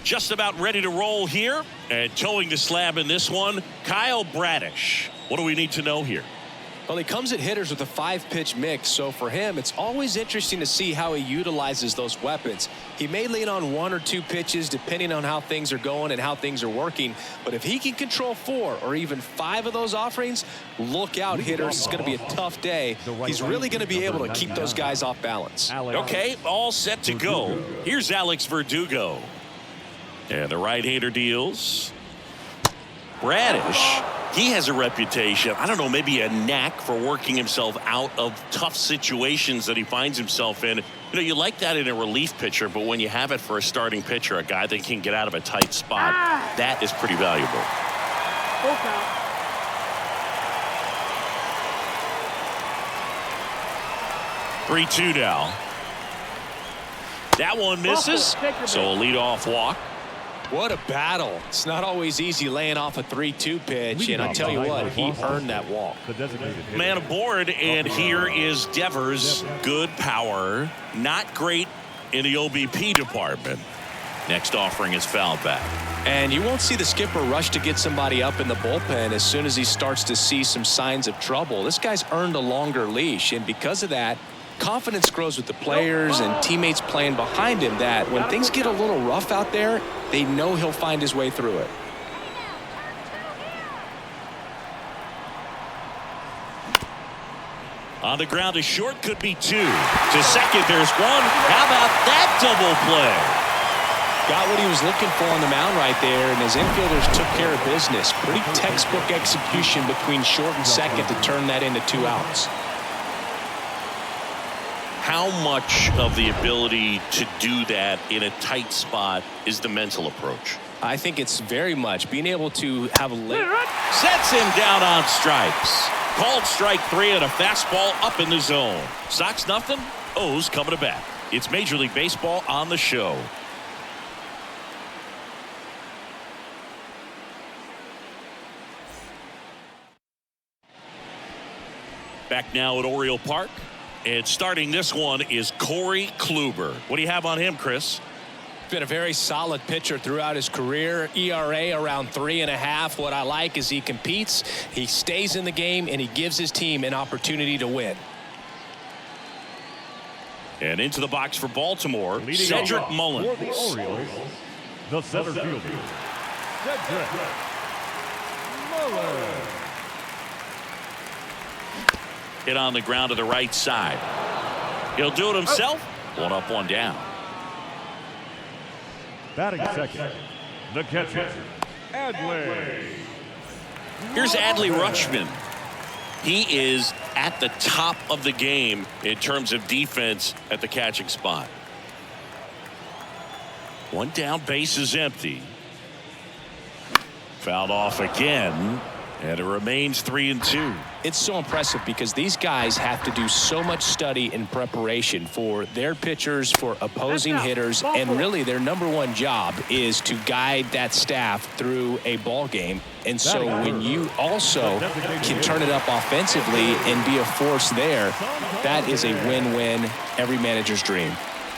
just about ready to roll here. And towing the slab in this one, Kyle Bradish. What do we need to know here? Well, he comes at hitters with a 5-pitch mix, so for him, it's always interesting to see how he utilizes those weapons. He may lean on 1 or 2 pitches depending on how things are going and how things are working, but if he can control 4 or even 5 of those offerings, look out, hitters. It's going to be a tough day. He's really going to be able to keep those guys off balance. Okay, all set to go. Here's Alex Verdugo. And the right-hander deals. Bradish, he has a reputation, I don't know, maybe a knack for working himself out of tough situations that he finds himself in. You know, you like that in a relief pitcher, but when you have it for a starting pitcher, a guy that can get out of a tight spot, that is pretty valuable. 3-2 now. That one misses, so a leadoff walk. What a battle. It's not always easy laying off a 3-2 pitch, and I tell you what, he earned that walk. Man aboard, and here is Devers. Good power, not great in the OBP department. Next offering is foul back. And you won't see the skipper rush to get somebody up in the bullpen as soon as he starts to see some signs of trouble. This guy's earned a longer leash, and because of that, confidence grows with the players and teammates playing behind him that when things get a little rough out there, they know he'll find his way through it. On the ground, a short could be 2. To second, there's 1. How about that double play? Got what he was looking for on the mound right there, and his infielders took care of business. Pretty textbook execution between short and second to turn that into 2 outs. How much of the ability to do that in a tight spot is the mental approach? I think it's very much being able to have a sets him down on strikes. Called strike 3 and a fastball up in the zone. Sox nothing. O's coming to bat. It's Major League Baseball on the show. Back now at Oriole Park. And starting this one is Corey Kluber. What do you have on him, Chris? Been a very solid pitcher throughout his career. ERA around 3.5. What I like is he competes, he stays in the game, and he gives his team an opportunity to win. And into the box for Baltimore, Cedric Mullins. For the Orioles, the center fielder, Cedric Mullins. Hit on the ground to the right side. He'll do it himself. 1 up, 1 down. Batting second, the catcher, Adley. Here's Adley Rutschman. He is at the top of the game in terms of defense at the catching spot. 1 down, base is empty. Fouled off again, and it remains 3-2. It's so impressive because these guys have to do so much study and preparation for their pitchers, for opposing hitters, and really their #1 job is to guide that staff through a ball game. And so when you also can turn it up offensively and be a force there, that is a win-win, every manager's dream.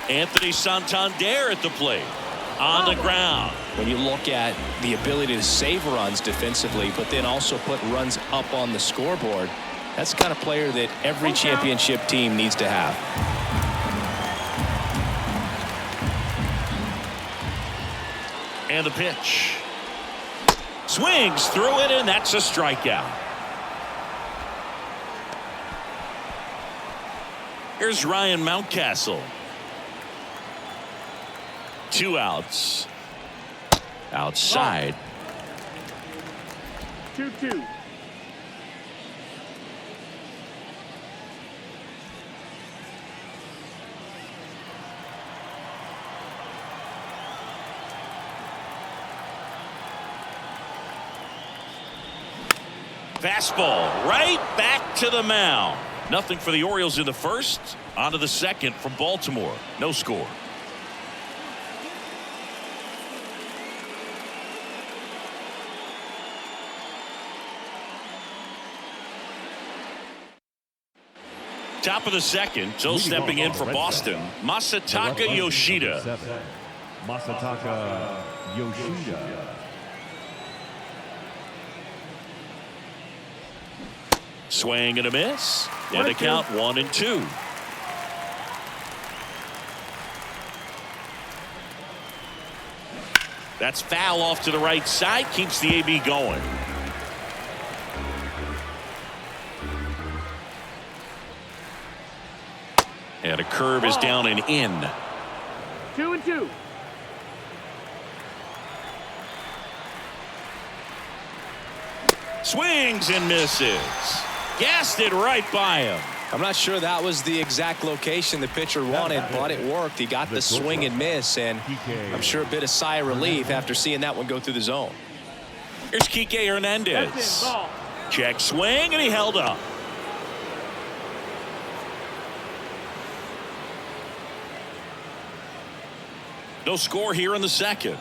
Anthony Santander at the plate. On the ground. When you look at the ability to save runs defensively, but then also put runs up on the scoreboard, that's the kind of player that every championship team needs to have. And the pitch. Swings through it, and that's a strikeout. Here's Ryan Mountcastle. 2 outs. Outside. 2-2. Fastball right back to the mound. Nothing for the Orioles in the first. On to the second from Baltimore. No score. Top of the second, so stepping in for Boston, Masataka Yoshida. Masataka Yoshida. Swing and a miss. And a count 1-2. That's foul off to the right side. Keeps the AB going. And a curve is down and in. 2-2. Swings and misses. Gassed it right by him. I'm not sure that was the exact location the pitcher wanted, but it worked. He got the swing and miss, and I'm sure a bit of sigh of relief after seeing that one go through the zone. Here's Kike Hernandez. Check swing, and he held up. No score here in the second.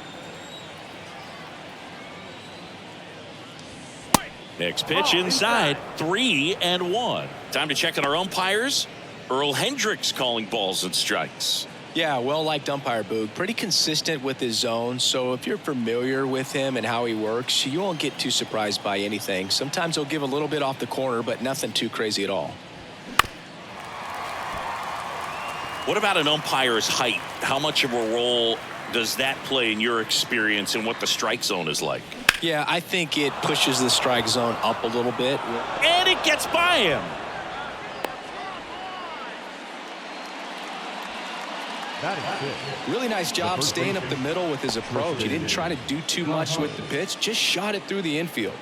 Next pitch inside, 3-1. Time to check on our umpires. Earl Hendricks calling balls and strikes. Yeah, well-liked umpire, Boog. Pretty consistent with his zone, so if you're familiar with him and how he works, you won't get too surprised by anything. Sometimes he'll give a little bit off the corner, but nothing too crazy at all. What about an umpire's height? How much of a role does that play in your experience and what the strike zone is like? Yeah, I think it pushes the strike zone up a little bit. And it gets by him. That is it. Really nice job staying up the middle with his approach. He didn't try to do too much with the pitch, just shot it through the infield.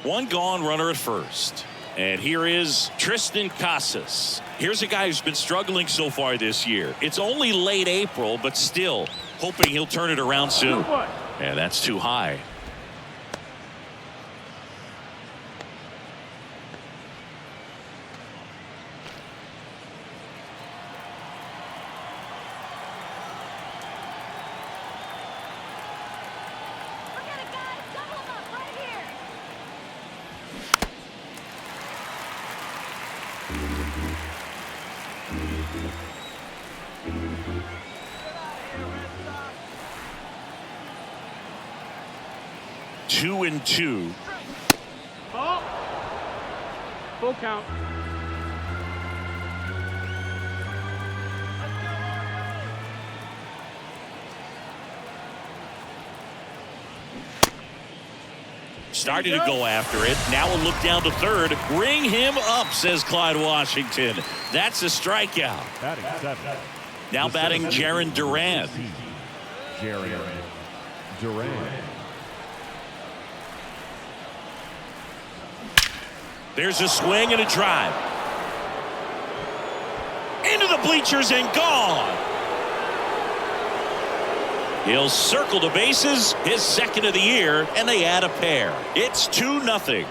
One gone, runner at first. And here is Tristan Casas. Here's a guy who's been struggling so far this year. It's only late April, but still hoping he'll turn it around soon. And that's too high. Forget it, guys. Double him up right here. Two and two. Ball. Full count. Starting to go after it. Now we'll look down to third. Ring him up, says Clyde Washington. That's a strikeout. Batting seven. Now batting Jaron Duran. Jaron Duran. There's a swing and a drive. Into the bleachers and gone. He'll circle the bases, his second of the year, and they add a pair. It's 2-0.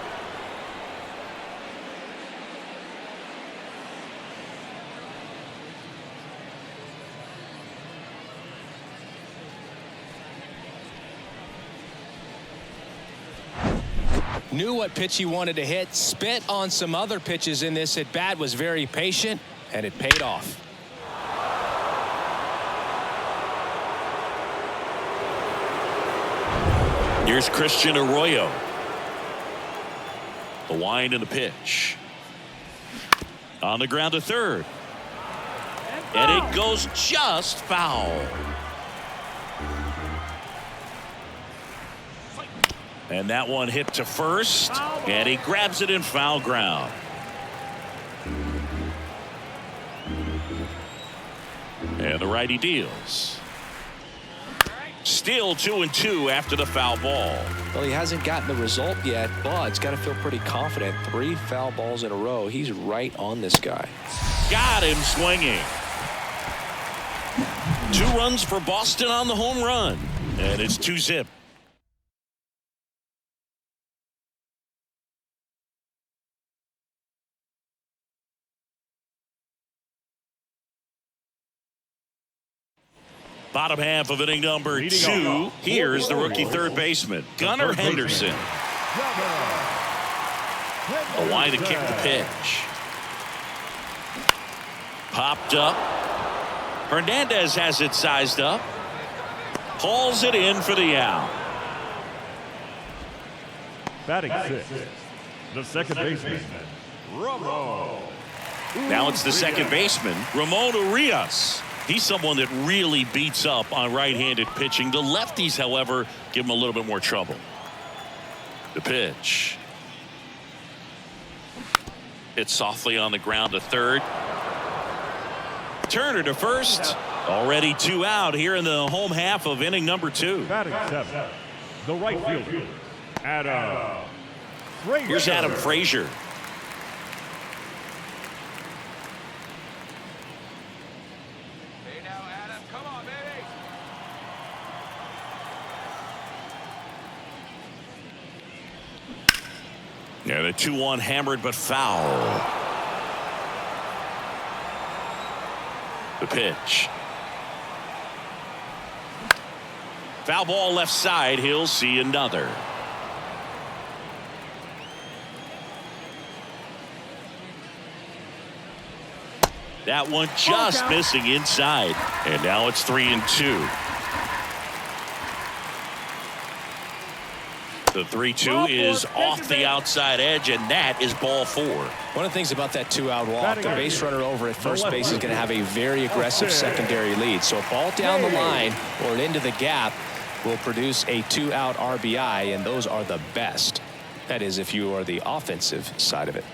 Knew what pitch he wanted to hit, spit on some other pitches in this at bat, was very patient, and it paid off. Here's Christian Arroyo. The wind and the pitch. On the ground to third. And it goes just foul. And that one hit to first. And he grabs it in foul ground. And the righty deals. Still 2-2 after the foul ball. Well, he hasn't gotten the result yet, but he's got to feel pretty confident. 3 foul balls in a row. He's right on this guy. Got him swinging. 2 runs for Boston on the home run. And it's 2-zip. Bottom half of inning number 2. Here's the rookie third baseman, Gunnar Henderson. A wide to kick the pitch. Popped up. Hernandez has it sized up. Hauls it in for the out. Batting sixth, the second baseman, Ramon. Now it's the second baseman, Ramon Urias. He's someone that really beats up on right-handed pitching. The lefties, however, give him a little bit more trouble. The pitch. Hit softly on the ground to third. Turner to first. Already 2 out here in the home half of inning number 2. Batting seventh, the right fielder, Adam Frazier. Here's Adam Frazier. Hey now, Adam, come on, baby. Yeah, the 2-1 hammered but foul. The pitch. Foul ball left side. He'll see another. That one just missing inside. And now it's 3-2. The 3-2 is off the outside edge, and that is ball 4. One of the things about that 2-out walk, the base runner over at first base is going to have a very aggressive secondary lead. So a ball down the line or into the gap will produce a 2-out RBI, and those are the best. That is, if you are the offensive side of it.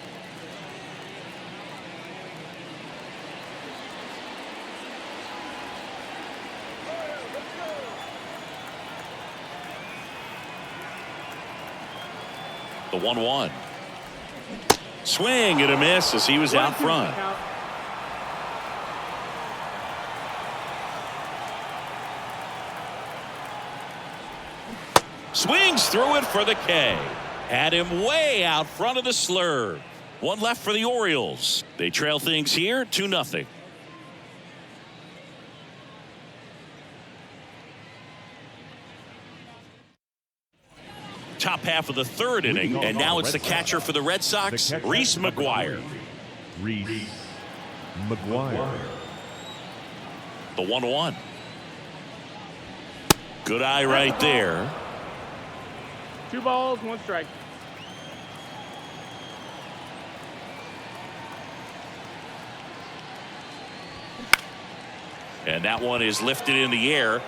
The 1-1. Swing and a miss as he was out front. Swings through it for the K. Had him way out front of the slur. One left for the Orioles. They trail things here 2-0. Top half of the third inning, and now it's the catcher for the Red Sox, Reese McGuire. Reese McGuire. The 1-1. Good eye right there. 2 balls, 1 strike. And that one is lifted in the air.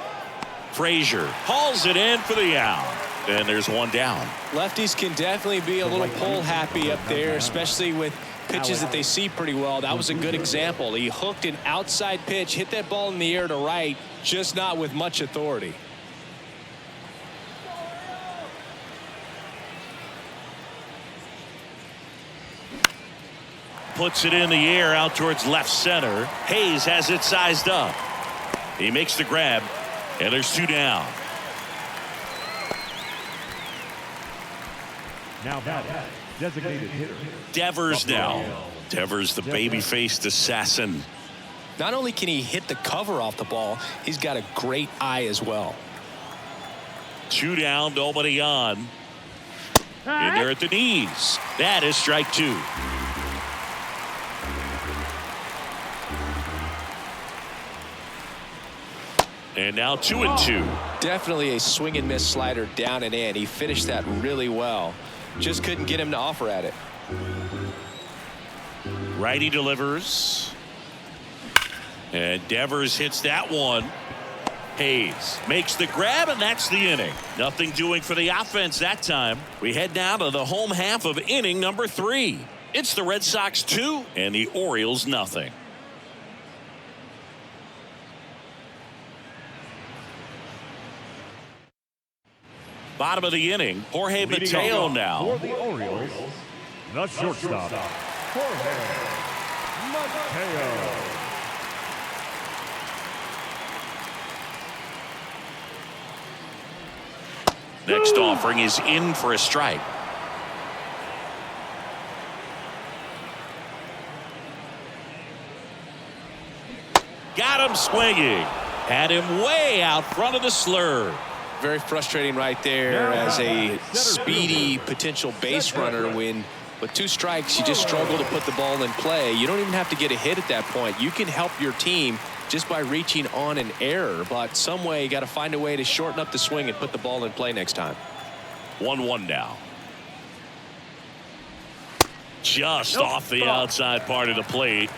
Frazier hauls it in for the out. And there's 1 down. Lefties can definitely be a little pull happy up there, especially with pitches that they see pretty well. That was a good example. He hooked an outside pitch, hit that ball in the air to right, just not with much authority. Puts it in the air out towards left center. Hayes has it sized up. He makes the grab, and there's 2 down. Now batting, designated hitter, Devers now. Devers, the baby-faced assassin. Not only can he hit the cover off the ball, he's got a great eye as well. 2 down, nobody on. In there at the knees. That is strike 2. And now 2-2. Definitely a swing and miss slider down and in. He finished that really well. Just couldn't get him to offer at it. Righty delivers. And Devers hits that one. Hayes makes the grab, and that's the inning. Nothing doing for the offense that time. We head now to the home half of inning number 3. It's the Red Sox 2 and the Orioles nothing. Bottom of the inning, Jorge Mateo now. For the Orioles, the shortstop, Jorge Mateo. Next offering is in for a strike. Got him swinging. Had him way out front of the slur. Very frustrating right there as a speedy potential base runner when with 2 strikes you just struggle to put the ball in play. You don't even have to get a hit at that point. You can help your team just by reaching on an error. But some way, you got to find a way to shorten up the swing and put the ball in play next time. 1-1 now. Just off the outside part of the plate.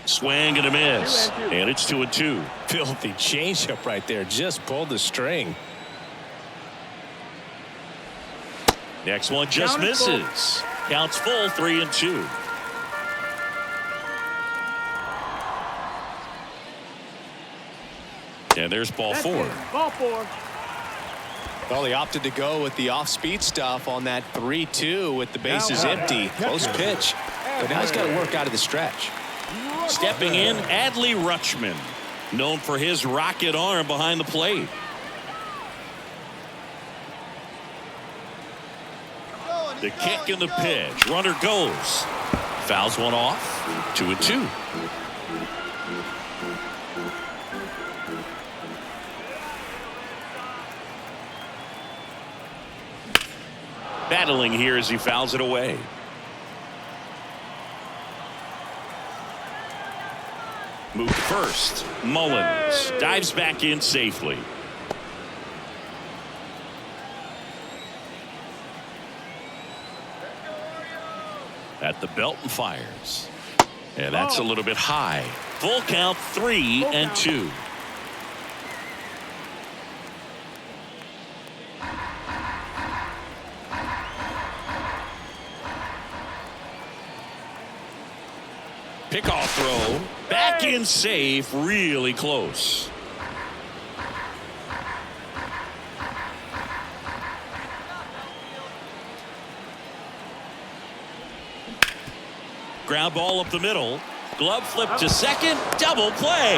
Swing and a miss. And it's 2-2. Filthy changeup right there. Just pulled the string. Next one just misses. Counts full, 3-2. And there's ball four. Ball four. Well, he opted to go with the off-speed stuff on that 3-2 with the bases empty. Close pitch. But now he's got to work out of the stretch. Stepping in, Adley Rutschman, known for his rocket arm behind the plate. The kick and the pitch. Runner goes. Fouls one off. 2-2. Battling here as he fouls it away. Move to first. Mullins dives back in safely. At the belt and fires. And that's a little bit high. Full count, 3-2. Pickoff throw. Back in safe. Really close. Ground ball up the middle. Glove flip to second. Double play.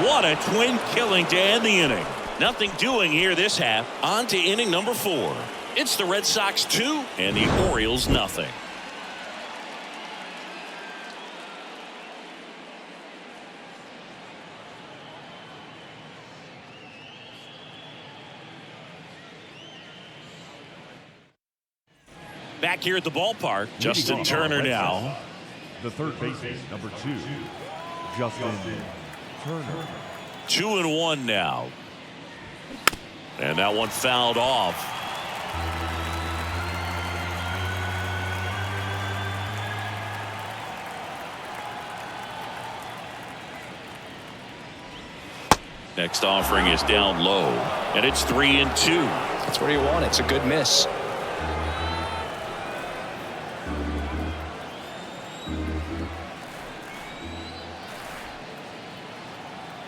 What a twin killing to end the inning. Nothing doing here this half. On to inning number 4. It's the Red Sox 2 and the Orioles nothing. Back here at the ballpark, Justin Turner now. The third baseman, number 2, Justin Turner. 2-1 now. And that one fouled off. Next offering is down low. And it's 3-2. That's where you want it. It's a good miss.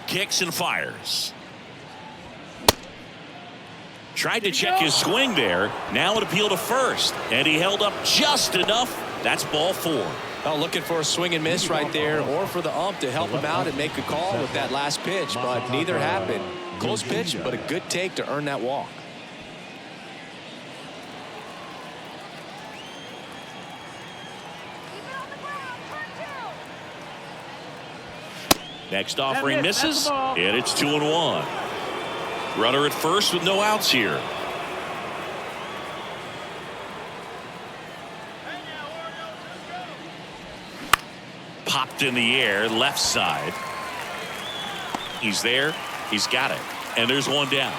Kicks and fires. Tried to check his swing there. Now an appeal to first. And he held up just enough. That's ball 4. Oh, looking for a swing and miss right there, or for the ump to help him out and make a call with that last pitch, but neither happened. Close pitch, but a good take to earn that walk. Next offering misses, and it's 2-1. Runner at first with no outs here. Popped in the air, left side. He's there. He's got it. And there's one down.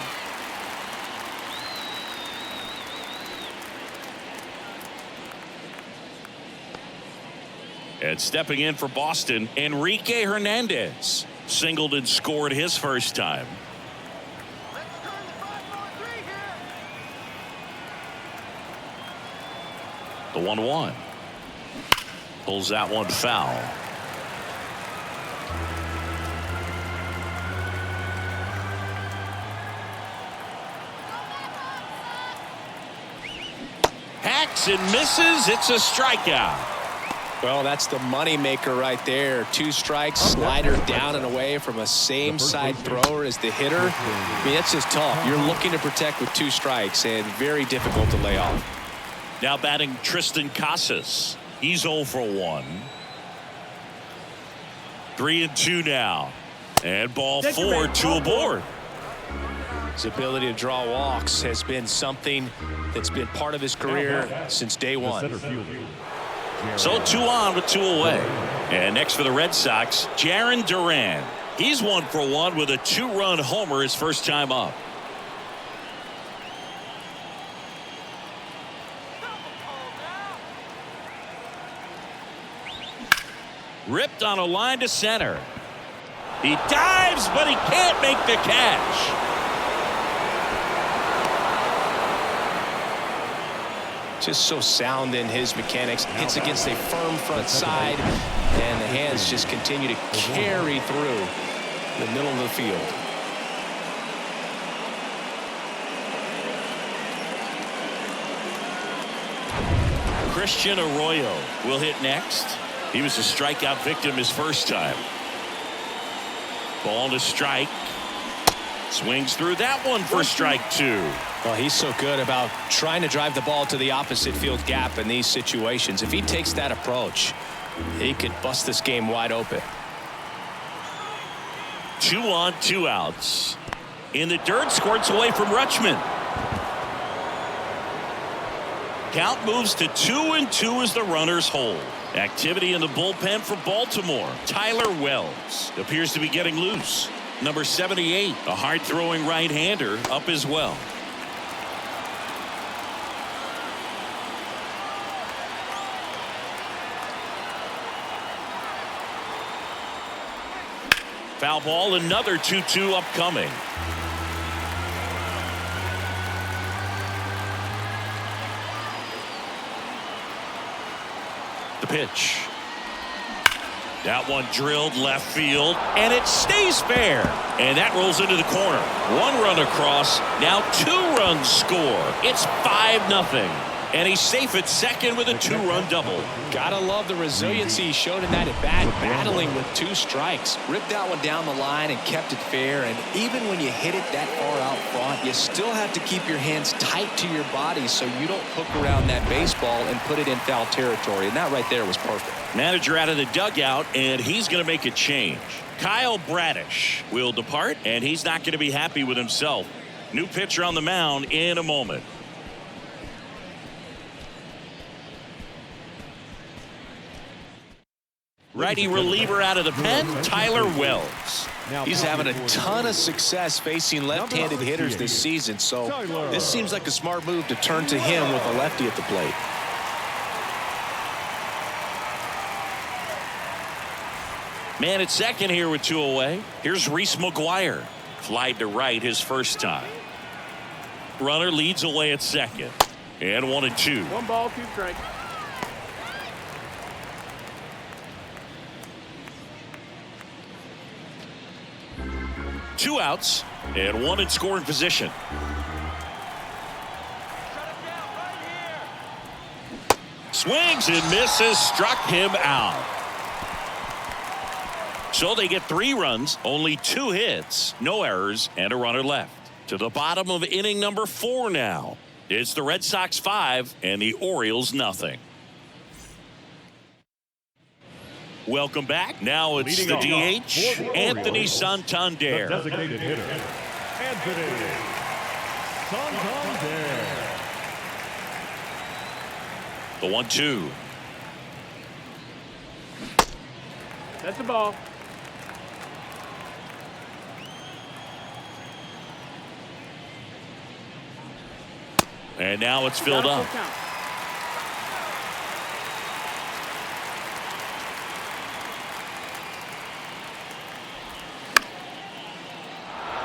And stepping in for Boston, Enrique Hernandez. Singled and scored his first time. The 1-1. Pulls that one foul. Hacks and misses. It's a strikeout. Well, that's the money maker right there. 2 strikes, slider down and away from a same side thrower as the hitter. I mean, that's just tough. You're looking to protect with 2 strikes and very difficult to lay off. Now batting Tristan Casas. He's 0 for 1. 3-2 now. And ball 4, 2 aboard. His ability to draw walks has been something that's been part of his career since day one. So 2 on with 2 away. And next for the Red Sox, Jarren Duran. He's 1 for 1 with a 2-run homer his first time up. Ripped on a line to center. He dives, but he can't make the catch. Just so sound in his mechanics. Hits against a firm front side, and the hands just continue to carry through the middle of the field. Christian Arroyo will hit next. He was a strikeout victim his first time. Ball to strike. Swings through that one for strike 2. Well, he's so good about trying to drive the ball to the opposite field gap in these situations. If he takes that approach, he could bust this game wide open. 2 on, 2 outs. In the dirt, squirts away from Rutschman. Count moves to 2-2 as the runners hold. Activity in the bullpen for Baltimore. Tyler Wells appears to be getting loose. Number 78, a hard-throwing right-hander, up as well. Foul ball, another 2-2 upcoming. The pitch. That one drilled left field, and it stays fair. And that rolls into the corner. 1 run across, now 2 runs score. It's 5-0. And he's safe at second with a 2-run double. Gotta love the resiliency he showed in that at bat, battling with 2 strikes. Ripped that one down the line and kept it fair. And even when you hit it that far out front, you still have to keep your hands tight to your body so you don't hook around that baseball and put it in foul territory. And that right there was perfect. Manager out of the dugout, and he's going to make a change. Kyle Bradish will depart, and he's not going to be happy with himself. New pitcher on the mound in a moment. Righty reliever out of the pen, Tyler Wells. He's having a ton of success facing left-handed hitters this season, so this seems like a smart move to turn to him with a lefty at the plate. Man at second here with 2 away. Here's Reese McGuire. Flied to right his first time. Runner leads away at second. And 1-2. 1 ball, 2 strikes. Two outs and 1 in scoring position. Swings and misses, struck him out. So they get 3 runs, only 2 hits, no errors, and a runner left. To the bottom of inning number 4 now. It's the Red Sox 5 and the Orioles nothing. Welcome back. Now it's the DH, Anthony Santander. The designated hitter, Anthony Santander. The 1-2. That's the ball. And now it's filled up.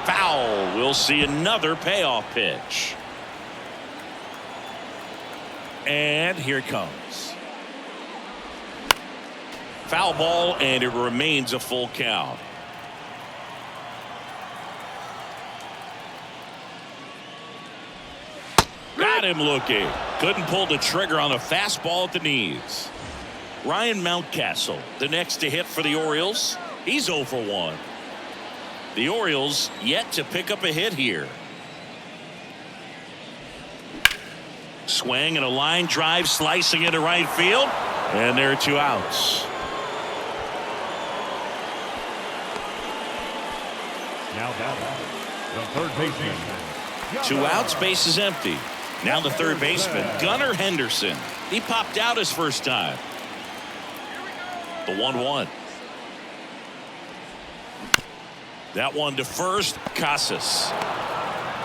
Foul. We'll see another payoff pitch. And here it comes. Foul ball, and it remains a full count. Got him looking. Couldn't pull the trigger on the fastball at the knees. Ryan Mountcastle, the next to hit for the Orioles. He's 0 for 1. The Orioles yet to pick up a hit here. Swing and a line drive slicing into right field. And there are 2 outs. Now batting, The third baseman. 2 outs, base is empty. Now the third baseman, Gunnar Henderson. He popped out his first time. The 1-1. That one to first, Casas.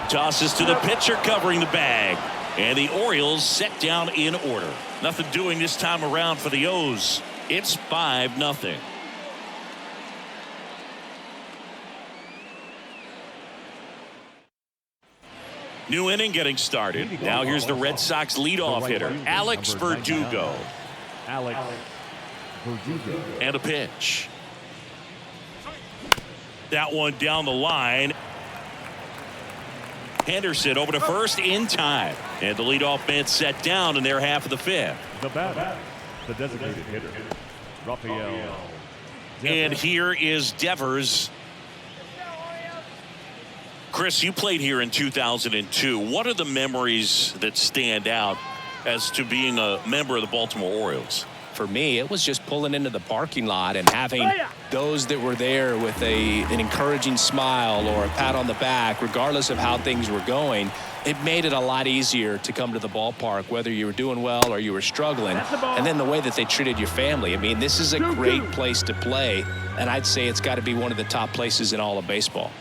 Tosses to the pitcher covering the bag. And the Orioles set down in order. Nothing doing this time around for the O's. It's 5-0. New inning getting started. Now here's the Red Sox leadoff hitter, Alex Verdugo. Alex Verdugo. And a pitch. That one down the line. Henderson over to first in time. And the leadoff man set down in their half of the fifth. The batter, the designated hitter, Rafael. And here is Devers. Chris, you played here in 2002. What are the memories that stand out as to being a member of the Baltimore Orioles? For me, it was just pulling into the parking lot and having those that were there with an encouraging smile or a pat on the back, regardless of how things were going. It made it a lot easier to come to the ballpark, whether you were doing well or you were struggling. And then the way that they treated your family. I mean, this is a great place to play, and I'd say it's got to be one of the top places in all of baseball.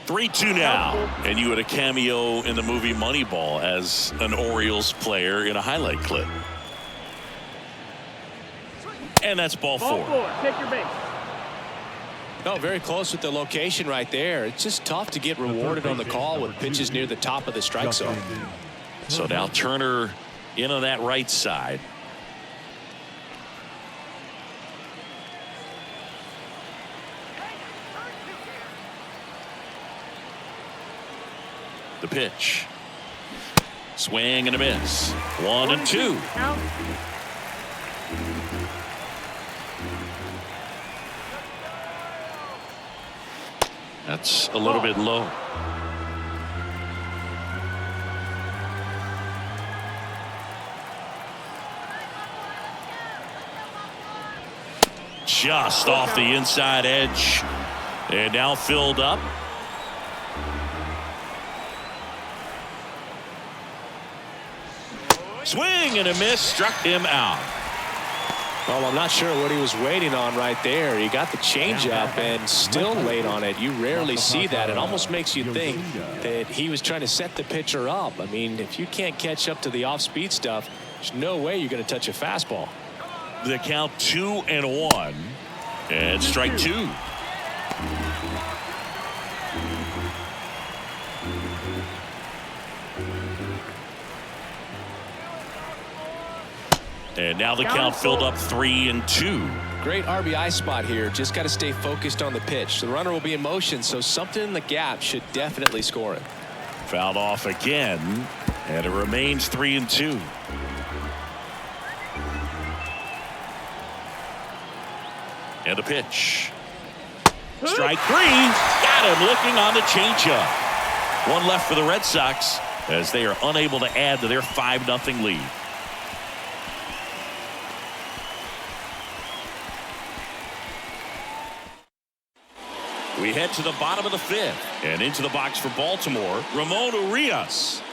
3-2 now. And you had a cameo in the movie Moneyball as an Orioles player in a highlight clip. And that's ball four. Take your base. No, very close with the location right there. It's just tough to get rewarded on the call with pitches near the top of the strike zone. So now Turner in on that right side. The pitch. Swing and a miss. 1-2. Out. That's a little bit low. Just off the inside edge. And now filled up. Swing and a miss, struck him out. Well, I'm not sure what he was waiting on right there. He got the changeup and still late on it. You rarely see that. It almost makes you think that he was trying to set the pitcher up. I mean, if you can't catch up to the off-speed stuff, there's no way you're going to touch a fastball. The count 2-1. And strike two. And now the count filled up 3-2. Great RBI spot here. Just got to stay focused on the pitch. The runner will be in motion, so something in the gap should definitely score it. Fouled off again, and it remains 3-2. And the pitch. Strike three. Got him looking on the changeup. One left for the Red Sox as they are unable to add to their 5-0 lead. We head to the bottom of the fifth and into the box for Baltimore, Ramon Urias.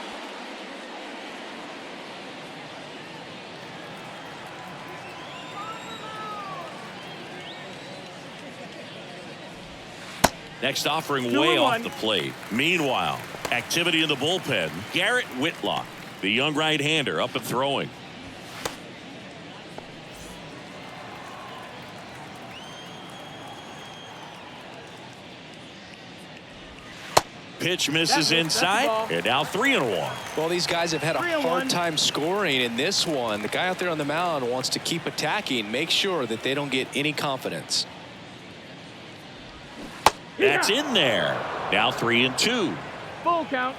Next offering way off the plate. Meanwhile, activity in the bullpen. Garrett Whitlock, the young right-hander, up and throwing. Pitch misses inside, and now 3-1. Well, these guys have had a hard time scoring in this one. The guy out there on the mound wants to keep attacking, make sure that they don't get any confidence. That's in there. Now 3-2. Full count.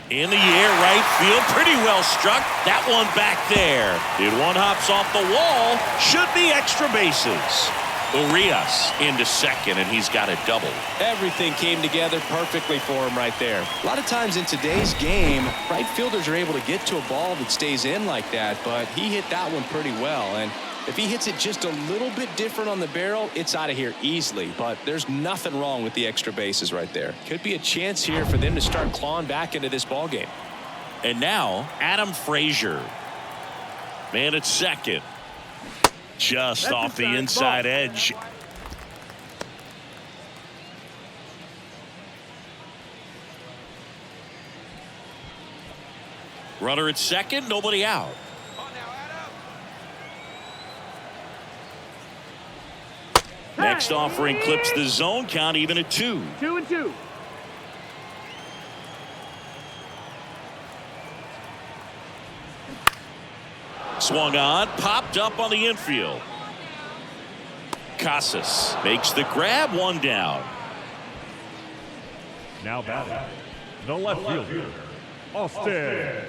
In the air, right field, pretty well struck. That one back there. If one hops off the wall, should be extra bases. Urias into second, and he's got a double. Everything came together perfectly for him right there. A lot of times in today's game, right fielders are able to get to a ball that stays in like that, but he hit that one pretty well, and If he hits it just a little bit different on the barrel, it's out of here easily. But there's nothing wrong with the extra bases right there. Could be a chance here for them to start clawing back into this ball game. And now, Adam Frazier. Man at second. Just That's off the inside inside ball. edge. Runner at second, nobody out. Come on now, Adam. Next offering clips the zone, count even at 2. 2-2. Swung on, popped up on the infield. Casas makes the grab, 1 down. Now batting, the left fielder, Austin.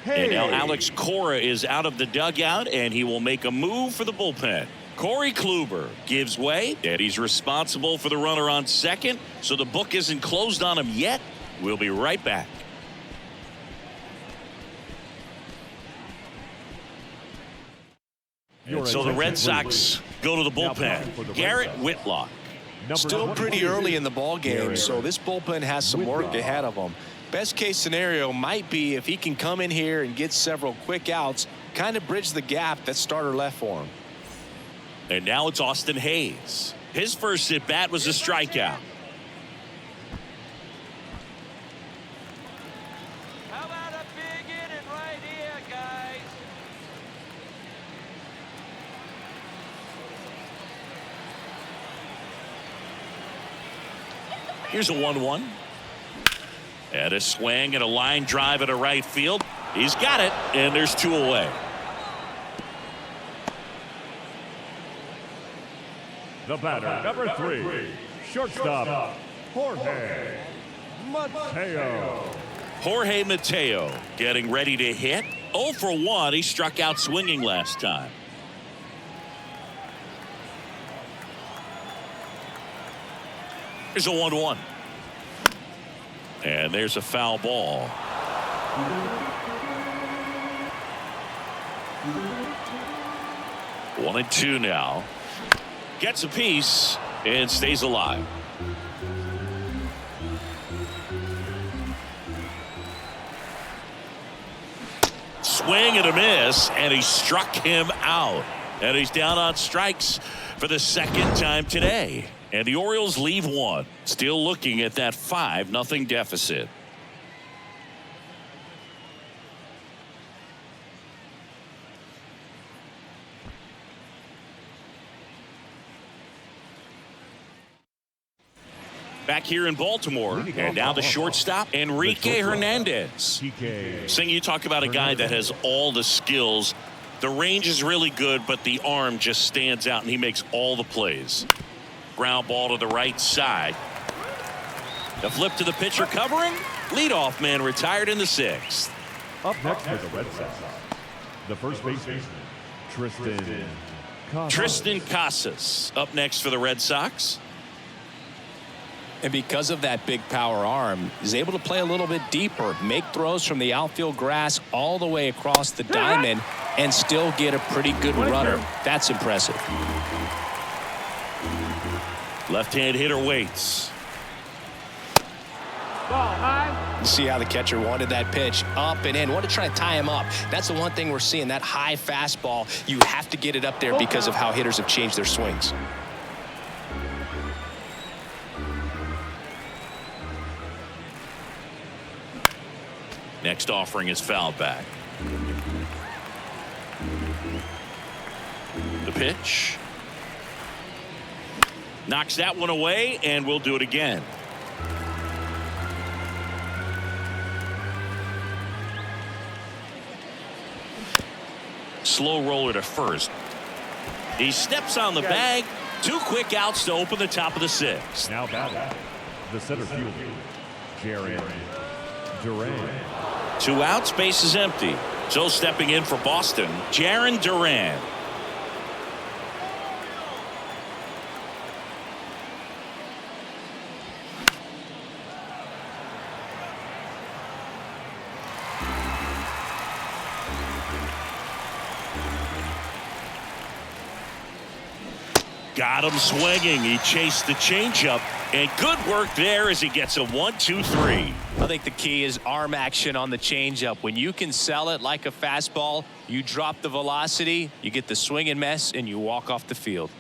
And now Alex Cora is out of the dugout, and he will make a move for the bullpen. Corey Kluber gives way, and he's responsible for the runner on second, so the book isn't closed on him yet. We'll be right back. So the Red Sox go to the bullpen. Garrett Whitlock. Still pretty early in the ball game, so this bullpen has some work ahead of them. Best case scenario might be if he can come in here and get several quick outs, kind of bridge the gap that starter left for him. And now it's Austin Hayes. His first at bat was a strikeout. How about a big inning right here, guys? Here's a 1-1. And a swing and a line drive at a right field. He's got it, and there's 2 away. The batter, number 3, shortstop, Jorge Mateo. Jorge Mateo getting ready to hit. 0 for 1. He struck out swinging last time. Here's a 1-1. And there's a foul ball. One and 2 now. Gets a piece and stays alive. Swing and a miss, and he struck him out. And he's down on strikes for the second time today. And the Orioles leave 1. Still looking at that 5-0 deficit. Back here in Baltimore, and now the shortstop, Enrique Hernandez. Sing, you talk about a guy that has all the skills. The range is really good, but the arm just stands out, and he makes all the plays. Ground ball to the right side. The flip to the pitcher covering. Leadoff man retired in the 6th. Up next for the Red Sox, the first baseman, Tristan Casas up next for the Red Sox. And because of that big power arm, he's able to play a little bit deeper, make throws from the outfield grass all the way across the diamond, and still get a pretty good runner. That's impressive. Left-hand hitter waits. Ball high. You see how the catcher wanted that pitch up and in. Want to try to tie him up. That's the one thing we're seeing, that high fastball. You have to get it up there because of how hitters have changed their swings. Next offering is fouled back. The pitch. Knocks that one away, and we'll do it again. Slow roller to first. He steps on the bag. 2 quick outs to open the top of the 6th. Now batting, the center fielder, Jaron Duran. 2 outs, base is empty. So stepping in for Boston, Jaron Duran. Got him swinging. He chased the changeup, and good work there as he gets a 1-2-3. I think the key is arm action on the changeup. When you can sell it like a fastball, you drop the velocity, you get the swing and miss, and you walk off the field.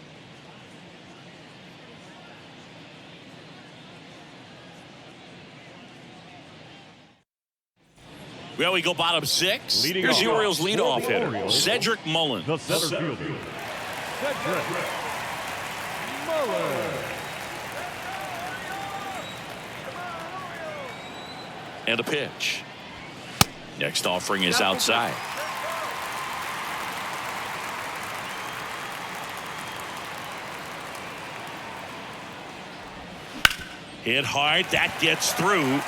Well, we go bottom 6. Leading Here's the off Orioles leadoff for the hitter, Orioles, Cedric Mullins. The center fielder, Cedric Mullins. And a pitch. Next offering is outside. Hit hard. That gets through.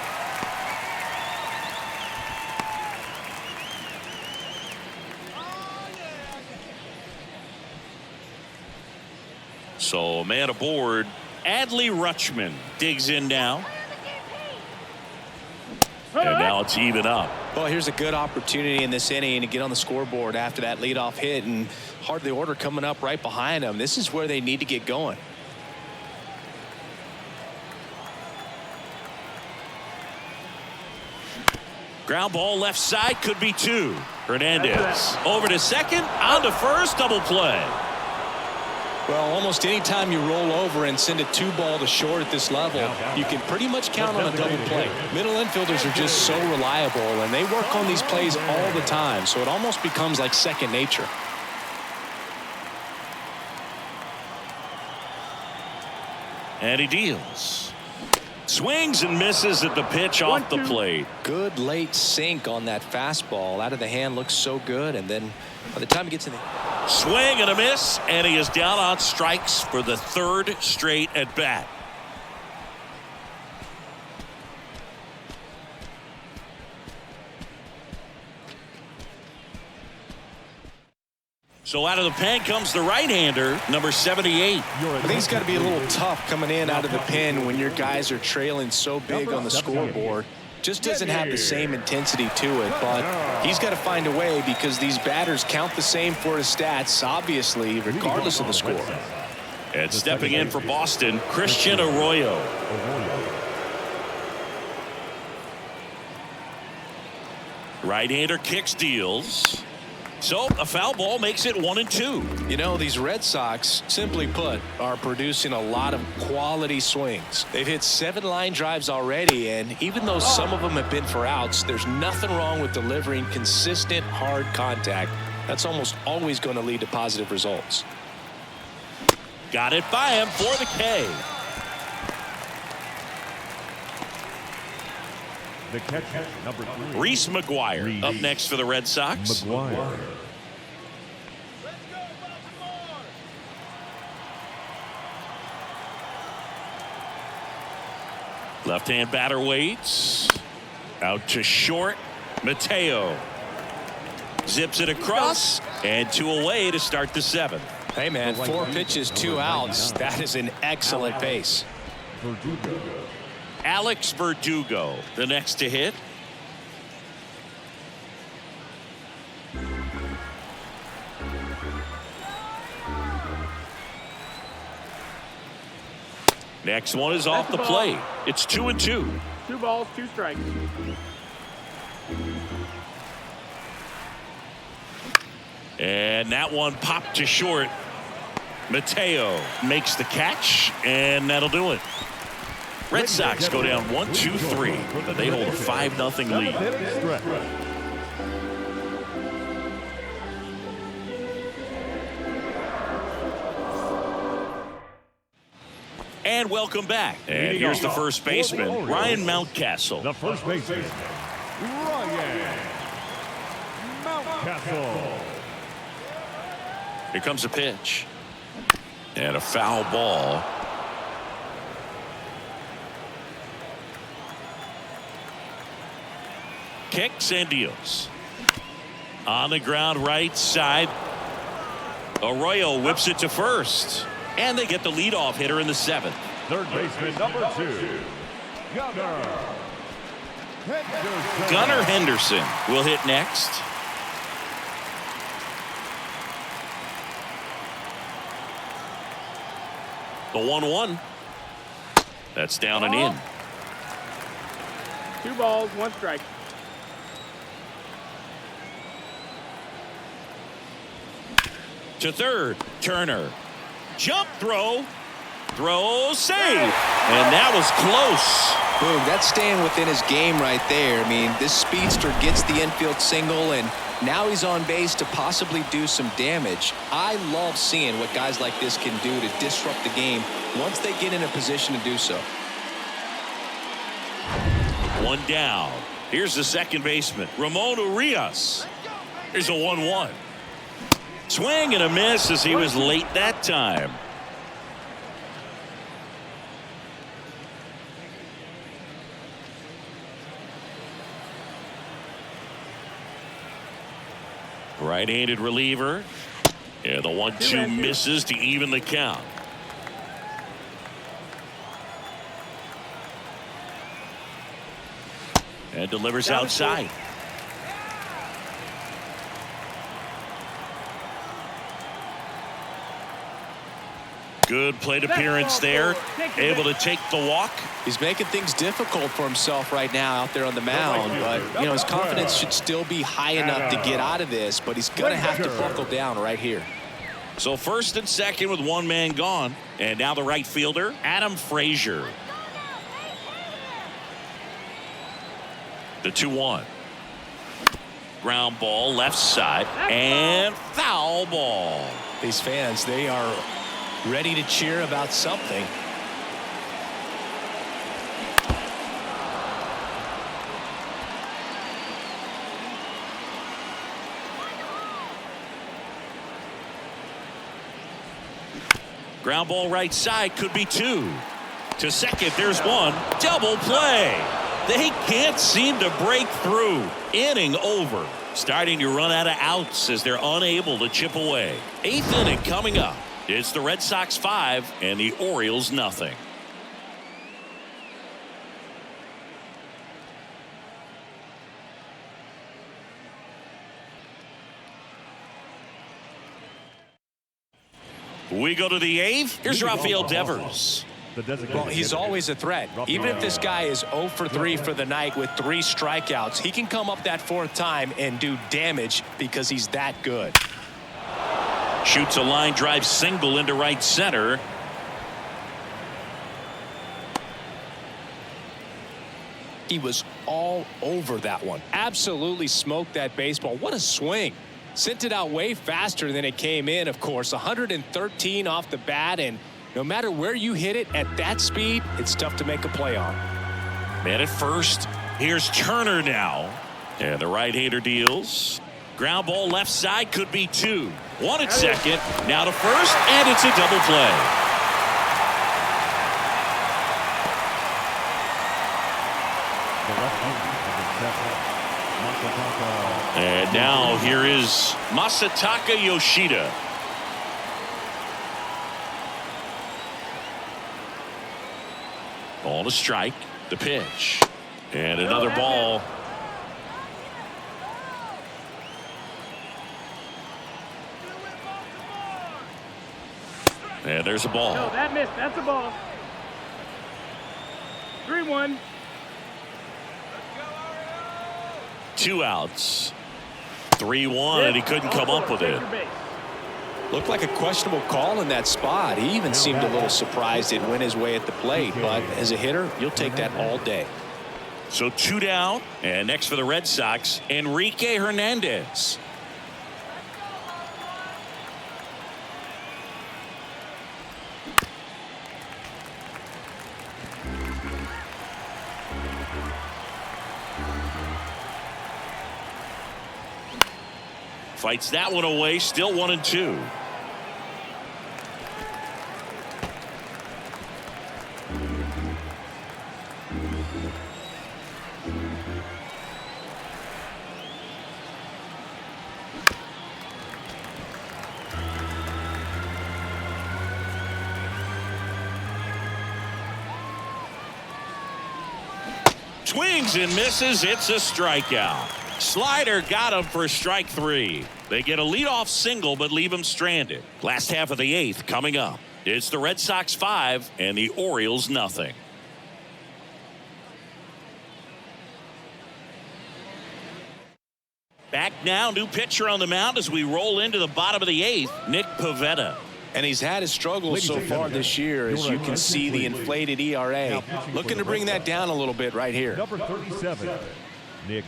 So, man aboard. Adley Rutschman digs in now. And now it's even up. Well, here's a good opportunity in this inning to get on the scoreboard after that leadoff hit, and hard the order coming up right behind them. This is where they need to get going. Ground ball left side, could be 2. Hernandez over to second, on to first, double play. Well, almost any time you roll over and send a 2-ball to short at this level, you can pretty much count on a double play. Middle infielders are just so reliable, and they work on these plays all the time, so it almost becomes like second nature. And he deals. Swings and misses at the pitch off the plate. Good late sink on that fastball. Out of the hand, looks so good, and then by the time he gets in the... Swing and a miss, and he is down on strikes for the 3rd straight at bat. So out of the pen comes the right-hander, number 78. I think it's got to be a little tough coming in out of the pen when your guys are trailing so big on the scoreboard. Just doesn't have the same intensity to it, but he's got to find a way because these batters count the same for his stats, obviously, regardless of the score. And stepping in for Boston, Christian Arroyo. Right-hander kicks, deals. So a foul ball makes it 1-2. You know, these Red Sox, simply put, are producing a lot of quality swings. They've hit 7 line drives already, and even though some of them have been for outs, there's nothing wrong with delivering consistent, hard contact. That's almost always going to lead to positive results. Got it by him for the K. The catcher, number 3. Reese McGuire up next for the Red Sox. McGuire. Left-hand batter waits. Out to short. Mateo zips it across, and 2 away to start the 7th. Hey, man, 4 pitches, 2 outs. That is an excellent pace. Verdugo. Alex Verdugo, the next to hit. Next one is off the plate. It's 2-2. 2 balls, 2 strikes. And that one popped to short. Mateo makes the catch, and that'll do it. Red Sox go down 1-2-3, but they hold a 5-0 lead. And welcome back. And here's the first baseman, Ryan Mountcastle. The first baseman, Ryan Mountcastle. Here comes a pitch. And a foul ball. Kicks and deals. On the ground right side. Arroyo whips it to first. And they get the leadoff hitter in the 7th. Third baseman, number 2, Gunnar Henderson will hit next. The 1-1. That's down and in. 2 balls, 1 strike. To third, Turner. Jump throw. Throw, save. And that was close. Boom, that's staying within his game right there. I mean, this speedster gets the infield single, and now he's on base to possibly do some damage. I love seeing what guys like this can do to disrupt the game once they get in a position to do so. 1 down. Here's the second baseman, Ramon Urias. Here's a 1-1. Swing and a miss as he was late that time. Right-handed reliever. Yeah, the 1-2 misses to even the count. And delivers outside. Good plate appearance there. Able to take the walk. He's making things difficult for himself right now out there on the mound, but you know his confidence should still be high enough to get out of this, but he's going to have to buckle down right here. So first and second with 1 man gone, and now the right fielder, Adam Frazier. The 2-1. Ground ball left side and foul ball. These fans, they are ready to cheer about something. Ground ball right side, could be 2. To second, there's 1. Double play. They can't seem to break through. Inning over. Starting to run out of outs as they're unable to chip away. 8th inning coming up. It's the Red Sox 5 and the Orioles nothing. We go to the 8th. Here's Rafael Devers. Well, he's always a threat. Even if this guy is 0 for 3 for the night with 3 strikeouts, he can come up that 4th time and do damage because he's that good. Shoots a line drive single into right center. He was all over that one. Absolutely smoked that baseball. What a swing. Sent it out way faster than it came in, of course. 113 off the bat, and no matter where you hit it at that speed, it's tough to make a play on. Man at first. Here's Turner now. And the right-hander deals. Ground ball left side, could be 2. 1 at second. Now to first, and it's a double play. And now here is Masataka Yoshida. Ball to strike. The pitch. And another ball. And there's a ball. No, that missed. That's a ball. 3-1. 2 outs. 3-1, and he couldn't come up with it. Looked like a questionable call in that spot. He even seemed a little surprised it went his way at the plate, but as a hitter, you'll take that all day. So 2 down, and next for the Red Sox, Enrique Hernandez. Fights that one away, still 1-2. Swings and misses. It's a strikeout. Slider got him for strike 3. They get a leadoff single but leave him stranded. Last half of the 8th coming up. It's the Red Sox 5 and the Orioles nothing. Back now, new pitcher on the mound as we roll into the bottom of the 8th, Nick Pivetta. And he's had his struggles so far this year, as you can see the inflated ERA. Looking to bring that down a little bit right here. Number 37, Nick.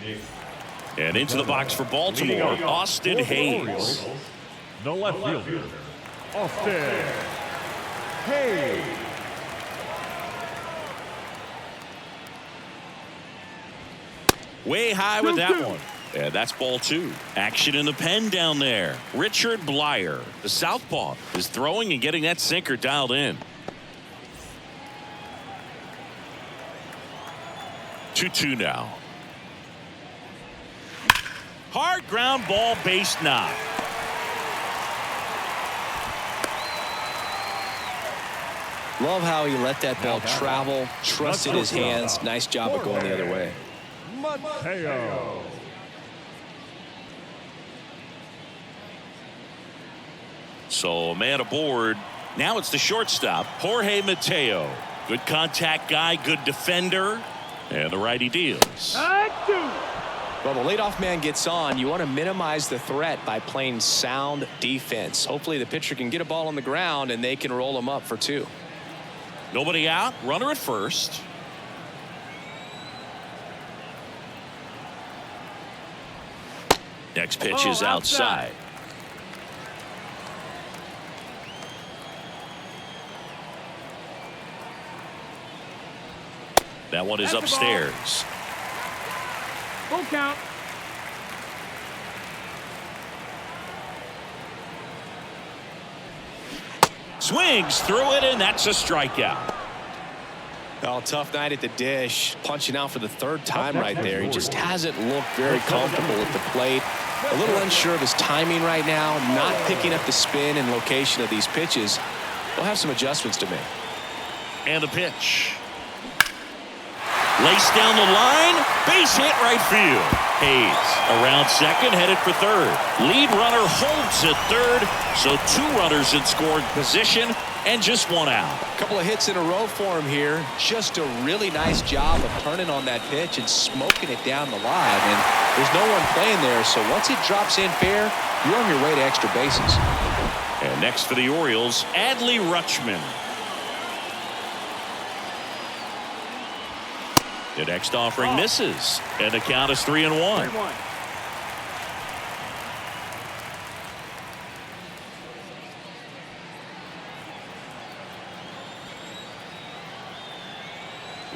And into the box for Baltimore, Austin Hayes. The left fielder, Austin Hayes. Way high with that one. And that's ball 2. Action in the pen down there. Richard Blyer, the southpaw, is throwing and getting that sinker dialed in. 2-2 now. Hard ground ball, base knock. Love how he let that ball travel, trusted his hands. Nice job of going the other way. Mateo. So a man aboard. Now it's the shortstop, Jorge Mateo. Good contact guy, good defender, and the righty deals. Well, the leadoff man gets on. You want to minimize the threat by playing sound defense. Hopefully the pitcher can get a ball on the ground and they can roll him up for 2. Nobody out, runner at first. Next pitch is outside. That one is upstairs. Full count. Swings through it, and that's a strikeout. Oh, tough night at the dish. Punching out for the 3rd time right there. He just hasn't looked very comfortable at the plate. A little unsure of his timing right now. Not picking up the spin and location of these pitches. We'll have some adjustments to make. And the pitch. Laced down the line, base hit right field. Hayes around second, headed for 3rd. Lead runner holds at 3rd, so 2 runners in scoring position and just 1 out. A couple of hits in a row for him here. Just a really nice job of turning on that pitch and smoking it down the line. And there's no one playing there, so once it drops in fair, you're on your way to extra bases. And next for the Orioles, Adley Rutschman. The next offering misses, and the count is 3-1.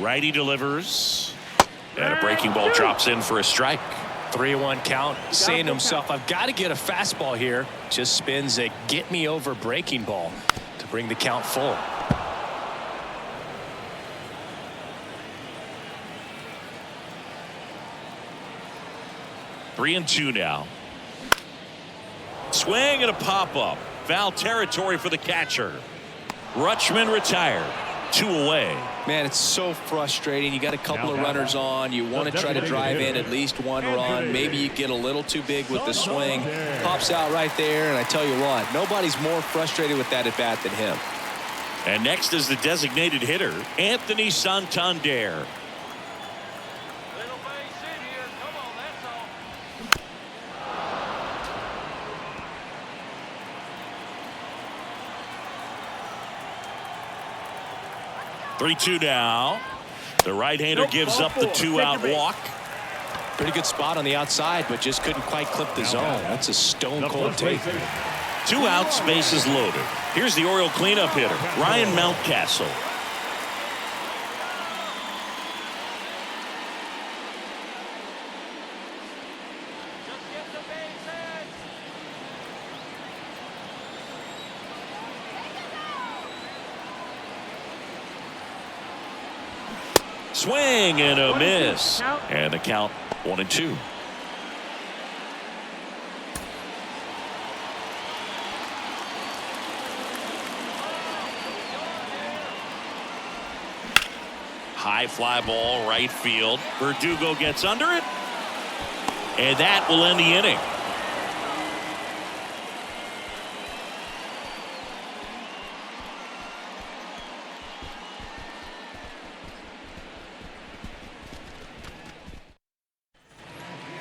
Righty delivers, and a breaking ball drops in for a strike. 3-1 count, saying to himself, I've got to get a fastball here. Just spins a get me over breaking ball to bring the count full. 3-2 now. Swing and a pop-up. Foul territory for the catcher. Rutschman retired. 2 away. Man, it's so frustrating. You got a couple of runners on. You want to try to drive in at least 1 run. Maybe you get a little too big with the swing. Pops out right there, and I tell you what, nobody's more frustrated with that at bat than him. And next is the designated hitter, Anthony Santander. Little base in here. Come on, that's all. 3-2 now. The right-hander gives up the 2-out walk. Pretty good spot on the outside, but just couldn't quite clip the zone. That's a stone-cold take. 2 outs, bases loaded. Here's the Oriole cleanup hitter, Ryan Mountcastle. Just get the base hit. Swing and a miss. And the count 1-2. High fly ball, right field. Verdugo gets under it. And that will end the inning.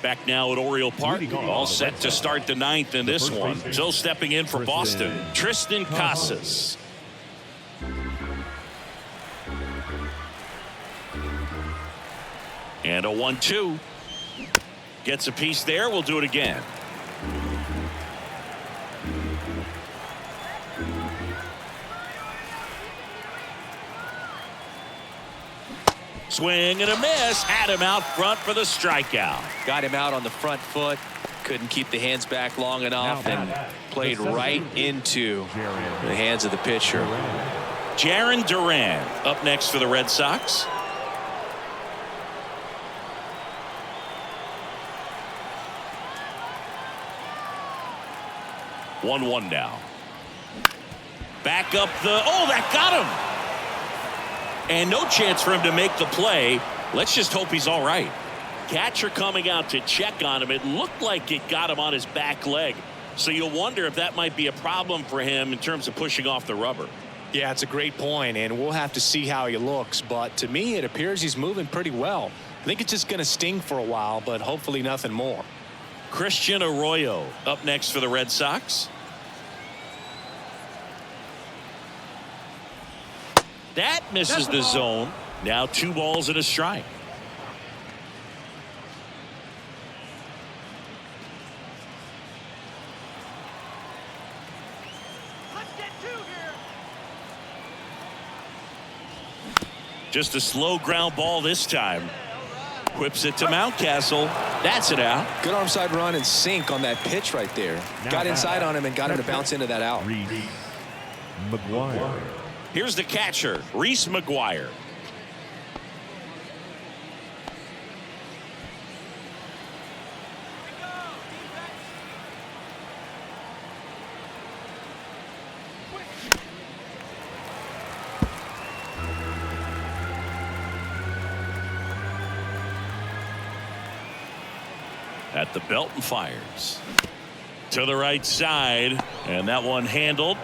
Back now at Oriole Park, all set to start the 9th in this one. So stepping in for Boston, Tristan Casas. And a 1-2. Gets a piece there. We'll do it again. Swing and a miss. Had him out front for the strikeout. Got him out on the front foot. Couldn't keep the hands back long enough and played right into the hands of the pitcher. Jarren Duran up next for the Red Sox. One now. Back up the. Oh, that got him. And no chance for him to make the play. Let's just hope he's all right. Catcher coming out to check on him. It looked like it got him on his back leg. So you'll wonder if that might be a problem for him in terms of pushing off the rubber. Yeah, it's a great point, and we'll have to see how he looks. But to me, it appears he's moving pretty well. I think it's just going to sting for a while, but hopefully nothing more. Christian Arroyo up next for the Red Sox. That misses the zone. Now 2 balls and a strike. Let's get 2 here. Just a slow ground ball this time. Whips it to Mountcastle. That's it out. Good arm side run and sink on that pitch right there. Got inside on him and got him to bounce into that out. McGuire. Here's the catcher, Reese McGuire. At the belt and fires. To the right side, and that one handled.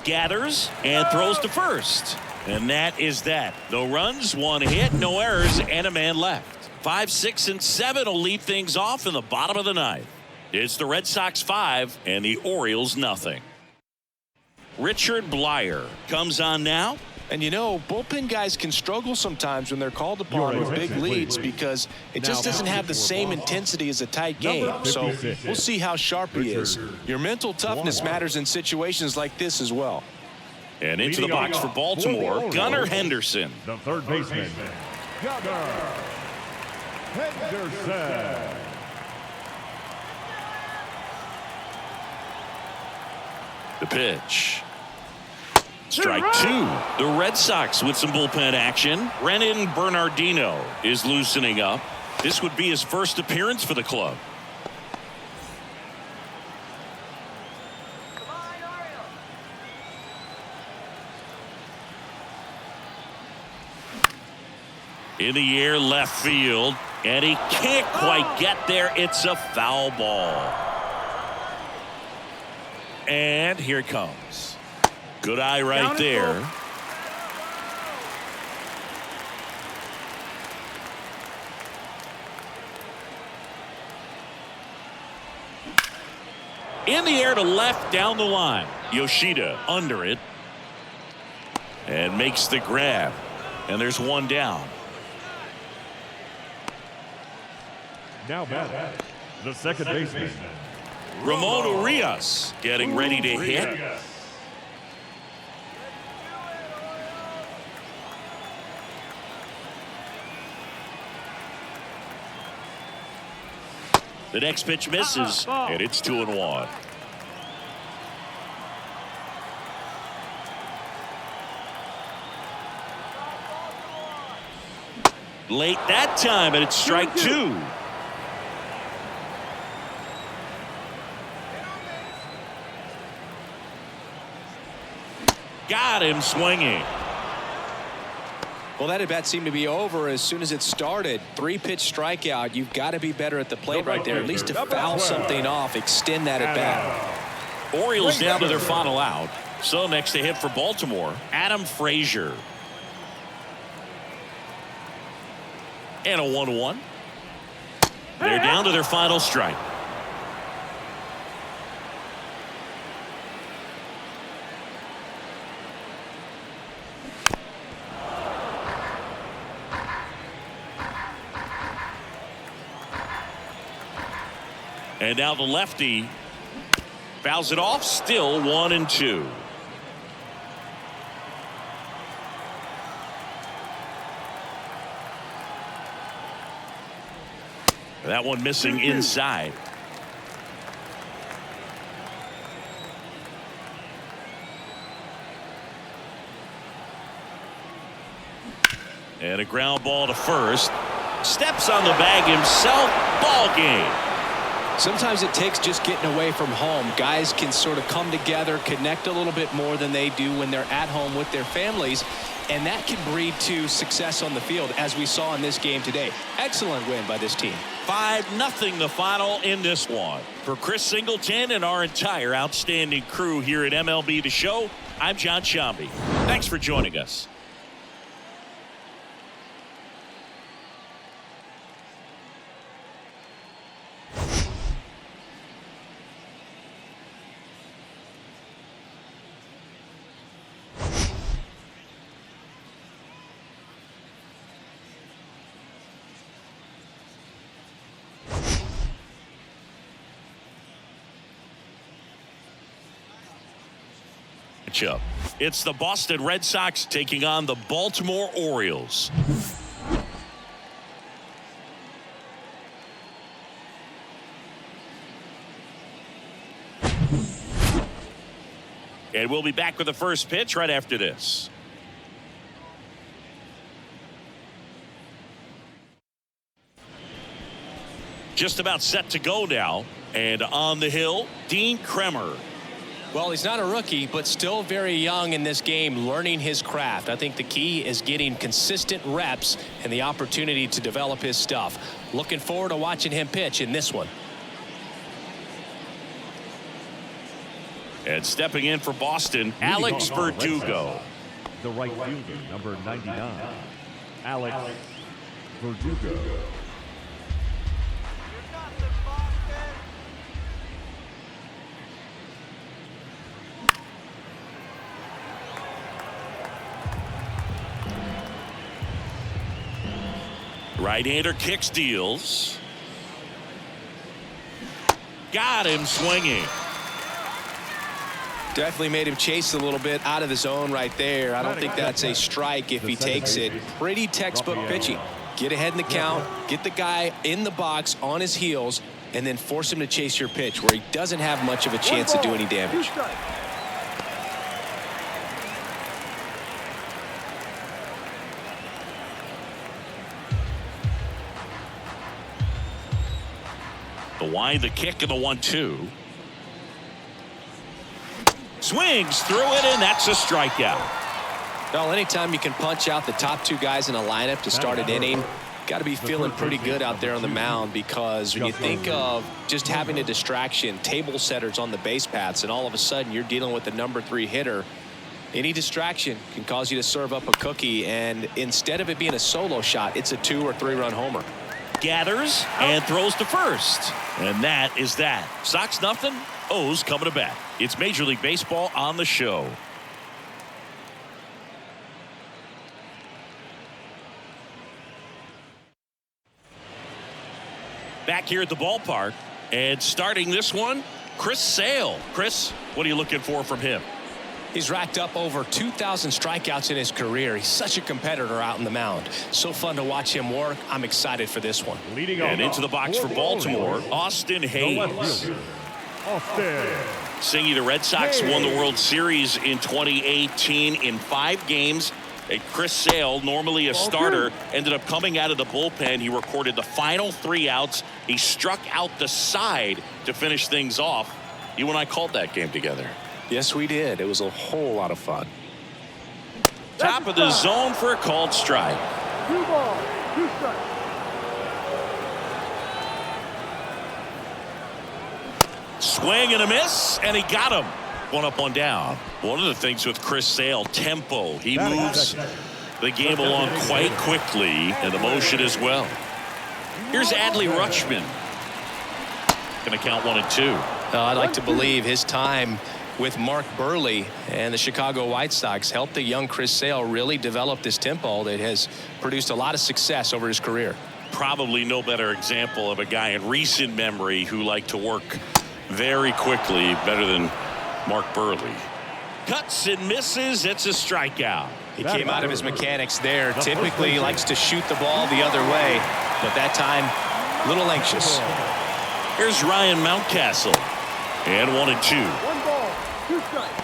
Gathers and throws to first. And that is that. No runs, 1 hit, no errors, and a man left. 5, 6, and 7 will lead things off in the bottom of the 9th. It's the Red Sox 5 and the Orioles nothing. Richard Blyer comes on now. And you know, bullpen guys can struggle sometimes when they're called upon with big leads because it just doesn't have the same intensity as a tight game. So we'll see how sharp he is. Your mental toughness matters in situations like this as well. And into the box for Baltimore, Gunnar Henderson. The third baseman, Gunnar Henderson. The pitch. Strike 2. The Red Sox with some bullpen action. Renan Bernardino is loosening up. This would be his first appearance for the club. In the air, left field, and he can't quite get there. It's a foul ball. And here it comes. Good eye right there. In the air to left down the line. Yoshida under it. And makes the grab. And there's 1 down. Now batting, the second baseman, Ramon Urias getting ready to hit. The next pitch misses, and it's 2-1. Late that time, and it's strike 2. Got him swinging. Well, that at bat seemed to be over as soon as it started. 3-pitch strikeout. You've got to be better at the plate right there, at least to foul something off, extend that at bat. Orioles down to their final out. So next to hit for Baltimore, Adam Frazier. And a 1-1. They're down to their final strike. And now the lefty fouls it off. Still 1-2. That one missing inside. And a ground ball to first. Steps on the bag himself. Ball game. Sometimes it takes just getting away from home. Guys can sort of come together, connect a little bit more than they do when they're at home with their families, and that can breed to success on the field, as we saw in this game today. Excellent win by this team. 5-0 the final in this one. For Chris Singleton and our entire outstanding crew here at MLB The Show, I'm John Shambi. Thanks for joining us. It's the Boston Red Sox taking on the Baltimore Orioles. And we'll be back with the first pitch right after this. Just about set to go now. And on the hill, Dean Kremer. Well, he's not a rookie, but still very young in this game, learning his craft. I think the key is getting consistent reps and the opportunity to develop his stuff. Looking forward to watching him pitch in this one. And stepping in for Boston, Alex Verdugo. The right fielder, number 99, Alex Verdugo. Right-hander kicks, deals. Got him swinging. Definitely made him chase a little bit out of the zone right there. I don't think that's a strike if he takes it. Pretty textbook pitching. Get ahead in the count, get the guy in the box on his heels, and then force him to chase your pitch where he doesn't have much of a chance to do any damage. The wind, the kick, and the 1-2. Swings through it, and that's a strikeout. Well, anytime you can punch out the top two guys in a lineup to start an inning, got to be feeling pretty good out there on the mound, because when you think of just having a distraction, table setters on the base paths, and all of a sudden you're dealing with the number 3 hitter, any distraction can cause you to serve up a cookie, and instead of it being a solo shot, it's a 2 or 3 run homer. Gathers and throws to first. And that is that. Sox nothing. O's coming to bat. It's Major League Baseball on the show. Back here at the ballpark, and starting this one, Chris Sale. Chris, what are you looking for from him? He's racked up over 2,000 strikeouts in his career. He's such a competitor out on the mound. So fun to watch him work. I'm excited for this one. And into the box for Baltimore, Austin Hayes. Singy, the Red Sox won the World Series in 2018 in 5 games. And Chris Sale, normally a starter, ended up coming out of the bullpen. He recorded the final 3 outs. He struck out the side to finish things off. You and I called that game together. Yes, we did. It was a whole lot of fun. Top of the zone for a called strike. 2 balls, 2 strikes. Swing and a miss, and he got him. 1 up, 1 down. One of the things with Chris Sale, tempo. He moves the game along quite quickly, and the motion as well. Here's Adley Rutschman. Going to count 1-2. I'd like to believe his time with Mark Burley and the Chicago White Sox helped the young Chris Sale really develop this tempo that has produced a lot of success over his career. Probably no better example of a guy in recent memory who liked to work very quickly, better than Mark Burley. Cuts and misses. It's a strikeout. He came out of his mechanics there. Typically likes to shoot the ball the other way, but that time a little anxious. Here's Ryan Mountcastle. And 1-2. 1 ball, 2 strikes.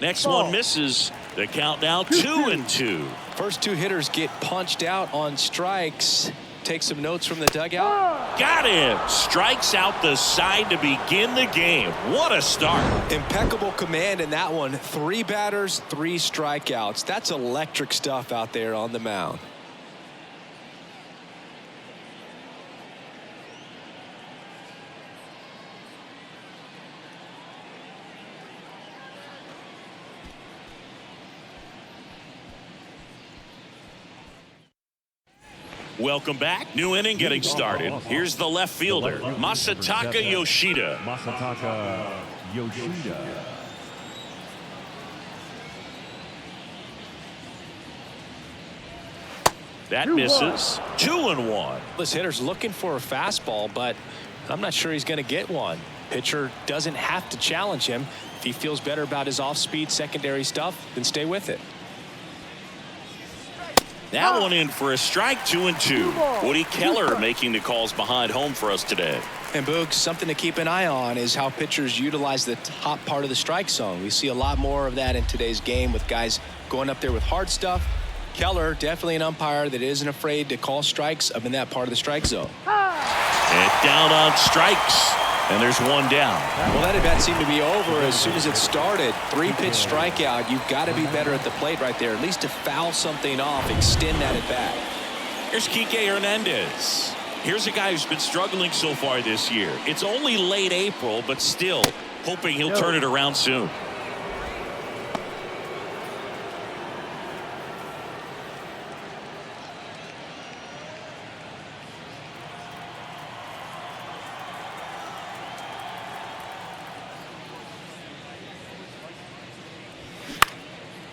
Next one misses. The count now 2-2. First 2 hitters get punched out on strikes. Take some notes from the dugout. Got him. Strikes out the side to begin the game. What a start. Impeccable command in that one. 3 batters, 3 strikeouts. That's electric stuff out there on the mound. Welcome back. New inning getting started. Here's the left fielder, Masataka Yoshida. Masataka Yoshida. That misses. 2-1. This hitter's looking for a fastball, but I'm not sure he's going to get one. Pitcher doesn't have to challenge him. If he feels better about his off-speed secondary stuff, then stay with it. That one in for a strike. 2-2. Woody Keller making the calls behind home for us today. And Boog, something to keep an eye on is how pitchers utilize the top part of the strike zone. We see a lot more of that in today's game with guys going up there with hard stuff. Keller, definitely an umpire that isn't afraid to call strikes up in that part of the strike zone. And down on strikes. And there's one down. Well, that at bat seemed to be over as soon as it started. 3-pitch strikeout. You've got to be better at the plate right there, at least to foul something off, extend that at bat. Here's Kike Hernandez. Here's a guy who's been struggling so far this year. It's only late April, but still hoping he'll turn it around soon.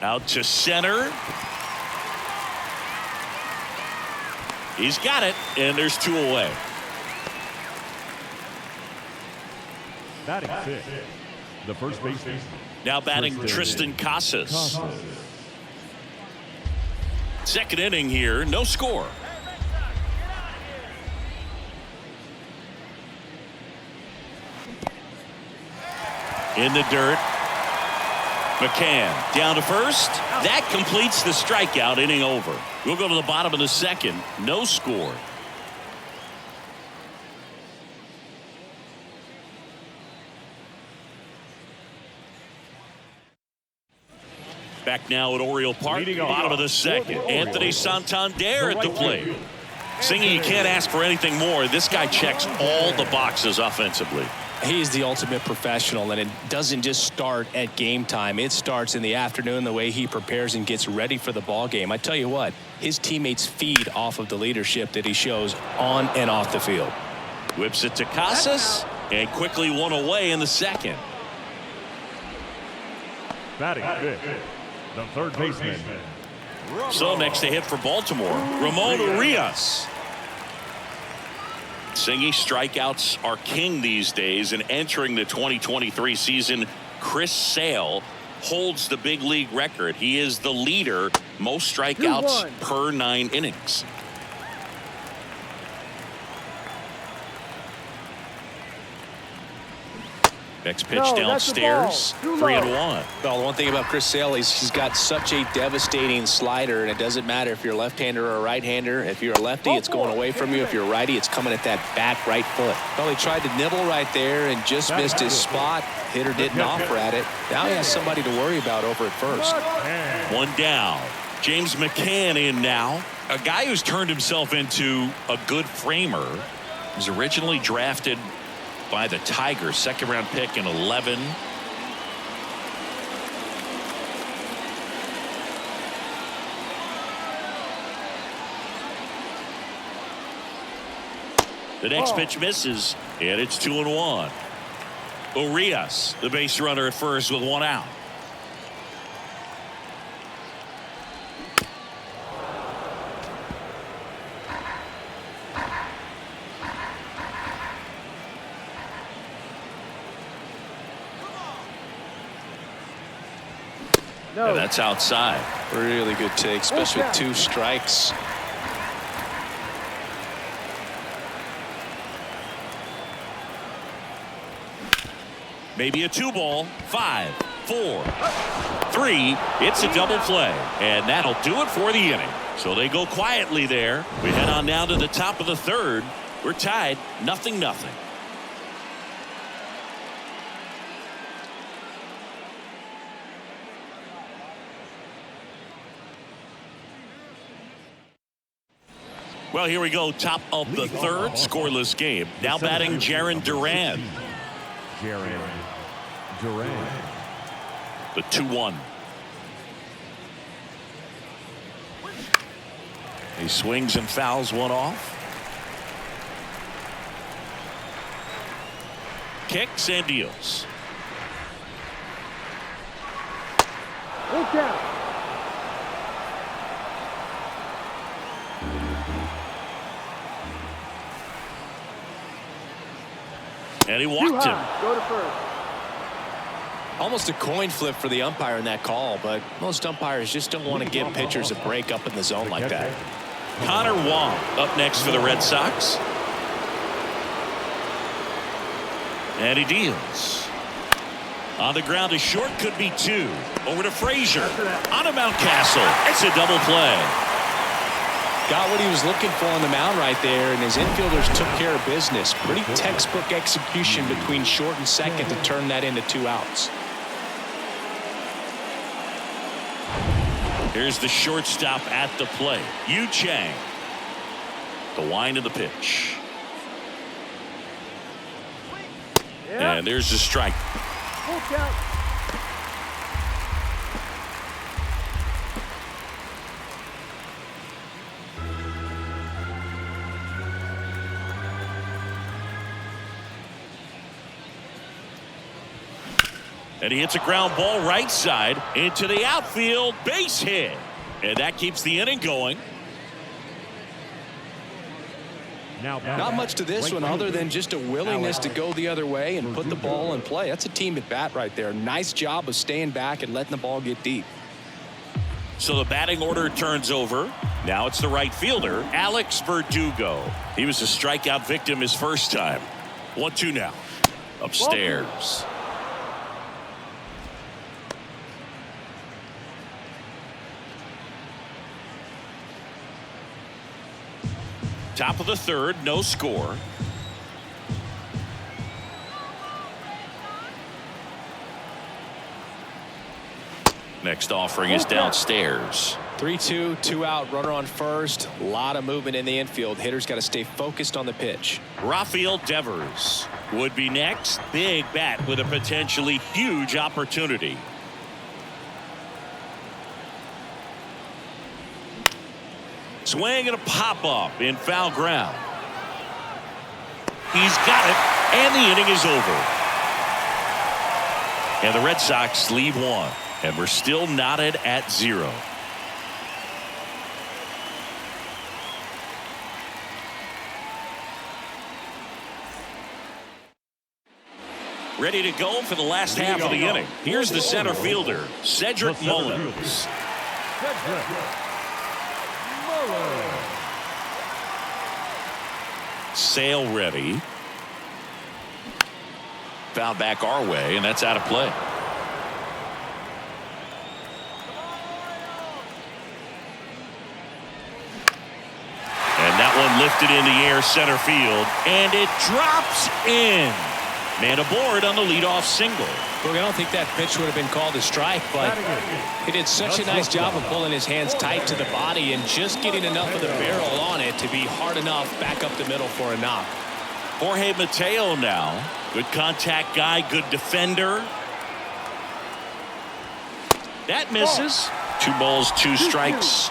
Out to center. He's got it, and there's 2 away. Batting 5th, the first baseman. Now batting Tristan Casas. Second inning here, no score. In the dirt. McCann down to first. That completes the strikeout. Inning over. We'll go to the bottom of the second. No score. Back now at Oriole Park. Bottom of the second. Anthony Santander at the plate. Singing, you can't ask for anything more. This guy checks all the boxes offensively. He's the ultimate professional, and it doesn't just start at game time. It starts in the afternoon, the way he prepares and gets ready for the ball game. I tell you what, his teammates feed off of the leadership that he shows on and off the field. Whips it to Casas, and quickly one away in the second. Batting 5th, the third baseman. So next to hit for Baltimore, Ramon Urias. Singy, strikeouts are king these days, and entering the 2023 season, Chris Sale holds the big league record. He is the leader, most strikeouts per 9 innings. Next pitch downstairs, 3-1. Well, the one thing about Chris Sale is he's got such a devastating slider, and it doesn't matter if you're a left-hander or a right-hander. If you're a lefty, it's going away from you. If you're a righty, it's coming at that back right foot. Well, he tried to nibble right there and just missed his spot. Hitter didn't offer at it. Now he has somebody to worry about over at first. One down. James McCann in now. A guy who's turned himself into a good framer. He was originally drafted by the Tigers. Second-round pick in 11. The next pitch misses, and it's 2-1. Urias, the base runner at first with one out. No. And that's outside. Really good take, especially with 2 strikes. Maybe a 2-ball. 5, 4, 3. It's a double play, and that'll do it for the inning. So they go quietly there. We head on down to the top of the third. We're tied 0-0. Well, here we go. Top of the third. Scoreless game. Now batting Jarren Duran. Jarren Duran. The 2-1. He swings and fouls one off. Kicks and deals. Look out. And he walked him. Go to first. Almost a coin flip for the umpire in that call, but most umpires just don't want to give pitchers a break up in the zone like that. Connor Wong up next for the Red Sox. And he deals. On the ground, a short, could be 2. Over to Frazier. On to Mountcastle. It's a double play. Got what he was looking for on the mound right there, and his infielders took care of business. Pretty textbook execution between short and second to turn that into 2 outs. Here's the shortstop at the plate. Yu Chang. The wind of the pitch. Yeah. And there's the strike. Full count. And he hits a ground ball right side into the outfield. Base hit. And that keeps the inning going. Now Not much to this one other than just a willingness to go the other way and put the ball in play. That's a team at bat right there. Nice job of staying back and letting the ball get deep. So the batting order turns over. Now it's the right fielder, Alex Verdugo. He was a strikeout victim his first time. 1-2 now. Upstairs. Top of the third, no score. Next offering is downstairs. 3-2, 2 out, runner on first. A lot of movement in the infield. Hitters got to stay focused on the pitch. Rafael Devers would be next. Big bat with a potentially huge opportunity. Swing and a pop-up in foul ground. He's got it, and the inning is over. And the Red Sox lead 1, and we're still knotted at 0. Ready to go for the last half of the inning. Here's the center fielder, Cedric Mullins. Sale ready. Foul back our way, and that's out of play. And that one lifted in the air center field, and it drops in. Man aboard on the leadoff single. Look, I don't think that pitch would have been called a strike, but he did such a nice job of pulling his hands tight to the body and just getting enough of the barrel on it to be hard enough back up the middle for a knock. Jorge Mateo now. Good contact guy, good defender. That misses. 2 balls, 2 strikes.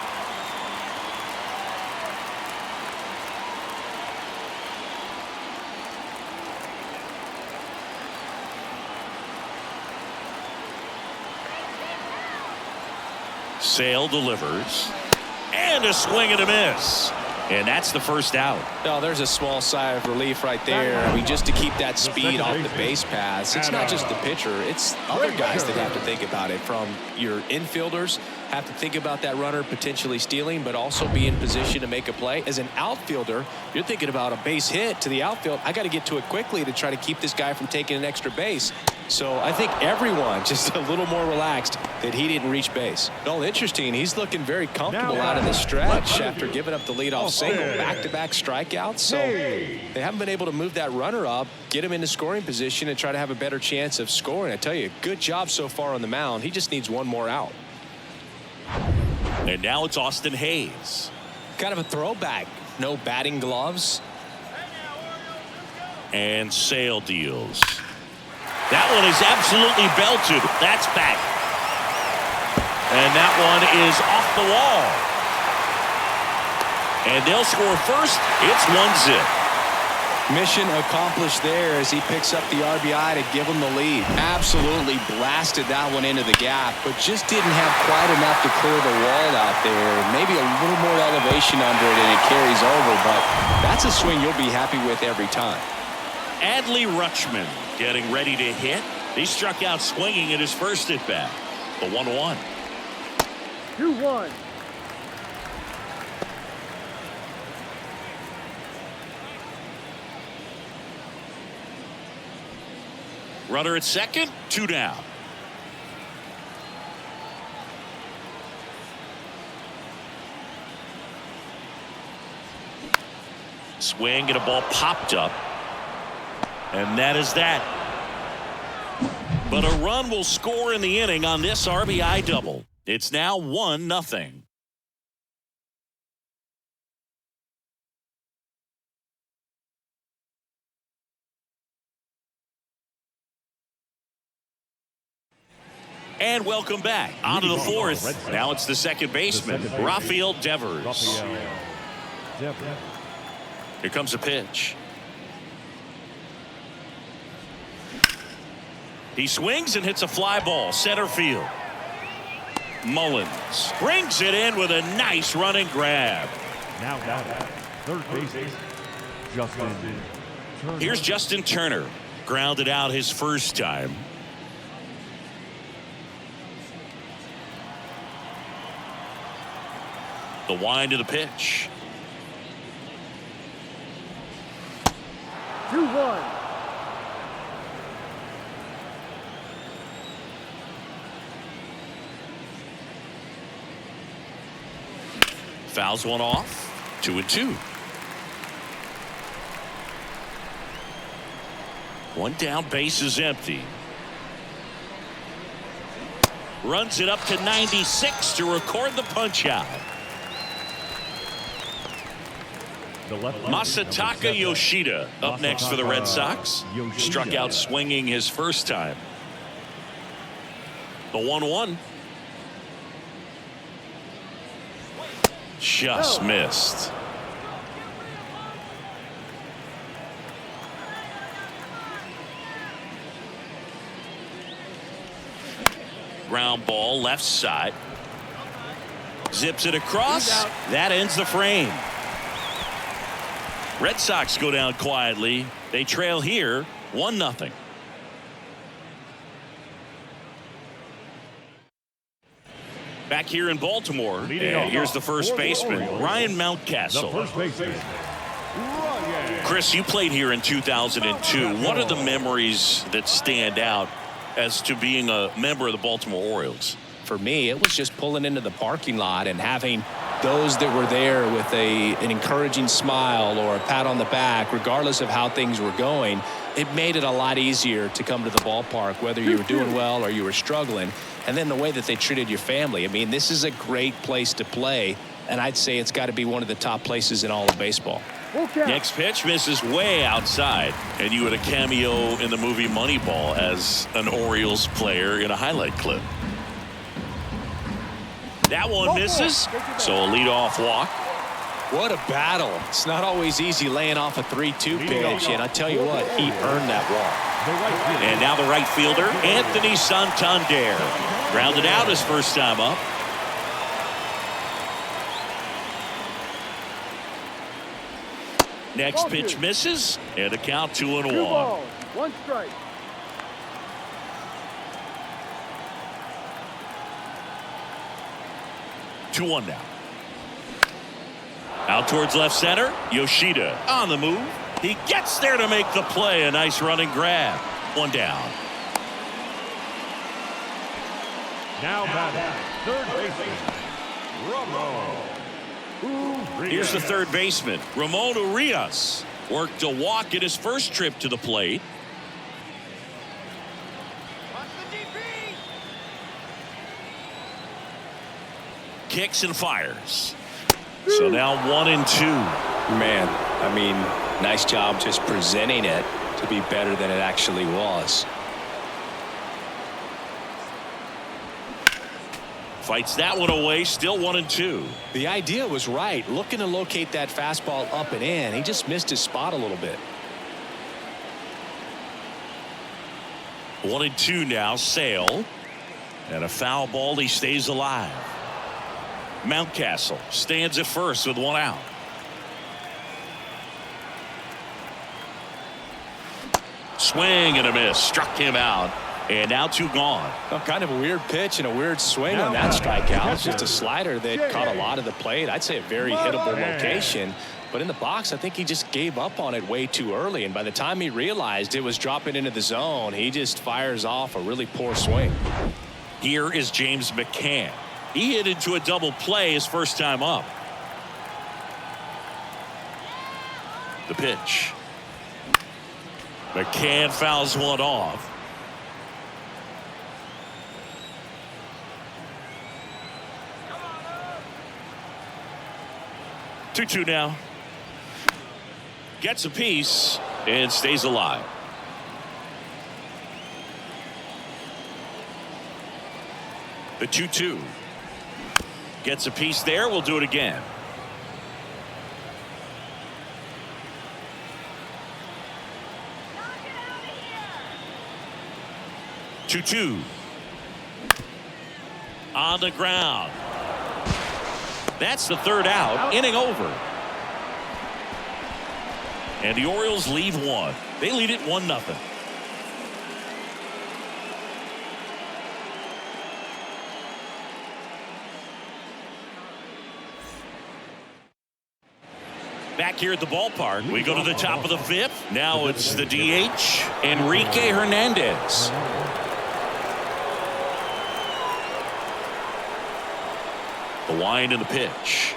Sale delivers. And a swing and a miss. And that's the first out. Oh, there's a small sigh of relief right there. I mean, just to keep that speed off the base paths. It's not just the pitcher. It's other guys that have to think about it. From your infielders, have to think about that runner potentially stealing, but also be in position to make a play. As an outfielder, you're thinking about a base hit to the outfield. I got to get to it quickly to try to keep this guy from taking an extra base. So I think everyone just a little more relaxed that he didn't reach base. Well, interesting. He's looking very comfortable out of the stretch after giving up the leadoff single. Back-to-back strikeouts. So they haven't been able to move that runner up, get him into scoring position, and try to have a better chance of scoring. I tell you, good job so far on the mound. He just needs one more out. And now it's Austin Hayes. Kind of a throwback. No batting gloves. And Sale deals. That one is absolutely belted. That's back. And that one is off the wall. And they'll score first. It's 1-0. Mission accomplished there as he picks up the RBI to give him the lead. Absolutely blasted that one into the gap, but just didn't have quite enough to clear the wall out there. Maybe a little more elevation under it and it carries over, but that's a swing you'll be happy with every time. Adley Rutschman getting ready to hit. He struck out swinging at his first at bat. The 1-1. 2-1. Runner at second, 2 down. Swing and a ball popped up. And that is that. But a run will score in the inning on this RBI double. It's now 1-0. And welcome back. On to the fourth. Now it's the second baseman, Rafael Devers. Here comes a pitch. He swings and hits a fly ball, center field. Mullins brings it in with a nice running grab. Now third base, Justin Turner. Here's Justin Turner. Grounded out his first time. The wind of the pitch. 2-1. Fouls one off. 2-2. One down, base is empty. Runs it up to 96 to record the punch out. Masataka Yoshida up next for the Red Sox. Struck out swinging his first time. The 1-1. Just missed. Ground ball left side. Zips it across. That ends the frame. Red Sox go down quietly. They trail here 1-0. Back here in Baltimore, and here's the first baseman, Ryan Mountcastle. The first baseman, Ryan. Chris, you played here in 2002. What are the memories that stand out as to being a member of the Baltimore Orioles? For me, it was just pulling into the parking lot and having those that were there with an encouraging smile or a pat on the back, regardless of how things were going. It made it a lot easier to come to the ballpark, whether you were doing well or you were struggling. And then the way that they treated your family. I mean, this is a great place to play, and I'd say it's got to be one of the top places in all of baseball. Full count. Next pitch misses way outside. And you had a cameo in the movie Moneyball as an Orioles player in a highlight clip. That one misses. So a leadoff walk. What a battle. It's not always easy laying off a 3-2 pitch, and I tell you what, he earned that walk. And now the right fielder, Anthony Santander. Grounded out his first time up. Next pitch misses, and a count 2-1. 2 balls, 1 strike. Two one now. Out towards left center. Yoshida on the move. He gets there to make the play. A nice running grab. One down. Now batting, third baseman, Ramon. Here's the third baseman, Ramon Urias. Worked a walk in his first trip to the plate. Watch the DP. Kicks and fires. So now 1-2. Man, I mean, nice job just presenting it to be better than it actually was. Fights that one away, still 1-2. The idea was right, looking to locate that fastball up and in. He just missed his spot a little bit. 1-2 now, Sale. And a foul ball, he stays alive. Mountcastle stands at first with 1 out. Swing and a miss, struck him out. And now 2 gone. Well, kind of a weird pitch and a weird swing on that strikeout. It's just a slider that caught a lot of the plate. I'd say a very hittable location. But in the box, I think he just gave up on it way too early. And by the time he realized it was dropping into the zone, he just fires off a really poor swing. Here is James McCann. He hit into a double play his first time up. The pitch. McCann fouls one off. Two 2 now. Gets a piece and stays alive. The 2-2. Gets a piece there. We'll do it again. Knock it out of here. 2-2. On the ground. That's the third out. Inning over. And the Orioles leave 1. They lead it 1-0. Back here at the ballpark, we go to the top of the 5th. Now it's the DH, Enrique Hernandez. The wind and the pitch.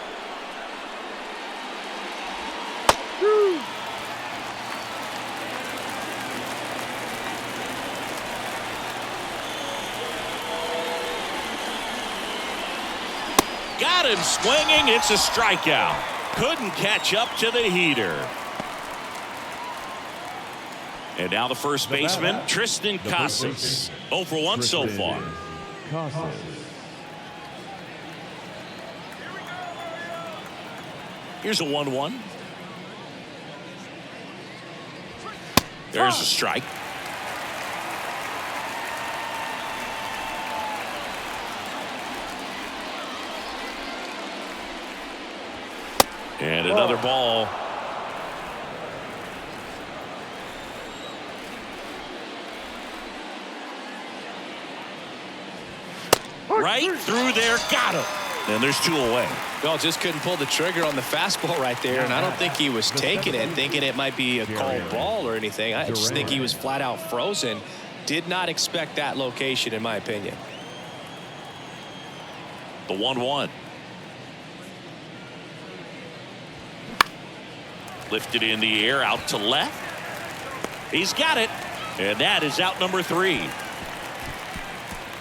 Got him swinging. It's a strikeout. Couldn't catch up to the heater. And now the first baseman, Tristan Casas. 0 for 1 so far. Here's a 1-1. There's a strike. And another ball. Right through there, got him. And there's 2 away. Well, just couldn't pull the trigger on the fastball right there, and I don't think he was taking it, thinking it might be a called ball or anything. I just think he was flat out frozen. Did not expect that location, in my opinion. The 1-1. Lifted in the air, out to left. He's got it. And that is out number 3.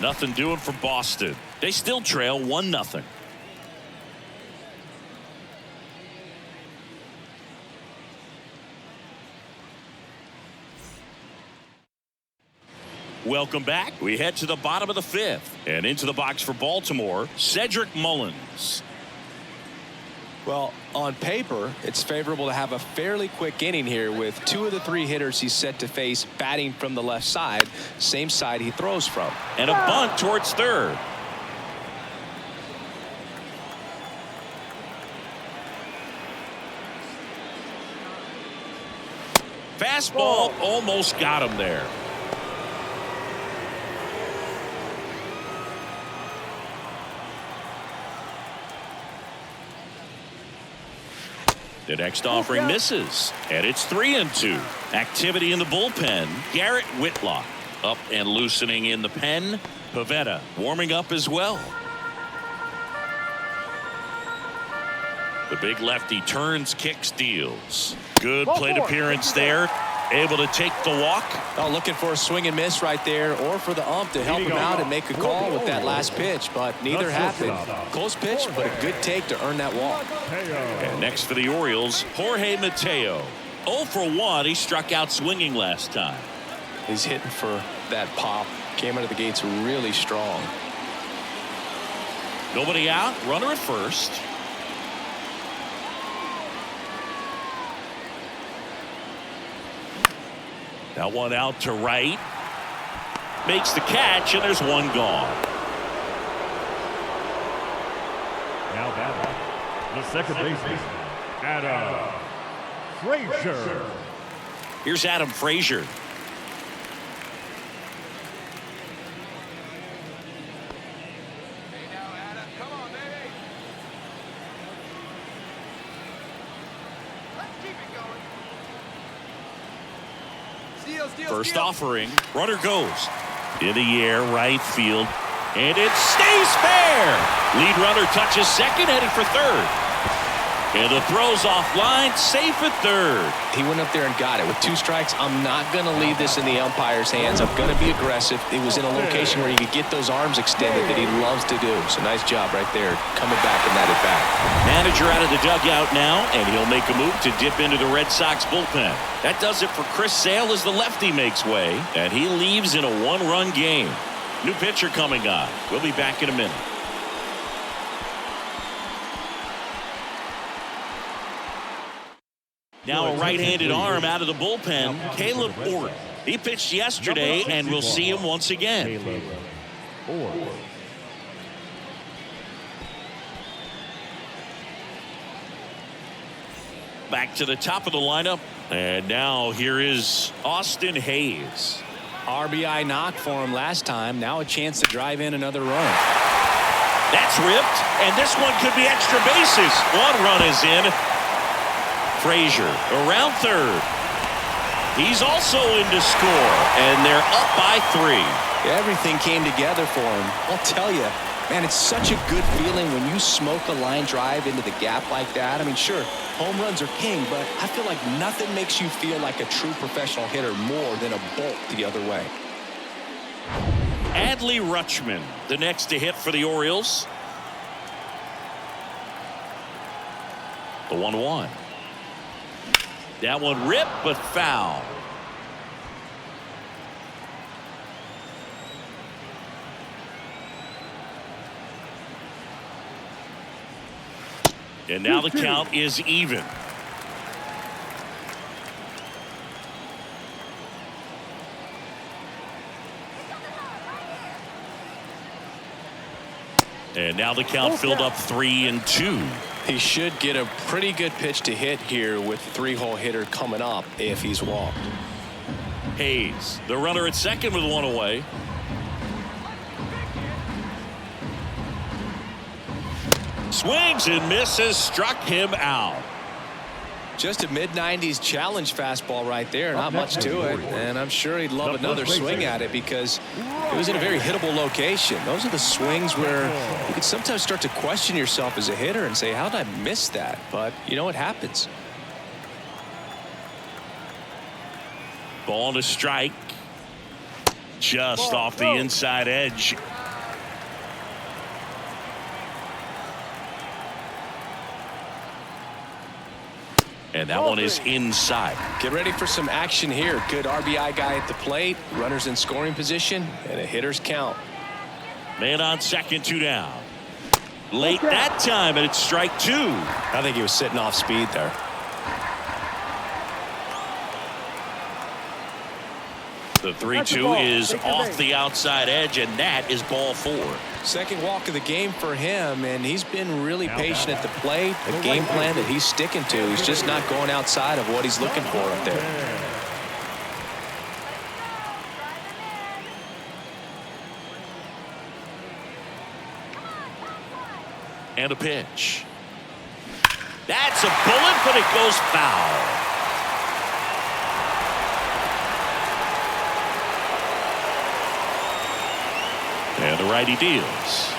Nothing doing for Boston. They still trail 1-0. Welcome back. We head to the bottom of the fifth. And into the box for Baltimore, Cedric Mullins. Well, on paper, it's favorable to have a fairly quick inning here with 2 of the 3 hitters he's set to face batting from the left side, same side he throws from. And a bunt towards third. Fastball almost got him there. The next offering misses, and it's 3-2. Activity in the bullpen. Garrett Whitlock up and loosening in the pen. Pivetta warming up as well. The big lefty turns, kicks, deals. Good plate appearance there. Able to take the walk. Oh, looking for a swing and miss right there, or for the ump to help him out and make a call with that last pitch, but neither happened. Close pitch, but a good take to earn that walk. And next for the Orioles, Jorge Mateo. 0 for 1. He struck out swinging last time. He's hitting for that pop. Came out of the gates really strong. Nobody out. Runner at first. That one out to right. Makes the catch, and there's one gone. Now batting, the second baseman, Adam Frazier. Here's Adam Frazier. Hey, now, Adam, come on, baby. Let's keep it going. First offering. Runner goes. In the air, right field. And it stays fair. Lead runner touches second, heading for third. And the throw's offline, safe at third. He went up there and got it. With 2 strikes, I'm not going to leave this in the umpire's hands. I'm going to be aggressive. It was in a location where he could get those arms extended that he loves to do. So nice job right there, coming back in that at-bat. Manager out of the dugout now, and he'll make a move to dip into the Red Sox bullpen. That does it for Chris Sale as the lefty makes way, and he leaves in a 1-run game. New pitcher coming on. We'll be back in a minute. Now a right-handed arm out of the bullpen, Caleb Orton. He pitched yesterday, and we'll see him once again. Back to the top of the lineup, and now here is Austin Hayes. RBI knock for him last time. Now a chance to drive in another run. That's ripped, and this one could be extra bases. 1 run is in. Frazier around third. He's also in to score, and they're up by 3. Everything came together for him. I'll tell you, man, it's such a good feeling when you smoke a line drive into the gap like that. I mean, sure, home runs are king, but I feel like nothing makes you feel like a true professional hitter more than a bolt the other way. Adley Rutschman, the next to hit for the Orioles. The 1-1. That one ripped, but foul. And now the count is even. And now the count filled up 3-2. He should get a pretty good pitch to hit here with 3-hole hitter coming up if he's walked. Hayes, the runner at second with 1 away. Swings and misses, struck him out. Just a mid-90s challenge fastball right there. Not much to it. And I'm sure he'd love another swing at it because it was in a very hittable location. Those are the swings where you can sometimes start to question yourself as a hitter and say, how did I miss that? But, you know, it happens. Ball to strike. Just off the inside edge. And that one is inside. Get ready for some action here. Good RBI guy at the plate. Runners in scoring position. And a hitter's count. Man on second, 2 down. Late that time, and it's strike 2. I think he was sitting off speed there. The 3-2 is off the outside edge, and that is ball 4. Second walk of the game for him, and he's been really patient at the plate. A game plan that he's sticking to. He's just not going outside of what he's looking for up there. And a pitch. That's a bullet, but it goes foul. And the righty deals.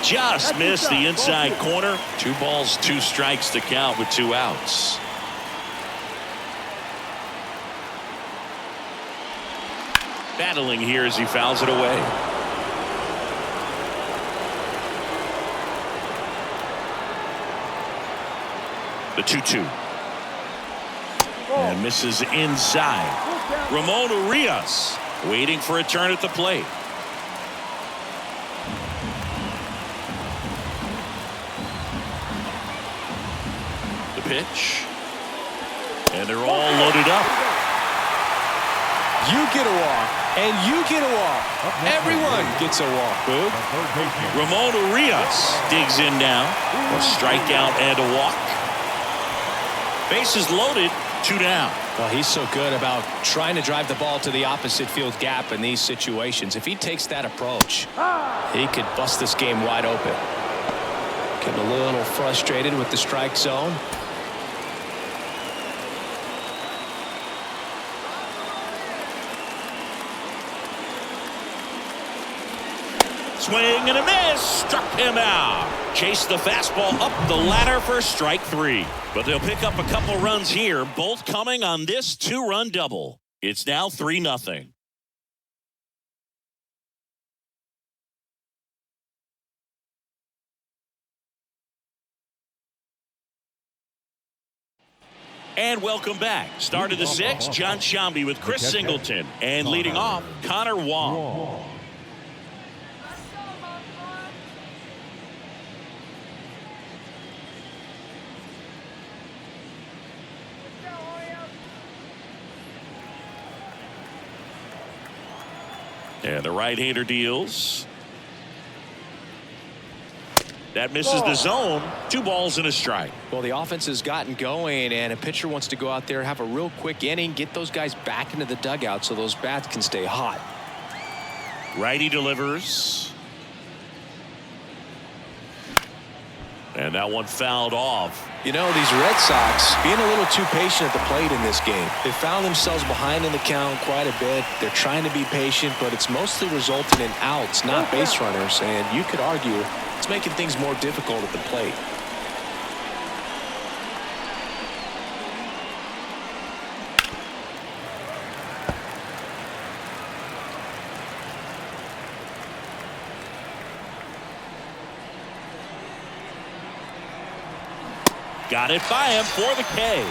Just missed the inside corner. 2 balls, 2 strikes to count with 2 outs. Battling here as he fouls it away. The 2-2. And misses inside. Ramon Urias waiting for a turn at the plate. The pitch. And they're all loaded up. You get a walk, and you get a walk. Everyone gets a walk, Boog. Ramon Urias digs in now. A strikeout and a walk. Bases loaded, 2 down. Well, he's so good about trying to drive the ball to the opposite field gap in these situations. If he takes that approach, he could bust this game wide open. Getting a little frustrated with the strike zone. Swing and a miss. Struck him out. Chased the fastball up the ladder for strike 3. But they'll pick up a couple runs here, both coming on this 2-run double. It's now 3-0. And welcome back. Start of the 6th, John Shambi with Chris Singleton. And leading off, Connor Wong. And the right-hander deals. That misses the zone. 2 balls and a strike. Well, the offense has gotten going, and a pitcher wants to go out there, have a real quick inning, get those guys back into the dugout so those bats can stay hot. Righty delivers. And that one fouled off. You know, these Red Sox being a little too patient at the plate in this game. They found themselves behind in the count quite a bit. They're trying to be patient, but it's mostly resulting in outs, not base runners. And you could argue it's making things more difficult at the plate. Got it by him for the K.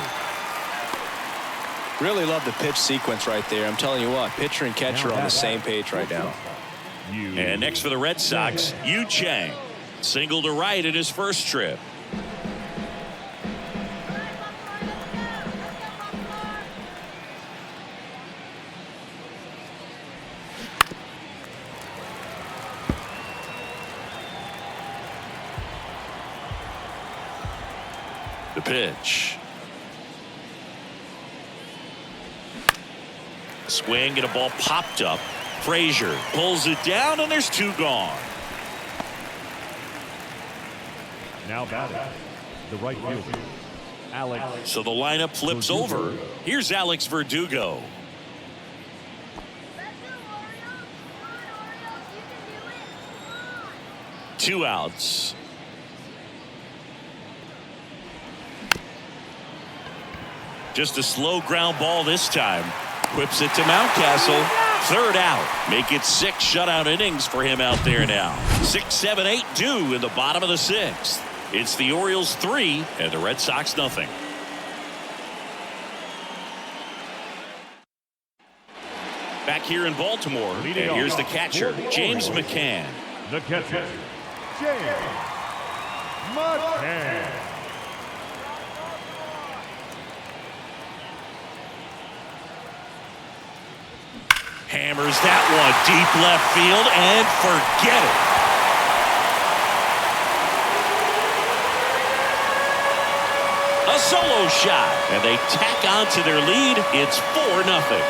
Really love the pitch sequence right there. I'm telling you what, pitcher and catcher on the same page right now. And next for the Red Sox, Yu Chang. Single to right in his first trip. The pitch. Swing and a ball popped up. Frazier pulls it down, and there's 2 gone. Now batting, the right fielder, Alex. So the lineup flips over. Here's Alex Verdugo. Two outs. Just a slow ground ball this time. Whips it to Mountcastle. 3rd out. Make it 6 shutout innings for him out there now. 6, 7, 8 due in the bottom of the 6th. It's the Orioles 3 and the Red Sox nothing. Back here in Baltimore, and Leading here's off the catcher, for the James Orioles. McCann. The catcher, James McCann. Hammers that one deep left field and forget it. A solo shot, and they tack on to their lead. It's 4-0.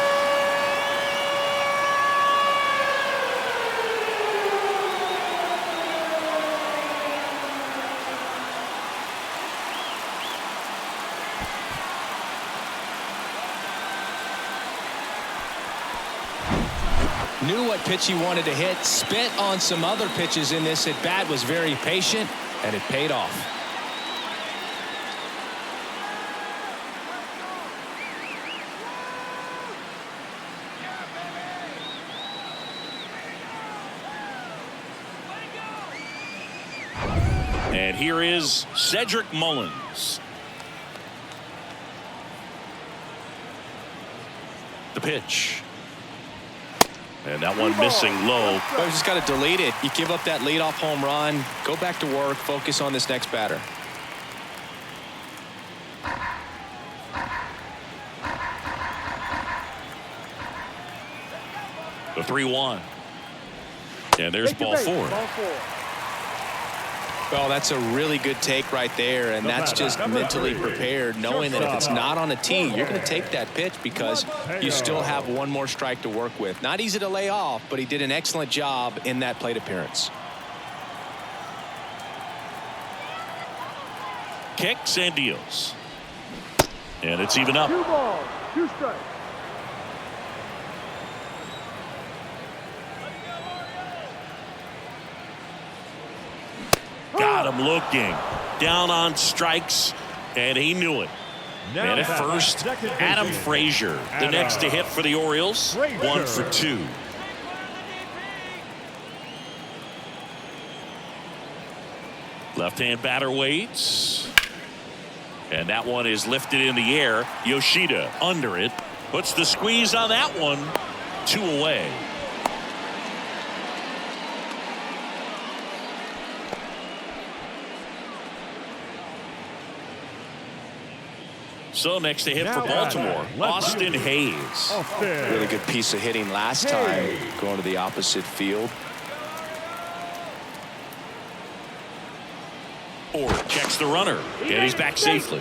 Knew what pitch he wanted to hit, spent on some other pitches in this at bat, was very patient, and it paid off. And here is Cedric Mullins. The pitch. And that one missing low. Well, you just got to delete it. You give up that leadoff home run, go back to work, focus on this next batter. The 3-1. And there's Take the ball base. 4. Ball 4. Well, that's a really good take right there, and that's just mentally prepared, knowing that if it's not on a tee, you're going to take that pitch because you still have one more strike to work with. Not easy to lay off, but he did an excellent job in that plate appearance. Kicks and deals. And it's even up. 2 balls, 2 strikes. Got him looking. Down on strikes, and he knew it. Now And at batting first, second Adam baseman, Frazier, the Adam next to hit for the Orioles. 1 for 2. Left-hand batter waits. And that one is lifted in the air. Yoshida under it. Puts the squeeze on that one. 2 away. So next to hit for Baltimore, Austin Hayes. Really good piece of hitting last time, going to the opposite field. Or checks the runner, and he's back safely.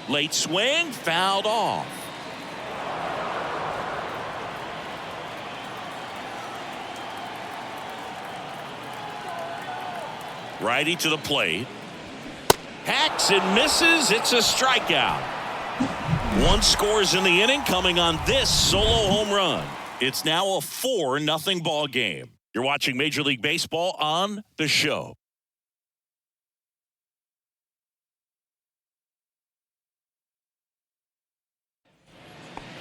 Late swing, fouled off. Righty to the plate. Hacks and misses. It's a strikeout. 1 scores in the inning, coming on this solo home run. It's now a 4-0 ball game. You're watching Major League Baseball on The Show.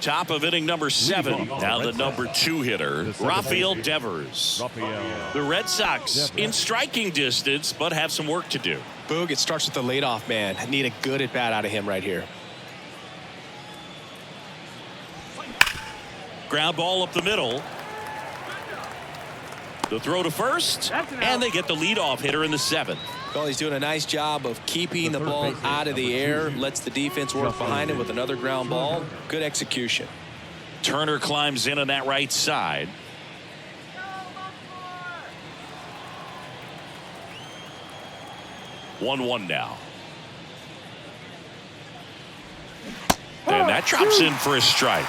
Top of inning number 7. Now the number 2 hitter, Rafael Devers. The Red Sox in striking distance, but have some work to do. Boog, it starts with the leadoff man. Need a good at bat out of him right here. Ground ball up the middle. The throw to first, and they get the leadoff hitter in the 7th. Well, he's doing a nice job of keeping the ball out of the air. Lets the defense work behind him with another ground ball. Good execution. Turner climbs in on that right side. One now. And that drops in for a strike.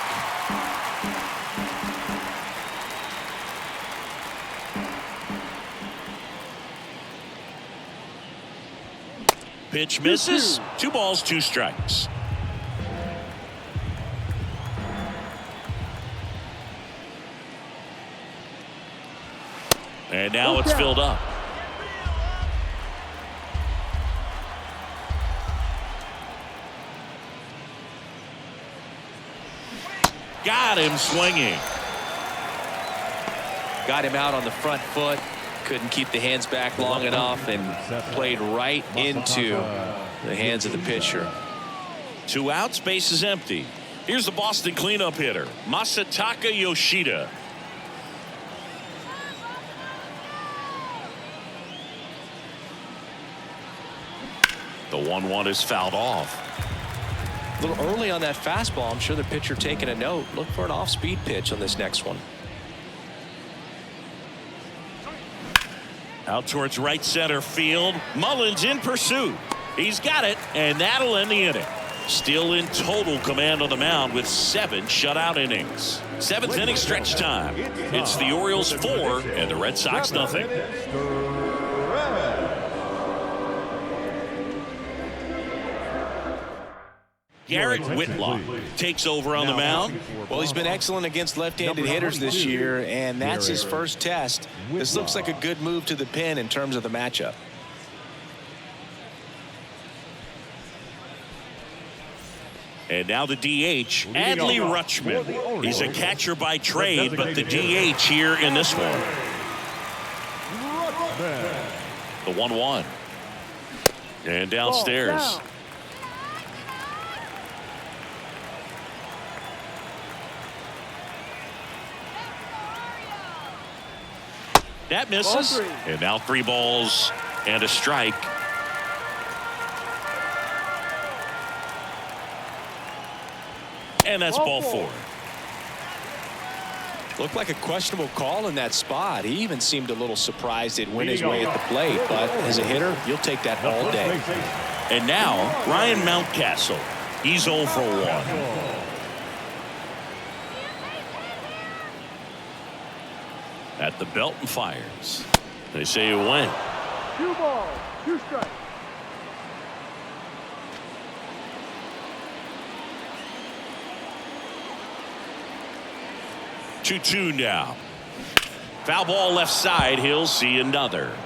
Pitch misses. 2 balls, 2 strikes. And now it's filled up. Got him swinging. Got him out on the front foot. Couldn't keep the hands back long enough and played right into the hands of the pitcher. 2 outs, base is empty. Here's the Boston cleanup hitter, Masataka Yoshida. The 1-1 is fouled off. A little early on that fastball. I'm sure the pitcher taking a note. Look for an off-speed pitch on this next one. Out towards right center field. Mullins in pursuit. He's got it, and that'll end the inning. Still in total command on the mound with 7 shutout innings. 7th inning stretch time. It's the Orioles 4 and the Red Sox nothing. Garrett Whitlock takes over on the mound. Well, he's been excellent against left-handed hitters this year, and that's his first test. This looks like a good move to the pen in terms of the matchup. And now the DH, Adley Rutschman. He's a catcher by trade, but the DH here in this one. The 1-1. And downstairs. That misses. And now 3 balls and a strike. And that's ball 4. Looked like a questionable call in that spot. He even seemed a little surprised it went his way at the plate. But as a hitter, you'll take that all day. And now Ryan Mountcastle. He's 0 for 1. At the belt and fires. They say it went. 2 balls, 2 strikes. Two now. Foul ball left side. He'll see another.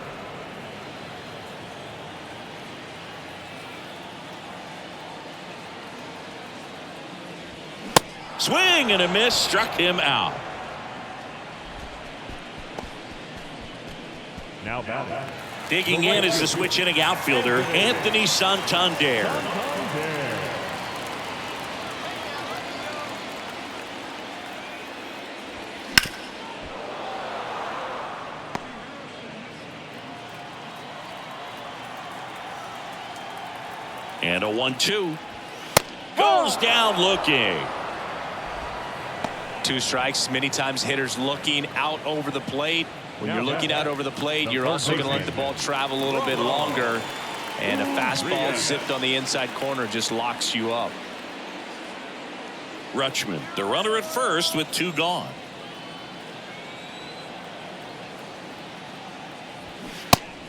Swing and a miss. Struck him out. Now batting. Digging in is the switch hitting outfielder, Anthony Santander. And a 1-2. Goes down looking. 2 strikes. Many times hitters looking out over the plate. When you're looking out over the plate, you're also going to let the ball travel a little bit longer. And a fastball zipped on the inside corner just locks you up. Rutschman, the runner at first with 2 gone.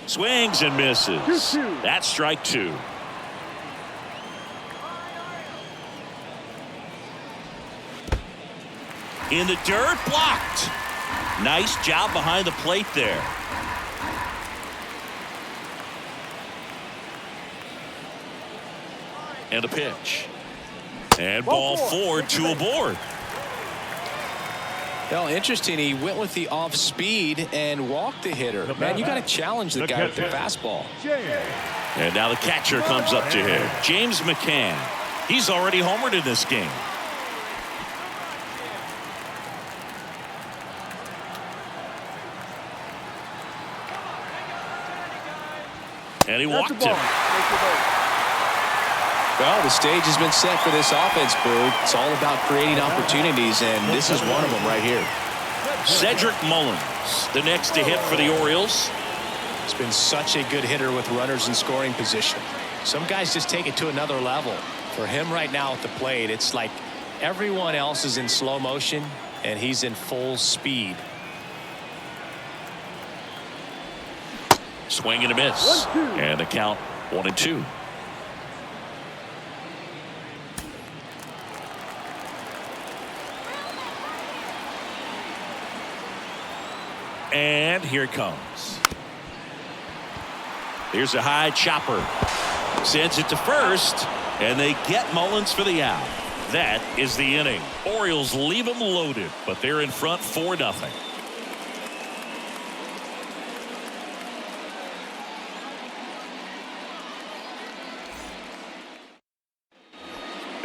Swings and misses. That's strike 2. In the dirt, blocked. Nice job behind the plate there. And a pitch. And ball 4, 2 aboard. Well, interesting. He went with the off speed and walked the hitter. Man, you got to challenge the guy with the fastball. And now the catcher comes up to him. James McCann. He's already homered in this game. And he walked him. Well, the stage has been set for this offense, Boo. It's all about creating opportunities, and this is one of them right here. Cedric Mullins, the next to hit for the Orioles. He's been such a good hitter with runners in scoring position. Some guys just take it to another level. For him right now at the plate, it's like everyone else is in slow motion, and he's in full speed. Swing and a miss. And the count 1-2. And here it comes. Here's a high chopper. Sends it to first, and they get Mullins for the out. That is the inning. Orioles leave them loaded, but they're in front 4-0.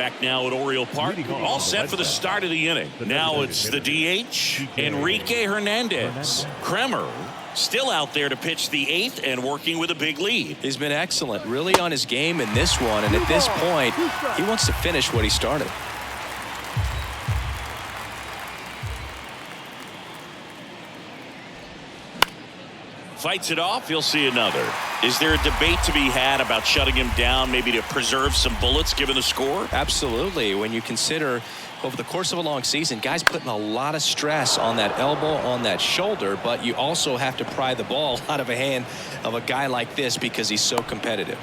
Back now at Oriole Park, all set for the start of the inning. Now it's the DH, Enrique Hernandez. Kremer still out there to pitch the 8th and working with a big lead. He's been excellent, really on his game in this one, and at this point, he wants to finish what he started. Fights it off, you'll see another. Is there a debate to be had about shutting him down, maybe to preserve some bullets given the score? Absolutely. When you consider over the course of a long season, guys putting a lot of stress on that elbow, on that shoulder, but you also have to pry the ball out of a hand of a guy like this because he's so competitive.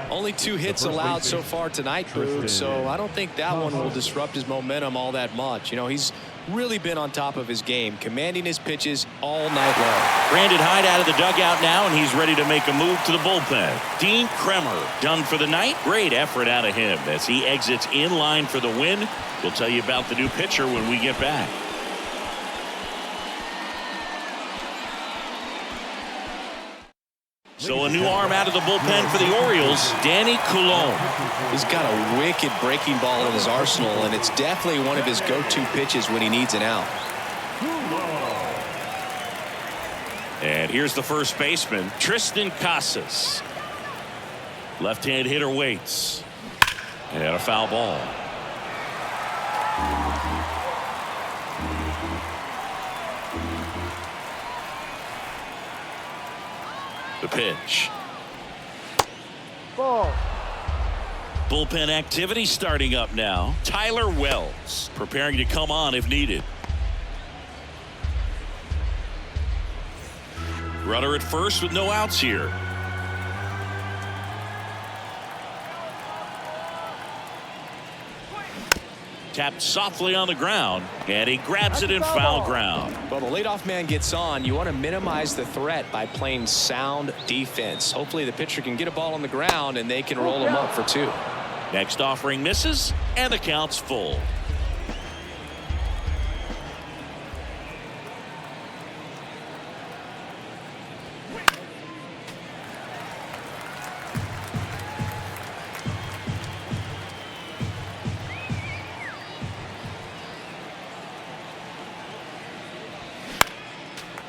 Only 2 hits allowed so far tonight, Boog, so I don't think that one will disrupt his momentum all that much. You know, he's really been on top of his game, commanding his pitches all night long. Brandon Hyde out of the dugout now, and he's ready to make a move to the bullpen. Dean Kremer done for the night. Great effort out of him as he exits in line for the win. We'll tell you about the new pitcher when we get back. So a new arm out of the bullpen for the Orioles, Danny Coulombe. He's got a wicked breaking ball in his arsenal, and it's definitely one of his go-to pitches when he needs an out. And here's the first baseman, Tristan Casas. Left-hand hitter waits. And a foul ball. The pitch. Ball. Bullpen activity starting up now. Tyler Wells preparing to come on if needed. Runner at first with no outs here. Tapped softly on the ground, and he grabs it in foul ground. Well, the leadoff man gets on. You want to minimize the threat by playing sound defense. Hopefully the pitcher can get a ball on the ground and they can roll him up for 2. Next offering misses, and the count's full.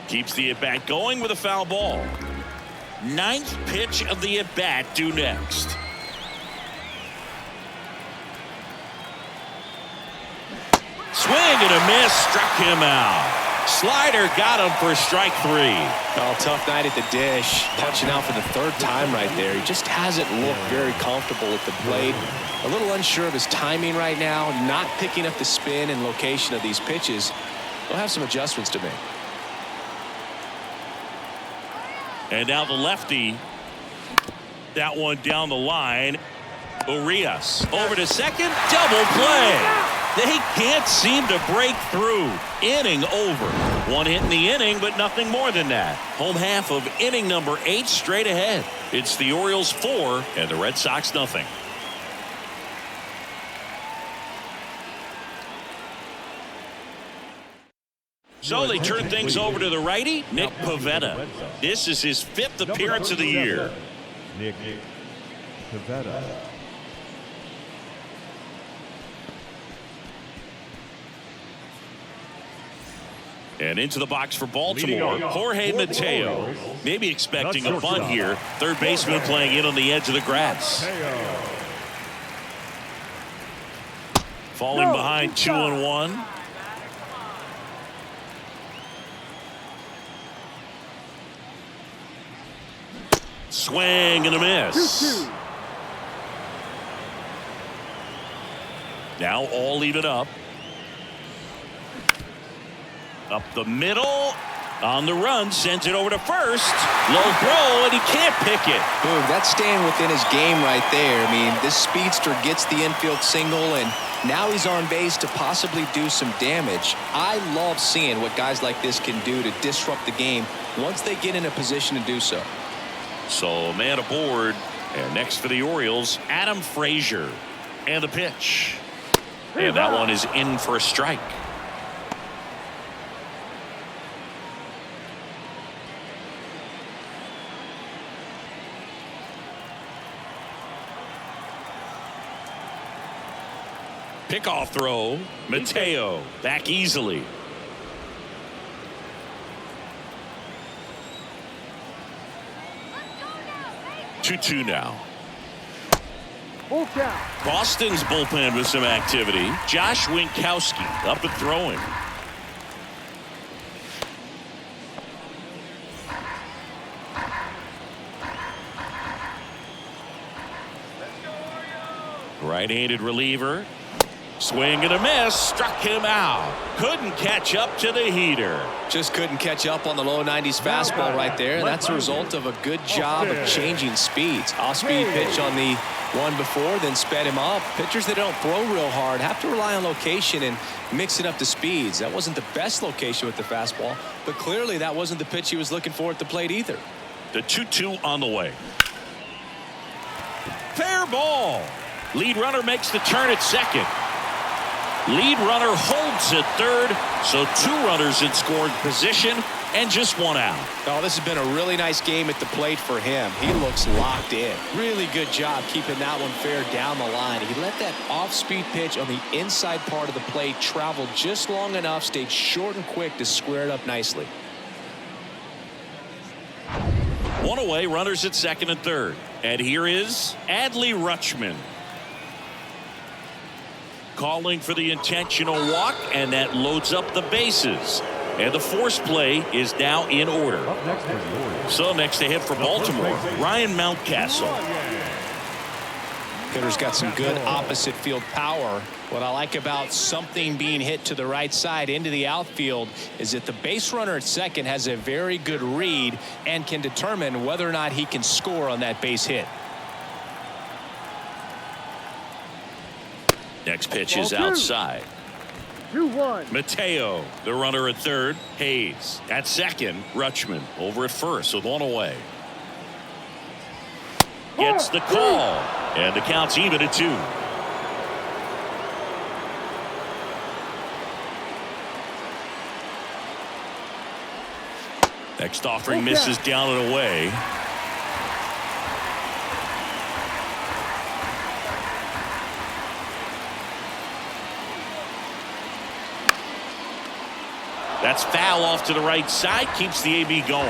Keeps the at-bat going with a foul ball. 9th pitch of the at-bat due next. Swing and a miss, struck him out. Slider got him for strike 3. Oh, tough night at the dish. Punching out for the 3rd time right there. He just hasn't looked very comfortable at the plate. A little unsure of his timing right now. Not picking up the spin and location of these pitches. He'll have some adjustments to make. And now the lefty. That one down the line. Urias over to second. Double play. They can't seem to break through. Inning over. 1 hit in the inning, but nothing more than that. Home half of inning number 8 straight ahead. It's the Orioles 4 and the Red Sox nothing. So they turn things over to the righty, Nick Pivetta. This is his 5th appearance of the year. Nick Pivetta. And into the box for Baltimore, Jorge Mateo. Maybe expecting a bunt here. Third baseman playing in on the edge of the grass. Falling behind 2-1. Swing and a miss. Now all even up. Up the middle. On the run. Sends it over to first. Low throw, and he can't pick it. Boom, that's staying within his game right there. I mean, this speedster gets the infield single, and now he's on base to possibly do some damage. I love seeing what guys like this can do to disrupt the game once they get in a position to do so. So man aboard, and next for the Orioles, Adam Frazier. And the pitch. And that one is in for a strike. Pickoff throw. Mateo back easily. 2-2 now. Full count. Boston's bullpen with some activity. Josh Winkowski up and throwing. Right-handed reliever. Swing and a miss. Struck him out. Couldn't catch up to the heater. Just couldn't catch up on the low 90s fastball right there. And that's a result of a good job of changing speeds. Off-speed pitch on the one before, then sped him up. Pitchers that don't throw real hard have to rely on location and mixing up the speeds. That wasn't the best location with the fastball, but clearly that wasn't the pitch he was looking for at the plate either. The 2-2 on the way. Fair ball. Lead runner makes the turn at second. Lead runner holds at third, so 2 runners in scoring position and just 1 out. Oh, this has been a really nice game at the plate for him. He looks locked in. Really good job keeping that one fair down the line. He let that off-speed pitch on the inside part of the plate travel just long enough, stayed short and quick to square it up nicely. 1 away, runners at second and third. And here is Adley Rutschman. Calling for the intentional walk, and that loads up the bases. And the force play is now in order. So next to hit for Baltimore, Ryan Mountcastle. Hitter's got some good opposite field power. What I like about something being hit to the right side into the outfield is that the base runner at second has a very good read and can determine whether or not he can score on that base hit. Next pitch is outside. 2-1. Mateo, the runner at third. Hayes at second. Rutschman over at first with 1 away. Gets the call, and the count's even at 2. Next offering misses down and away. That's foul off to the right side, keeps the AB going.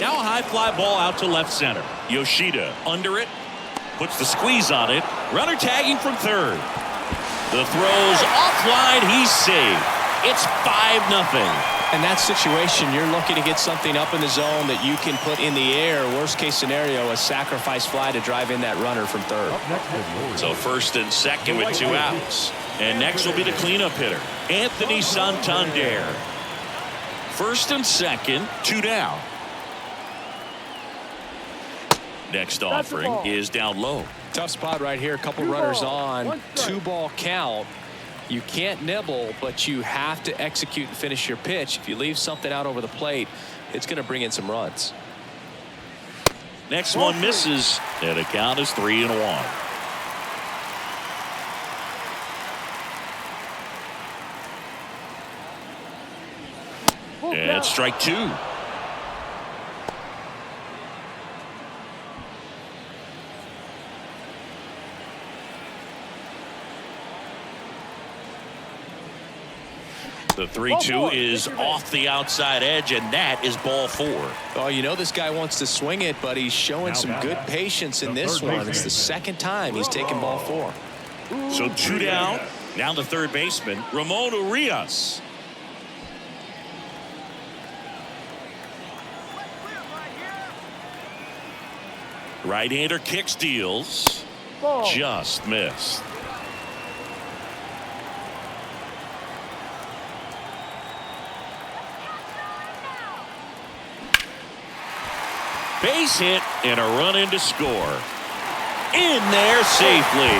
Now a high fly ball out to left center. Yoshida under it, puts the squeeze on it. Runner tagging from third. The throw's offline, he's safe. It's 5-0. In that situation, you're looking to get something up in the zone that you can put in the air. Worst case scenario, a sacrifice fly to drive in that runner from third. So first and second with 2 outs. And next will be the cleanup hitter, Anthony Santander. First and second, 2 down. Next offering is down low. Tough spot right here. A couple runners on. 2-ball count. You can't nibble, but you have to execute and finish your pitch. If you leave something out over the plate, it's going to bring in some runs. Next one misses, and the count is 3-1. And strike 2. The 3-2 is off the outside edge, and that is ball 4. Oh, you know this guy wants to swing it, but he's showing some good patience in this one. It's the second time he's taken ball 4. So 2 down. Now the third baseman, Ramon Urias. Right-hander kicks, deals. Just missed. Base hit and a run in to score. In there safely.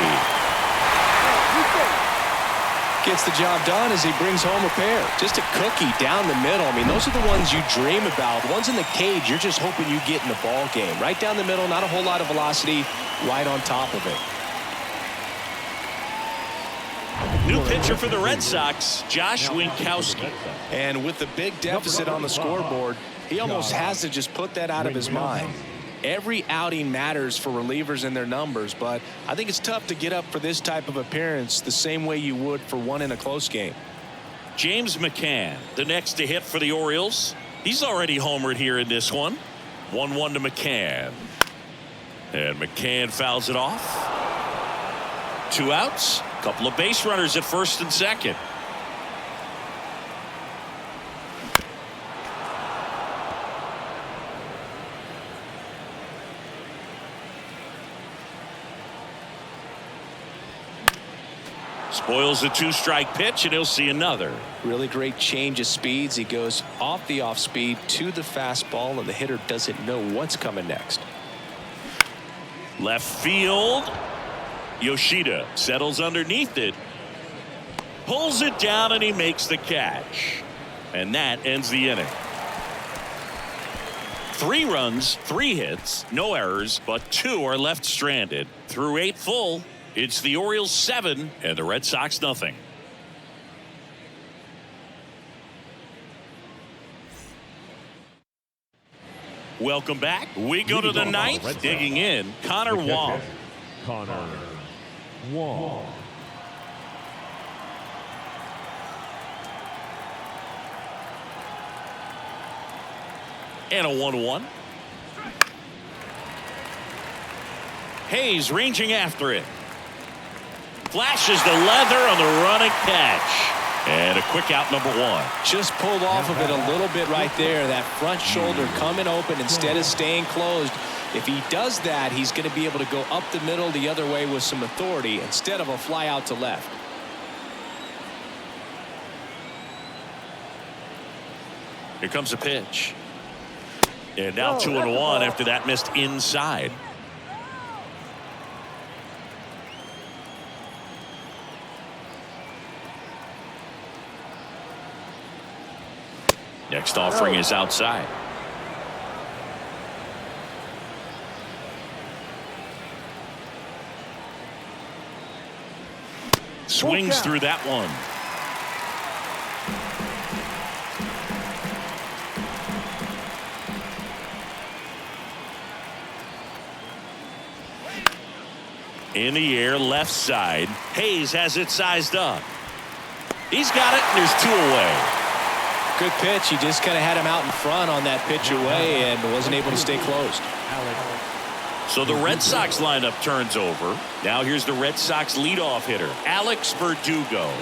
Gets the job done as he brings home a pair. Just a cookie down the middle. I mean, those are the ones you dream about. The ones in the cage, you're just hoping you get in the ball game. Right down the middle, not a whole lot of velocity, right on top of it. New pitcher for the Red Sox, Josh Winkowski. And with the big deficit on the scoreboard, he almost has to just put that out of his mind. Every outing matters for relievers and their numbers, but I think it's tough to get up for this type of appearance the same way you would for one in a close game. James McCann, the next to hit for the Orioles. He's already homered here in this one. 1-1 to McCann. And McCann fouls it off. 2 outs. Couple of base runners at first and second. Spoils the 2-strike pitch, and he'll see another. Really great change of speeds. He goes off the off speed to the fastball, and the hitter doesn't know what's coming next. Left field. Yoshida settles underneath it. Pulls it down, and he makes the catch. And that ends the inning. 3 runs, 3 hits, no errors, but 2 are left stranded. Through 8 full, it's the Orioles 7 and the Red Sox nothing. Welcome back. We go to the 9th. Digging in, Connor Wong. Connor Wong. And a 1-1. Hayes ranging after it. Flashes the leather on the running catch. And a quick out, number 1. Just pulled off of it a little bit right there. That front shoulder coming open instead of staying closed. If he does that, he's going to be able to go up the middle the other way with some authority instead of a fly out to left. Here comes a pitch. And now 2-1 after that missed inside. Next offering is outside. Swings through that one. In the air, left side. Hayes has it sized up. He's got it, and there's 2 away. Good pitch. He just kind of had him out in front on that pitch away and wasn't able to stay closed. So the Red Sox lineup turns over. Now here's the Red Sox leadoff hitter, Alex Verdugo.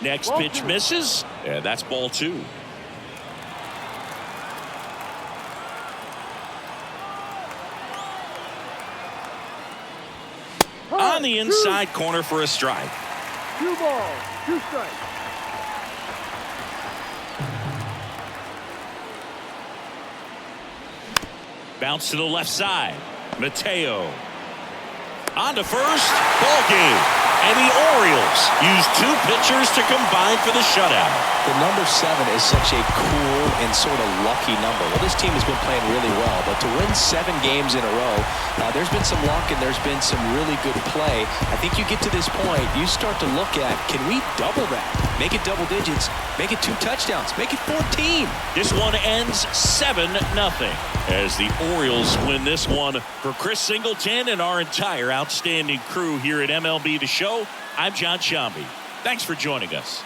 Next pitch misses, and that's ball 2. On the inside corner for a strike. 2 balls, 2 strikes. Bounce to the left side. Mateo. On to first. Ball game. And the Orioles use 2 pitchers to combine for the shutout. The number 7 is such a cool and sort of lucky number. Well, this team has been playing really well, but to win 7 games in a row, there's been some luck and there's been some really good play. I think you get to this point, you start to look at, can we double that? Make it double digits. Make it 2 touchdowns. Make it 14. This one ends 7-0 as the Orioles win this one. For Chris Singleton and our entire outstanding crew here at MLB The Show, I'm John Shambi. Thanks for joining us.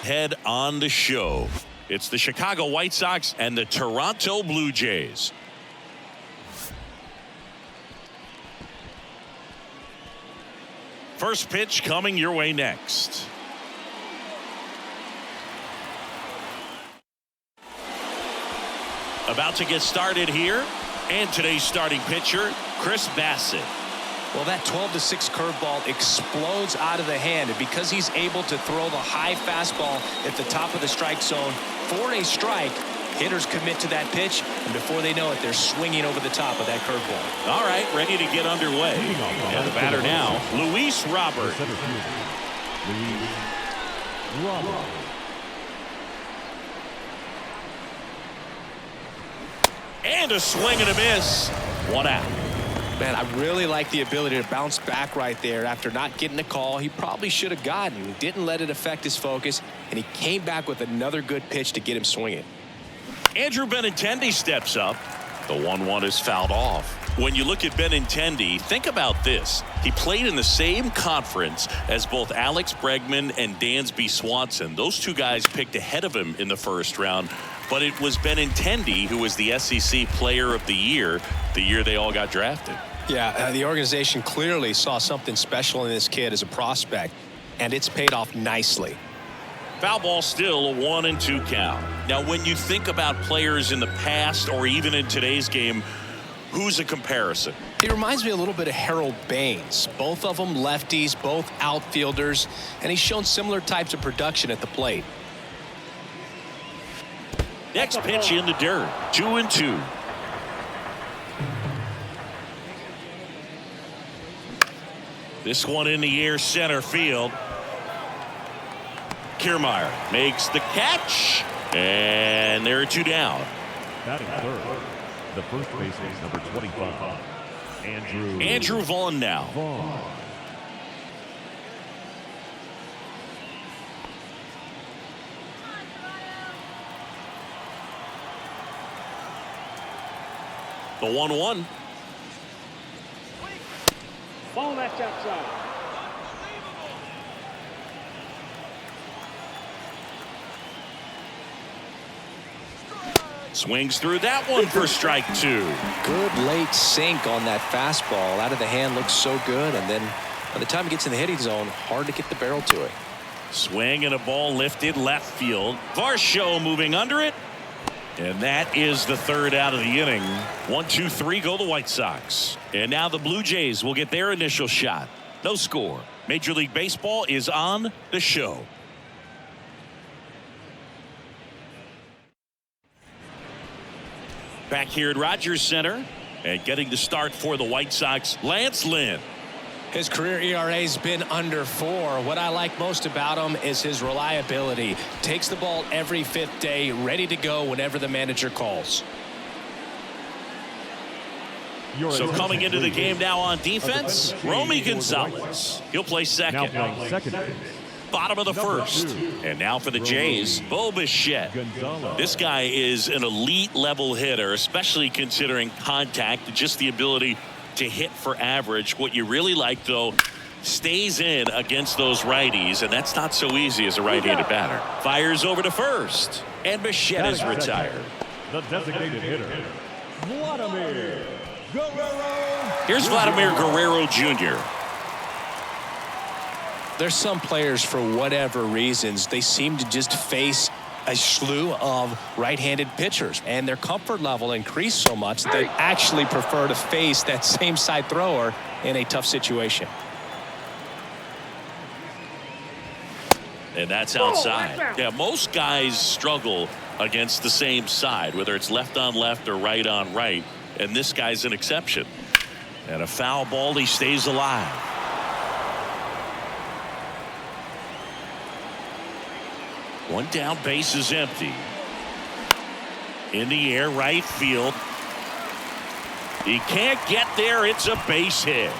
Head on the show. It's the Chicago White Sox and the Toronto Blue Jays. First pitch coming your way next. About to get started here, and today's starting pitcher, Chris Bassett. Well, that 12-6 curveball explodes out of the hand, and because he's able to throw the high fastball at the top of the strike zone for a strike, hitters commit to that pitch, and before they know it, they're swinging over the top of that curveball. All right, ready to get underway. And the batter now, Luis Robert. Center fielder, Luis Robert. And a swing and a miss. 1 out. Man, I really like the ability to bounce back right there after not getting a call he probably should have gotten. He didn't let it affect his focus, and he came back with another good pitch to get him swinging. Andrew Benintendi steps up. The 1-1 is fouled off. When you look at Benintendi, think about this. He played in the same conference as both Alex Bregman and Dansby Swanson. Those two guys picked ahead of him in the first round, but it was Benintendi who was the SEC Player of the year they all got drafted. Yeah, the organization clearly saw something special in this kid as a prospect, and it's paid off nicely. Foul ball still, a 1-2 count. Now, when you think about players in the past or even in today's game, who's a comparison? He reminds me a little bit of Harold Baines. Both of them lefties, both outfielders, and he's shown similar types of production at the plate. Next pitch in the dirt, 2-2. This one in the air, center field. Kiermaier makes the catch, and there are 2 down. Batting third, the first baseman, number 25, Andrew Vaughn now. The 1-1. Ball, that's outside. Swings through that one for strike 2. Good late sink on that fastball. Out of the hand looks so good, and then by the time it gets in the hitting zone, hard to get the barrel to it. Swing and a ball lifted left field. Varsho moving under it. And that is the 3rd out of the inning. 1-2-3 go the White Sox. And now the Blue Jays will get their initial shot. No score. Major League Baseball is on the show. Back here at Rogers Center and getting the start for the White Sox, Lance Lynn. His career ERA's been under 4. What I like most about him is his reliability. Takes the ball every 5th day, ready to go whenever the manager calls. So coming into the game now on defense, Romy Gonzalez. He'll play second. now playing second base. Bottom of the first. And now for the Jays, Bo Bichette. This guy is an elite level hitter, especially considering contact, just the ability to hit for average. What you really like, though, stays in against those righties, and that's not so easy as a right-handed batter. Fires over to first, and Bichette is retired. The designated hitter, Vladimir Guerrero. Here's Vladimir Guerrero Jr. There's some players, for whatever reasons, they seem to just face a slew of right-handed pitchers, and their comfort level increased so much that they actually prefer to face that same side thrower in a tough situation. And that's outside. Yeah, most guys struggle against the same side, whether it's left on left or right on right, and this guy's an exception. And a foul ball, he stays alive. One down, base is empty. In the air, right field. He can't get there. It's a base hit.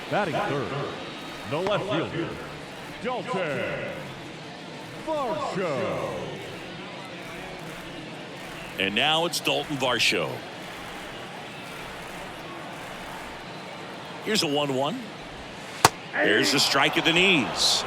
Batting third, the left fielder, Dalton Varsho. And now it's Dalton Varsho. Here's a 1-1. There's a strike at the knees.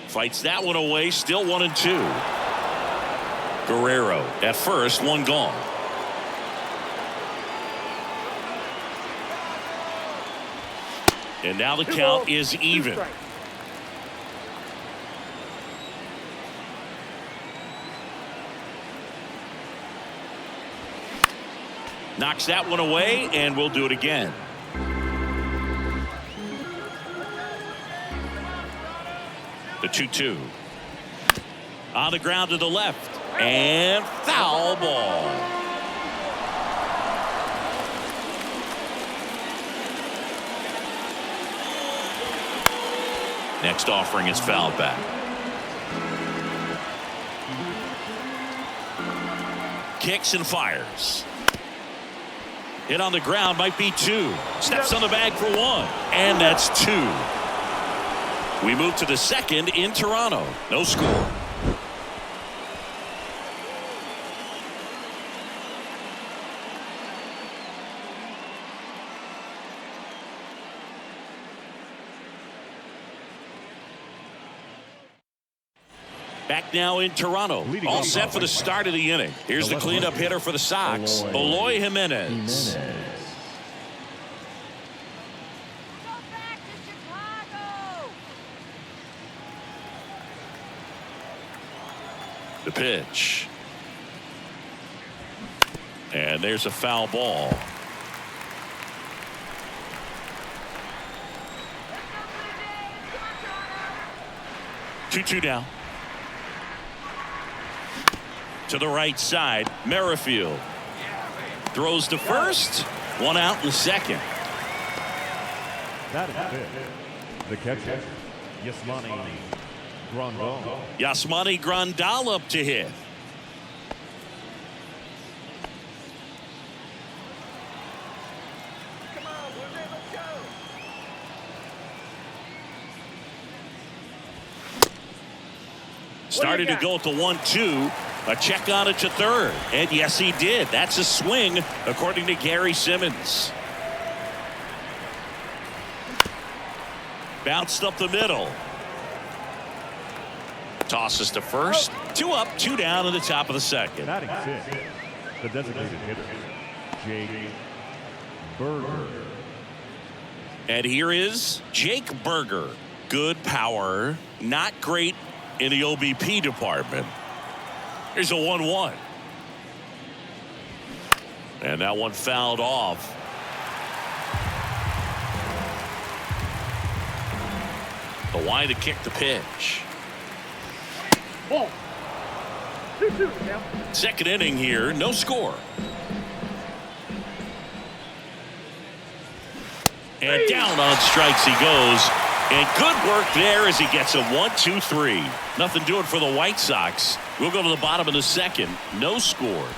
Fights that one away. Still 1-2. Guerrero at first, one gone. And now the count is even. Knocks that one away, and we'll do it again. The 2-2. On the ground to the left. And foul ball. Next offering is fouled back. Kicks and fires. Hit on the ground, might be 2. Steps on the bag for 1. And that's 2. We move to the second in Toronto. No score. Back now in Toronto. All set for the start of the inning. Here's the cleanup hitter for the Sox, Eloy Jimenez. Go back to Chicago. The pitch. And there's a foul ball. Let's go, 2-2 down. To the right side, Merrifield throws to first. 1 out in the second. That is it. The catcher, Yasmani Grandal. Yasmani Grandal up to hit. Come on, Woodley, let's go. Started to go at the 1-2. A check on it to third. And yes, he did. That's a swing, according to Gary Simmons. Bounced up the middle. Tosses to first. 2 up, 2 down in the top of the second. Batting 6, the designated hitter, Jake Berger. And here is Jake Berger. Good power, not great in the OBP department. Here's a 1-1. And that one fouled off. The wide to kick the pitch. Ball. 2-2 now. Second inning here, no score. And down on strikes he goes. And good work there as he gets a 1-2-3. Nothing doing for the White Sox. We'll go to the bottom of the second. No score.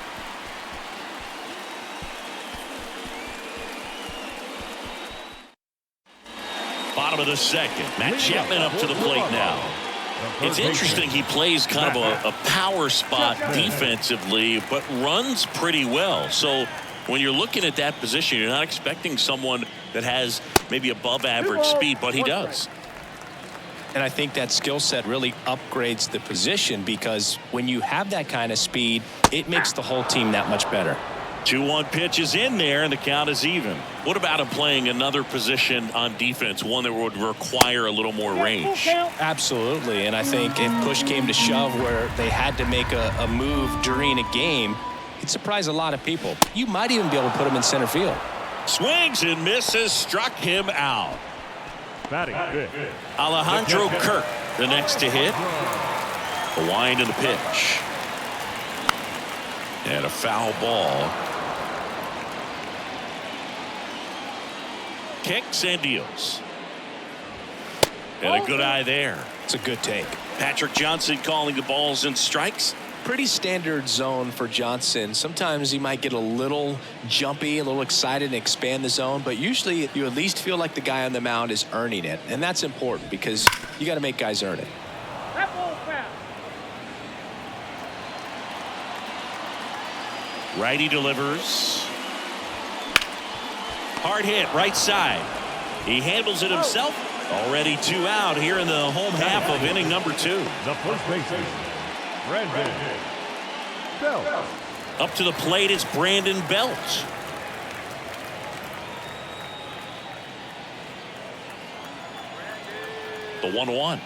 Bottom of the second. Matt Chapman up to the plate now. It's interesting he plays kind of a power spot defensively, but runs pretty well. So when you're looking at that position, you're not expecting someone that has maybe above average speed, but he does. And I think that skill set really upgrades the position because when you have that kind of speed, it makes the whole team that much better. 2-1 pitch is in there, and the count is even. What about him playing another position on defense, one that would require a little more range? Absolutely, and I think if push came to shove where they had to make a move during a game, it'd surprise a lot of people. You might even be able to put him in center field. Swings and misses, struck him out. Batting 5th, Alejandro Kirk, the next to hit. The wind of the pitch. And a foul ball. Kicks and deals. And a good eye there. It's a good take. Patrick Johnson calling the balls and strikes. Pretty standard zone for Johnson. Sometimes he might get a little jumpy, a little excited and expand the zone, but usually you at least feel like the guy on the mound is earning it, and that's important because you got to make guys earn it. That ball foul. Righty delivers. Hard hit, right side. He handles it himself. Already 2 out here in the home half of inning number 2. the first baseman, Brandon Belt. Up to the plate is Brandon Belt. The 1-1.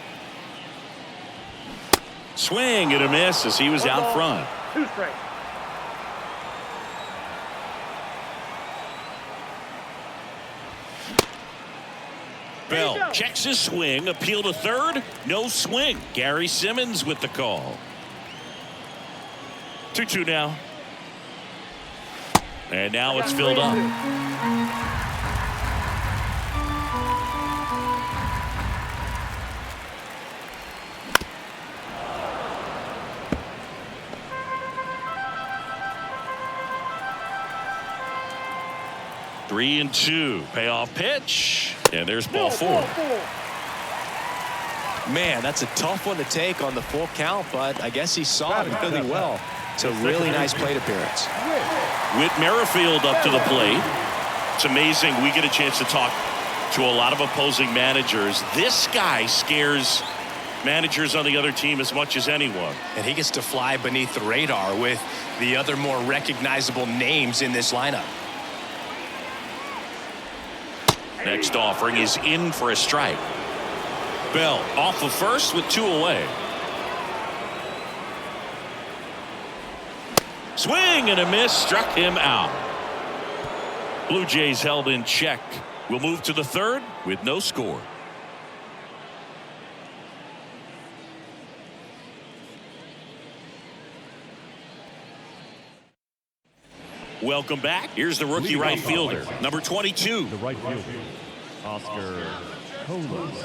Swing and a miss as he was out front. 2 straight. Bell checks his swing. Appeal to third. No swing. Gary Simmons with the call. 2-2 now. And now it's filled up. Three and 2. Payoff pitch. And there's ball 4. Man, that's a tough one to take on the full count, but I guess he saw it really well. It's a really nice plate appearance. Whit Merrifield up to the plate. It's amazing. We get a chance to talk to a lot of opposing managers. This guy scares managers on the other team as much as anyone. And he gets to fly beneath the radar with the other more recognizable names in this lineup. Next offering is in for a strike. Bell off of first with 2 away. Swing and a miss, struck him out. Blue Jays held in check. We'll move to the third with no score. Welcome back. Here's the rookie right fielder, number 22. The right fielder, Oscar Colas.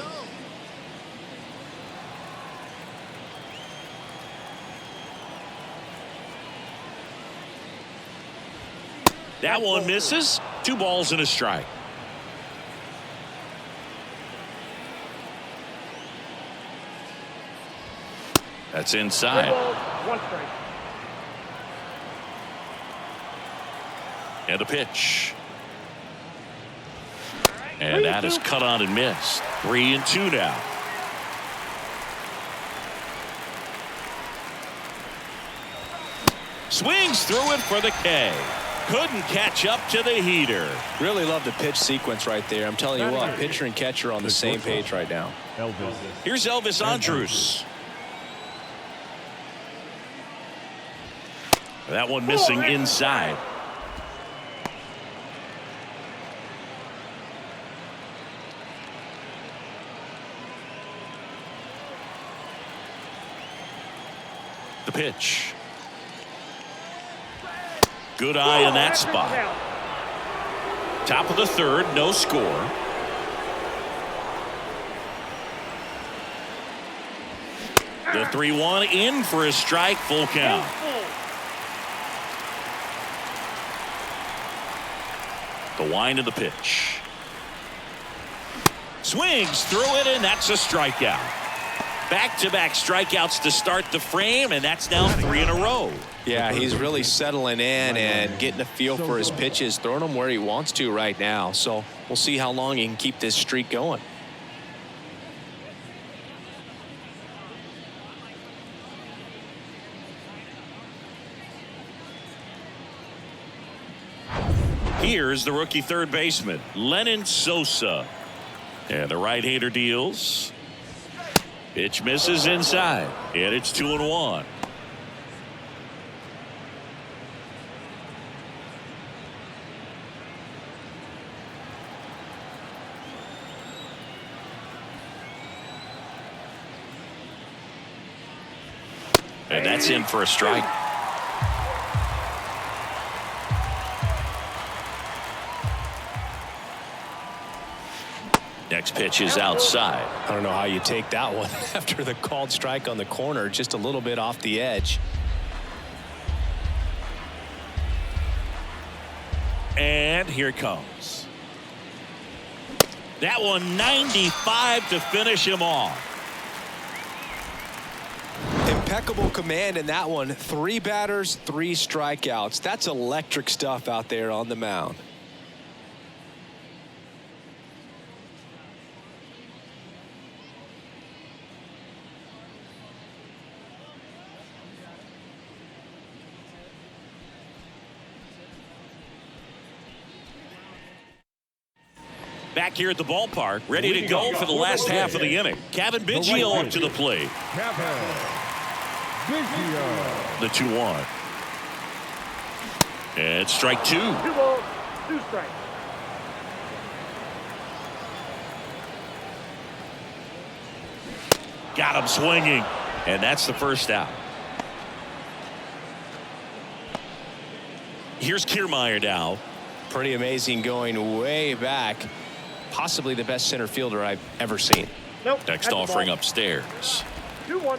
That one misses. 2 balls and a strike. That's inside. 1 strike. And a pitch. And that is cut on and missed. 3 and 2 now. Swings through it for the K. Couldn't catch up to the heater. Really love the pitch sequence right there. I'm telling you what, pitcher and catcher on the same page right now. Elvis. Here's Elvis Andrus. That one missing inside. The pitch. Good eye in that spot. Top of the third, no score. The 3-1 in for a strike, full count. The wind of the pitch. Swings through it, and that's a strikeout. Back-to-back strikeouts to start the frame, and that's now 3 in a row. Yeah, he's really settling in and getting a feel for his pitches, throwing them where he wants to right now. So we'll see how long he can keep this streak going. Here's the rookie third baseman, Lennon Sosa. And the right-hander deals. Pitch misses inside, and it's 2-1. And that's in for a strike. Next pitch is outside. I don't know how you take that one after the called strike on the corner, just a little bit off the edge. And here it comes. That one 95 to finish him off. Impeccable command in that one. 3 batters, 3 strikeouts. That's electric stuff out there on the mound. Back here at the ballpark, ready to go for the last half of the inning. Kevin Biggio up to the plate. The 2-1. And strike 2. 2 balls, 2 strikes. Got him swinging. And that's the first out. Here's Kiermaier now. Pretty amazing, going way back. Possibly the best center fielder I've ever seen. Nope. Next that's the offering ball. upstairs. 2-1.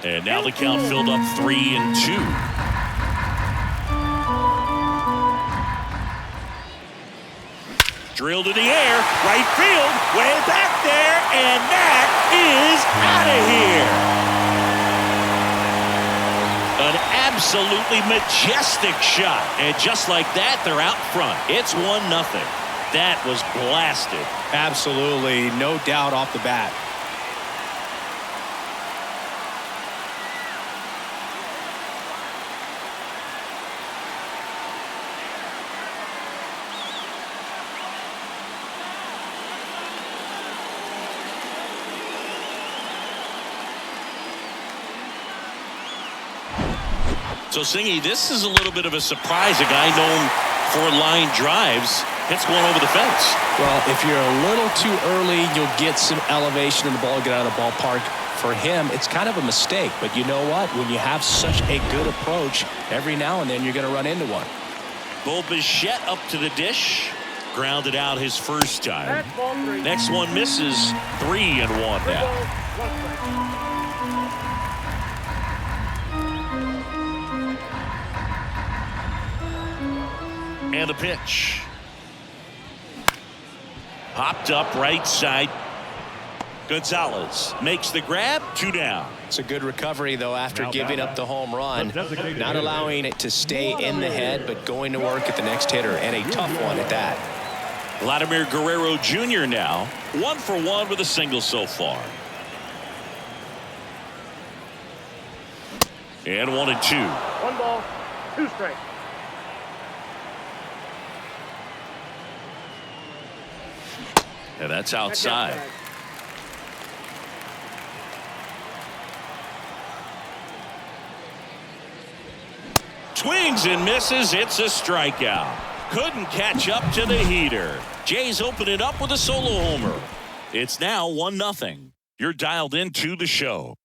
And now the count filled up 3-2. Drilled in the air, right field, way back there, and that is out of here. An absolutely majestic shot, and just like that, they're out front. It's 1-0. That was blasted. Absolutely, no doubt off the bat. So, Singy, this is a little bit of a surprise. A guy known for line drives hits one over the fence. Well, if you're a little too early, you'll get some elevation in the ball, get out of the ballpark. For him, it's kind of a mistake. But you know what? When you have such a good approach, every now and then you're going to run into one. Bo Bichette up to the dish. Grounded out his first time. That's ball 3. Next one misses. 3-1 3 now. balls, 1 strike. And the pitch. Popped up right side. Gonzalez makes the grab. 2 down. It's a good recovery, though, after giving up the home run. Not allowing it to stay in the head, but going to work at the next hitter, and a tough one at that. Vladimir Guerrero Jr. now 1 for 1 with a single so far. And 1-2. 1 ball, 2 strikes. And that's outside. Swings and misses. It's a strikeout. Couldn't catch up to the heater. Jays open it up with a solo homer. It's now 1-0. You're dialed into the show.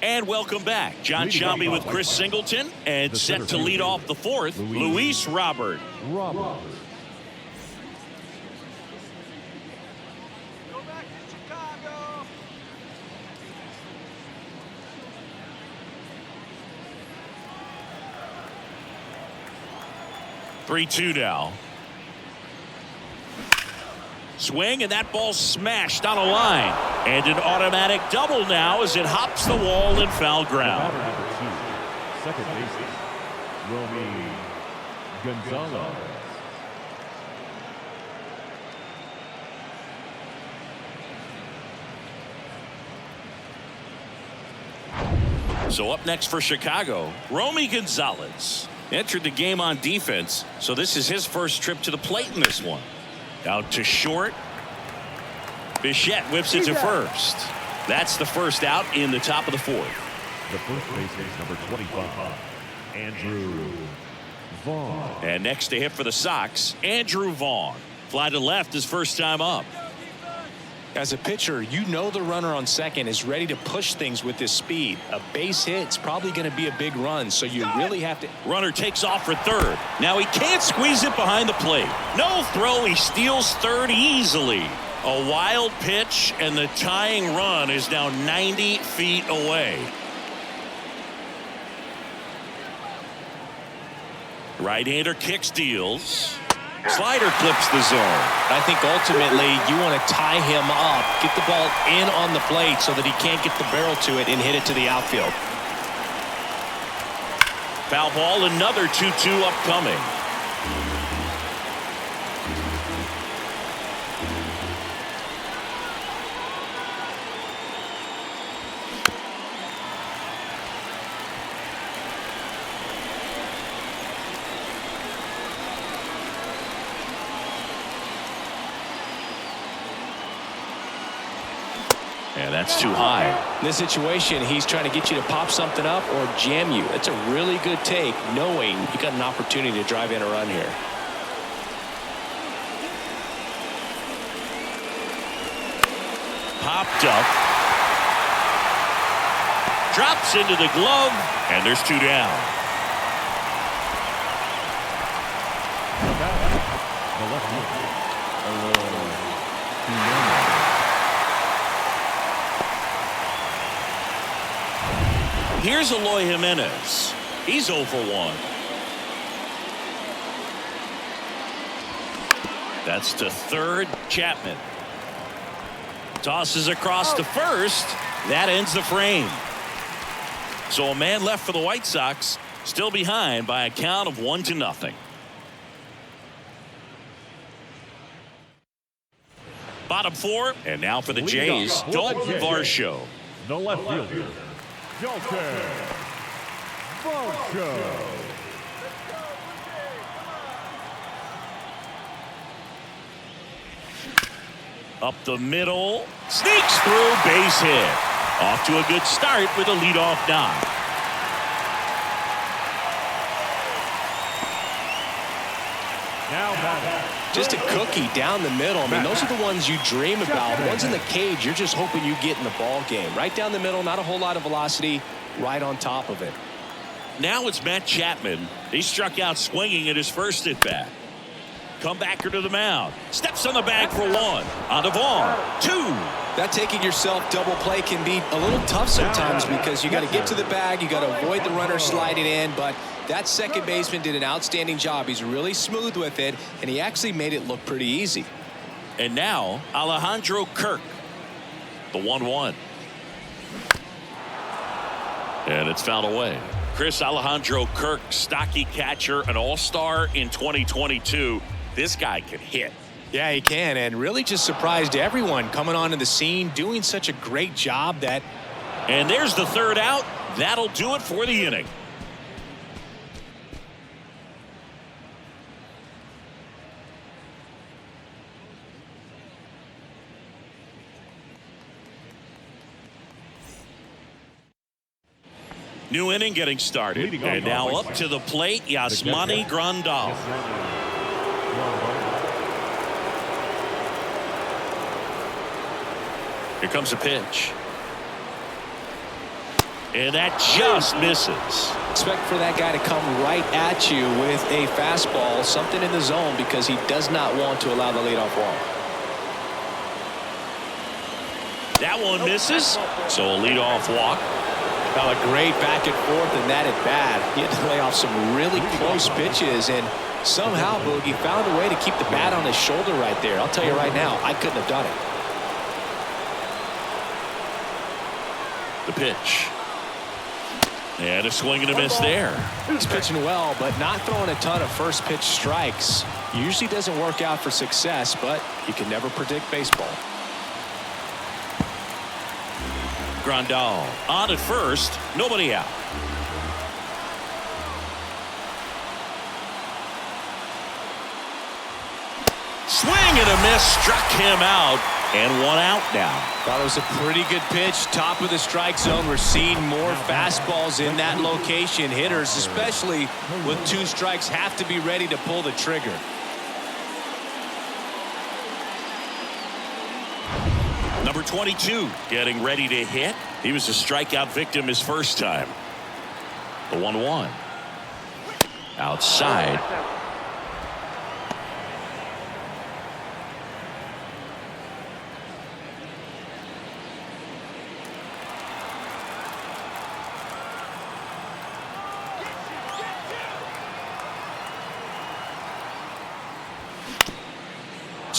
And welcome back. John Shambi with Chris Singleton, and set to lead off the fourth, Luis Robert. Go back to Chicago. 3-2 now. Swing, and that ball smashed on a line. And an automatic double now as it hops the wall in foul ground. Second baseman, Romy Gonzalez. So up next for Chicago, Romy Gonzalez. Entered the game on defense, so this is his first trip to the plate in this one. Out to short. Bichette whips it to first. That's the first out in the top of the fourth. The first baseman is number 25, Andrew Vaughn. And next to hit for the Sox, Andrew Vaughn. Fly to left his first time up. As a pitcher, you know the runner on second is ready to push things with this speed. A base hit's probably going to be a big run, so you really have to. Runner takes off for third. Now he can't squeeze it behind the plate. No throw. He steals third easily. A wild pitch, and the tying run is now 90 feet away. Right-hander kicks, deals. Slider clips the zone. I think ultimately you want to tie him up, get the ball in on the plate so that he can't get the barrel to it and hit it to the outfield. Foul ball, another 2-2 upcoming. And that's too high. In this situation, he's trying to get you to pop something up or jam you. That's a really good take, knowing you got an opportunity to drive in a run here. Popped up. Drops into the glove, and there's 2 down. The left fielder, Here's Eloy Jimenez. He's 0 for 1. That's to third. Chapman tosses across to first. That ends the frame. So a man left for the White Sox, still behind by a count of 1-0. Bottom 4, and now for the Jays, Dalton Varsho. the left fielder, Dalton Varsho. Up the middle, sneaks through, base hit. Off to a good start with a leadoff knock. Now batting. Just a cookie down the middle. I mean, those are the ones you dream about. The ones in the cage, you're just hoping you get in the ball game. Right down the middle, not a whole lot of velocity, right on top of it. Now it's Matt Chapman. He struck out swinging at his first at bat. Comebacker to the mound. Steps on the bag for one. On to Vaughn. 2. That taking yourself double play can be a little tough sometimes because you got to get to the bag, you got to avoid the runner sliding in, but that second baseman did an outstanding job. He's really smooth with it, and he actually made it look pretty easy. And now Alejandro Kirk. The 1-1. And it's fouled away. Chris, Alejandro Kirk, stocky catcher, an all-star in 2022. This guy can hit. Yeah, he can, and really just surprised everyone coming onto the scene, doing such a great job that. And there's the third out. That'll do it for the inning. New inning getting started. And now up to the plate, Yasmani Grandal. Here comes a pitch. And that just misses. Expect for that guy to come right at you with a fastball, something in the zone, because he does not want to allow the leadoff walk. That one misses. So a leadoff walk. Well, a great back and forth in that at bat. He had to lay off some really close pitches, and somehow Boogie found a way to keep the bat on his shoulder right there. I'll tell you right now, I couldn't have done it. The pitch. And a swing and a miss there. He's pitching well, but not throwing a ton of first pitch strikes. Usually doesn't work out for success, but you can never predict baseball. Grandal on at first, nobody out. Swing and a miss, struck him out, and one out now. Thought it was a pretty good pitch, top of the strike zone. We're seeing more fastballs in that location. Hitters, especially with 2 strikes, have to be ready to pull the trigger. Number 22 getting ready to hit. He was a strikeout victim his first time. The 1-1. Outside.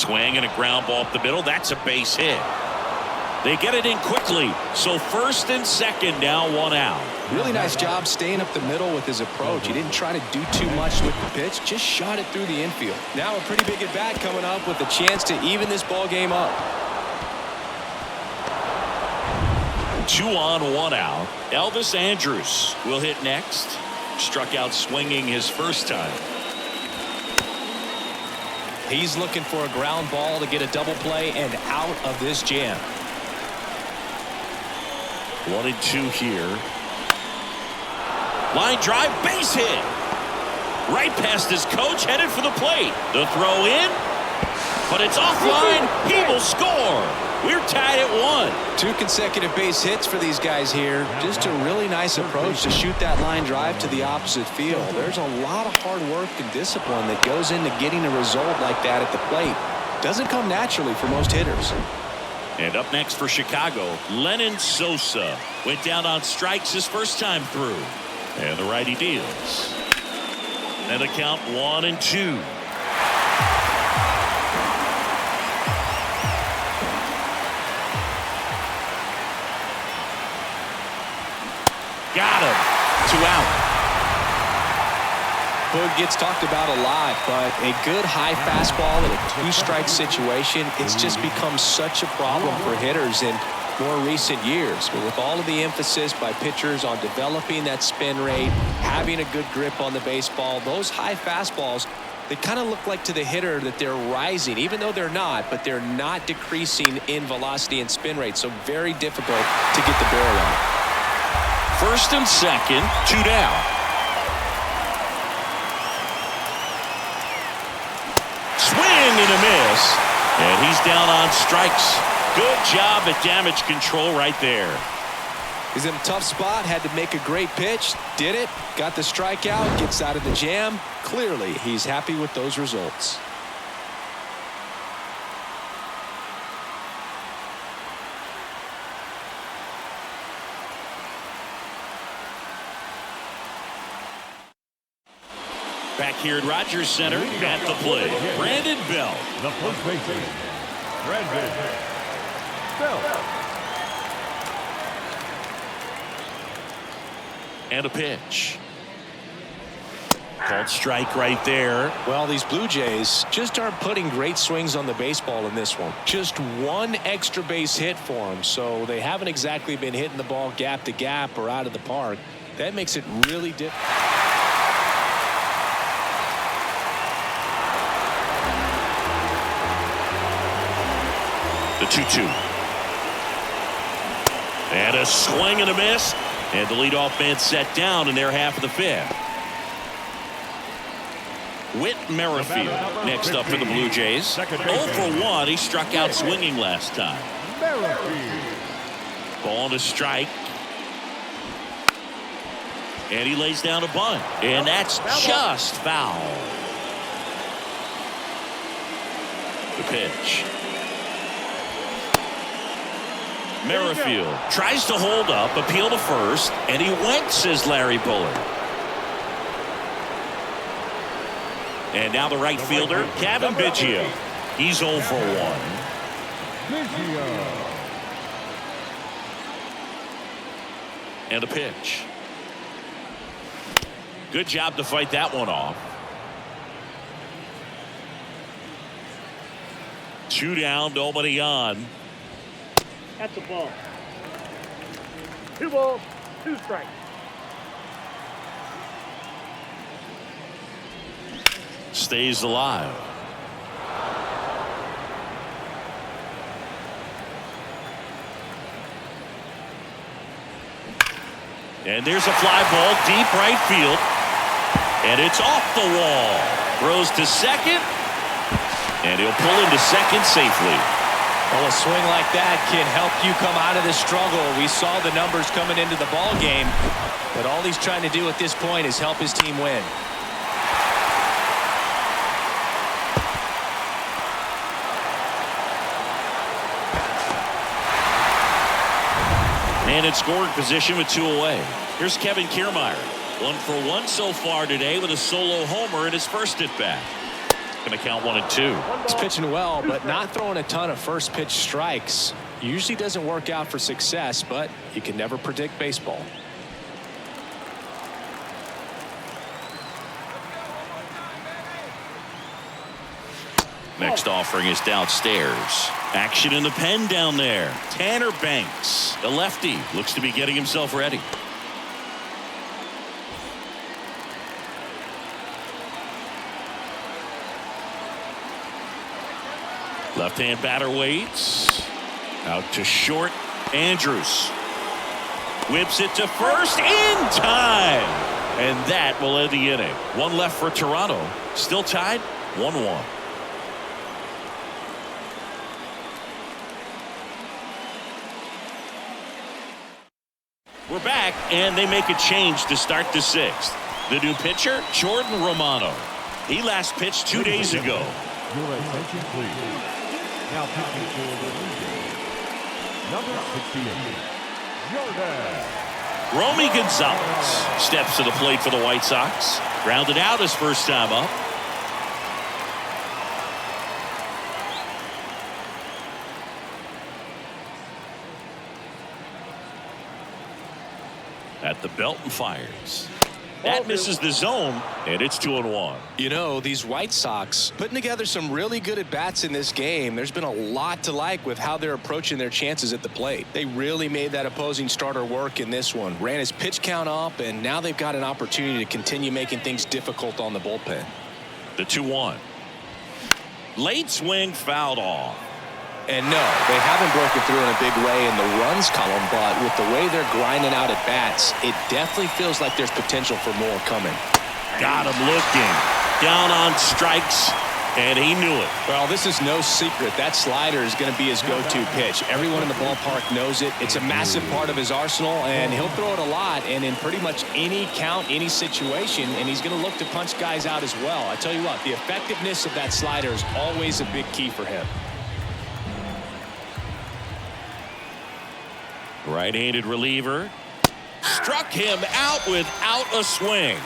Swing and a ground ball up the middle. That's a base hit. They get it in quickly. So first and second, now one out. Really nice job staying up the middle with his approach. He didn't try to do too much with the pitch, just shot it through the infield. Now a pretty big at bat coming up with a chance to even this ball game up. 2 on, 1 out. Elvis Andrus will hit next. Struck out swinging his first time. He's looking for a ground ball to get a double play and out of this jam. 1-2 here. Line drive, base hit. Right past his coach, headed for the plate. The throw in, but it's offline. He will score. We're tied at 1. 2 consecutive base hits for these guys here. Just a really nice approach to shoot that line drive to the opposite field. There's a lot of hard work and discipline that goes into getting a result like that at the plate. Doesn't come naturally for most hitters. And up next for Chicago, Lenyn Sosa went down on strikes his first time through. And the righty deals. And the count 1-2. Got him. 2 out. Boog gets talked about a lot, but a good high fastball in a 2-strike situation, it's just become such a problem for hitters in more recent years. But with all of the emphasis by pitchers on developing that spin rate, having a good grip on the baseball, those high fastballs, they kind of look like to the hitter that they're rising, even though they're not, but they're not decreasing in velocity and spin rate. So very difficult to get the barrel on. First and second, 2 down. Swing and a miss. And he's down on strikes. Good job at damage control right there. He's in a tough spot, had to make a great pitch, did it, got the strikeout, gets out of the jam. Clearly, he's happy with those results. Back here at Rogers Center at the plate, Brandon Belt. The first baseman, Brandon Belt. And a pitch. Called strike right there. Well, these Blue Jays just aren't putting great swings on the baseball in this one. Just 1 extra base hit for them, so they haven't exactly been hitting the ball gap to gap or out of the park. That makes it really difficult. The 2-2. And a swing and a miss. And the leadoff man set down in their half of the 5th. Whit Merrifield next up for the Blue Jays. 0 for 1. He struck out swinging last time. Ball to strike. And he lays down a bunt. And that's just foul. The pitch. Merrifield tries to hold up, appeal to first, and he went, says Larry Bullard. And now the right fielder, Kevin Biggio. He's 0 for 1. And a pitch. Good job to fight that one off. 2 down, nobody on. That's a ball. 2 balls, 2 strikes. Stays alive. And there's a fly ball deep right field. And it's off the wall. Throws to second. And he'll pull into second safely. Well, a swing like that can help you come out of the struggle. We saw the numbers coming into the ball game, but all he's trying to do at this point is help his team win. Man in scoring position with 2 away. Here's Kevin Kiermaier. 1 for 1 so far today with a solo homer in his first at bat. and the count 1-2. He's pitching well, but not throwing a ton of first pitch strikes. Usually doesn't work out for success, but you can never predict baseball. Next offering is downstairs. Action in the pen down there. Tanner Banks, the lefty, looks to be getting himself ready. Left-hand batter waits. Out to short. Andrews whips it to first in time. And that will end the inning. One left for Toronto. Still tied 1-1. We're back, and they make a change to start the sixth. The new pitcher, Jordan Romano. He last pitched 2 days ago. Your attention, please. Now pitching for the Blue Jays, number 68, Jordan. Romy Gonzalez steps to the plate for the White Sox. Grounded out his first time up. At the belt and fires. That misses the zone, and it's 2-1. You know, these White Sox putting together some really good at-bats in this game. There's been a lot to like with how they're approaching their chances at the plate. They really made that opposing starter work in this one. Ran his pitch count up, and now they've got an opportunity to continue making things difficult on the bullpen. The 2-1. Late swing fouled off. And no, they haven't broken through in a big way in the runs column, but with the way they're grinding out at bats, it definitely feels like there's potential for more coming. Got him looking. Down on strikes, and he knew it. Well, this is no secret. That slider is going to be his go-to pitch. Everyone in the ballpark knows it. It's a massive part of his arsenal, and he'll throw it a lot and in pretty much any count, any situation, and he's going to look to punch guys out as well. I tell you what, the effectiveness of that slider is always a big key for him. Right-handed reliever. Struck him out without a swing.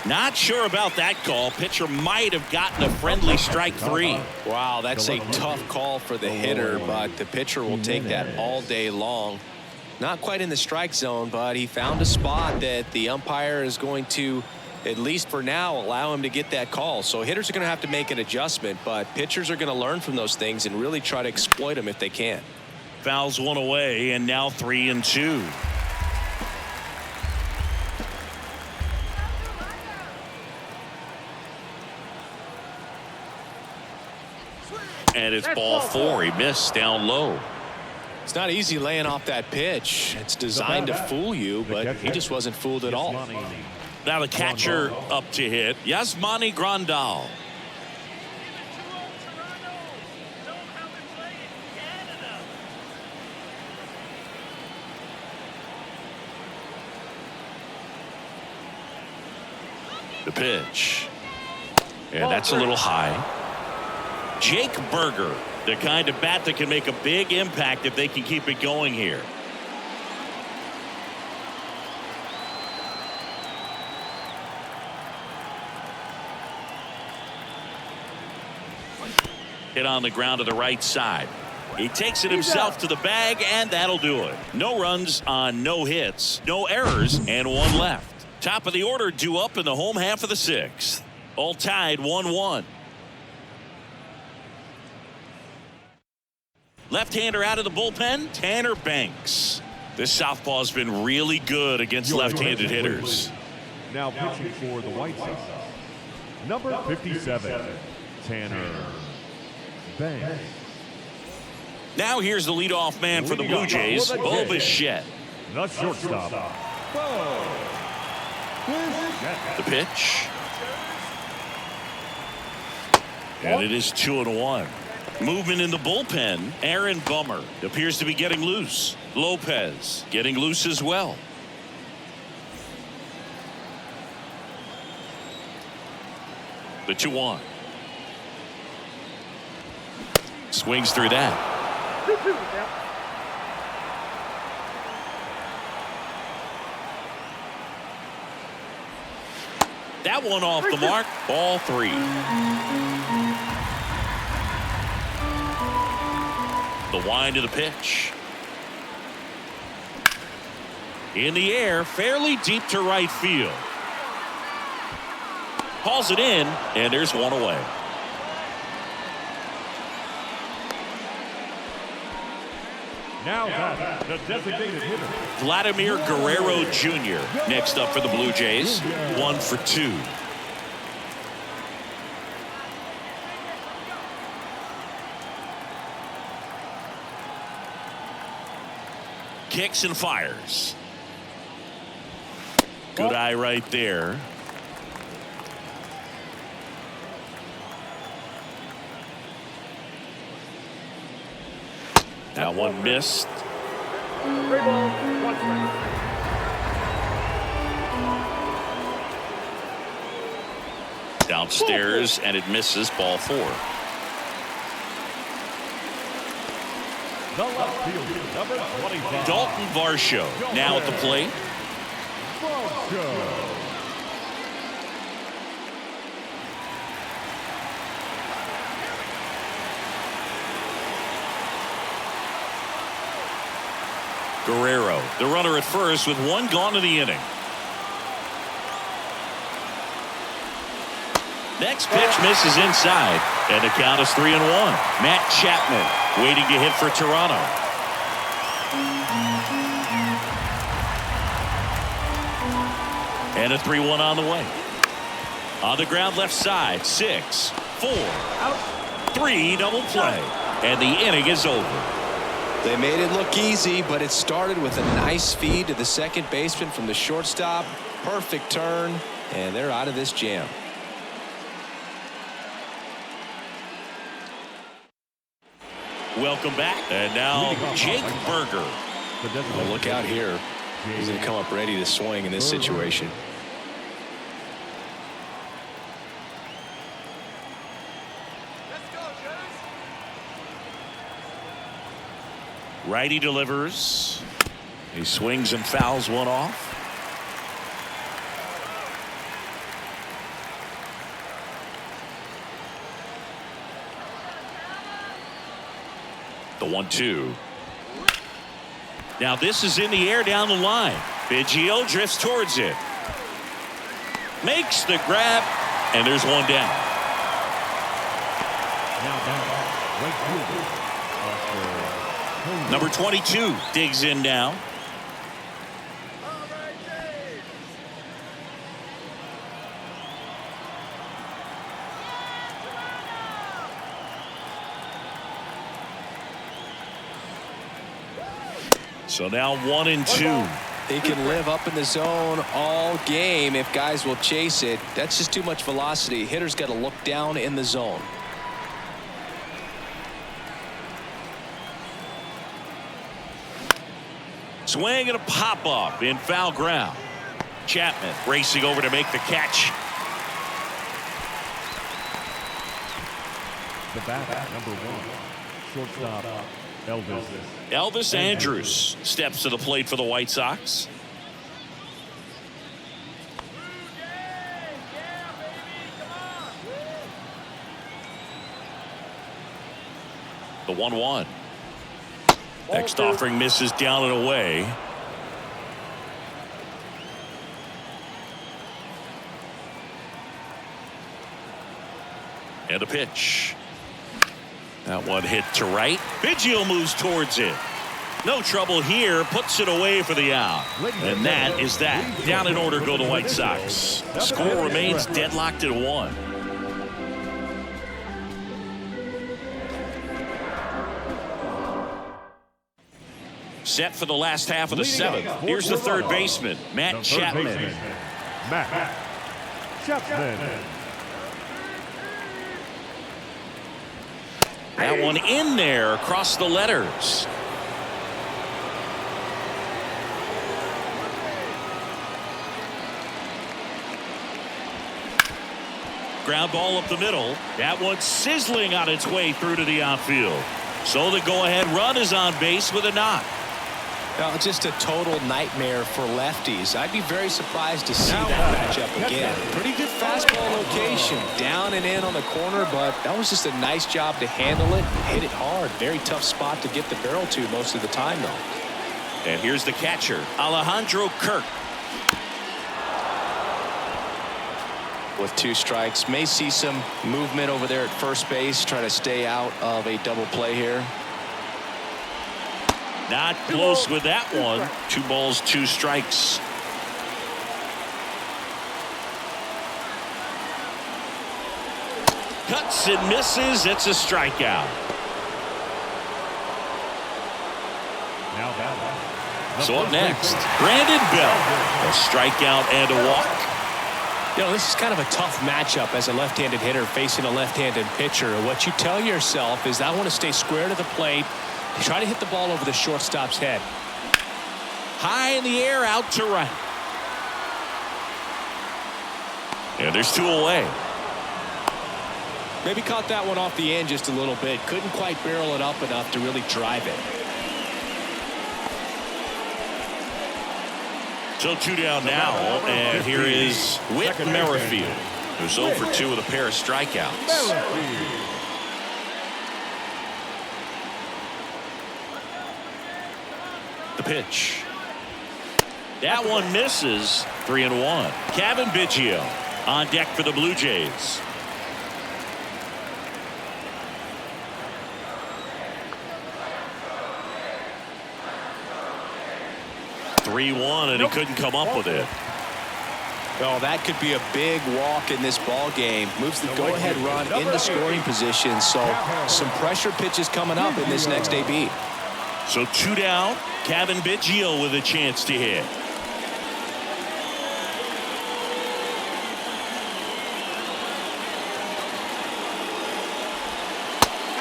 Not sure about that call. Pitcher might have gotten a friendly strike 3. Wow, that's a tough call for the hitter, but the pitcher will take that all day long. Not quite in the strike zone, but he found a spot that the umpire is going to, at least for now, allow him to get that call. So hitters are going to have to make an adjustment, but pitchers are going to learn from those things and really try to exploit them if they can. Fouls one away, and now 3-2. And it's ball 4. He missed down low. It's not easy laying off that pitch. It's designed to fool you, but he just wasn't fooled at all. Now the catcher up to hit, Yasmani Grandal. The pitch. And that's a little high. Jake Berger, the kind of bat that can make a big impact if they can keep it going here. Hit on the ground to the right side. He takes it himself to the bag, and that'll do it. No runs on no hits, no errors, and 1 left. Top of the order due up in the home half of the 6th. All tied 1-1. Left-hander out of the bullpen, Tanner Banks. This southpaw has been really good against left-handed hitters. Now pitching for the White Sox, number 57, Tanner Banks. Now here's the leadoff man for the Blue Jays, Bo Bichette. The shortstop, The pitch. And it is 2-1. Movement in the bullpen. Aaron Bummer appears to be getting loose. Lopez getting loose as well. The 2-1. Swings through that. That one off the mark. Ball 3. The wind of the pitch. In the air, fairly deep to right field. Calls it in, and there's one away. Now that's the designated hitter. Vladimir Guerrero Jr. next up for the Blue Jays. 1 for 2. Kicks and fires. Good eye right there. That one missed. 3 balls, 1 strike. Downstairs, and it misses. Ball 4. The left fielder, number 25. Dalton Varsho now at the plate. Varsho. Guerrero, the runner at first with 1 gone in the inning. Next pitch misses inside, and the count is 3-1. Matt Chapman waiting to hit for Toronto. And a 3-1 on the way. On the ground left side, 6, 4, 3 double play, and the inning is over. They made it look easy, but it started with a nice feed to the second baseman from the shortstop. Perfect turn, and they're out of this jam. Welcome back. And now Jake Berger. Well, look out here. He's going to come up ready to swing in this situation. Righty delivers. He swings and fouls one off. The 1-2. Now this is in the air down the line. Biggio drifts towards it. Makes the grab, and there's one down. Now down, right fielder. Number 22 digs in now. So now 1-2. He can live up in the zone all game if guys will chase it. That's just too much velocity. Hitter's got to look down in the zone. Swing and a pop up in foul ground. Chapman racing over to make the catch. The bat, number 1. Shortstop, Elvis. Elvis Andrus steps to the plate for the White Sox. The 1-1. Next offering misses down and away. And a pitch. That one hit to right. Biggio moves towards it. No trouble here. Puts it away for the out. And that is that. Down in order go the White Sox. Score remains deadlocked at 1. Set for the last half of the 7th. Here's the third baseman, Matt Chapman. Matt Chapman. That one in there across the letters. Ground ball up the middle. That one sizzling on its way through to the outfield. So the go-ahead run is on base with a knock. Well, just a total nightmare for lefties. I'd be very surprised to see that matchup again. Pretty good fastball location, down and in on the corner, but that was just a nice job to handle it and hit it hard. Very tough spot to get the barrel to most of the time, though. And here's the catcher, Alejandro Kirk. With 2 strikes, may see some movement over there at first base, try to stay out of a double play here. Not close with that one. 2 balls, 2 strikes. Cuts and misses. It's a strikeout. Now batting. So up next, Brandon Bell. A strikeout and a walk. You know, this is kind of a tough matchup as a left-handed hitter facing a left-handed pitcher. What you tell yourself is, I want to stay square to the plate, try to hit the ball over the shortstop's head. High in the air, out to right. And there's 2 away. Maybe caught that one off the end just a little bit. Couldn't quite barrel it up enough to really drive it. So 2 down now, and here is Whit Merrifield, who's 0 for 2 with a pair of strikeouts. The pitch. That one misses. 3-1. Kevin Biggio on deck for the Blue Jays. And he couldn't come up with it. Oh, that could be a big walk in this ball game. Moves the go-ahead run into scoring position. So some pressure pitches coming up in this next AB. So 2 down. Kevin Biggio with a chance to hit.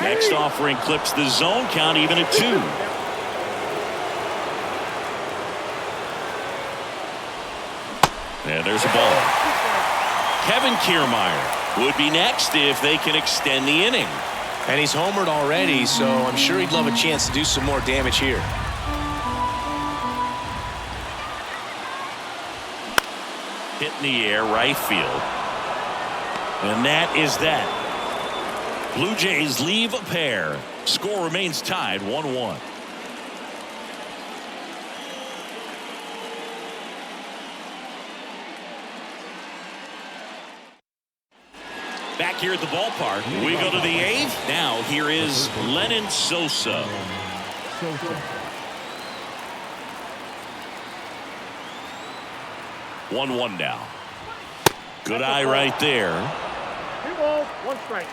Next offering clips the zone count even at 2. And there's a ball. Kevin Kiermaier would be next if they can extend the inning. And he's homered already, so I'm sure he'd love a chance to do some more damage here. Hit in the air, right field. And that is that. Blue Jays leave a pair. Score remains tied 1-1. Back here at the ballpark, we go to the 8th. Now here is Lenyn Sosa. 1-1 now. Good eye right there. 2 balls, 1 strike.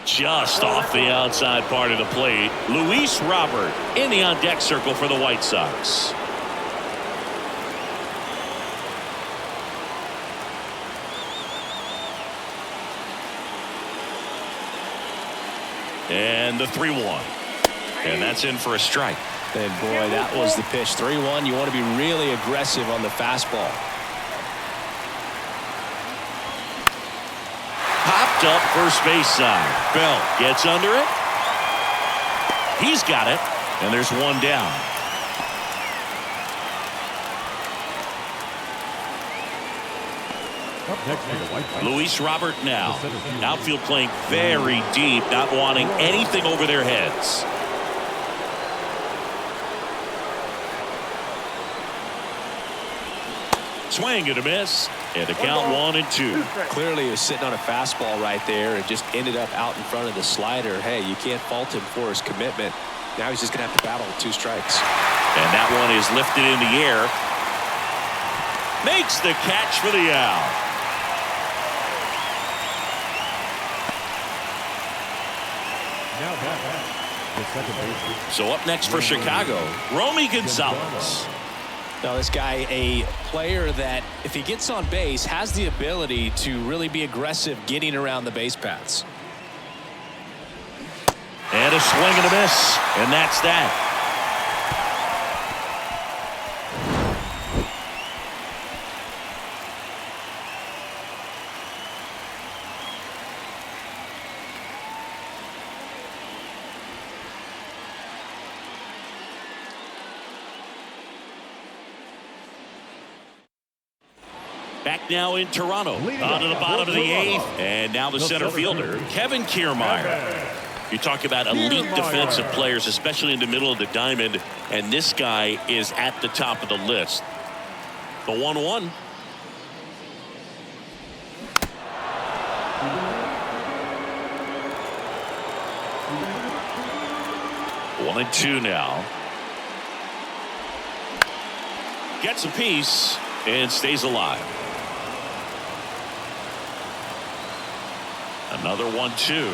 Just off the outside part of the plate. Luis Robert in the on-deck circle for the White Sox. And the 3-1. And that's in for a strike. And boy, that was the pitch. 3-1. You want to be really aggressive on the fastball. Popped up first base side. Bell gets under it. He's got it. And there's 1 down. Up next for the White Sox. Luis Robert now. Outfield playing very deep, not wanting anything over their heads. Swing and a miss. And the count 1-2. Clearly he was sitting on a fastball right there and just ended up out in front of the slider. Hey, you can't fault him for his commitment. Now he's just going to have to battle with 2 strikes. And that one is lifted in the air. Makes the catch for the out. Now back. The second baseman. So up next for Chicago, Romy Gonzalez. Now this guy, a player that if he gets on base has the ability to really be aggressive getting around the base paths. And a swing and a miss. And that's that. Back now in Toronto. Leading On to the off bottom of the Toronto. 8th. And now the center fielder, Kevin Kiermaier. Kevin. You talk about elite Kiermaier. defensive players, especially in the middle of the diamond. And this guy is at the top of the list. The 1-1. 1-2 now. Gets a piece and stays alive. Another 1-2.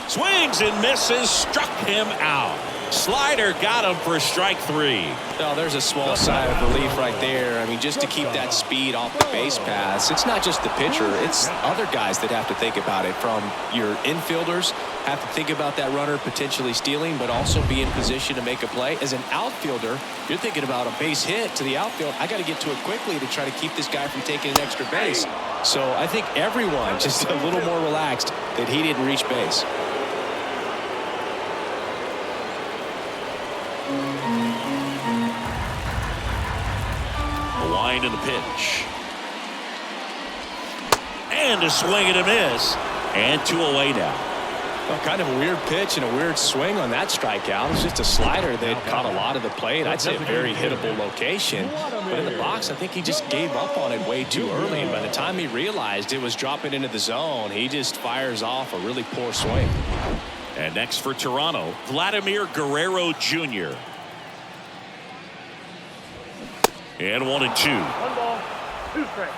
Swings and misses. Struck him out. Slider got him for strike 3. Oh, there's a small sigh of relief right there. I mean, just to keep that speed off the base paths. It's not just the pitcher. It's other guys that have to think about it. From your infielders, have to think about that runner potentially stealing, but also be in position to make a play. As an outfielder, you're thinking about a base hit to the outfield. I got to get to it quickly to try to keep this guy from taking an extra base. So I think everyone just a little more relaxed that he didn't reach base. A wind and the pitch. And a swing and a miss. And 2 away now. Well, kind of a weird pitch and a weird swing on that strikeout. It's just a slider that caught a lot of the plate. I'd say a very hittable location. But in the box, I think he just gave up on it way too early. And by the time he realized it was dropping into the zone, he just fires off a really poor swing. And next for Toronto, Vladimir Guerrero Jr. And 1-2. 1 ball, 2 strikes.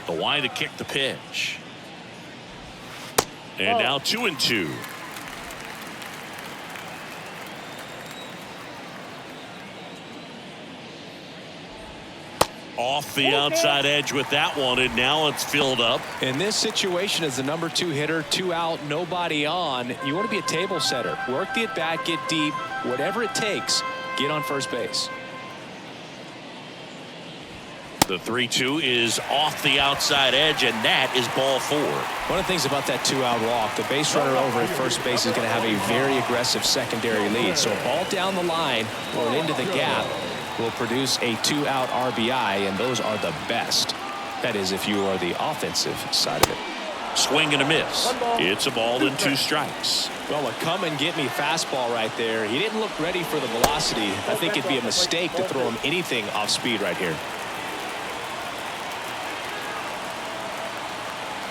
The wind to kick the pitch. And now 2-2. Off the outside edge with that one, and now it's filled up. In this situation, as the number 2 hitter, 2 out, nobody on, you want to be a table setter. Work the at-bat, get deep, whatever it takes, get on first base. The 3-2 is off the outside edge, and that is ball 4. One of the things about that 2-out walk, the base runner over at first base is going to have a very aggressive secondary lead. So a ball down the line or into the gap will produce a 2-out RBI, and those are the best. That is, if you are the offensive side of it. Swing and a miss. It's a ball and 2 strikes. Well, a come and get me fastball right there. He didn't look ready for the velocity. I think it'd be a mistake to throw him anything off speed right here.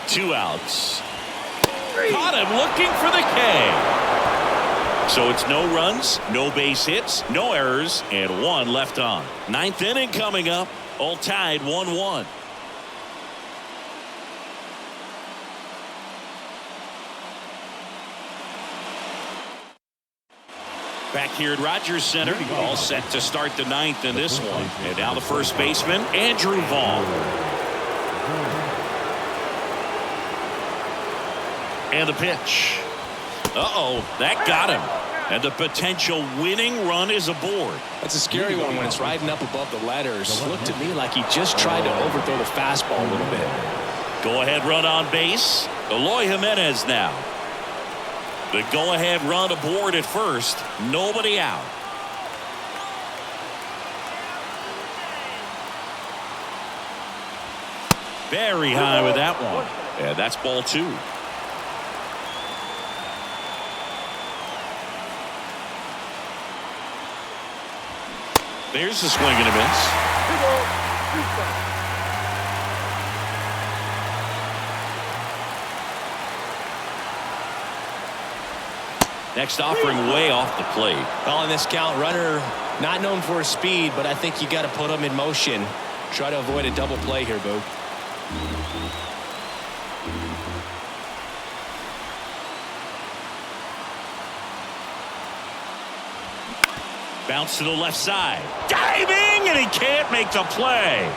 2 outs. Caught him looking for the K. So it's no runs, no base hits, no errors, and 1 left on. 9th inning coming up. All tied 1-1. Back here at Rogers Center, all set to start the 9th in this one. And now the first baseman, Andrew Vaughn. And the pitch. Uh-oh, that got him. And the potential winning run is aboard. That's a scary one when it's riding up above the letters. Looked to me like he just tried to overthrow the fastball a little bit. Go-ahead run on base. Eloy Jimenez now. The go-ahead run aboard at first. Nobody out. Very high with that one. And that's ball 2. There's the swing and a miss. 2 balls, 2 strikes. Next offering way off the plate. Well, in this count, runner not known for his speed, but I think you got to put him in motion. Try to avoid a double play here, Boo. Bounce to the left side. Diving, and he can't make the play.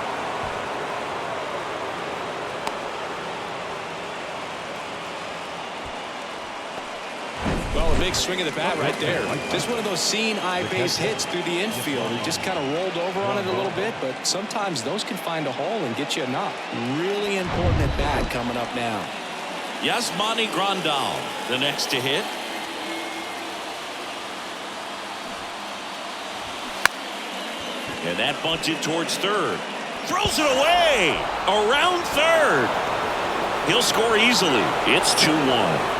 Well, a big swing of the bat right there. Just one of those seeing eye base hits through the infield. He just kind of rolled over on it a little bit, but sometimes those can find a hole and get you a knock. Really important at bat coming up now. Yasmani Grandal, the next to hit. And that bunted towards third. Throws it away. Around third. He'll score easily. It's 2-1.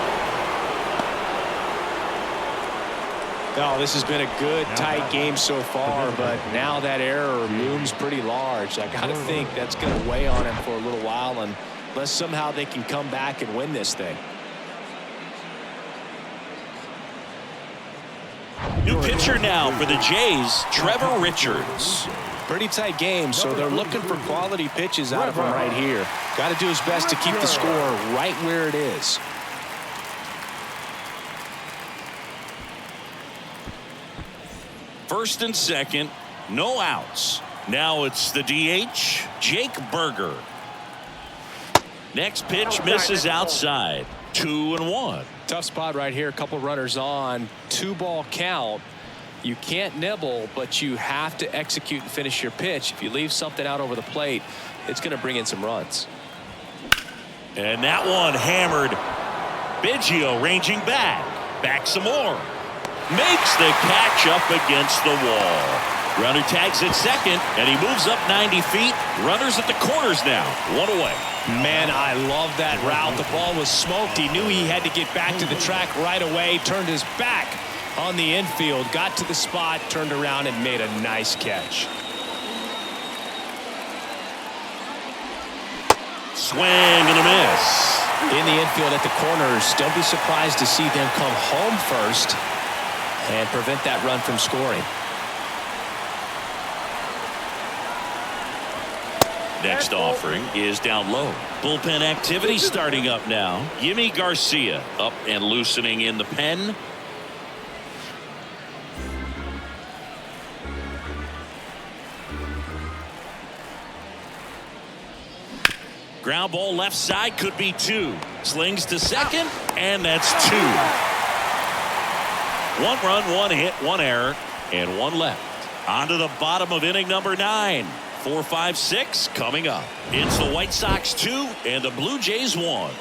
Oh, this has been a good, tight game so far, but now that error looms pretty large. I got to think that's going to weigh on him for a little while, unless somehow they can come back and win this thing. New pitcher now for the Jays, Trevor Richards. Pretty tight game, so they're looking for quality pitches out of him right here. Got to do his best to keep the score right where it is. First and second, no outs. Now it's the DH, Jake Berger. Next pitch misses outside. 2-1. Tough spot right here. A couple runners on. 2-ball count. You can't nibble, but you have to execute and finish your pitch. If you leave something out over the plate, it's going to bring in some runs. And that one hammered. Biggio ranging back. Back some more. Makes the catch up against the wall. Runner tags at second, and he moves up 90 feet. Runners at the corners now. One away. Man, I love that route. The ball was smoked. He knew he had to get back to the track right away. Turned his back on the infield. Got to the spot, turned around, and made a nice catch. Swing and a miss. In the infield at the corners. Don't be surprised to see them come home first and prevent that run from scoring. Next offering is down low. Bullpen activity starting up now. Yimi Garcia up and loosening in the pen. Ground ball left side, could be 2. Slings to second, and that's 2. 1 run, 1 hit, 1 error, and 1 left. On to the bottom of inning number 9. 4, 5, 6 coming up. It's the White Sox 2 and the Blue Jays 1.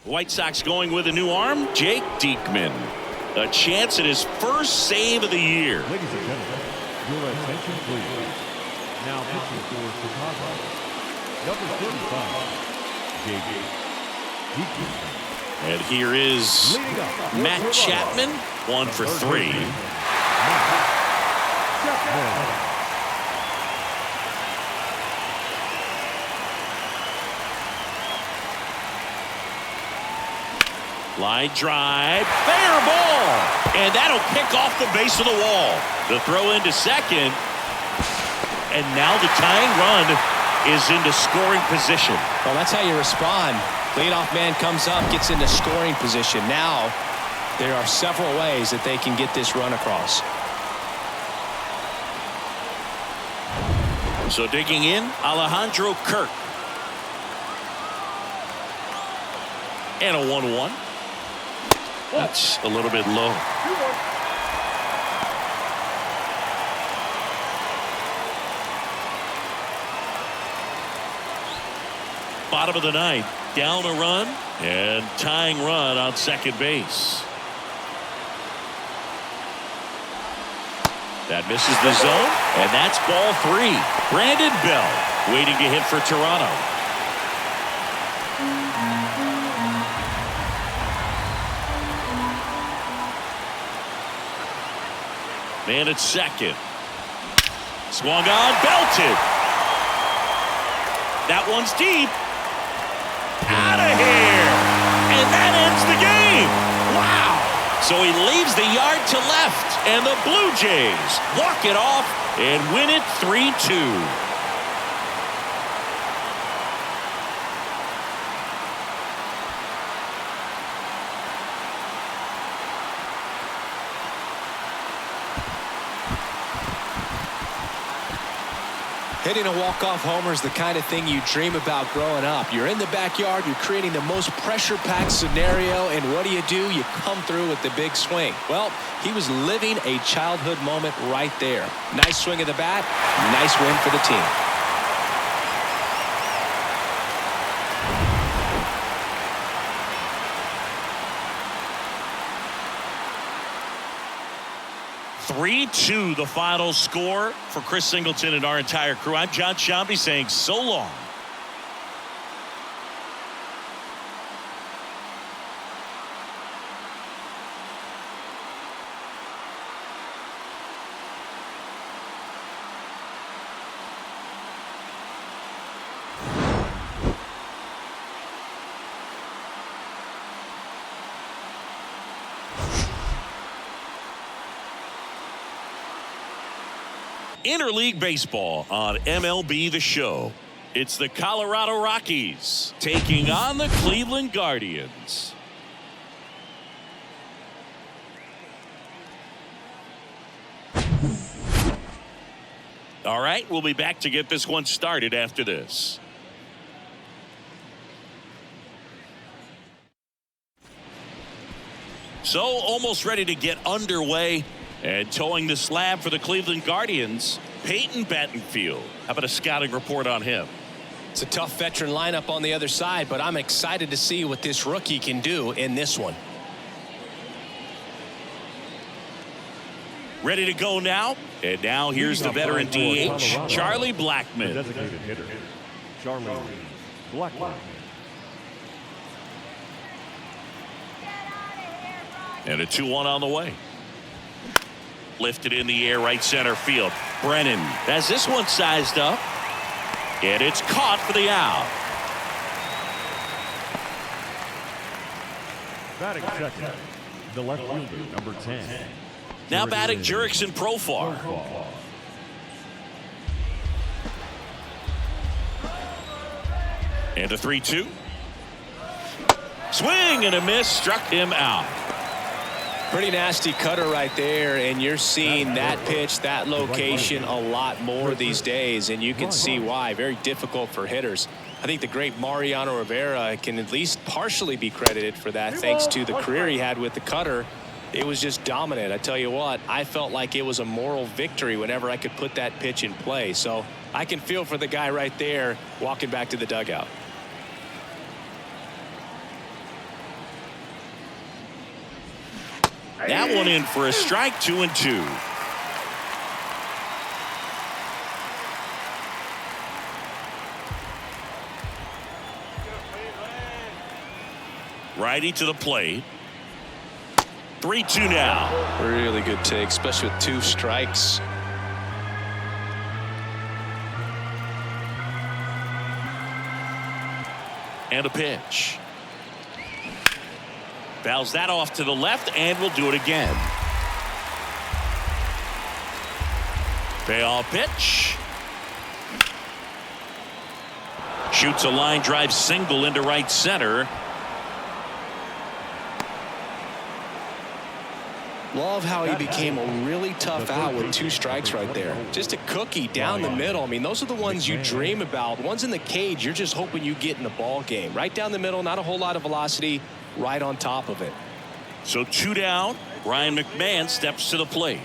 White Sox going with a new arm, Jake Diekman. A chance at his first save of the year. Ladies and gentlemen, your attention please. Now pitching for Chicago, number 35, J.J. And here is Matt Chapman, 1 for 3. Line drive, fair ball, and that'll kick off the base of the wall. The throw into second, and now the tying run is into scoring position. Well, that's how you respond. Leadoff man comes up, gets into scoring position. Now there are several ways that they can get this run across. So digging in, Alejandro Kirk. And a 1-1. That's a little bit low. Bottom of the ninth, down a run and tying run on second base. That misses the zone, and that's ball 3. Brandon Bell waiting to hit for Toronto. Man at second. Swung on, belted. That one's deep. Out of here. And that ends the game. Wow. So he leaves the yard to left, and the Blue Jays walk it off and win it 3-2. Hitting a walk-off homer is the kind of thing you dream about growing up. You're in the backyard, you're creating the most pressure-packed scenario, and what do? You come through with the big swing. Well, he was living a childhood moment right there. Nice swing of the bat, nice win for the team. (3-2) the final score for Chris Singleton and our entire crew. I'm John Shambi saying so long. Interleague Baseball on MLB The Show. It's the Colorado Rockies taking on the Cleveland Guardians. All right, we'll be back to get this one started after this. So almost ready to get underway. And towing the slab for the Cleveland Guardians, Peyton Battenfield. How about a scouting report on him? It's a tough veteran lineup on the other side, but I'm excited to see what this rookie can do in this one. Ready to go now? And now here's the veteran DH, Charlie Blackmon. Designated hitter, Charlie Blackmon. And a 2-1 on the way. Lifted in the air, right center field. Brennan has this one sized up. And it's caught for the out. Batting second, the left fielder, number 10. Now batting Jurickson Profar. And a 3-2. Swing and a miss, struck him out. Pretty nasty cutter right there, and you're seeing that pitch, that location a lot more these days, and you can see why. Very difficult for hitters. I think the great Mariano Rivera can at least partially be credited for that thanks to the career he had with the cutter. It was just dominant. I tell you what, I felt like it was a moral victory whenever I could put that pitch in play. So I can feel for the guy right there walking back to the dugout. That one in for a strike, 2-2. Righty to the plate. 3-2 now. Really good take, especially with 2 strikes. And a pitch. Fouls that off to the left, and we'll do it again. Payoff pitch. Shoots a line drive single into right center. Love how he became a really tough out with 2 strikes right there. Just a cookie down the middle. I mean, those are the ones you dream about. Ones in the cage, you're just hoping you get in the ball game. Right down the middle, not a whole lot of velocity, right on top of it. So 2 down. Ryan McMahon steps to the plate.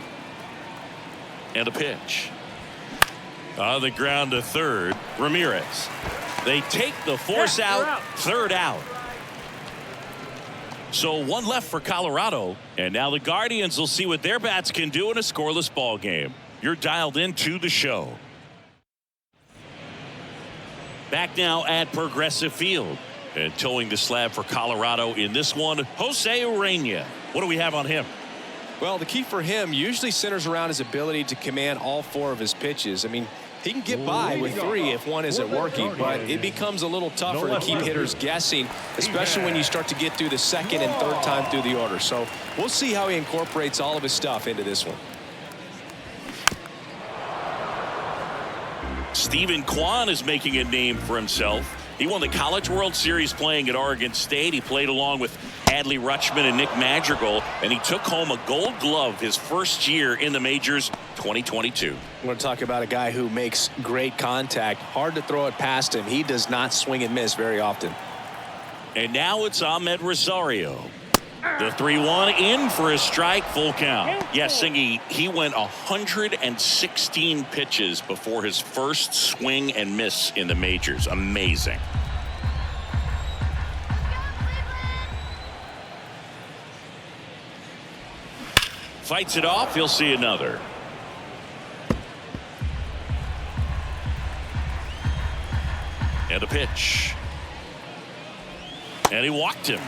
And a pitch. On the ground to third, Ramirez. They take the force out, 3rd out. So 1 left for Colorado, and now the Guardians will see what their bats can do in a scoreless ball game. You're dialed into the show. Back now at Progressive Field, and towing the slab for Colorado in this one, Jose Urena. What do we have on him? Well, the key for him usually centers around his ability to command all 4 of his pitches. I mean, he can get by with 3 if one isn't working, but it becomes a little tougher to keep hitters guessing, especially when you start to get through the 2nd and 3rd time through the order. So we'll see how he incorporates all of his stuff into this one. Steven Kwan is making a name for himself. He won the College World Series playing at Oregon State. He played along with Adley Rutschman and Nick Madrigal, and he took home a Gold Glove his first year in the majors, 2022. We're going to talk about a guy who makes great contact. Hard to throw it past him. He does not swing and miss very often. And now it's Ahmed Rosario. The 3-1 in for a strike, full count. Yes, Singy, he went 116 pitches before his first swing and miss in the majors. Amazing. Fights it off. He'll see another. And a pitch. And he walked him.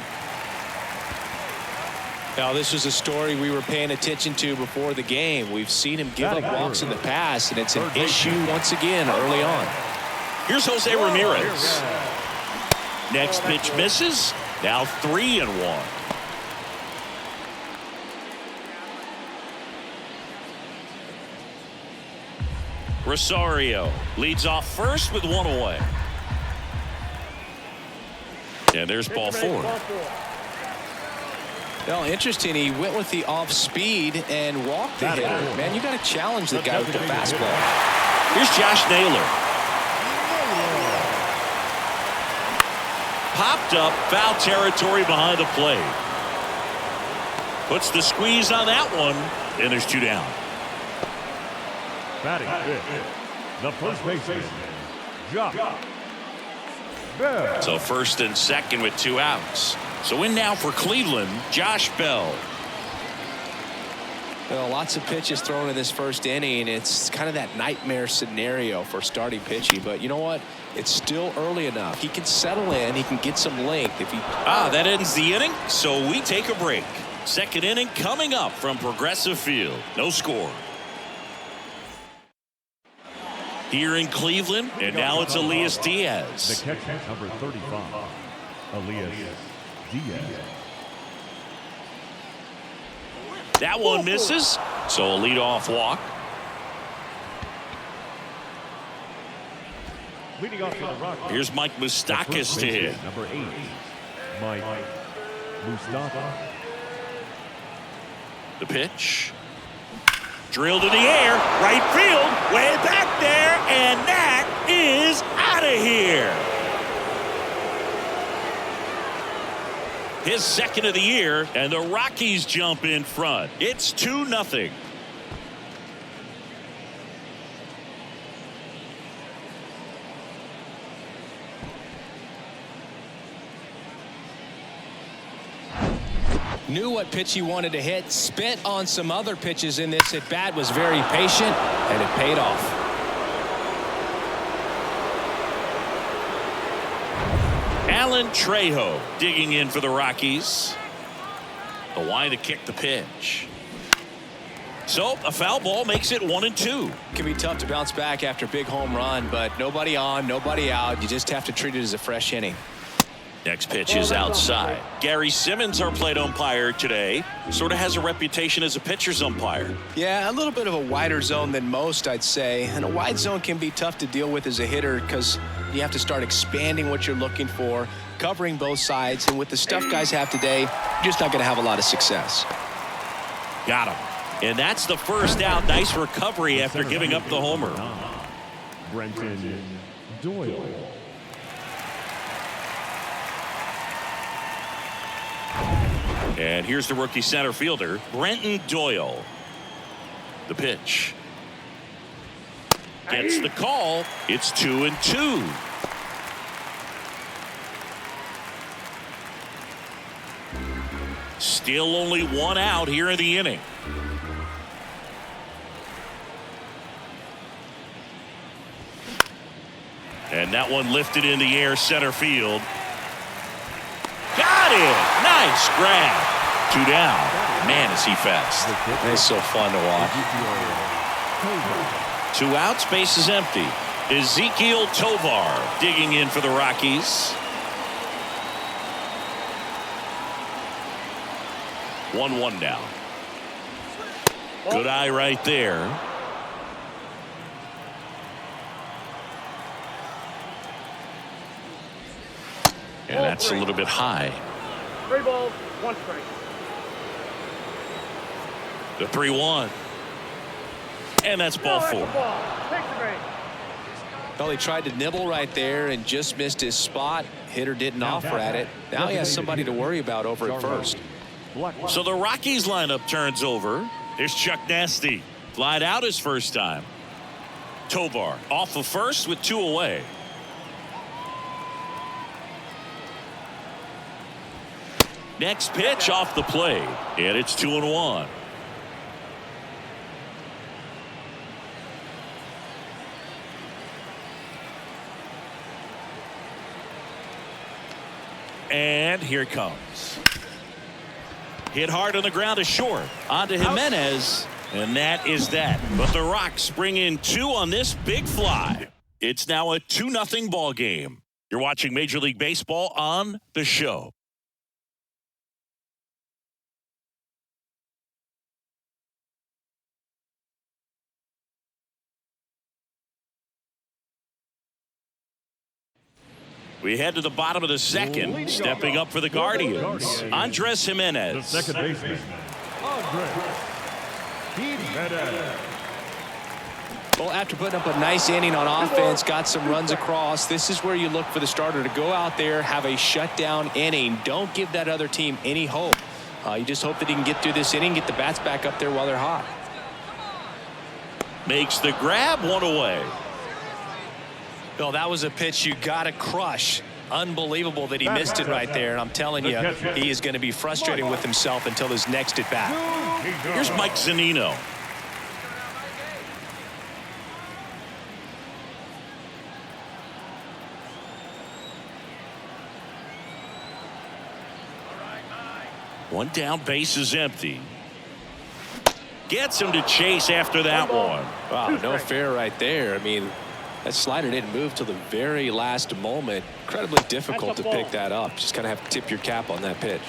Now, this was a story we were paying attention to before the game. We've seen him give up walks in the past, and it's an issue once again early on. Here's Jose Ramirez. Next pitch misses. Now 3-1. Rosario leads off first with one away. And there's ball four. Well, interesting. He went with the off speed and walked the hitter. Man, you got to challenge the guy with the fastball. Here's Josh Naylor. Popped up, foul territory behind the plate. Puts the squeeze on that one, and there's two down. Batting fifth, the first baseman, Josh Bell. So first and second with two outs. So in now for Cleveland, Josh Bell. Well, lots of pitches thrown in this first inning. It's kind of that nightmare scenario for starting pitching. But you know what? It's still early enough. He can settle in. He can get some length if he. That ends the inning. So we take a break. Second inning coming up from Progressive Field. No score. Here in Cleveland, and now it's Elias Diaz. The catcher, number 35, Elias Diaz. That one misses, so a leadoff walk. Leading off for the Rockies. Here's Mike Moustakas to hit. Number 8, Mike Moustakas. The pitch. Drilled in the air, right field, way back there, and that is out of here. His second of the year, and the Rockies jump in front. It's 2-0. Knew what pitch he wanted to hit, spent on some other pitches in this at bat, was very patient, and it paid off. Alan Trejo digging in for the Rockies. The line to kick the pitch. So a foul ball makes it 1-2. It can be tough to bounce back after a big home run, but nobody on, nobody out. You just have to treat it as a fresh inning. Next pitch is outside. Gary Simmons, our plate umpire today, sort of has a reputation as a pitcher's umpire. Yeah, a little bit of a wider zone than most, I'd say. And a wide zone can be tough to deal with as a hitter because you have to start expanding what you're looking for, covering both sides. And with the stuff guys have today, you're just not going to have a lot of success. Got him. And that's the first out. Nice recovery after giving up the homer. Brenton Doyle. And here's the rookie center fielder, Brenton Doyle. The pitch. Gets the call. It's 2-2. Still only one out here in the inning. And that one lifted in the air, center field. Got it! Nice grab. 2 down. Man, is he fast. It's so fun to watch. 2 outs, base is empty. Ezekiel Tovar digging in for the Rockies. 1-1 now. Good eye right there. And that's a little bit high. 3 balls, 1 strike. The 3-1. And that's ball 4. Ball. Take the base. Well, he tried to nibble right there and just missed his spot. Hitter didn't offer at it. Now he has somebody to worry about over at first. So the Rockies lineup turns over. There's Chuck Nasty. Flied out his first time. Tovar off of first with 2 away. Next pitch off the plate. And it's 2-1. And here it comes. Hit hard on the ground to short. On to Jimenez. And that is that. But the Rocks bring in 2 on this big fly. It's now a 2-0 ball game. You're watching Major League Baseball on the show. We head to the bottom of the second. Stepping up for the Guardians, Andres Jimenez. The second baseman, Andres Jimenez. Well, after putting up a nice inning on offense, got some runs across, this is where you look for the starter to go out there, have a shutdown inning. Don't give that other team any hope. You just hope that he can get through this inning, get the bats back up there while they're hot. Makes the grab, 1 away. Well, that was a pitch you got to crush. Unbelievable that he missed it right there. And I'm telling you, he is going to be frustrated with himself until his next at bat. Here's Mike Zunino. One down, base is empty. Gets him to chase after that one. Wow, no fair right there. I mean, that slider didn't move till the very last moment. Incredibly difficult to pick that up. Just kind of have to tip your cap on that pitch.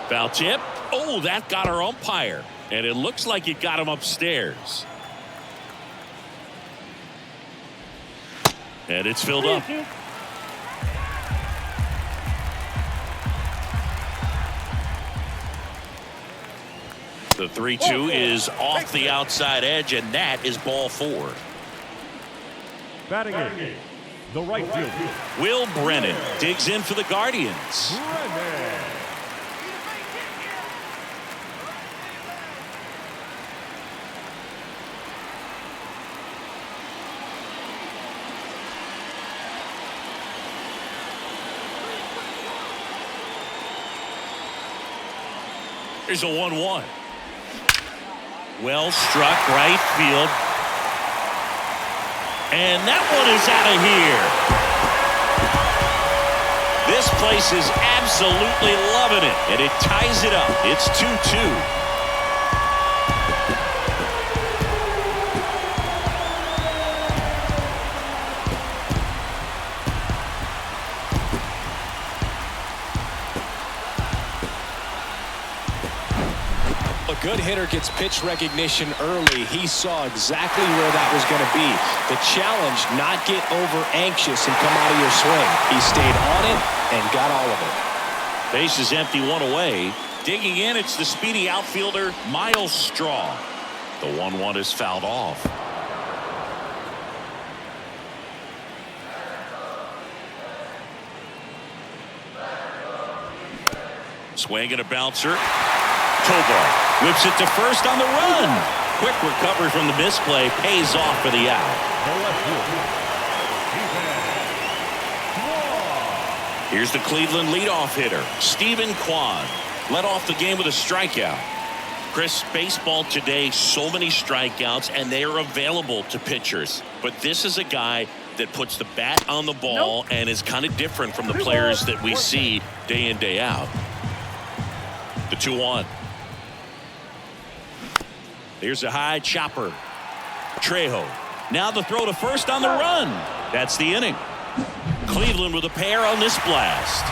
Foul tip. Oh, that got our umpire. And it looks like it got him upstairs. And it's filled up. The 3-2 is off the outside edge, and that is ball 4. Batting in, the right fielder, Will Brennan digs in for the Guardians. Brennan. Here's a 1-1. Well struck right field. And that one is out of here. This place is absolutely loving it. And it ties it up. It's 2-2. A good hitter gets pitch recognition early. He saw exactly where that was going to be. The challenge, not get over anxious and come out of your swing. He stayed on it and got all of it. Base is empty, 1 away. Digging in, it's the speedy outfielder, Miles Straw. The 1-1 is fouled off. Swing and a bouncer. Tovar whips it to first on the run. Quick recovery from the misplay, pays off for the out. The left fielder, Here's the Cleveland leadoff hitter, Stephen Kwan. Led off the game with a strikeout. Chris, baseball today, so many strikeouts, and they are available to pitchers. But this is a guy that puts the bat on the ball and is kind of different from the players that we see day in, day out. The 2-1. Here's a high chopper. Trejo. Now the throw to first on the run. That's the inning. Cleveland with a pair on this blast.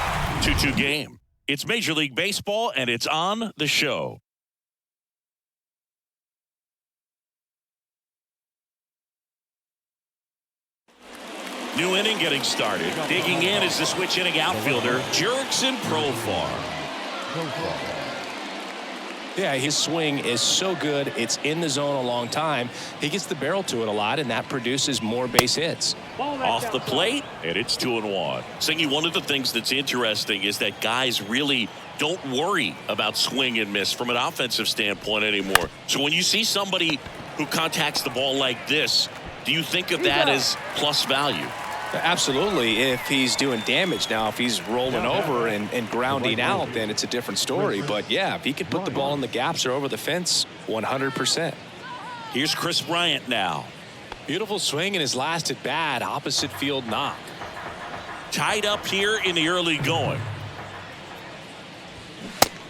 2-2 game. It's Major League Baseball, and it's on the show. New inning getting started. Digging in is the switch inning outfielder, Jurickson Profar. Yeah, his swing is so good. It's in the zone a long time. He gets the barrel to it a lot, and that produces more base hits. Off the plate, and it's 2-1. Singy, one of the things that's interesting is that guys really don't worry about swing and miss from an offensive standpoint anymore. So when you see somebody who contacts the ball like this, do you think of that as plus value? Absolutely, if he's doing damage. Now, if he's rolling over and grounding out, then it's a different story. But, yeah, if he can put the ball in the gaps or over the fence, 100%. Here's Chris Bryant now. Beautiful swing in his last at bat, opposite field knock. Tied up here in the early going.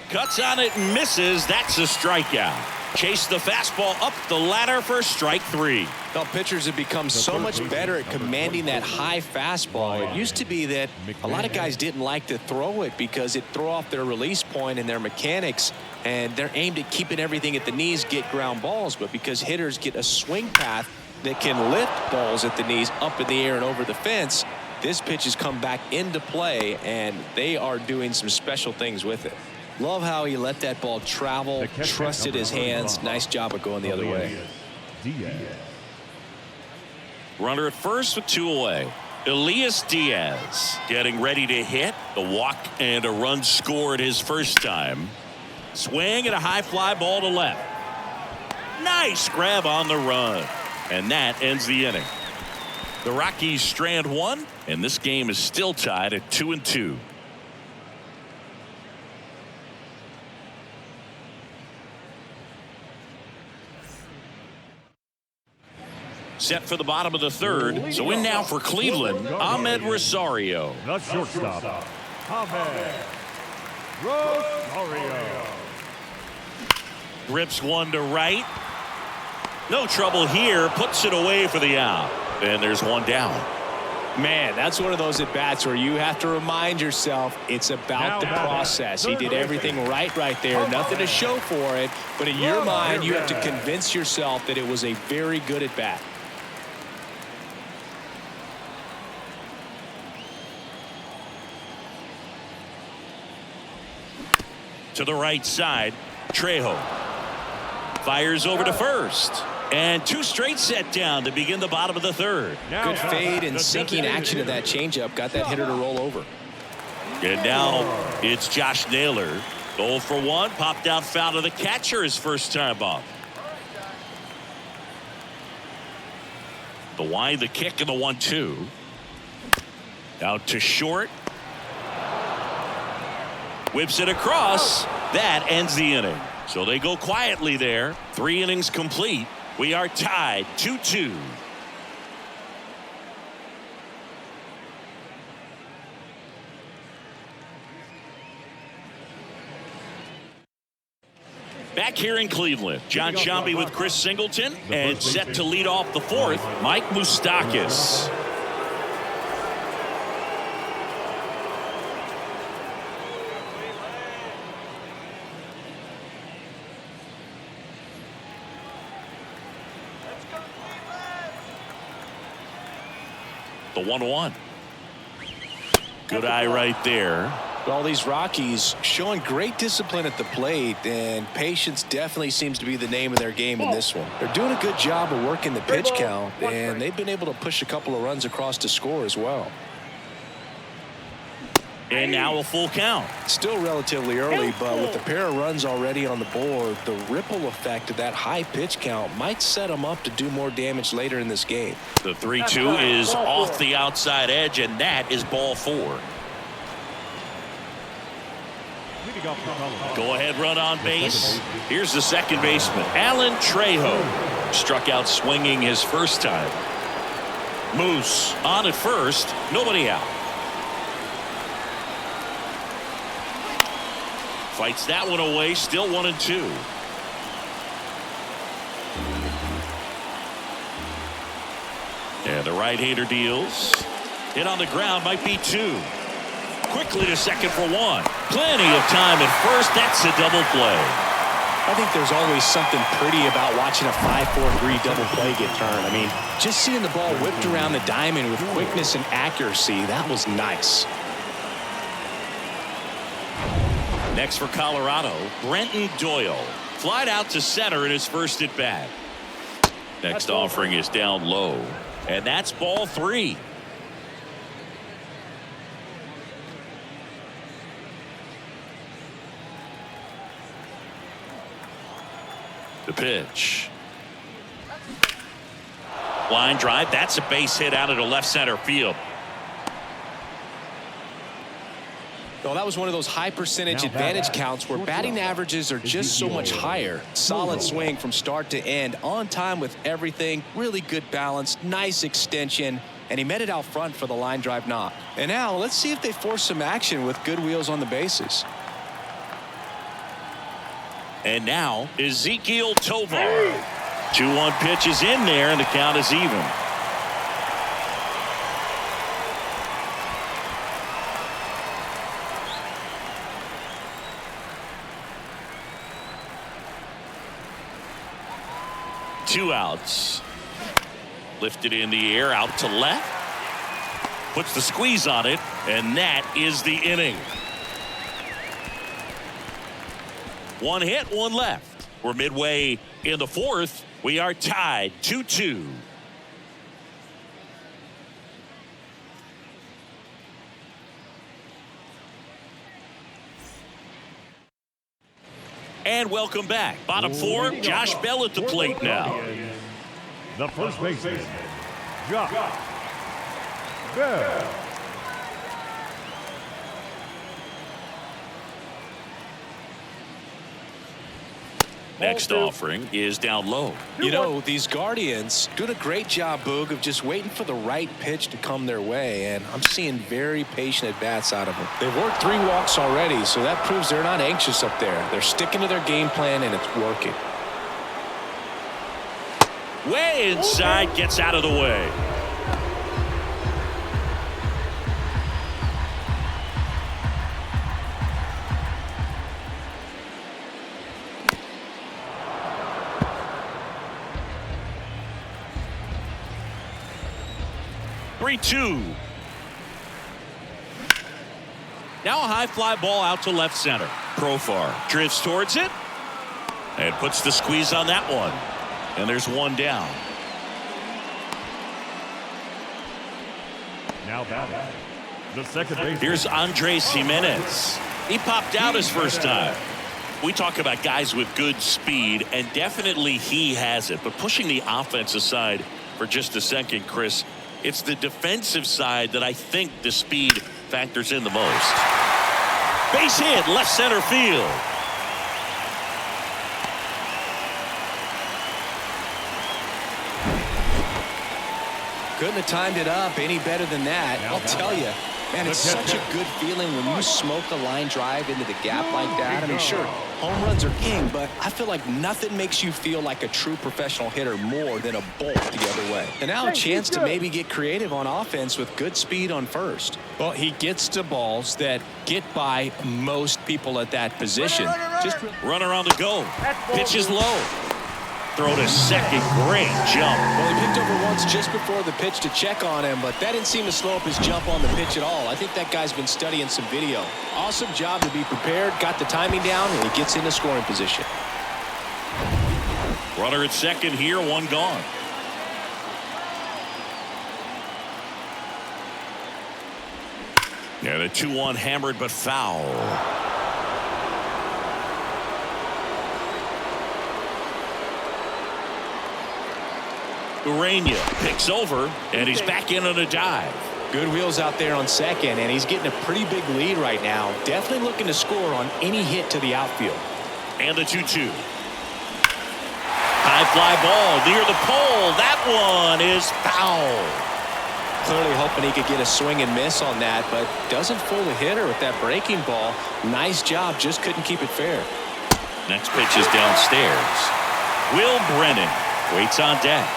Cuts on it and misses. That's a strikeout. Chase the fastball up the ladder for strike 3. Well, pitchers have become so much better at commanding that high fastball. It used to be that a lot of guys didn't like to throw it because it threw off their release point and their mechanics, and they're aimed at keeping everything at the knees, get ground balls. But because hitters get a swing path that can lift balls at the knees up in the air and over the fence, this pitch has come back into play, and they are doing some special things with it. Love how he let that ball travel, trusted his hands. Nice job of going the other way. Runner at first with 2 away. Elias Diaz getting ready to hit. A walk and a run scored his first time. Swing and a high fly ball to left. Nice grab on the run. And that ends the inning. The Rockies strand 1, and this game is still tied at 2-2. Set for the bottom of the 3rd. So in now for Cleveland, Ahmed Rosario. The shortstop, Ahmed Rosario. Rips one to right. No trouble here. Puts it away for the out. And there's one down. Man, that's one of those at-bats where you have to remind yourself it's about the process. He did everything right there. Nothing to show for it. But in your mind, you have to convince yourself that it was a very good at-bat. To the right side, Trejo fires over to first, and 2 straight set down to begin the bottom of the 3rd. Good fade and sinking action of that changeup got that hitter to roll over. And now it's Josh Naylor. 0 for 1, popped out foul to the catcher his first time up. The wind, the kick, and the 1-2. Out to short. Whips it across. That ends the inning. So they go quietly there. 3 innings complete. We are tied 2-2. Back here in Cleveland, John Sciambi with Chris Singleton, and set to lead off the 4th, Mike Moustakas. The 1-1. Good eye right there. Well, these Rockies showing great discipline at the plate, and patience definitely seems to be the name of their game in this one. They're doing a good job of working the pitch count, and they've been able to push a couple of runs across to score as well. And now a full count. Still relatively early, but with a pair of runs already on the board, the ripple effect of that high pitch count might set them up to do more damage later in this game. The 3-2 is off the outside edge, and that is ball 4. Go ahead run on base. Here's the second baseman, Alan Trejo. Struck out swinging his first time. Moose on at first, nobody out. Fights that one away, still 1-2. And the right-hander deals. Hit on the ground, might be 2. Quickly to second for 1. Plenty of time at first. That's a double play. I think there's always something pretty about watching a 5-4-3 double play get turned. I mean, just seeing the ball whipped around the diamond with quickness and accuracy, that was nice. Next for Colorado, Brenton Doyle. Flied out to center in his first at bat. Next offering is down low. And that's ball 3. The pitch. Line drive. That's a base hit out of the left center field. Well, that was one of those high percentage advantage counts where batting averages are just so much higher. Solid swing from start to end, on time with everything, really good balance, nice extension, and he met it out front for the line drive knock. And now let's see if they force some action with good wheels on the bases. And now Ezekiel Tovar. 2-1 pitch is in there and the count is even. Two outs. Lifted in the air out to left. Puts the squeeze on it, and that is the inning. One hit, one left. We're midway in the fourth. We are tied 2-2. And welcome back. Bottom four, Josh Bell at the plate now. The first baseman, Josh Bell. Next offering is down low. You know, these Guardians doing a great job, Boog, of just waiting for the right pitch to come their way, and I'm seeing very patient at-bats out of them. They've worked 3 walks already, so that proves they're not anxious up there. They're sticking to their game plan, and it's working. Way inside, gets out of the way. Two. Now a high fly ball out to left center. Profar drifts towards it and puts the squeeze on that one. And there's one down. Now batting, the second baseman. Here's Andres Jimenez. He popped out his first time. We talk about guys with good speed, and definitely he has it. But pushing the offense aside for just a second, Chris, it's the defensive side that I think the speed factors in the most. Base hit, left center field. Couldn't have timed it up any better than that. I'll tell you, man, it's such a good feeling when you smoke a line drive into the gap like that. I mean, sure, home runs are king, but I feel like nothing makes you feel like a true professional hitter more than a bolt the other way. And now a chance to maybe get creative on offense with good speed on first. Well, he gets to balls that get by most people at that position. Just runner on the go. Pitch is low. Throw to second. Great jump. Well, he picked over once just before the pitch to check on him, but that didn't seem to slow up his jump on the pitch at all. I think that guy's been studying some video. Awesome job to be prepared, got the timing down, and he gets into scoring position. Runner at second here, one gone. Yeah, the 2-1 hammered but foul. Urania picks over, and he's back in on a dive. Good wheels out there on second, and he's getting a pretty big lead right now. Definitely looking to score on any hit to the outfield. And the 2-2. High fly ball near the pole. That one is foul. Clearly hoping he could get a swing and miss on that, but doesn't fool the hitter with that breaking ball. Nice job, just couldn't keep it fair. Next pitch is downstairs. Will Brennan waits on deck.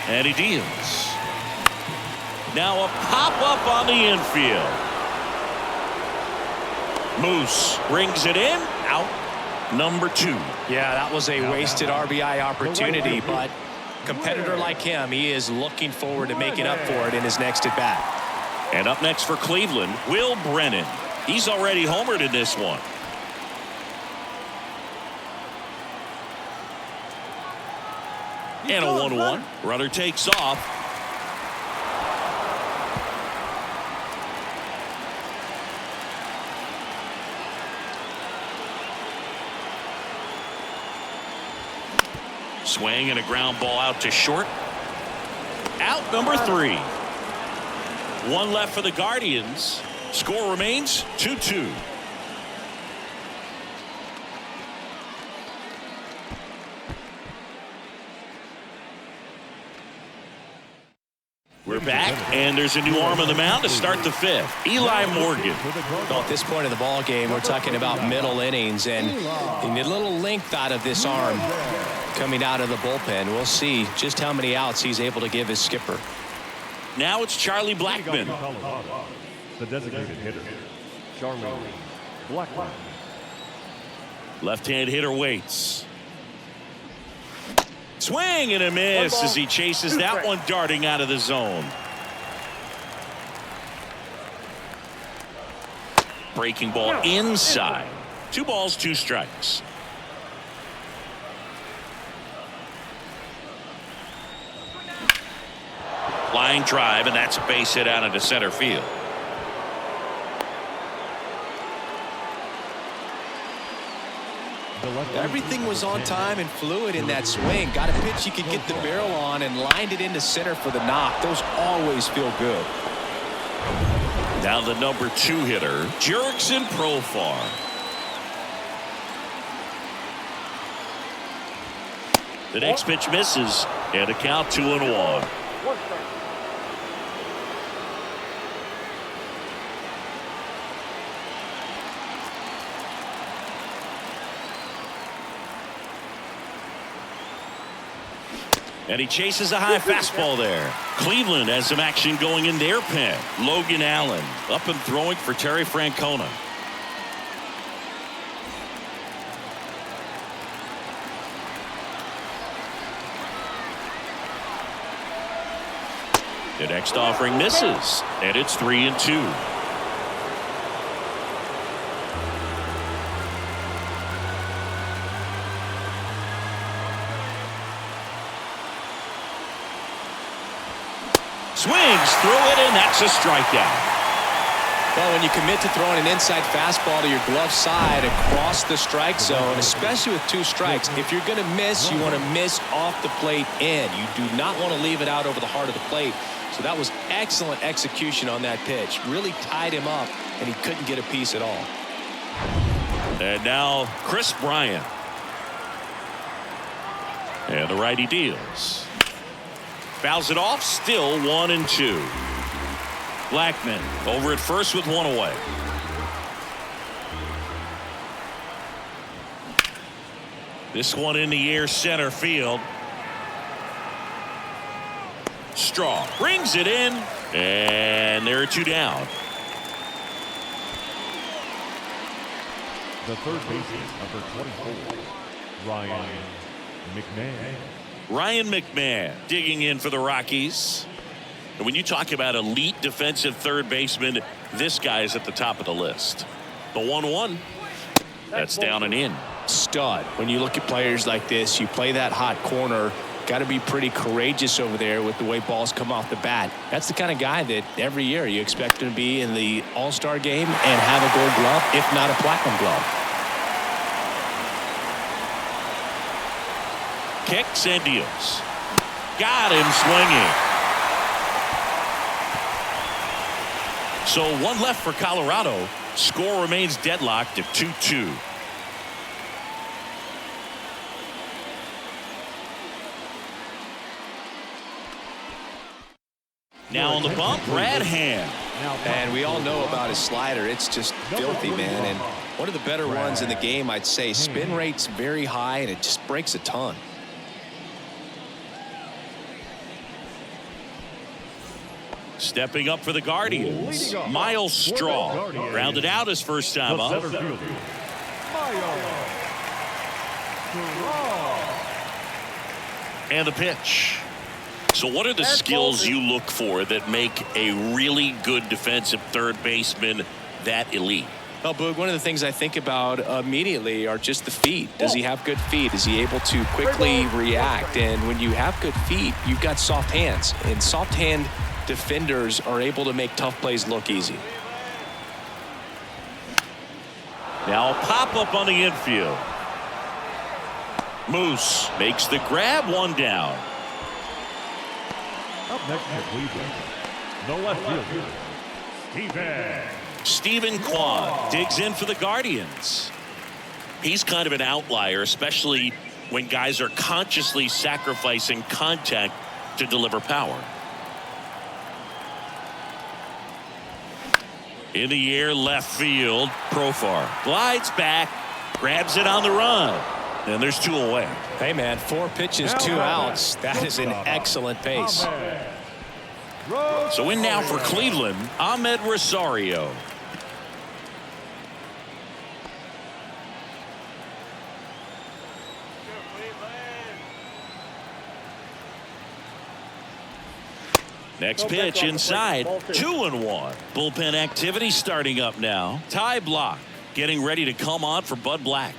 And he deals. Now a pop-up on the infield. Moose brings it in. Out. Number 2. Yeah, that was a wasted RBI opportunity, but competitor like him, he is looking forward to making up for it in his next at-bat. And up next for Cleveland, Will Brennan. He's already homered in this one. And a 1-1. Runner takes off. Swing and a ground ball out to short. Out number 3. 1 left for the Guardians. Score remains 2-2. We're back, and there's a new arm on the mound to start the 5th. Eli Morgan. Well, at this point of the ball game, we're talking about middle innings, and you need a little length out of this arm coming out of the bullpen. We'll see just how many outs he's able to give his skipper. Now it's Charlie Blackmon. The designated hitter, Charlie Blackmon. Left-hand hitter waits. Swing and a miss as he chases that one darting out of the zone. Breaking ball inside. 2 balls, 2 strikes. Line drive, and that's a base hit out into center field. Everything was on time and fluid in that swing. Got a pitch you could get the barrel on and lined it into center for the knock. Those always feel good. Now the number 2 hitter, Jurickson Profar. The next pitch misses, and a count 2-1. 1 strike. And he chases a high fastball there. Cleveland has some action going in their pen. Logan Allen up and throwing for Terry Francona. The next offering misses, and it's 3-2. Swings through it, and that's a strikeout. Well, when you commit to throwing an inside fastball to your glove side across the strike zone, especially with 2 strikes, if you're going to miss, you want to miss off the plate in. You do not want to leave it out over the heart of the plate. So that was excellent execution on that pitch. Really tied him up, and he couldn't get a piece at all. And now Chris Bryant. And the righty deals. Fouls it off, still 1-2. Blackmon over at first with 1 away. This one in the air, center field. Straw brings it in, and there are 2 down. The third baseman, number 24, Ryan McMahon. Ryan McMahon digging in for the Rockies. And when you talk about elite defensive third baseman, this guy is at the top of the list. The 1-1. That's down and in. Stud. When you look at players like this, you play that hot corner. Got to be pretty courageous over there with the way balls come off the bat. That's the kind of guy that every year you expect him to be in the All-Star game and have a gold glove, if not a platinum glove. Kicks and deals. Got him swinging. So 1 left for Colorado. Score remains deadlocked at 2-2. Now on the bump, Brad Hand. And we all know about his slider. It's just filthy, man. And one of the better ones in the game, I'd say. Spin rate's very high, and it just breaks a ton. Stepping up for the Guardians, Miles Straw. Rounded out his first time The up. center fielder, Miles Straw. And the pitch. So what are the skills you look for that make a really good defensive third baseman that elite? Well, Boog, one of the things I think about immediately are just the feet. Does he have good feet? Is he able to quickly react? And when you have good feet, you've got soft hands. And soft hand defenders are able to make tough plays look easy. Now a pop-up on the infield. Moose makes the grab, one down. Up next for Cleveland, the left fielder, Stephen Kwan digs in for the Guardians. He's kind of an outlier, especially when guys are consciously sacrificing contact to deliver power. In the air, left field. Profar glides back, grabs it on the run, and there's 2 away. Hey, man, 4 pitches, 2 outs. That is an excellent pace. So in now for Cleveland, Ahmed Rosario. Next pitch inside, 2-1. Bullpen activity starting up now. Ty Block getting ready to come on for Bud Black.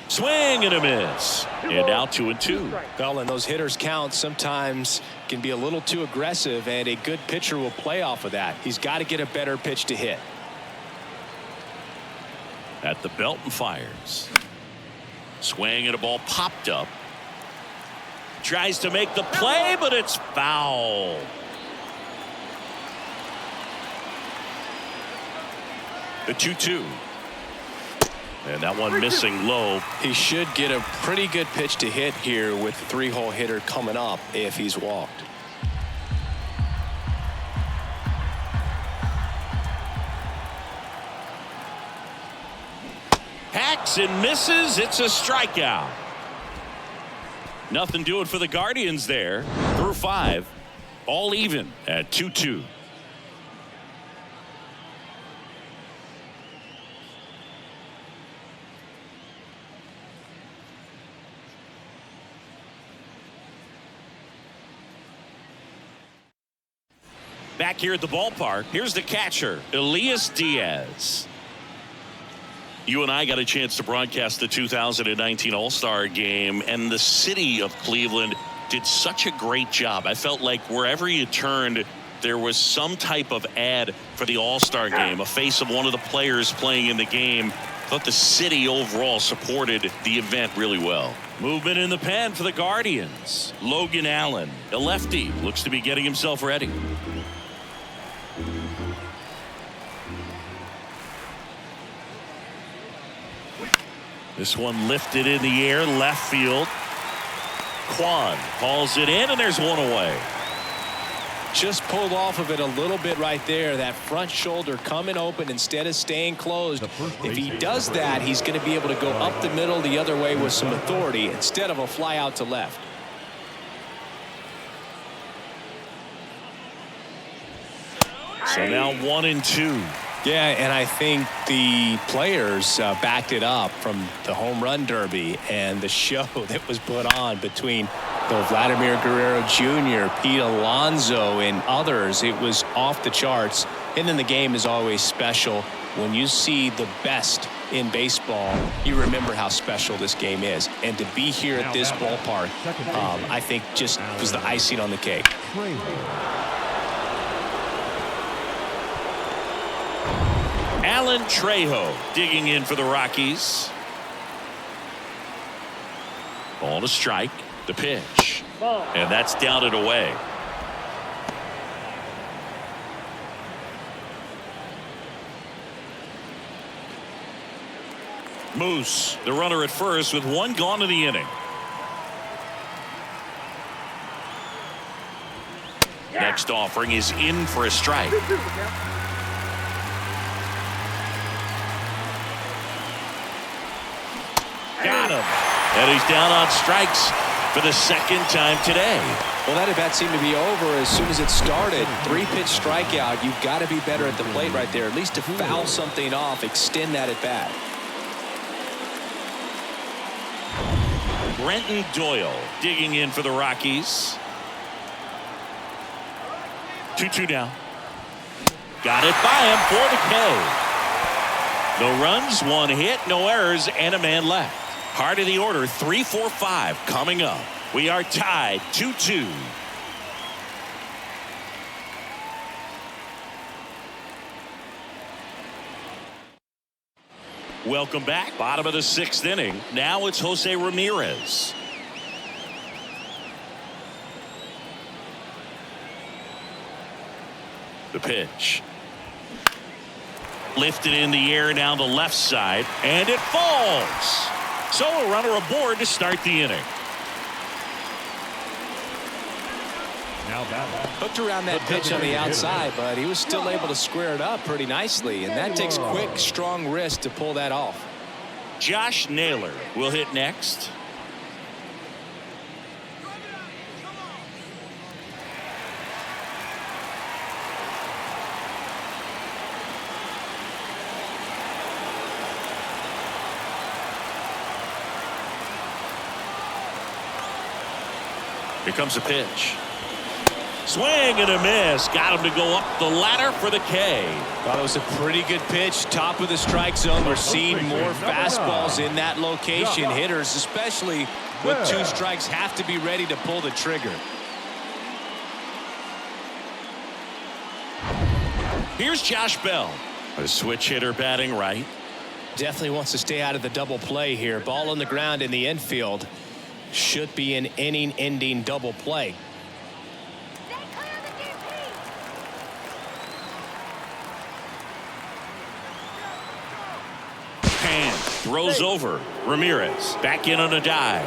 Swing and a miss. And out 2-2. Well, and those hitters count sometimes can be a little too aggressive, and a good pitcher will play off of that. He's got to get a better pitch to hit. At the belt and fires. Swing and a ball popped up. Tries to make the play, but it's foul. The 2-2. And that one missing low. He should get a pretty good pitch to hit here with the 3-hole hitter coming up if he's walked. Hacks and misses. It's a strikeout. Nothing doing for the Guardians there. Through 5. All even at 2-2. Back here at the ballpark, here's the catcher, Elias Diaz. You and I got a chance to broadcast the 2019 All-Star Game, and the city of Cleveland did such a great job. I felt like wherever you turned, there was some type of ad for the All-Star Game, a face of one of the players playing in the game. I thought the city overall supported the event really well. Movement in the pen for the Guardians. Logan Allen, a lefty, looks to be getting himself ready. This one lifted in the air, left field. Kwan hauls it in, and there's one away. Just pulled off of it a little bit right there. That front shoulder coming open instead of staying closed. If he does that, he's going to be able to go up the middle the other way with some authority instead of a fly out to left. So now 1-2. Yeah, and I think the players backed it up from the home run derby and the show that was put on between Vladimir Guerrero Jr., Pete Alonso, and others. It was off the charts. And then the game is always special. When you see the best in baseball, you remember how special this game is. And to be here at this ballpark, I think just was the icing on the cake. Alan Trejo digging in for the Rockies. Ball to strike. The pitch. And that's down and away. Moose, the runner at first with one gone in the inning. Next offering is in for a strike. And he's down on strikes for the second time today. Well, that at-bat seemed to be over as soon as it started. 3-pitch strikeout. You've got to be better at the plate right there, at least to foul something off, extend that at-bat. Brenton Doyle digging in for the Rockies. 2-2 now. Got it by him for the K. No runs, 1 hit, no errors, and a man left. Heart of the order, 3, 4, 5 coming up. We are tied 2-2. Welcome back. Bottom of the 6th inning. Now it's Jose Ramirez. The pitch. Lifted in the air down the left side, and it falls. So a runner aboard to start the inning. Now batting. Hooked around that pitch on the outside, but he was still able to square it up pretty nicely, and that takes quick, strong wrist to pull that off. Josh Naylor will hit next. Here comes a pitch. Swing and a miss. Got him to go up the ladder for the K. Thought it was a pretty good pitch. Top of the strike zone. We're seeing more fastballs in that location. Hitters, especially with 2 strikes, have to be ready to pull the trigger. Here's Josh Bell. A switch hitter batting right. Definitely wants to stay out of the double play here. Ball on the ground in the infield. Should be an inning-ending double play. Stay clear of the DP. Pan throws over. Ramirez back in on a dive.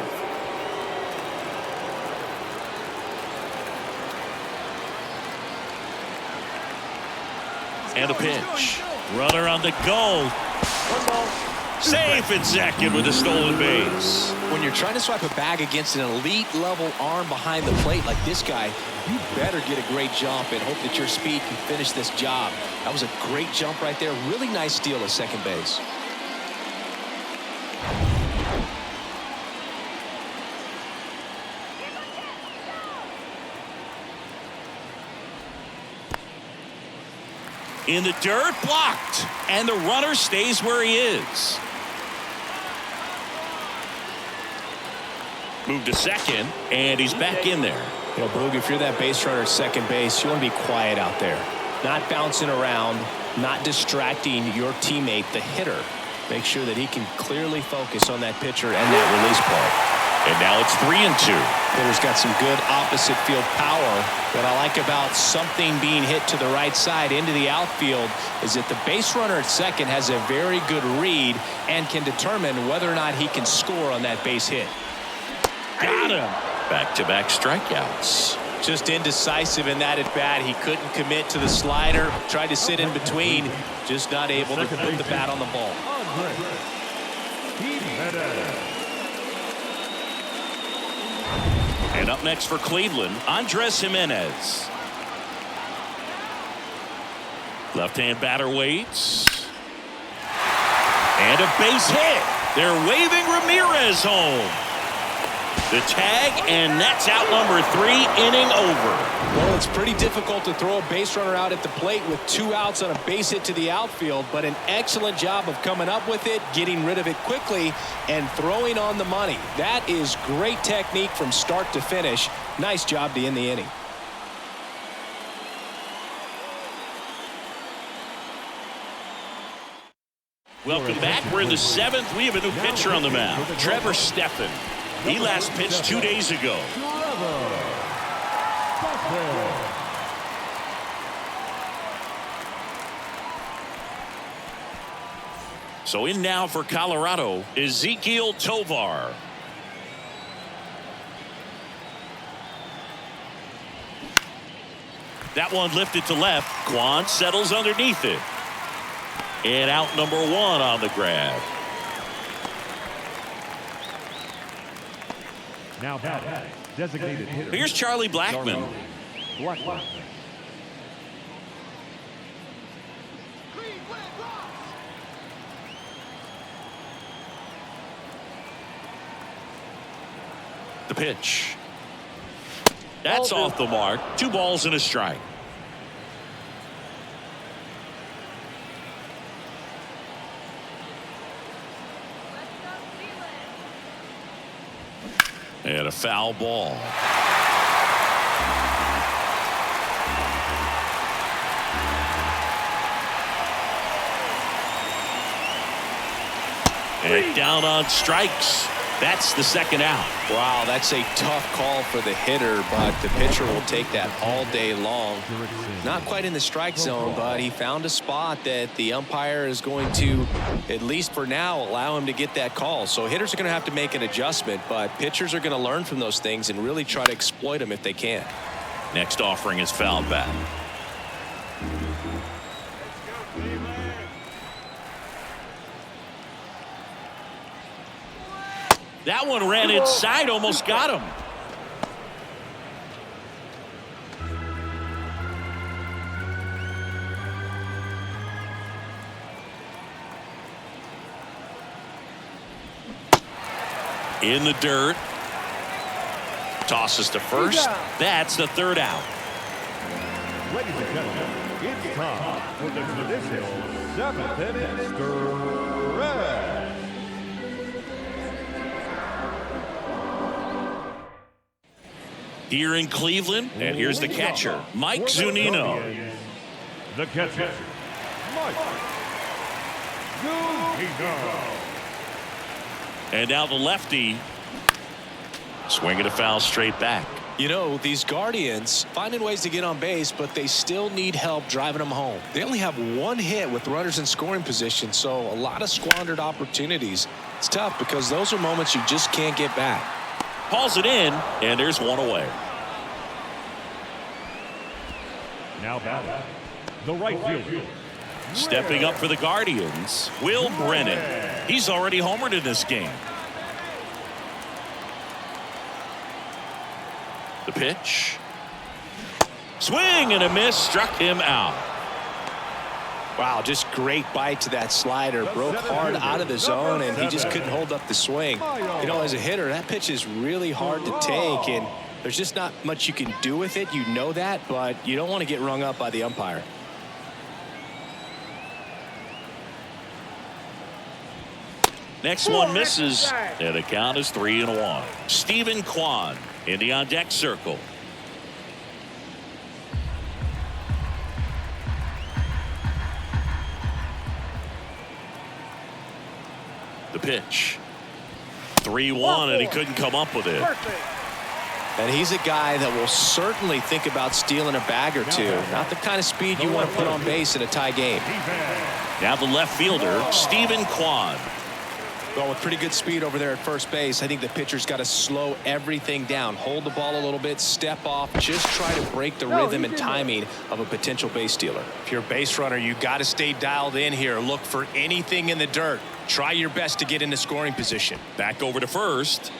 And a pitch. Runner on the go. Safe at second with a stolen base. When you're trying to swipe a bag against an elite level arm behind the plate like this guy, you better get a great jump and hope that your speed can finish this job. That was a great jump right there. Really nice steal at second base. In the dirt, blocked. And the runner stays where he is. Moved to second, and he's back in there. You know, Boog, if you're that base runner at second base, you want to be quiet out there. Not bouncing around, not distracting your teammate, the hitter. Make sure that he can clearly focus on that pitcher and that release play. And now it's 3-2. Hitter's got some good opposite field power. What I like about something being hit to the right side into the outfield is that the base runner at second has a very good read and can determine whether or not he can score on that base hit. Got him. Back-to-back strikeouts. Just indecisive in that at bat. He couldn't commit to the slider. Tried to sit in between. Just not able to put the bat on the ball. And up next for Cleveland, Andres Jimenez. Left-hand batter waits. And a base hit. They're waving Ramirez home. The tag, and that's out number 3, inning over. Well, it's pretty difficult to throw a base runner out at the plate with 2 outs on a base hit to the outfield, but an excellent job of coming up with it, getting rid of it quickly, and throwing on the money. That is great technique from start to finish. Nice job to end the inning. Welcome back. We're in the 7th. We have a new pitcher on the mound, Trevor Stephan. He last pitched 2 days ago. So in now for Colorado, Ezequiel Tovar. That one lifted to left. Kwan settles underneath it. And out number 1 on the grab. Now batting, designated hitter. Here's Charlie Blackmon. Blackmon. The pitch. That's off the mark. 2 balls and a strike. And a foul ball. And down on strikes. That's the second out. Wow, that's a tough call for the hitter, but the pitcher will take that all day long. Not quite in the strike zone, but he found a spot that the umpire is going to, at least for now, allow him to get that call. So hitters are going to have to make an adjustment, but pitchers are going to learn from those things and really try to exploit them if they can. Next offering is fouled back. That one ran inside, almost got him. In the dirt. Tosses to first. That's the third out. Ladies and gentlemen, it's time for the traditional 7th inning stretch. Here in Cleveland, and here's the catcher, Mike Zunino. The catcher, Mike Zunino. And now the lefty swinging a foul straight back. You know, these Guardians finding ways to get on base, but they still need help driving them home. They only have 1 hit with runners in scoring position, so a lot of squandered opportunities. It's tough because those are moments you just can't get back. Hauls it in, and there's one away. Now batting, the right fielder. Stepping up for the Guardians, Will Brennan. He's already homered in this game. The pitch. Swing and a miss, struck him out. Wow, just great bite to that slider. Broke hard out of the zone, and he just couldn't hold up the swing. You know, as a hitter, that pitch is really hard to take, and there's just not much you can do with it. You know that, but you don't want to get rung up by the umpire. Next one misses, and the count is 3-1. Stephen Kwan in the on deck circle. The pitch. 3-1, and he couldn't come up with it. And he's a guy that will certainly think about stealing a bag or two. Not the kind of speed you want to put on base in a tie game. Now the left fielder, Stephen Kwan. Well, with pretty good speed over there at first base, I think the pitcher's got to slow everything down. Hold the ball a little bit, step off, just try to break the rhythm and timing of a potential base stealer. If you're a base runner, you got to stay dialed in here. Look for anything in the dirt. Try your best to get into scoring position. Back over to first.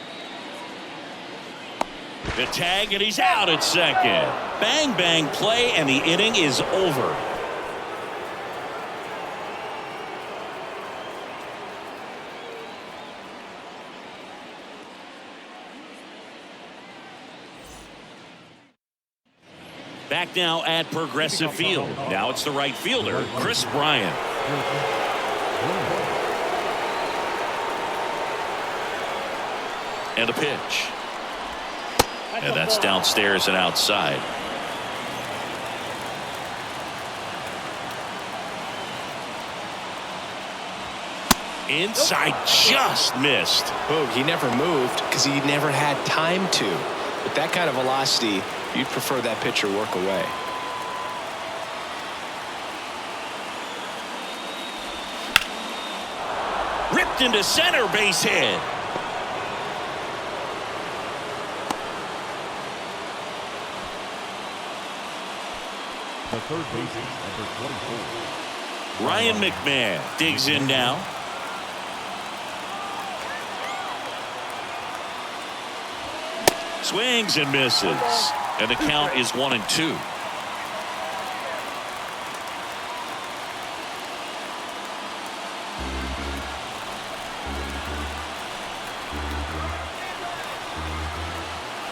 The tag, and he's out at second. Bang, bang play, and the inning is over. Back now at Progressive Field. Now it's the right fielder, Chris Bryant. And a pitch. And that's downstairs and outside. Inside, just missed. Boog, he never moved because he never had time to. With that kind of velocity, you'd prefer that pitcher work away. Ripped into center, base hit. The third baseman, number 24. Ryan McMahon digs in now. Swings and misses. And the count is 1-2.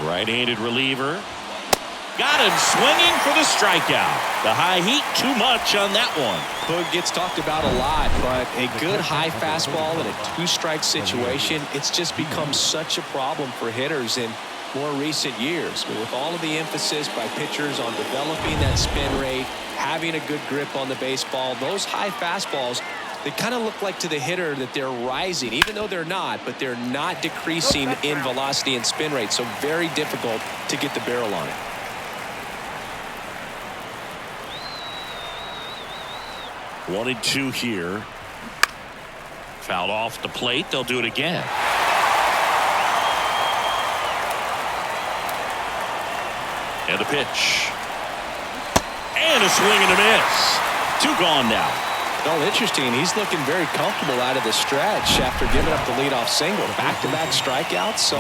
Right-handed reliever. Got him swinging for the strikeout. The high heat, too much on that one. Boog gets talked about a lot, but a good high fastball in a two-strike situation, it's just become such a problem for hitters in more recent years. But with all of the emphasis by pitchers on developing that spin rate, having a good grip on the baseball, those high fastballs, they kind of look like to the hitter that they're rising, even though they're not, but they're not decreasing in velocity and spin rate. So very difficult to get the barrel on it. One and two here. Fouled off the plate. They'll do it again. And a pitch. And a swing and a miss. Two gone now. Well, interesting. He's looking very comfortable out of the stretch after giving up the leadoff single. Back-to-back strikeouts, so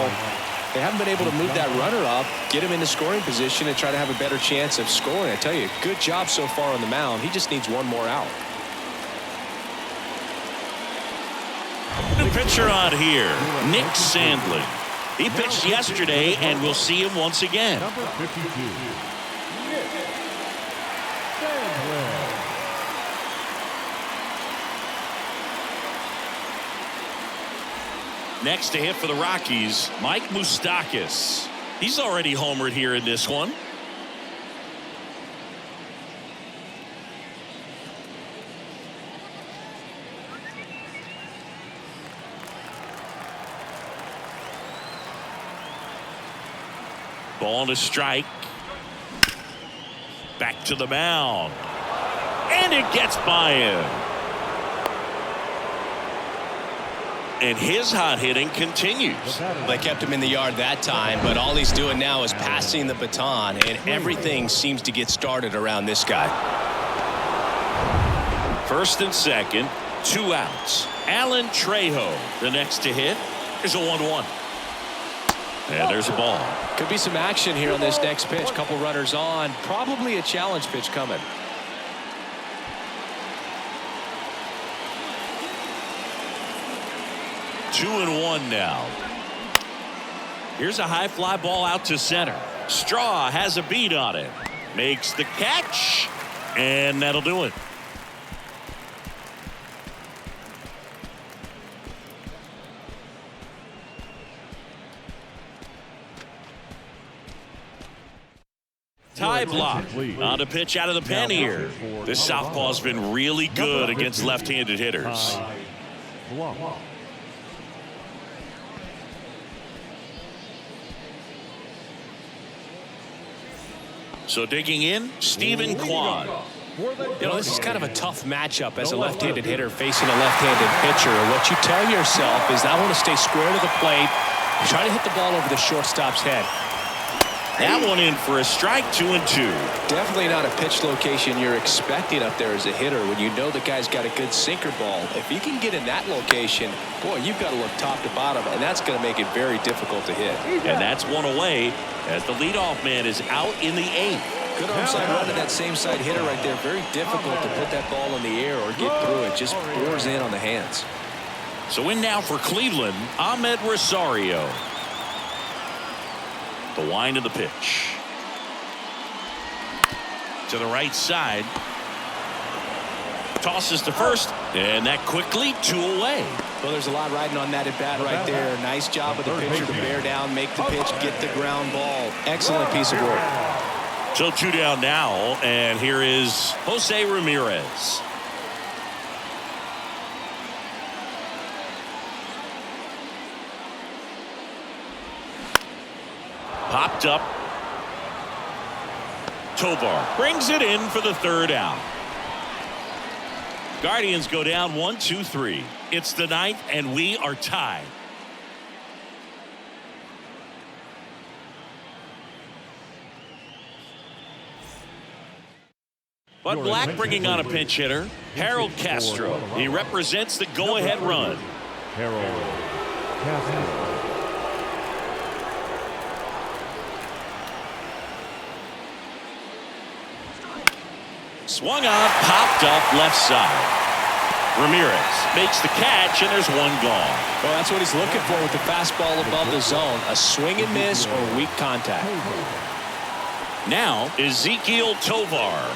they haven't been able to move that runner up, get him into scoring position, and try to have a better chance of scoring. I tell you, good job so far on the mound. He just needs one more out. The pitcher on here, Nick Sandlin. He pitched yesterday, and we'll see him once again. Number 52, Nick Sandlin. Next to hit for the Rockies, Mike Moustakas. He's already homered here in this one. Ball to strike. Back to the mound. And it gets by him. And his hot hitting continues. They kept him in the yard that time, but all he's doing now is passing the baton, and everything seems to get started around this guy. First and second, 2 outs. Alan Trejo, the next to hit. Here's a 1-1. And there's a ball. Could be some action here on this next pitch. Couple runners on. Probably a challenge pitch coming. Two and one now. Here's a high fly ball out to center. Straw has a beat on it. Makes the catch. And that'll do it. Tie block on a pitch out of the pen here. This southpaw's been really good against left-handed hitters. Block. So digging in, Stephen Kwan. You know, this is kind of a tough matchup as a left-handed hitter facing a left-handed pitcher. What you tell yourself is, I want to stay square to the plate, try to hit the ball over the shortstop's head. That one in for a strike, 2-2. Definitely not a pitch location you're expecting up there as a hitter when you know the guy's got a good sinker ball. If you can get in that location, boy, you've got to look top to bottom, and that's going to make it very difficult to hit. And that's one away as the leadoff man is out in the 8th. Good onside run to that same side hitter right there. Very difficult to put that ball in the air or get through it. Just bores in on the hands. So in now for Cleveland, Ahmed Rosario. The wind of the pitch. To the right side. Tosses to first, and that quickly 2 away. Well, there's a lot riding on that at bat right there. Nice job of the pitcher to bear down, make the pitch, get the ground ball. Excellent piece of work. So 2 down now, and here is Jose Ramirez. Popped up. Tovar brings it in for the 3rd out. Guardians go down 1-2-3. It's the 9th, and we are tied. Bud Black bringing on a pinch hitter, Harold Castro. He represents the go-ahead run. Harold Castro. Swung on, popped up left side. Ramirez makes the catch, and there's one gone. Well, that's what he's looking for with the fastball above the zone. A swing and miss or weak contact. Now, Ezekiel Tovar.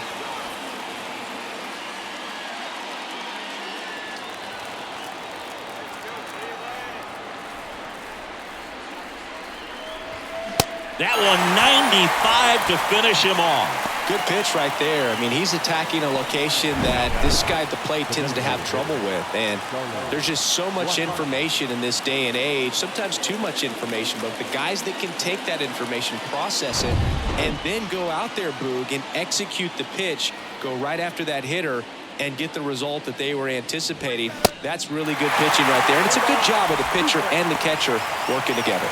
That one 95 to finish him off. Good pitch right there. I mean, he's attacking a location that this guy at the plate tends to have trouble with. And there's just so much information in this day and age, sometimes too much information. But the guys that can take that information, process it, and then go out there, Boog, and execute the pitch, go right after that hitter, and get the result that they were anticipating, that's really good pitching right there. And it's a good job of the pitcher and the catcher working together.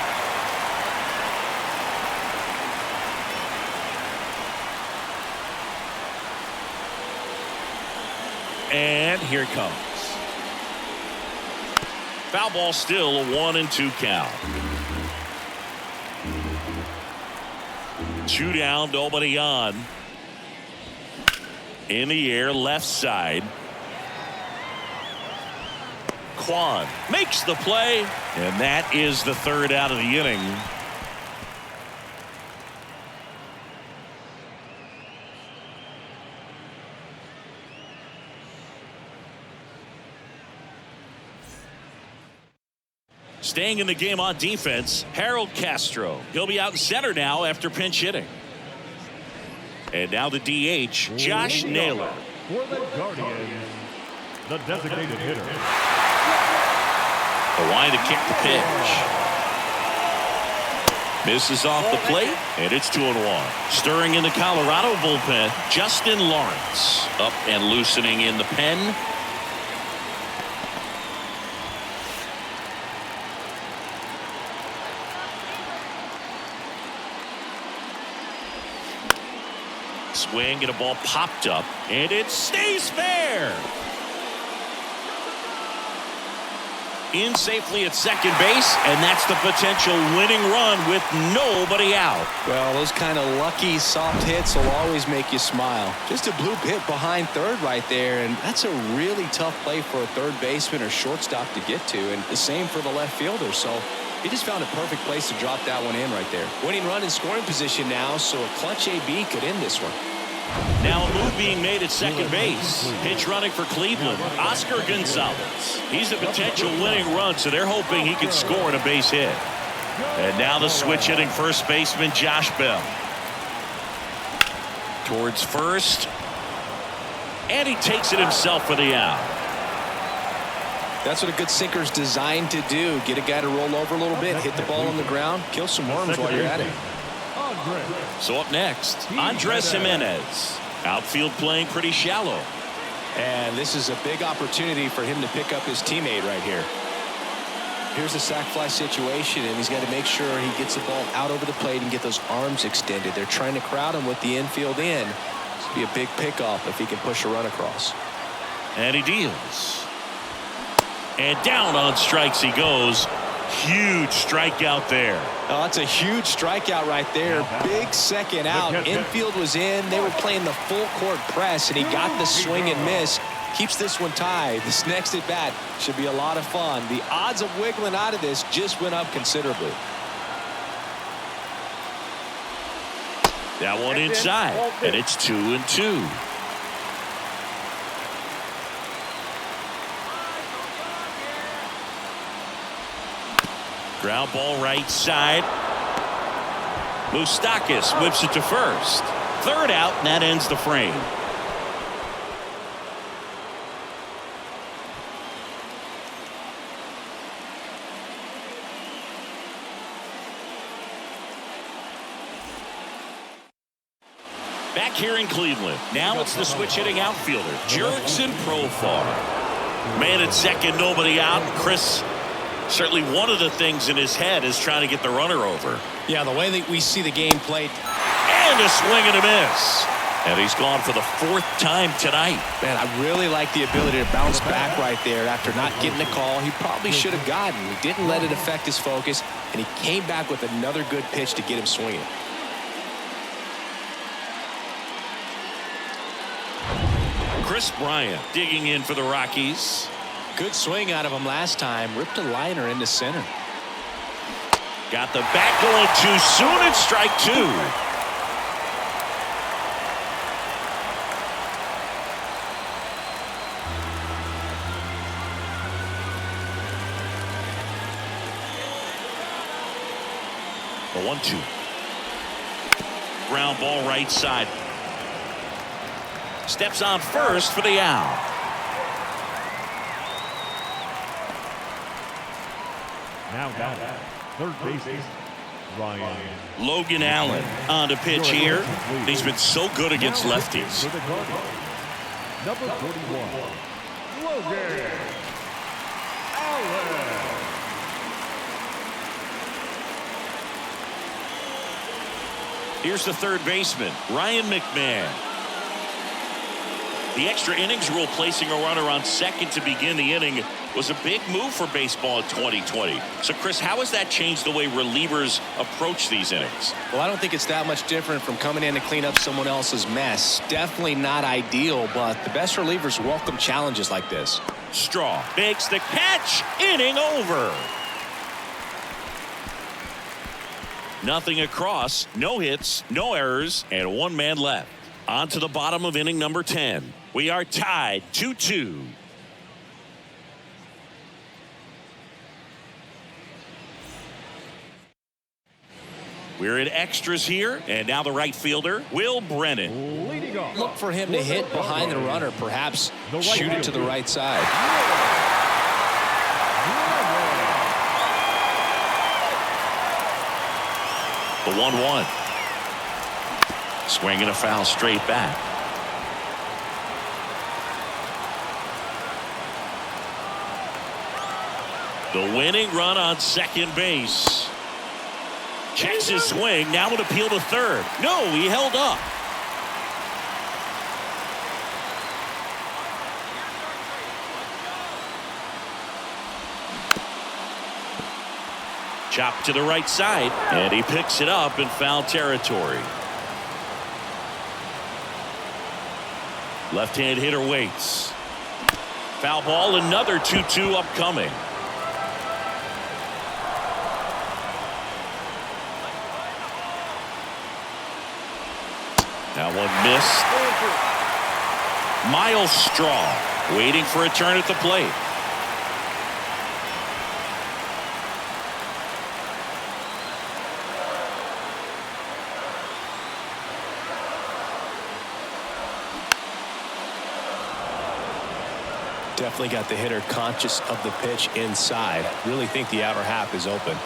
And here it comes. Foul ball, still a 1-2 count. 2 down, nobody on. In the air, left side. Kwan makes the play, and that is the third out of the inning. Staying in the game on defense, Harold Castro. He'll be out in center now after pinch hitting. And now the DH, Josh Naylor. For the Guardians, the designated hitter. The line to kick the pitch. Misses off the plate, and it's 2-1. Stirring in the Colorado bullpen, Justin Lawrence. Up and loosening in the pen. Swing and a ball popped up, and it stays fair. In safely at second base, and that's the potential winning run with nobody out. Well, those kind of lucky soft hits will always make you smile. Just a bloop hit behind third right there, and that's a really tough play for a third baseman or shortstop to get to, and the same for the left fielder. So he just found a perfect place to drop that one in right there. Winning run in scoring position now, so a clutch AB could end this one. Now a move being made at second base. Pitch running for Cleveland, Oscar Gonzalez. He's a potential winning run, so they're hoping he can score in a base hit. And now the switch hitting first baseman Josh Bell. Towards first. And he takes it himself for the out. That's what a good sinker's designed to do. Get a guy to roll over a little bit, hit the ball on the ground, kill some worms while you're at it. So up next, Andres Jimenez. Outfield playing pretty shallow. And this is a big opportunity for him to pick up his teammate right here. Here's a sac fly situation, and he's got to make sure he gets the ball out over the plate and get those arms extended. They're trying to crowd him with the infield in. This would be a big pickoff if he can push a run across. And he deals. And down on strikes he goes. Huge strikeout there. Oh, that's a huge strikeout right there. Big second out. Infield was in. They were playing the full court press, and he got the swing and miss. Keeps this one tied. This next at bat should be a lot of fun. The odds of wiggling out of this just went up considerably. That one inside, and it's 2-2. Ground ball right side. Moustakas whips it to first. Third out, and that ends the frame. Back here in Cleveland. Now it's the switch hitting outfielder, Jurickson Profar. Man at second, nobody out. Chris, certainly one of the things in his head is trying to get the runner over. Yeah, the way that we see the game played. And a swing and a miss. And he's gone for the fourth time tonight. Man, I really like the ability to bounce back right there after not getting the call he probably should have gotten. He didn't let it affect his focus, and he came back with another good pitch to get him swinging. Chris Bryant digging in for the Rockies. Good swing out of him last time. Ripped a liner into center. Got the bat going too soon and strike two. The 1-2. Ground ball right side. Steps on first for the out. Now down. Third baseman, Ryan. Logan Allen on to pitch here. He's been so good against lefties. For the Guardians, number 41, Logan Allen. Here's the third baseman, Ryan McMahon. The extra innings rule placing a runner on second to begin the inning was a big move for baseball in 2020. So, Chris, how has that changed the way relievers approach these innings? Well, I don't think it's that much different from coming in to clean up someone else's mess. Definitely not ideal, but the best relievers welcome challenges like this. Straw makes the catch. Inning over. Nothing across, no hits, no errors, and one man left. On to the bottom of inning number 10. We are tied 2-2. We're in extras here, and now the right fielder, Will Brennan. Leading off. Look for him to hit behind the runner, perhaps shoot it to the right side. The 1-1. Swinging a foul straight back. The winning run on second base. Checks his swing. Now would appeal to third. No, he held up. Chop to the right side, and he picks it up in foul territory. Left-hand hitter waits. Foul ball, another 2-2 upcoming. That one missed. Miles Straw waiting for a turn at the plate. Definitely got the hitter conscious of the pitch inside. Really think the outer half is open.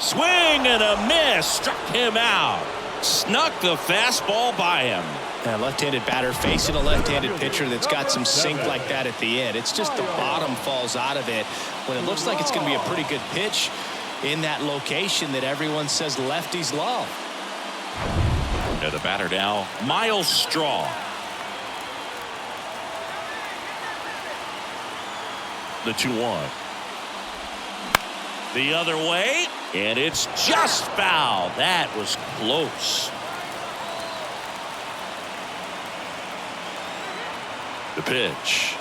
Swing and a miss. Struck him out. Snuck the fastball by him. A left-handed batter facing a left-handed pitcher that's got some sink like that at the end. It's just the bottom falls out of it when it looks like it's going to be a pretty good pitch in that location that everyone says lefties love. And the batter now, Miles Straw. The 2-1. The other way, and it's just foul. That was close. The pitch.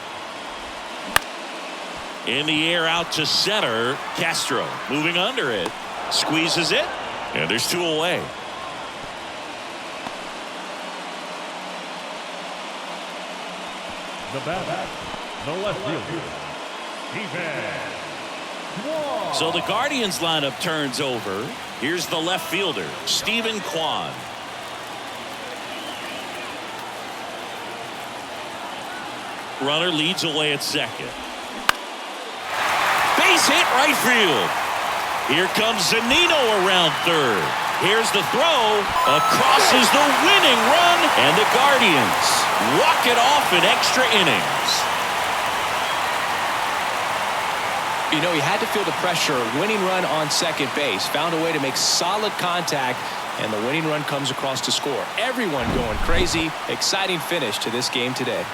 In the air out to center. Castro moving under it. Squeezes it, and there's two away. The batter, the left fielder, defense. So the Guardians lineup turns over. Here's the left fielder, Stephen Kwan. Runner leads away at second. Base hit right field. Here comes Zunino around third. Here's the throw. Across is the winning run, and the Guardians walk it off in extra innings. You know, he had to feel the pressure. Winning run on second base. Found a way to make solid contact, and the winning run comes across to score. Everyone going crazy. Exciting finish to this game today.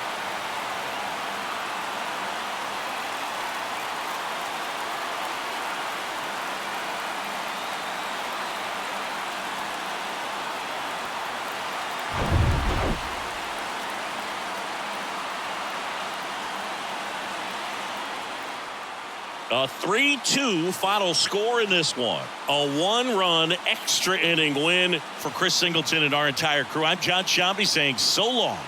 A 3-2 final score in this one. A 1-run extra inning win for Chris Singleton and our entire crew. I'm John Shambi saying so long.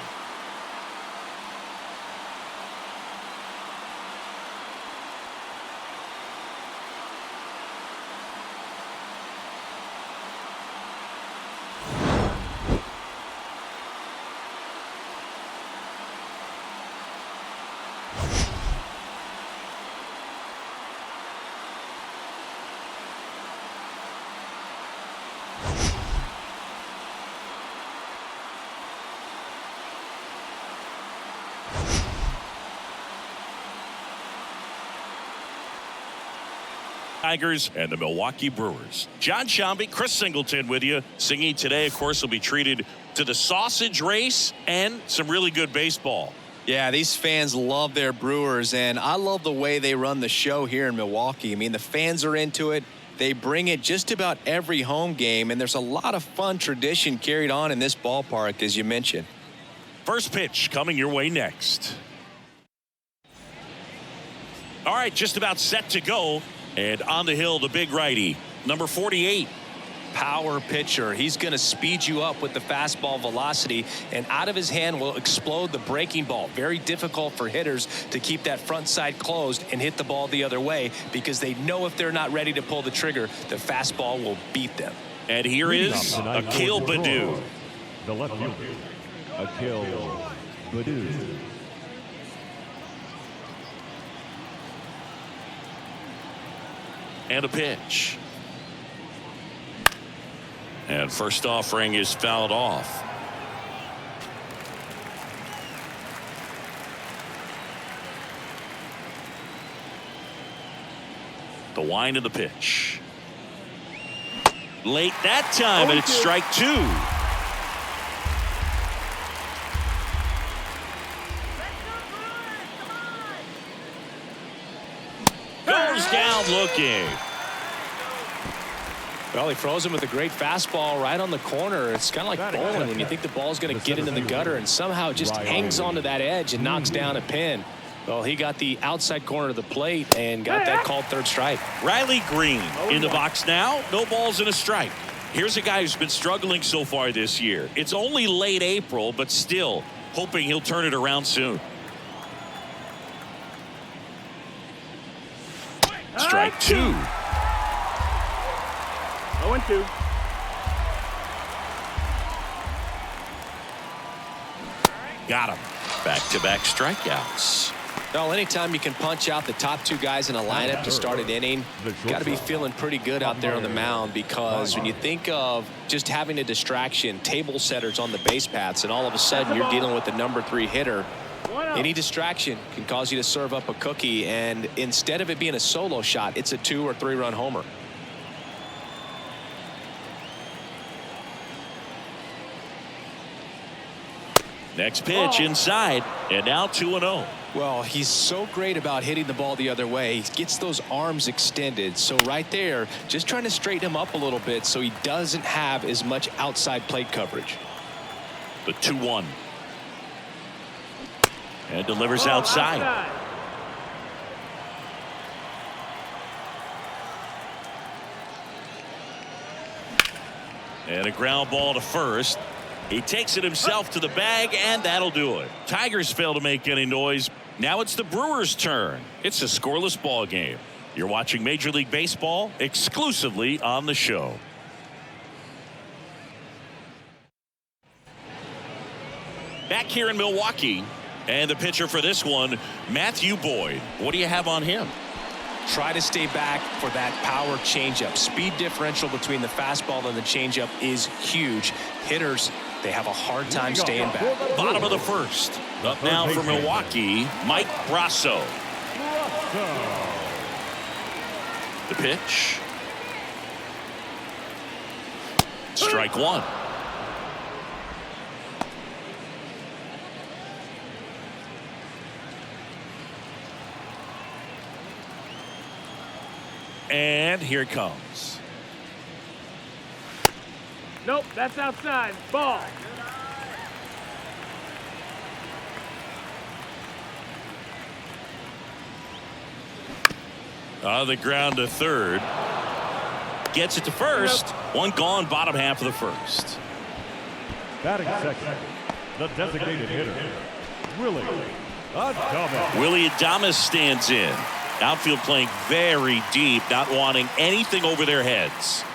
Tigers and the Milwaukee Brewers. John Shambi, Chris Singleton with you. Singing today, of course, will be treated to the sausage race and some really good baseball. Yeah, these fans love their Brewers, and I love the way they run the show here in Milwaukee. I mean, the fans are into it. They bring it just about every home game, and there's a lot of fun tradition carried on in this ballpark, as you mentioned. First pitch coming your way next. All right, just about set to go. And on the hill, the big righty, number 48. Power pitcher. He's going to speed you up with the fastball velocity, and out of his hand will explode the breaking ball. Very difficult for hitters to keep that front side closed and hit the ball the other way, because they know if they're not ready to pull the trigger, the fastball will beat them. And here is Akil Baddoo. The left fielder, Akil Baddoo. And a pitch. And first offering is fouled off. The wind of the pitch. Late that time, and it's strike two. Goes down looking. Well, he throws him with a great fastball right on the corner. It's kind of like bowling when you think the ball's going to get into the gutter, and somehow it just hangs onto that edge and knocks down a pin. Well, he got the outside corner of the plate and got that called third strike. Riley Green in the box now. No balls and a strike. Here's a guy who's been struggling so far this year. It's only late April, but still hoping he'll turn it around soon. Strike two. 0-2. Got him. Back-to-back strikeouts. Well, anytime you can punch out the top two guys in a lineup to start an inning, got to be feeling pretty good out there on the mound, because when you think of just having a distraction, table setters on the base paths, and all of a sudden you're dealing with the number 3 hitter, any distraction can cause you to serve up a cookie, and instead of it being a solo shot, it's a 2 or 3 run homer. Next pitch inside, and now 2-0. Well, he's so great about hitting the ball the other way. He gets those arms extended. So right there, just trying to straighten him up a little bit so he doesn't have as much outside plate coverage. The 2-1. And delivers outside. And a ground ball to first. He takes it himself to the bag, and that'll do it. Tigers fail to make any noise. Now it's the Brewers' turn. It's a scoreless ball game. You're watching Major League Baseball exclusively on the show. Back here in Milwaukee, and the pitcher for this one, Matthew Boyd. What do you have on him? Try to stay back for that power changeup. Speed differential between the fastball and the changeup is huge. Hitters, they have a hard time staying back. Bottom of the first. Up now for Milwaukee, Mike Brasso. The pitch. Strike one. And here it comes. Nope, that's outside. Ball. On the ground to third. Gets it to first. One gone, bottom half of the first. Batting second, the designated hitter, Willie Adames. Willie Adames stands in. Outfield playing very deep, not wanting anything over their heads.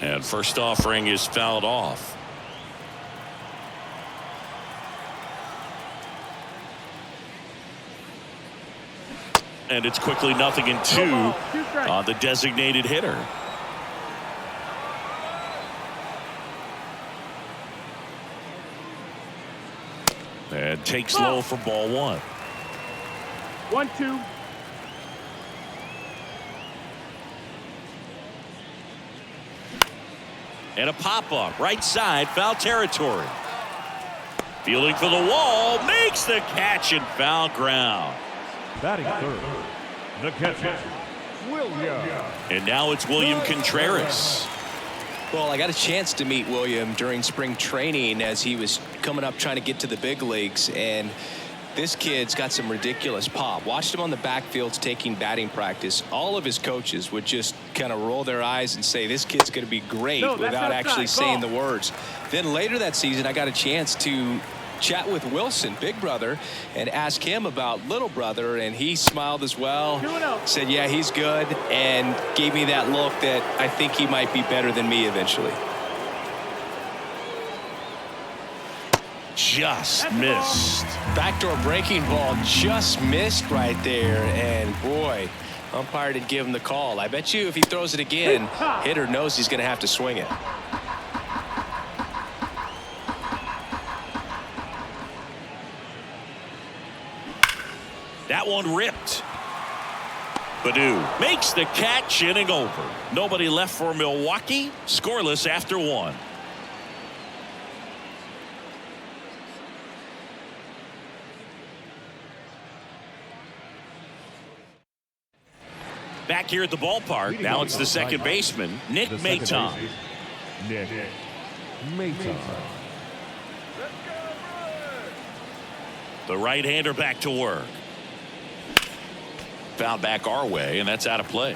And first offering is fouled off. And it's quickly 0-2 on the designated hitter. And takes low for ball one. 1-2. And a pop-up, right side, foul territory. Fielding for the wall, makes the catch in foul ground. Batting third, the catcher, William. And now it's William Contreras. Well, I got a chance to meet William during spring training as he was coming up trying to get to the big leagues, and this kid's got some ridiculous pop. Watched him on the backfields taking batting practice. All of his coaches would just kind of roll their eyes and say, this kid's going to be great, without actually saying the words. Then later that season, I got a chance to chat with Wilson, big brother, and ask him about little brother, and he smiled as well. Said, yeah, he's good, and gave me that look that I think he might be better than me eventually. Just missed. Backdoor breaking ball just missed right there, and boy, umpire didn't give him the call. I bet you if he throws it again, hitter knows he's going to have to swing it. That one ripped. Baду makes the catch, inning over. Nobody left for Milwaukee. Scoreless after one. Back here at the ballpark, now it's the second baseman, Nick Maton. Nick Maton. The right-hander back to work. Foul back our way, and that's out of play.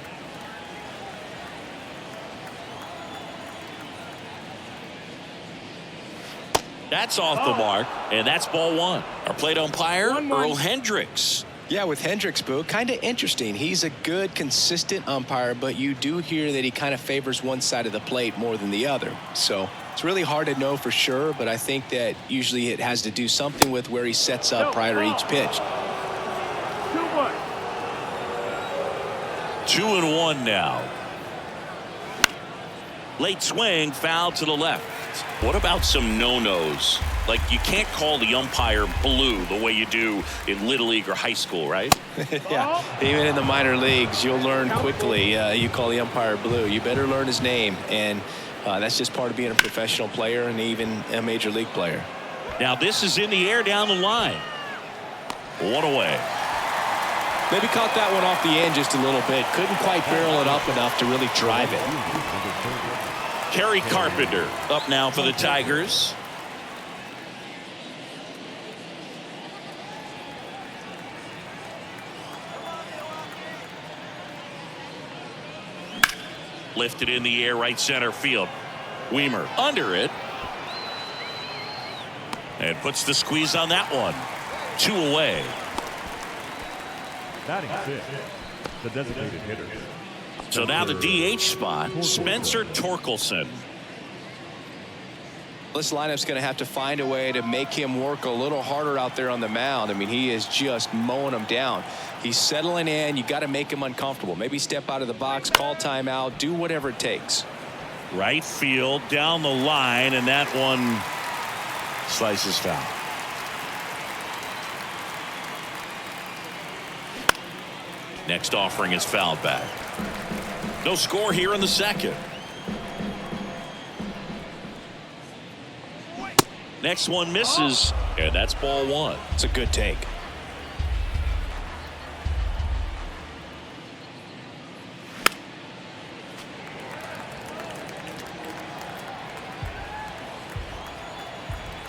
That's off the mark, and that's ball one. Our plate umpire, Earl Hendricks. Yeah, with Hendricks, Boo, kind of interesting. He's a good, consistent umpire, but you do hear that he kind of favors one side of the plate more than the other. So it's really hard to know for sure, but I think that usually it has to do something with where he sets up prior to each pitch. 2-1. 2-1 now. Late swing, foul to the left. What about some no-nos? Like, you can't call the umpire blue the way you do in Little League or high school, right? Yeah, even in the minor leagues, you'll learn quickly. You call the umpire blue. You better learn his name, and that's just part of being a professional player and even a major league player. Now, this is in the air down the line. One away. Maybe caught that one off the end just a little bit. Couldn't quite barrel it up enough to really drive it. Kerry Carpenter up now for the Tigers. Lifted in the air, right center field. Weimer under it. And puts the squeeze on that one. 2 away. Batting fifth, the designated hitter. So now the DH spot, Spencer Torkelson. This lineup's going to have to find a way to make him work a little harder out there on the mound. I mean, he is just mowing them down. He's settling in. You got to make him uncomfortable. Maybe step out of the box, call timeout, do whatever it takes. Right field, down the line, and that one slices foul. Next offering is fouled back. No score here in the second. Next one misses, and that's ball one. It's a good take.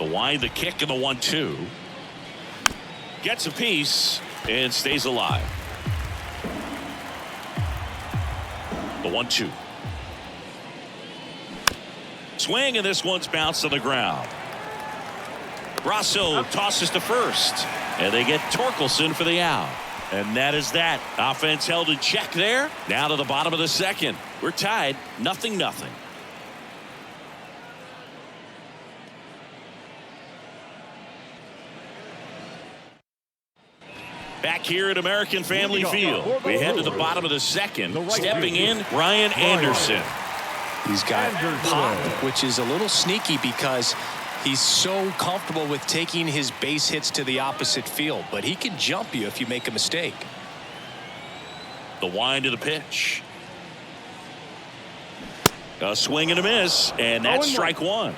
The wind, the kick, and the 1-2. Gets a piece and stays alive. The 1-2. Swing, and this one's bounced on the ground. Rosso tosses to first, and they get Torkelson for the out. And that is that. Offense held in check there. Now to the bottom of the second. We're tied, 0-0. Back here at American Family Field, we head to the bottom of the second. Stepping in, Ryan Anderson. He's got pop, which is a little sneaky because he's so comfortable with taking his base hits to the opposite field, but he can jump you if you make a mistake. The wind of the pitch. A swing and a miss, and that's strike one.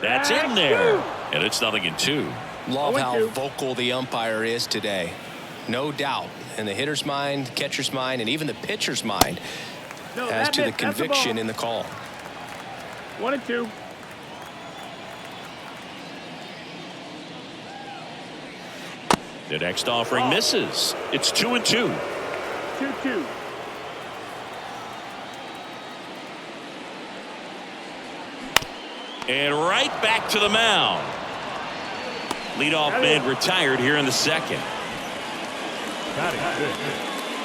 That's in there, and it's 0-2. Love how vocal the umpire is today. No doubt in the hitter's mind, catcher's mind, and even the pitcher's mind as to the conviction in the call. 1-2. The next offering misses. It's 2-2. 2-2. And right back to the mound. Leadoff man retired here in the second. Batting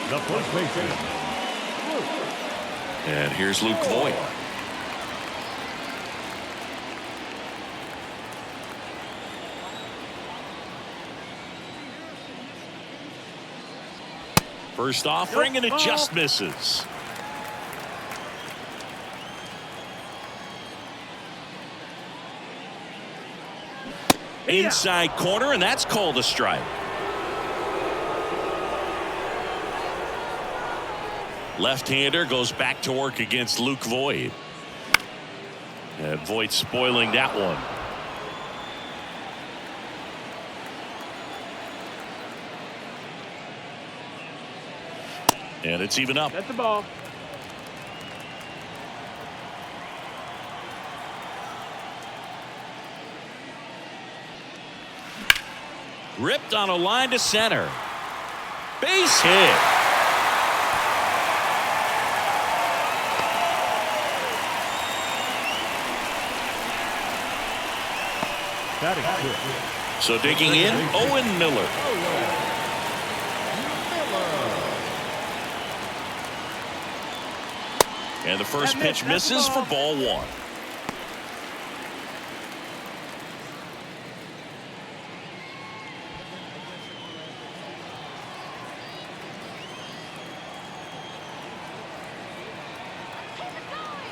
the first baseman. And here's Luke Voigt. First offering, and it just misses. Inside corner, and that's called a strike. Left-hander goes back to work against Luke Voigt. And Voigt spoiling that one. And it's even up. That's the ball. Ripped on a line to center. Base hit. So digging in, Owen Miller. And the first pitch misses for ball one.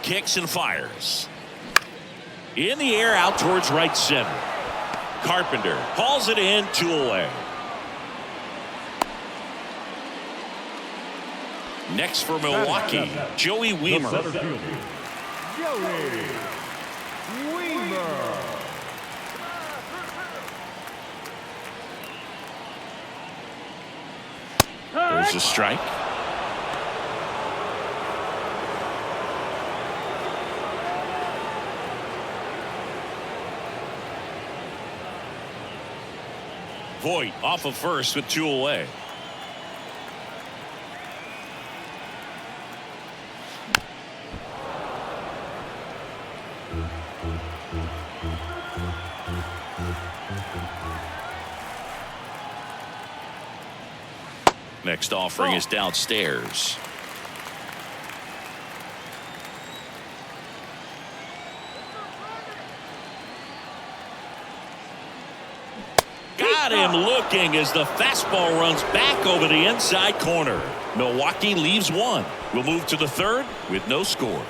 Kicks and fires. In the air, out towards right center. Carpenter hauls it in, 2 away. Next for Milwaukee, Joey Wiemer. Joey Wiemer. There's a strike. Voigt off of first with 2 away. Next offering is downstairs. Got him looking as the fastball runs back over the inside corner. Milwaukee leaves 1. We'll move to the third with no score.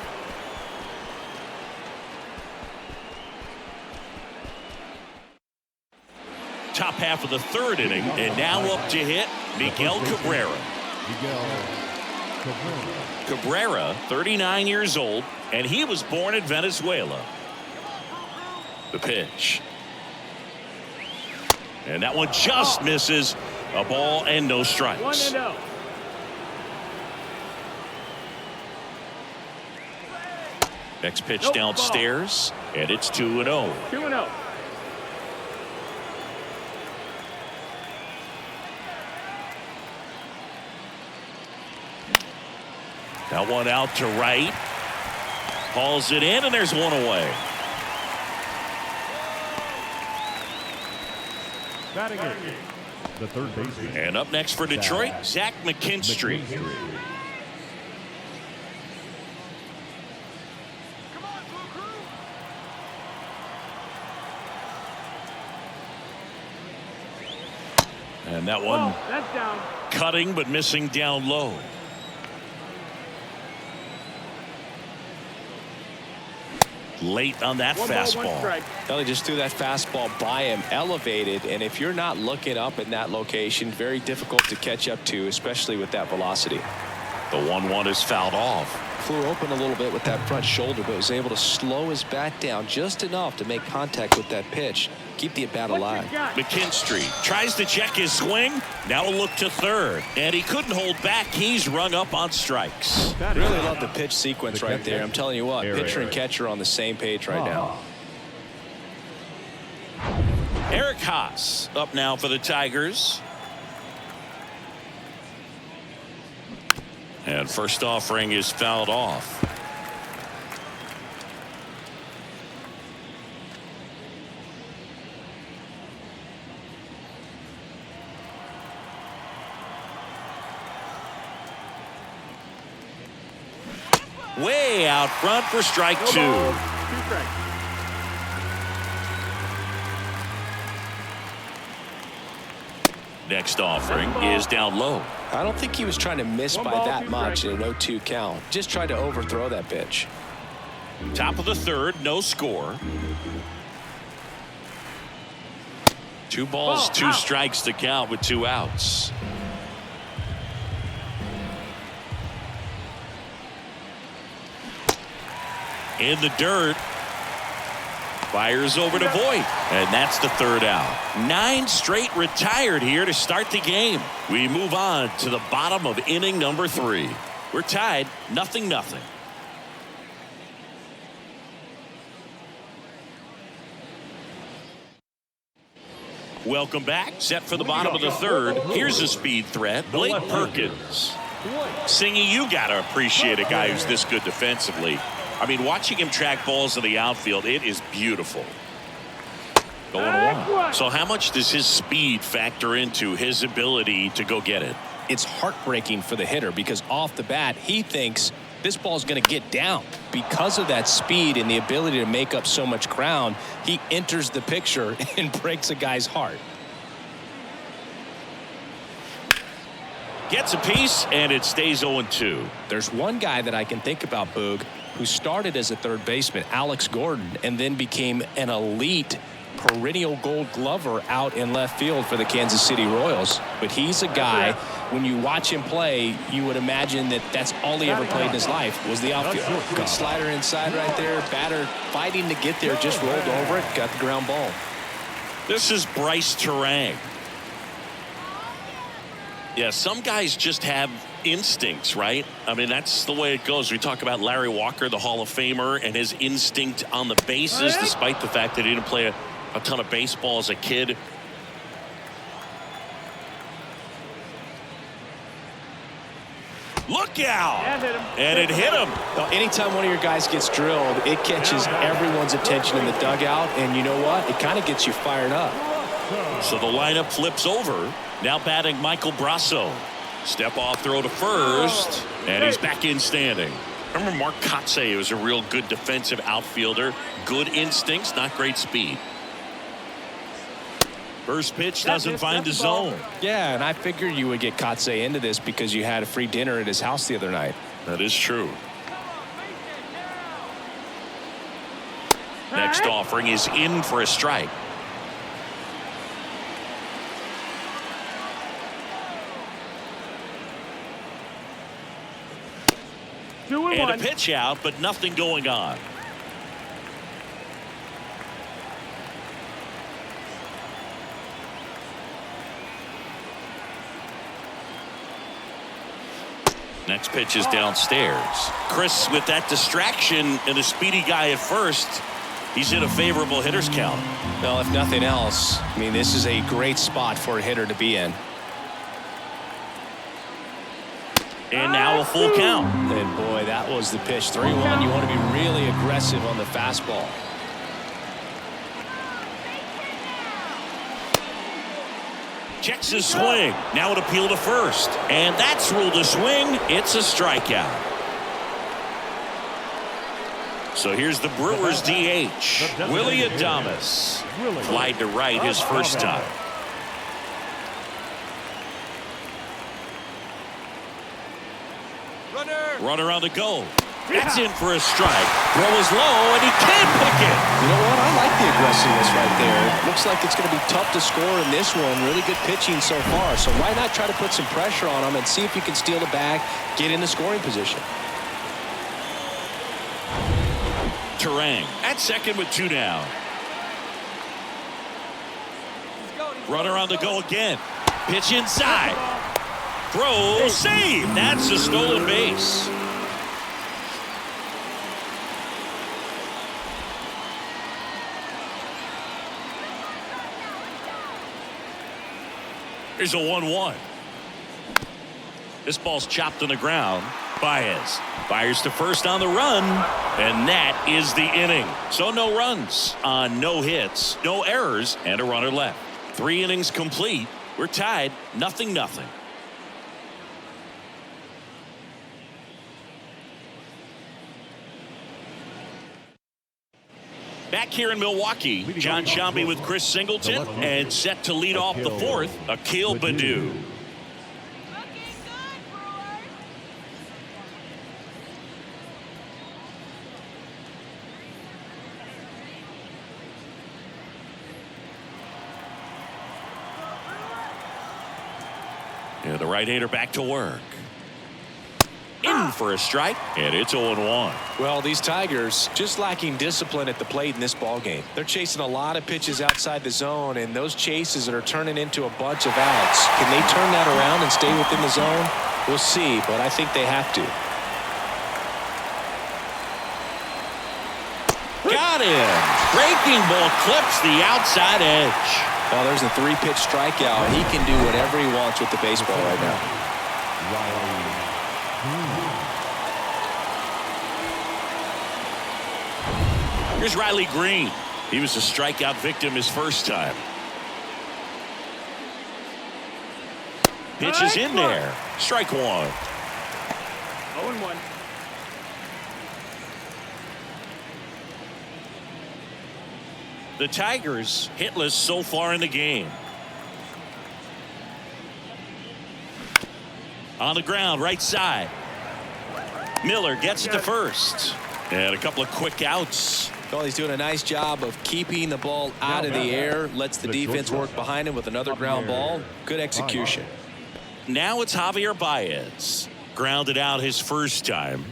Top half of the third inning, and now up to hit Miguel Cabrera. Cabrera, 39 years old, and he was born in Venezuela. The pitch. And that one just misses. A ball and no strikes. 1-0. Next pitch Nope, downstairs, and it's 2-0. 2-0. That one out to right. Hauls it in, and there's one away. Batting in, the third baseman. And up next for Detroit, Zach McKinstry. And that one That's down. cutting but missing down low. Late on that 1 ball, 1 fastball. strike. Well, he just threw that fastball by him, elevated, and if you're not looking up in that location, very difficult to catch up to, especially with that velocity. The 1-1 is fouled off. Flew open a little bit with that front shoulder, but was able to slow his bat down just enough to make contact with that pitch. Keep the at-bat alive. McKinstry tries to check his swing. Now a look to third. And he couldn't hold back. He's rung up on strikes. Really love the pitch sequence right there. I'm telling you what, Area. pitcher and catcher are on the same page right now. Eric Haas up now for the Tigers. And first offering is fouled off. Way out front for strike No two. balls, 2 strikes. Next offering is down low. I don't think he was trying to miss 1 by ball, that 2 much in strikes. an 0-2 count. Just tried to overthrow that pitch. Top of the third, no score. 2 balls, Ball, 2 out. strikes to count with 2 outs. In the dirt. Fires over to Voit. And that's the third out. 9 straight retired here to start the game. We move on to the bottom of inning number 3. We're tied 0-0. Welcome back. Set for the bottom of the third. Here's a speed threat. Blake Perkins. Singy, you got to appreciate a guy who's this good defensively. I mean, watching him track balls in the outfield, it is beautiful. Going one. So how much does his speed factor into his ability to go get it? It's heartbreaking for the hitter because off the bat, he thinks this ball's going to get down. Because of that speed and the ability to make up so much ground, he enters the picture and breaks a guy's heart. Gets a piece, and it stays 0-2. There's one guy that I can think about, Boog, who started as a third baseman, Alex Gordon, and then became an elite perennial gold glover out in left field for the Kansas City Royals. But he's a guy, when you watch him play, you would imagine that that's all he ever played in his life was the outfield. Good slider inside right there. Batter fighting to get there, just rolled over it, got the ground ball. This is Bryce Terang. Yeah, some guys just have instincts, right? I mean, that's the way it goes. We talk about Larry Walker, the Hall of Famer, and his instinct on the bases, despite the fact that he didn't play a ton of baseball as a kid. Look out! That hit him. And it hit him. Now, anytime one of your guys gets drilled, it catches everyone's attention in the dugout, and you know what? It kind of gets you fired up. So the lineup flips over. Now batting Michael Brasso. Step off throw to first, and he's back in standing. Remember Mark Kotze was a real good defensive outfielder. Good instincts, not great speed. First pitch doesn't find the zone. Yeah, and I figured you would get Kotze into this because you had a free dinner at his house the other night. That is true. Next offering is in for a strike. And a pitch out, but nothing going on. Next pitch is downstairs. Chris, with that distraction and a speedy guy at first, he's in a favorable hitter's count. Well, if nothing else, I mean, this is a great spot for a hitter to be in. And now a full count. And boy, that was the pitch. 3-1. You want to be really aggressive on the fastball. Checks his swing. Now an appeal to first. And that's ruled a swing. It's a strikeout. So here's the Brewers DH. Willie Adames. Flied to right his first time. Runner on the go. That's in for a strike. Throw is low, and he can't pick it. You know what? I like the aggressiveness right there. Looks like it's going to be tough to score in this one. Really good pitching so far. So why not try to put some pressure on him and see if you can steal the bag, get in the scoring position. Terang at second with 2 down. Runner on the go again. Pitch inside. Throw, save. That's a stolen base. Here's a 1-1. This ball's chopped on the ground. Baez fires to first on the run, and that is the inning. So no runs on no hits, no errors, and a runner left. 3 innings complete. We're tied 0-0. Back here in Milwaukee, John Shambi with Chris Singleton, and set to lead off the fourth, Akil Baddoo. Yeah, the right-hander back to work. In for a strike, and it's 0-1. Well, these Tigers just lacking discipline at the plate in this ball game. They're chasing a lot of pitches outside the zone, and those chases that are turning into a bunch of outs. Can they turn that around and stay within the zone? We'll see, but I think they have to. Got him. Breaking ball clips the outside edge. Well, there's a 3-pitch strikeout. He can do whatever he wants with the baseball right now. Here's Riley Green. He was a strikeout victim his first time. Pitch is in there. Strike 1. 0-1. The Tigers hitless so far in the game. On the ground, right side. Miller gets it to first. And a couple of quick outs. Well, he's doing a nice job of keeping the ball out of the air. Lets the defense work behind him with another ground ball. Good execution. Now it's Javier Baez. Grounded out his first time.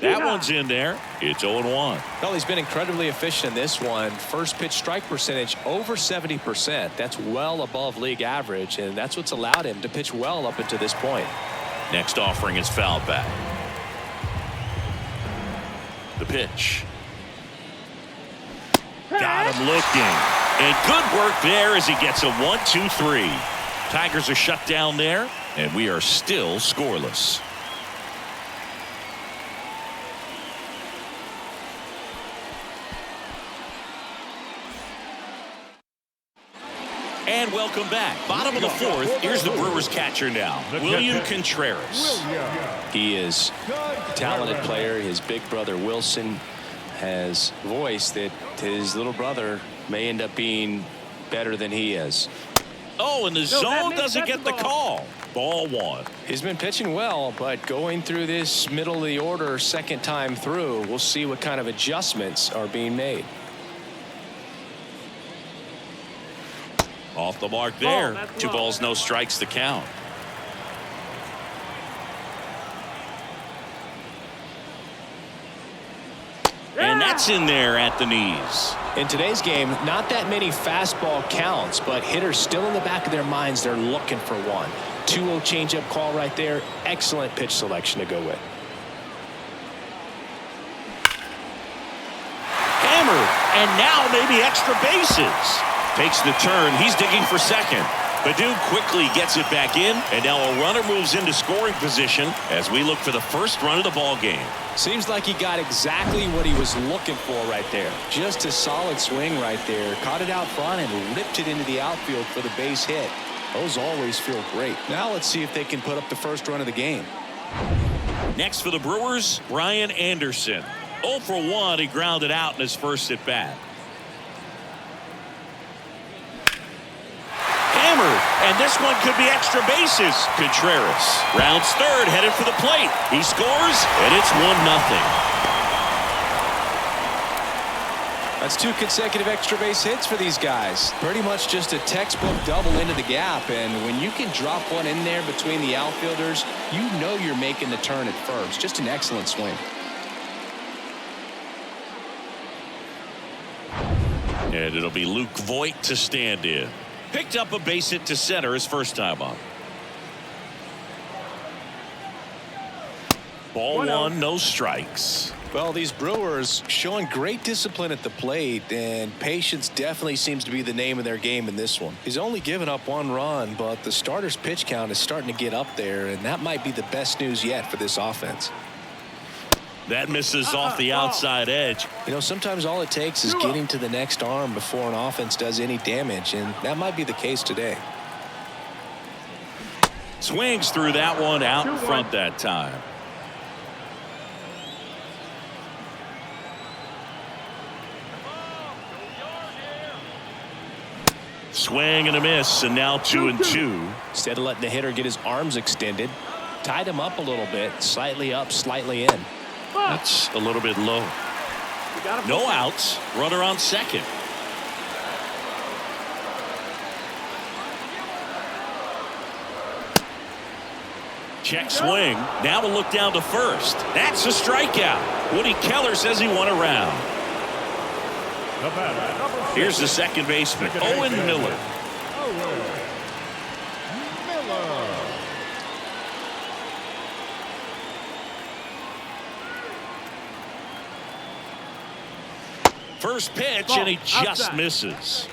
That one's in there. It's 0-1. Well, he's been incredibly efficient in this one. First pitch strike percentage over 70%. That's well above league average, and that's what's allowed him to pitch well up until this point. Next offering is fouled back. The pitch. Got him looking. And good work there as he gets a 1-2-3. Tigers are shut down there, and we are still scoreless. And welcome back. Bottom of the fourth. Here's the Brewers catcher now, William Contreras. He is a talented player. His big brother Wilson has voiced that his little brother may end up being better than he is. Oh, and the zone doesn't get the call. Ball 1. He's been pitching well, but going through this middle of the order second time through, we'll see what kind of adjustments are being made. Off the mark there. 2 balls, no strikes to count. And that's in there at the knees. In today's game, not that many fastball counts, but hitters still in the back of their minds, they're looking for one. 2-0 changeup call right there. Excellent pitch selection to go with. Hammered, and now maybe extra bases. Takes the turn. He's digging for second. Baду quickly gets it back in, and now a runner moves into scoring position as we look for the first run of the ball game. Seems like he got exactly what he was looking for right there. Just a solid swing right there. Caught it out front and ripped it into the outfield for the base hit. Those always feel great. Now let's see if they can put up the first run of the game. Next for the Brewers, Brian Anderson. 0 for 1, he grounded out in his first at bat. Hammered, and this one could be extra bases. Contreras rounds third, headed for the plate. He scores, and it's 1-0. That's 2 consecutive extra base hits for these guys. Pretty much just a textbook double into the gap, and when you can drop one in there between the outfielders, you know you're making the turn at first. Just an excellent swing. And it'll be Luke Voit to stand in. Picked up a base hit to center his first time up. Ball 1, no strikes. Well, these Brewers showing great discipline at the plate, and patience definitely seems to be the name of their game in this one. He's only given up 1 run, but the starter's pitch count is starting to get up there, and that might be the best news yet for this offense. That misses off the outside edge. You know, sometimes all it takes is getting to the next arm before an offense does any damage, and that might be the case today. Swings through that one out in front that time. Swing and a miss, and now 2-2. Instead of letting the hitter get his arms extended, tied him up a little bit, slightly up, slightly in. That's a little bit low. No outs. Runner on second. Check swing. Now a look down to first. That's a strikeout. Woody Keller says he won a round. Here's the second baseman, Owen Miller. First pitch, and he just misses.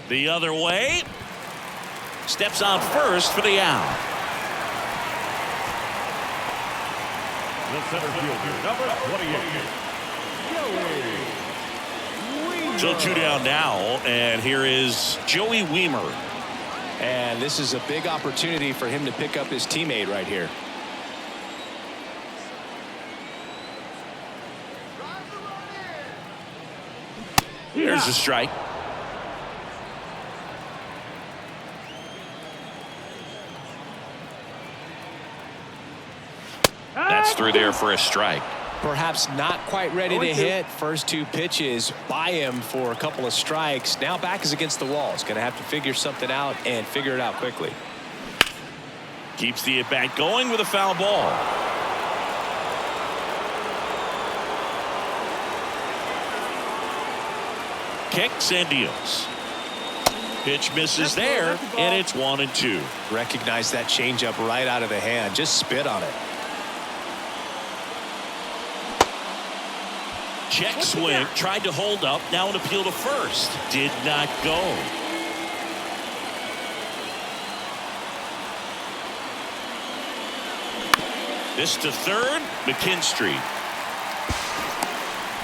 The other way. Steps on first for the out. The center fielder, number 28, Joey. So 2 down now, and here is Joey Wiemer. And this is a big opportunity for him to pick up his teammate right here. There's a strike. That's through there for a strike. Perhaps not quite ready to hit. First 2 pitches by him for a couple of strikes. Now back is against the wall. He's going to have to figure something out and figure it out quickly. Keeps the at-bat going with a foul ball. Kicks and deals. Pitch misses there, and it's 1-2. Recognize that changeup right out of the hand. Just spit on it. Check swing, tried to hold up, now an appeal to first. Did not go. This to third, McKinstry.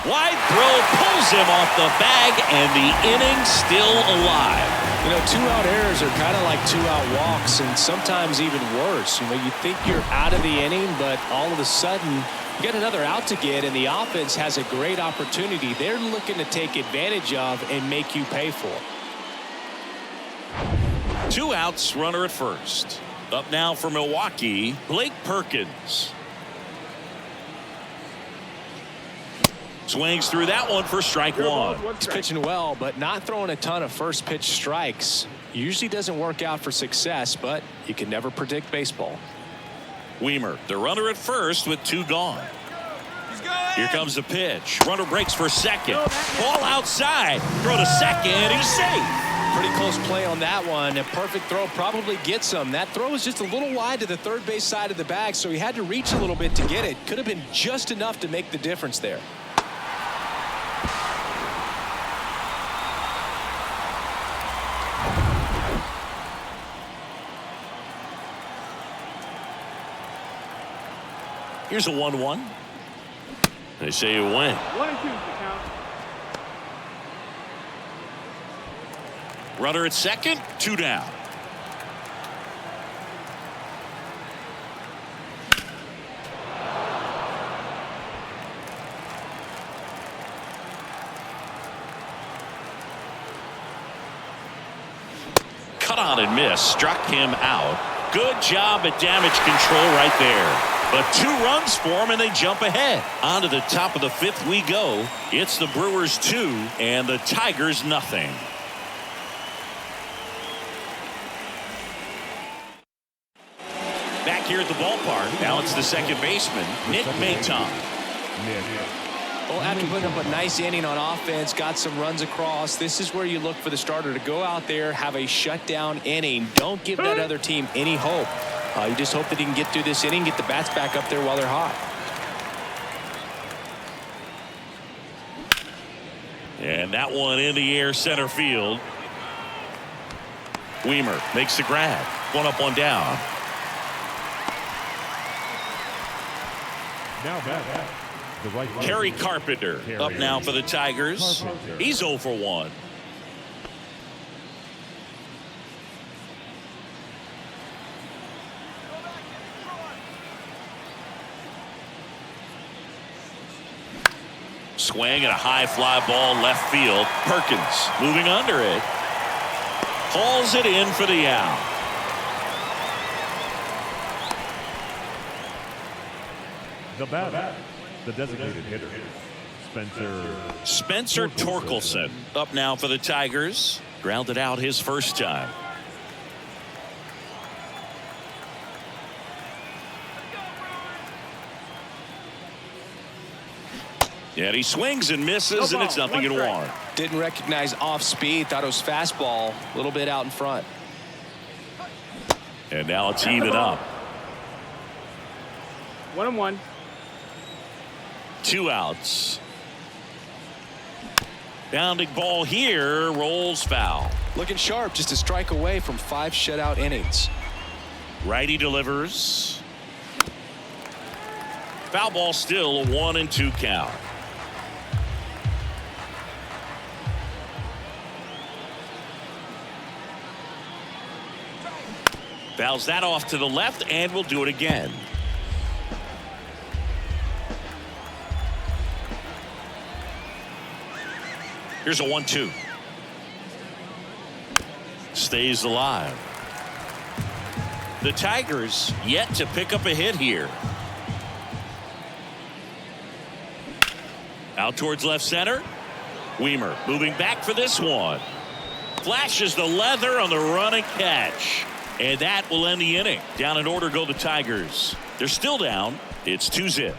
Wide throw pulls him off the bag, and the inning still alive. You know, 2-out errors are kind of like 2-out walks, and sometimes even worse. You know, you think you're out of the inning, but all of a sudden you get another out to get, and the offense has a great opportunity they're looking to take advantage of and make you pay for. 2 outs, runner at first. Up now for Milwaukee, Blake Perkins. Swings through that one for strike Zero balls, one. one He's strike. pitching well, but not throwing a ton of first pitch strikes. Usually doesn't work out for success, but you can never predict baseball. Weimer, the runner at first with 2 gone. Here comes the pitch. Runner breaks for second. Ball outside. Throw to second. He's safe. Pretty close play on that one. A perfect throw probably gets him. That throw was just a little wide to the third base side of the bag, so he had to reach a little bit to get it. Could have been just enough to make the difference there. Here's a 1-1. They say you win. 1 and 2 is the count. Runner at second, 2 down. Cut on and miss. Struck him out. Good job at damage control right there. But 2 runs for him, and they jump ahead. On to the top of the 5th we go. It's the Brewers 2 and the Tigers nothing. Back here at the ballpark, now it's the second baseman, Nick Mayton. Well, after putting up a nice inning on offense, got some runs across, this is where you look for the starter to go out there, have a shutdown inning. Don't give that other team any hope. You just hope that he can get through this inning, get the bats back up there while they're hot. And that one in the air center field. Weimer makes the grab. 1 up, 1 down. Now back. The right Kerry Carpenter up now for the Tigers. He's 0 for 1. Swing and a high fly ball left field. Perkins moving under it. Hauls it in for the out. The batter, the designated hitter, Spencer Torkelson up now for the Tigers. Grounded out his first time. And he swings and misses, and it's 0-1. Didn't recognize off speed, thought it was fastball, a little bit out in front. And now it's even up. 1 and 1. 2 outs. Bounding ball here, rolls foul. Looking sharp, just a strike away from 5 shutout innings. Righty delivers. Foul ball, still a 1-2 count. Fouls that off to the left, and we'll do it again. Here's a 1-2. Stays alive. The Tigers yet to pick up a hit here. Out towards left center. Weimer moving back for this one. Flashes the leather on the run and catch. And that will end the inning. Down in order go the Tigers. They're still down. It's 2-0.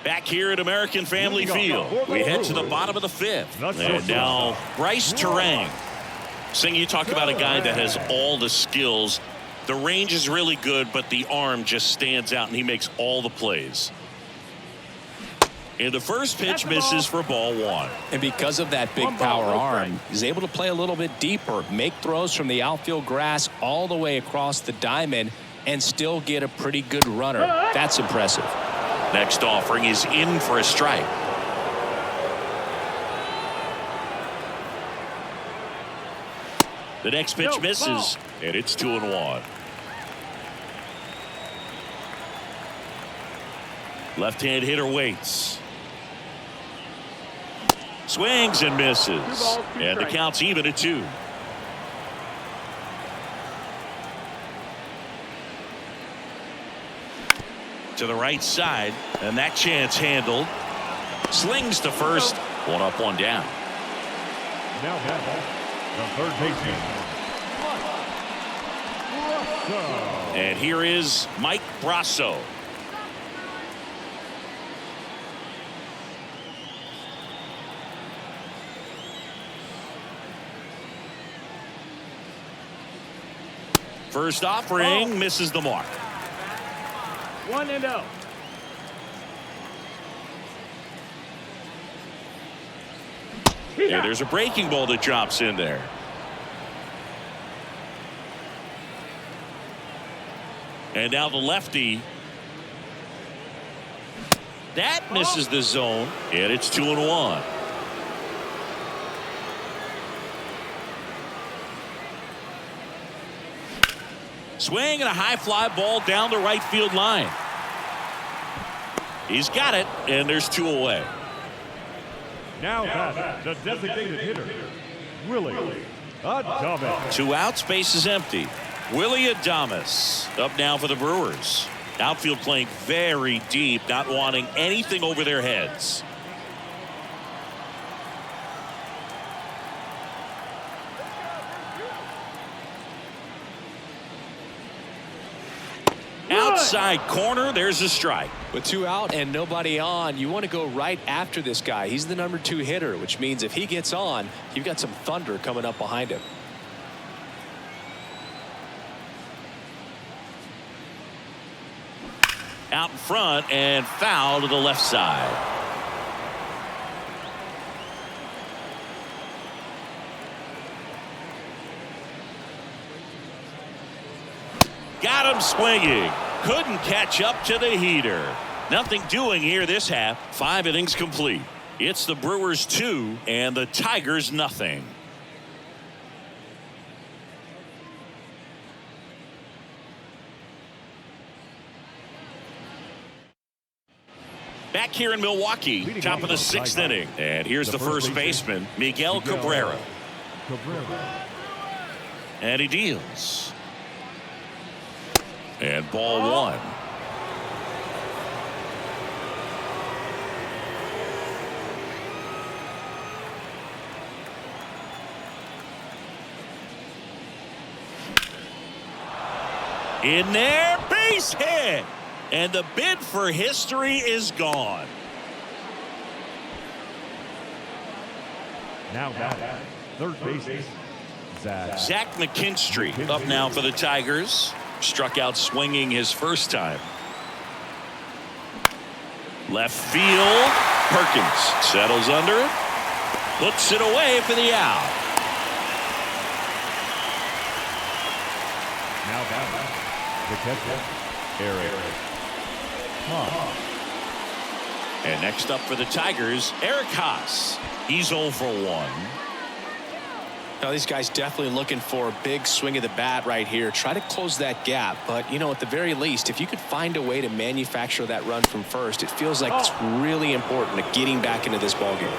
Back here at American Family Field, we head to the bottom of the 5th. And now Bryce Terang. Sing, you talk about a guy that has all the skills. The range is really good, but the arm just stands out, and he makes all the plays. And the first pitch misses for ball 1. And because of that big power arm, he's able to play a little bit deeper, make throws from the outfield grass all the way across the diamond, and still get a pretty good runner. That's impressive. Next offering is in for a strike. The next pitch misses, and it's 2-1. Left-hand hitter waits. Swings and misses. And the count's even at 2. to the right side, and that chance handled. Slings to first. One up, one down. Now batting, the third baseman, Brasso. And here is Mike Brasso. First offering misses the mark. 1-0. And there's a breaking ball that drops in there. And now the lefty. That misses the zone, and it's 2-1. Swing and a high fly ball down the right field line. He's got it, and there's 2 away. Now batting, the designated hitter, Willie Adames. 2 outs, base is empty. Willie Adames up now for the Brewers. Outfield playing very deep, not wanting anything over their heads. Outside corner, there's a strike. With 2 out and nobody on, you want to go right after this guy. He's the number 2 hitter, which means if he gets on, you've got some thunder coming up behind him. Out in front and foul to the left side. Got him swinging. Couldn't catch up to the heater. Nothing doing here this half. 5 innings complete. It's the Brewers 2 and the Tigers nothing. Back here in Milwaukee, top of the 6th inning. And here's the first baseman, Miguel Cabrera. And he deals. And ball 1. In there, base hit. And the bid for history is gone. Now batting, third baseman, Zach McKinstry up now for the Tigers. Struck out swinging his first time. Left field. Perkins settles under it. Puts it away for the out. Now batting, the catcher, Eric. And next up for the Tigers, Eric Haas. He's 0 for 1. Now these guys definitely looking for a big swing of the bat right here. Try to close that gap. But, you know, at the very least, if you could find a way to manufacture that run from first, it feels like it's really important to getting back into this ballgame.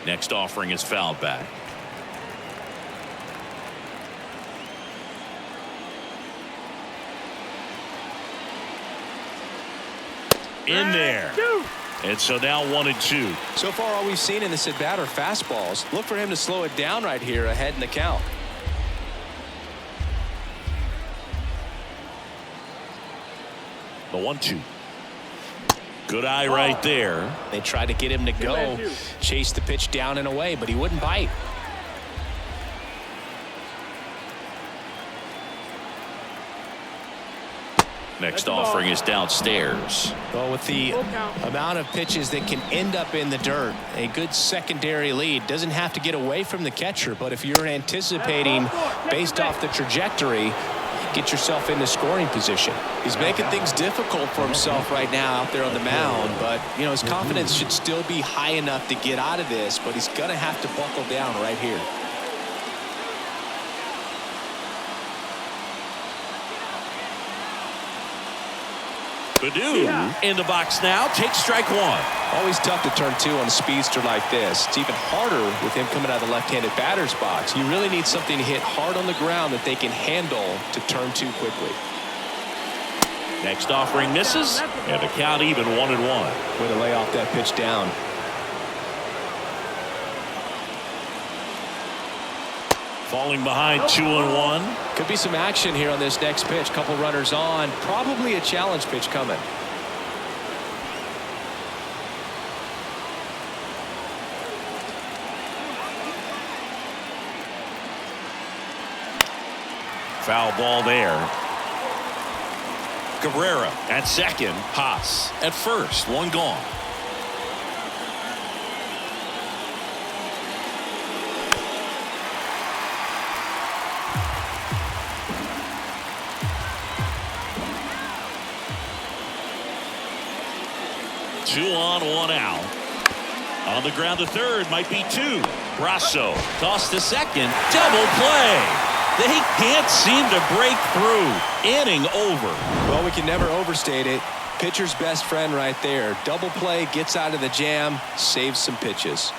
Next offering is fouled back. In there. And so now 1-2. So far, all we've seen in this at bat are fastballs. Look for him to slow it down right here ahead in the count. The 1-2. Good eye right there. They tried to get him to go, chase the pitch down and away, but he wouldn't bite. Next offering is downstairs. Well, with the amount of pitches that can end up in the dirt, a good secondary lead doesn't have to get away from the catcher, but if you're anticipating based off the trajectory, get yourself into scoring position. He's making things difficult for himself right now out there on the mound, but, you know, his confidence should still be high enough to get out of this, but he's going to have to buckle down right here. Purdue in the box now. Takes strike one. Always tough to turn two on a speedster like this. It's even harder with him coming out of the left-handed batter's box. You really need something to hit hard on the ground that they can handle to turn two quickly. Next offering misses, and the count even 1-1. Way to lay off that pitch down. Falling behind 2-1. Could be some action here on this next pitch. Couple runners on. Probably a challenge pitch coming. Foul ball there. Cabrera at second. Haas at first. One gone. Two on, one out. On the ground to third, might be two. Brasso toss to second. Double play. They can't seem to break through. Inning over. Well, we can never overstate it. Pitcher's best friend right there. Double play, gets out of the jam, saves some pitches.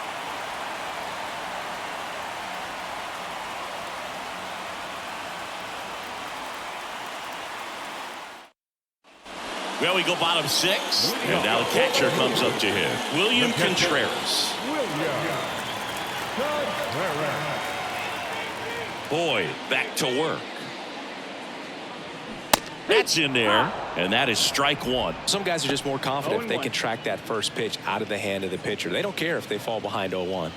Well, we go bottom six, and now the catcher comes up to him. William Contreras. Boyd back to work. That's in there, and that is strike one. Some guys are just more confident if they can track that first pitch out of the hand of the pitcher. They don't care if they fall behind 0-1.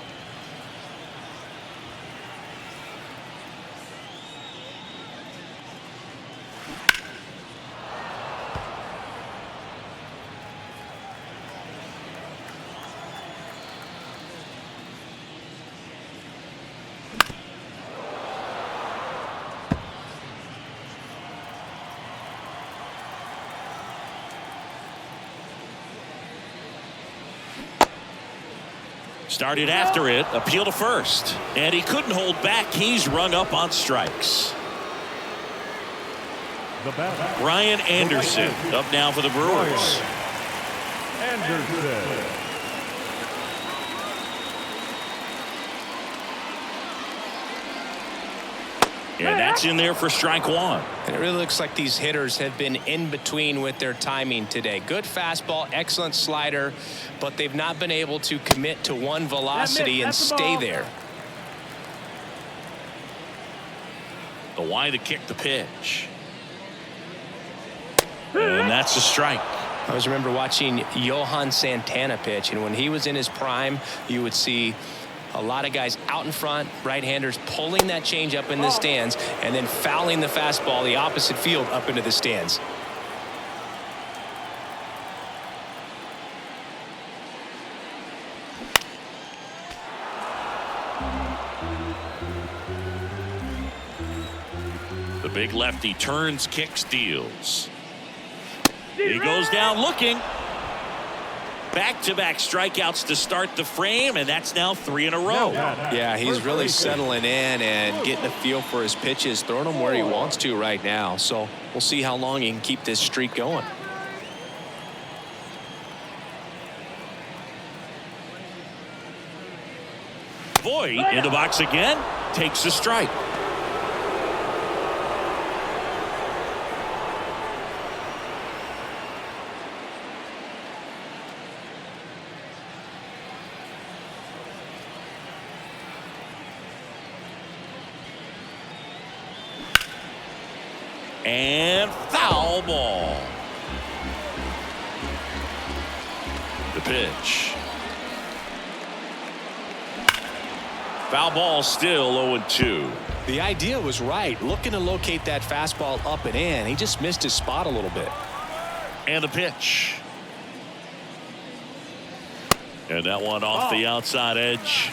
Started after it, appeal to first, and he couldn't hold back. He's rung up on strikes. Brian Anderson up now for the Brewers. Anderson. And that's in there for strike one. And it really looks like these hitters have been in between with their timing today. Good fastball, excellent slider, but they've not been able to commit to one velocity and stay there. The wide to kick the pitch. And that's a strike. I always remember watching Johan Santana pitch, and when he was in his prime, you would see a lot of guys out in front, right-handers pulling that change up in the stands and then fouling the fastball the opposite field up into the stands. The big lefty turns, kicks, deals. He goes down looking. Back-to-back strikeouts to start the frame, and that's now 3 in a row. Yeah, he's really settling in and getting a feel for his pitches, throwing them where he wants to right now. So we'll see how long he can keep this streak going. Boyd in the box again, takes a strike. And foul ball. The pitch. Foul ball, still 0-2. The idea was right, looking to locate that fastball up and in. He just missed his spot a little bit. And the pitch. And that one off the outside edge.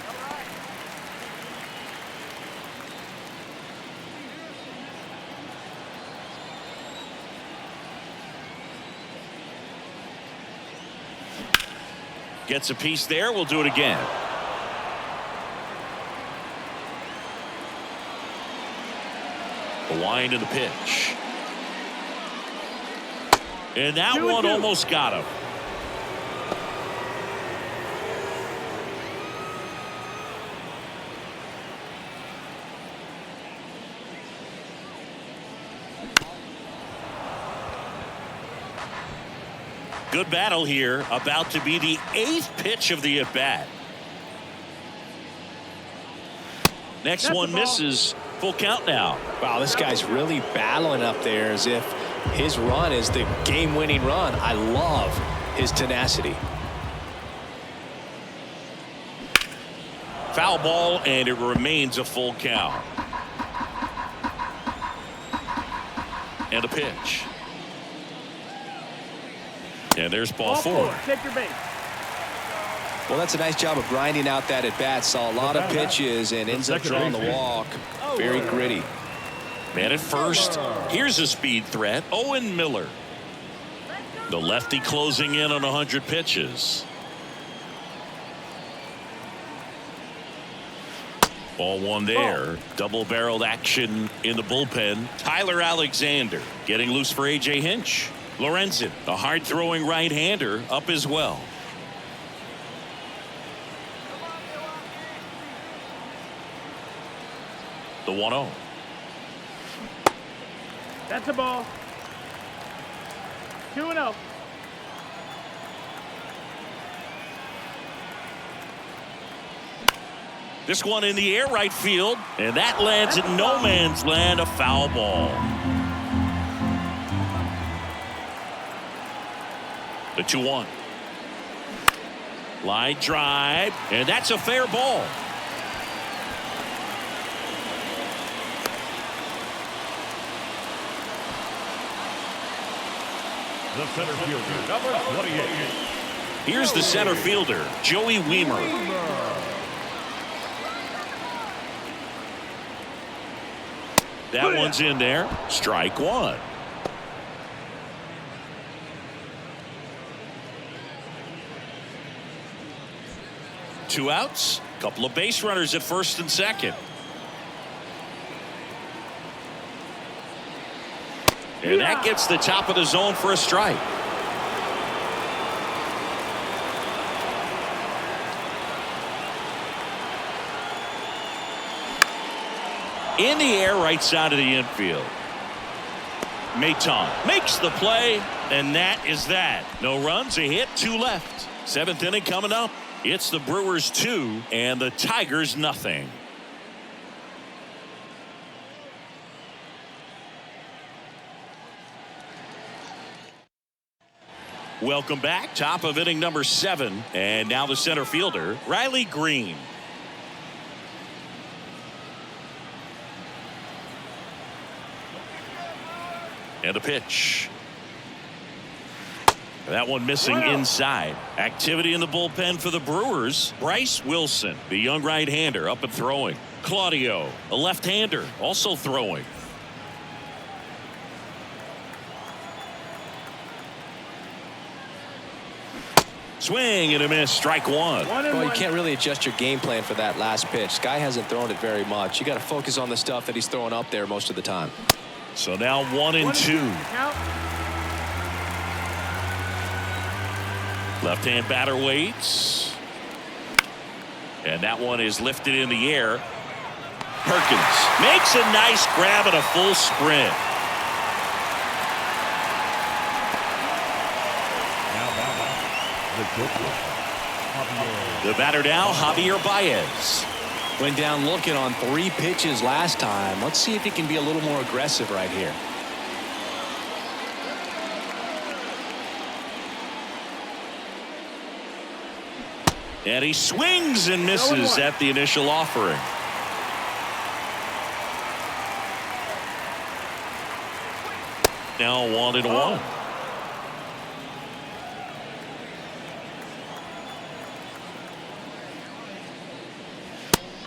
Gets a piece there. We'll do it again. The wind of the pitch. And that 2-2. one almost got him. Good battle here. About to be the 8th pitch of the at-bat. Next That's one the ball. misses. Full count now. Wow, this guy's really battling up there as if his run is the game-winning run. I love his tenacity. Foul ball, and it remains a full count. And a pitch. And there's ball 4. Take your base. Well, that's a nice job of grinding out that at bat. Saw a lot of pitches and ends up drawing the walk. Very gritty. Man at first. Here's a speed threat. Owen Miller. The lefty closing in on 100 pitches. Ball 1 there. Double-barreled action in the bullpen. Tyler Alexander getting loose for A.J. Hinch. Lorenzen, a hard-throwing right-hander, up as well. The 1-0. That's a ball. 2-0. This one in the air right field, and that lands in no man's land, a foul ball. The 2-1. Line drive, and that's a fair ball. The center fielder, number 28. Here's the center fielder, Joey Weimer. That one's in there. Strike 1. Two outs. Couple of base runners at first and second. And that gets the top of the zone for a strike. In the air, right side of the infield. Maton makes the play, and that is that. No runs, a hit, 2 left. 7th inning coming up. It's the Brewers 2 and the Tigers nothing. Welcome back. Top of inning number 7. And now the center fielder, Riley Green. And a pitch. That one missing inside. Activity in the bullpen for the Brewers. Bryce Wilson, the young right-hander, up and throwing. Claudio, a left-hander, also throwing. Swing and a miss. Strike 1. Well, you can't really adjust your game plan for that last pitch. Guy hasn't thrown it very much. You got to focus on the stuff that he's throwing up there most of the time. So now 1-2. Left-hand batter waits. And that one is lifted in the air. Perkins makes a nice grab and a full sprint. The batter now, Javier Baez. Went down looking on 3 pitches last time. Let's see if he can be a little more aggressive right here. And he swings and misses at the initial offering. Now 1-1.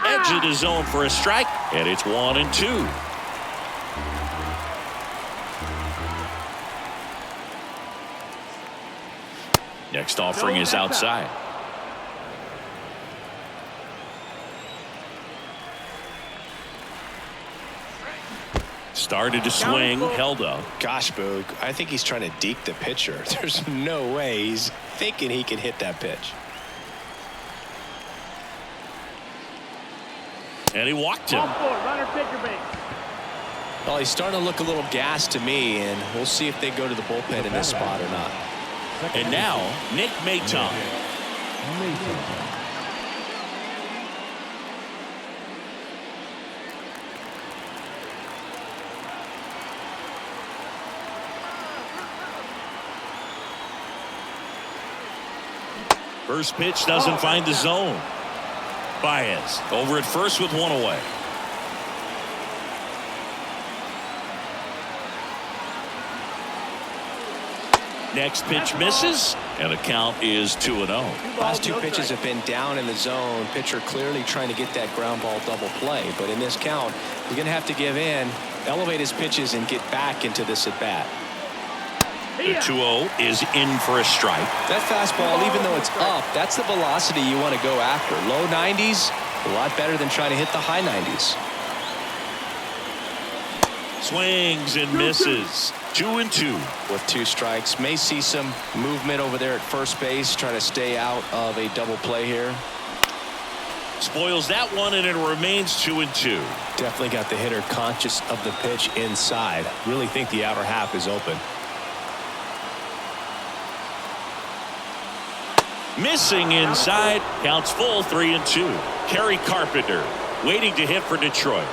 Edge of the zone for a strike, and it's 1-2. Next offering is outside. Started to swing, held up. Gosh, Boog, I think he's trying to deke the pitcher. There's no way he's thinking he can hit that pitch. And he walked him. Ball four, runner take your base. Well, he's starting to look a little gassed to me, and we'll see if they go to the bullpen in this spot or not. And now, Nick Maton. First pitch doesn't find the zone. Baez over at first with one away. Next pitch misses, and the count is 2-0. Last two pitches have been down in the zone. Pitcher clearly trying to get that ground ball double play. But in this count, he's going to have to give in, elevate his pitches, and get back into this at bat. The 2-0 is in for a strike. That fastball, even though it's up, that's the velocity you want to go after. Low 90s, a lot better than trying to hit the high 90s. Swings and misses. 2-2. With two strikes, may see some movement over there at first base, trying to stay out of a double play here. Spoils that one, and it remains 2-2. Definitely got the hitter conscious of the pitch inside. Really think the outer half is open. Missing inside. Counts full, 3-2. Kerry Carpenter waiting to hit for Detroit.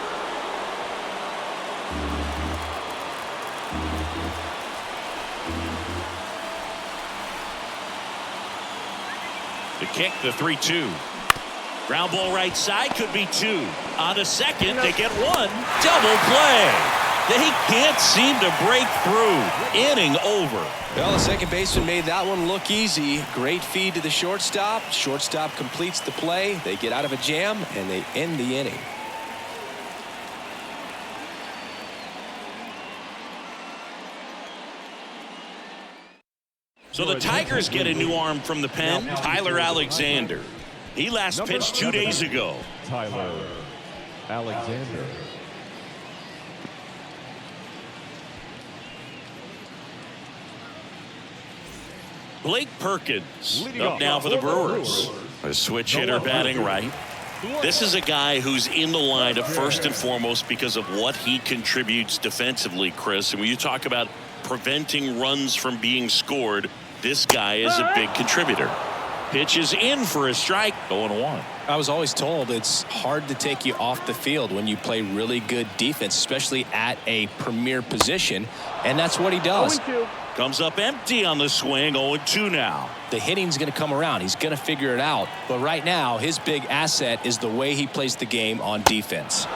The kick, the 3-2. Ground ball right side, could be two. On to second, they get one. Double play. They can't seem to break through. Inning over. Well, the second baseman made that one look easy. Great feed to the shortstop. Shortstop completes the play. They get out of a jam, and they end the inning. So the Tigers get a new arm from the pen, Tyler Alexander. He last pitched 2 days ago. Tyler Alexander. Blake Perkins up now for the Brewers. A switch hitter batting right. This is a guy who's in the lineup first and foremost because of what he contributes defensively, Chris. And when you talk about preventing runs from being scored, this guy is a big contributor. Pitch is in for a strike, 0-1. I was always told it's hard to take you off the field when you play really good defense, especially at a premier position, and that's what he does. 0-2. Comes up empty on the swing, 0-2 now. The hitting's going to come around. He's going to figure it out. But right now, his big asset is the way he plays the game on defense.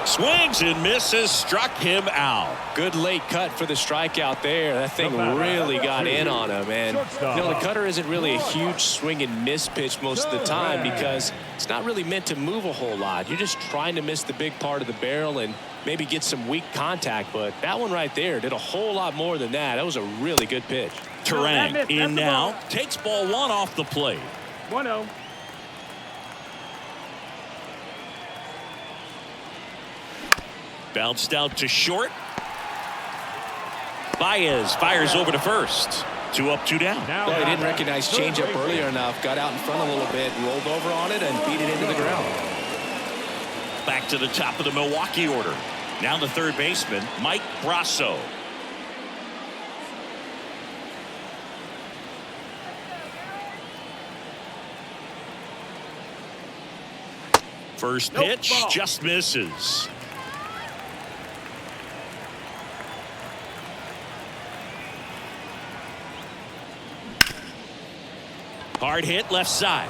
Swings and misses, struck him out. Good late cut for the strikeout there. That thing really got in on him. And the cutter isn't really a huge swing and miss pitch most of the time because it's not really meant to move a whole lot. You're just trying to miss the big part of the barrel and maybe get some weak contact. But that one right there did a whole lot more than that. That was a really good pitch. Terang in now. Takes ball one off the plate. 1-0. Bounced out to short. Baez fires over to first. 2 up, 2 down. Well, he didn't recognize changeup earlier enough. Got out in front a little bit, rolled over on it, and beat it into the ground. Back to the top of the Milwaukee order. Now the third baseman, Mike Brasso. First pitch just misses. Hard hit left side.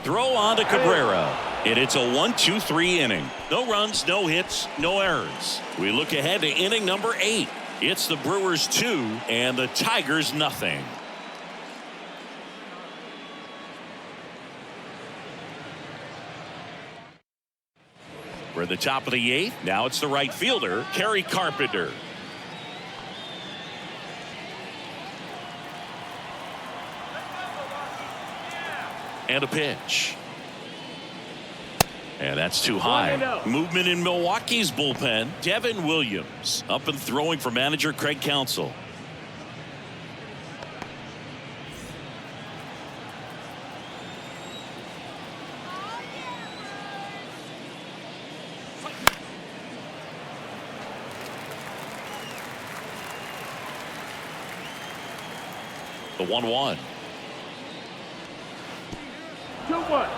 Throw on to Cabrera. And it's a 1-2-3 inning. No runs, no hits, no errors. We look ahead to inning number 8. It's the Brewers 2 and the Tigers nothing. We're at the top of the 8th. Now it's the right fielder, Kerry Carpenter. And a pitch. And that's too high. 1-0. Movement in Milwaukee's bullpen. Devin Williams up and throwing for manager Craig Counsell. The 1-1. 2-1.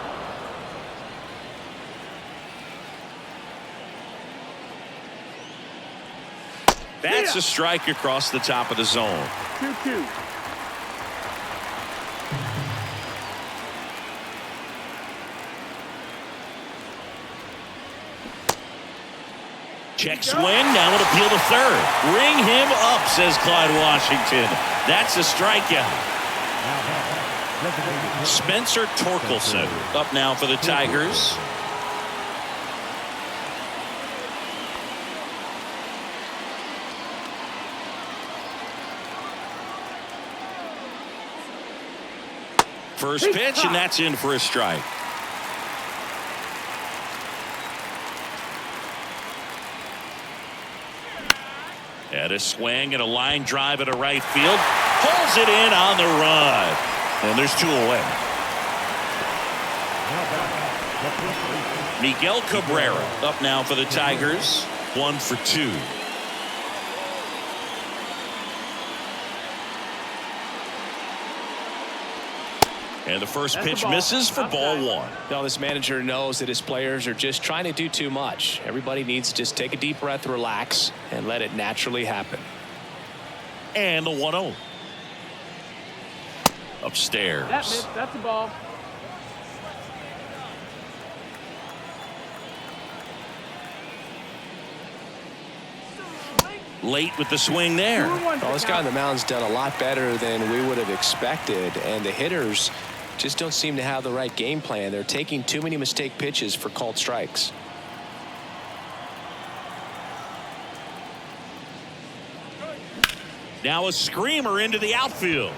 That's a strike across the top of the zone. 2-2. Check swing. Now an appeal to third. Ring him up, says Clyde Washington. That's a strikeout. Spencer Torkelson up now for the Tigers. First pitch, and that's in for a strike. And a swing and a line drive at a right field. Pulls it in on the run. And there's 2 away. Miguel Cabrera up now for the Tigers. 1 for 2. And the first pitch misses for ball 1. Now this manager knows that his players are just trying to do too much. Everybody needs to just take a deep breath, relax, and let it naturally happen. And the 1-0. Upstairs. That's a ball. Late with the swing there. Well, this guy on the mound's done a lot better than we would have expected, and the hitters just don't seem to have the right game plan. They're taking too many mistake pitches for called strikes. Now a screamer into the outfield.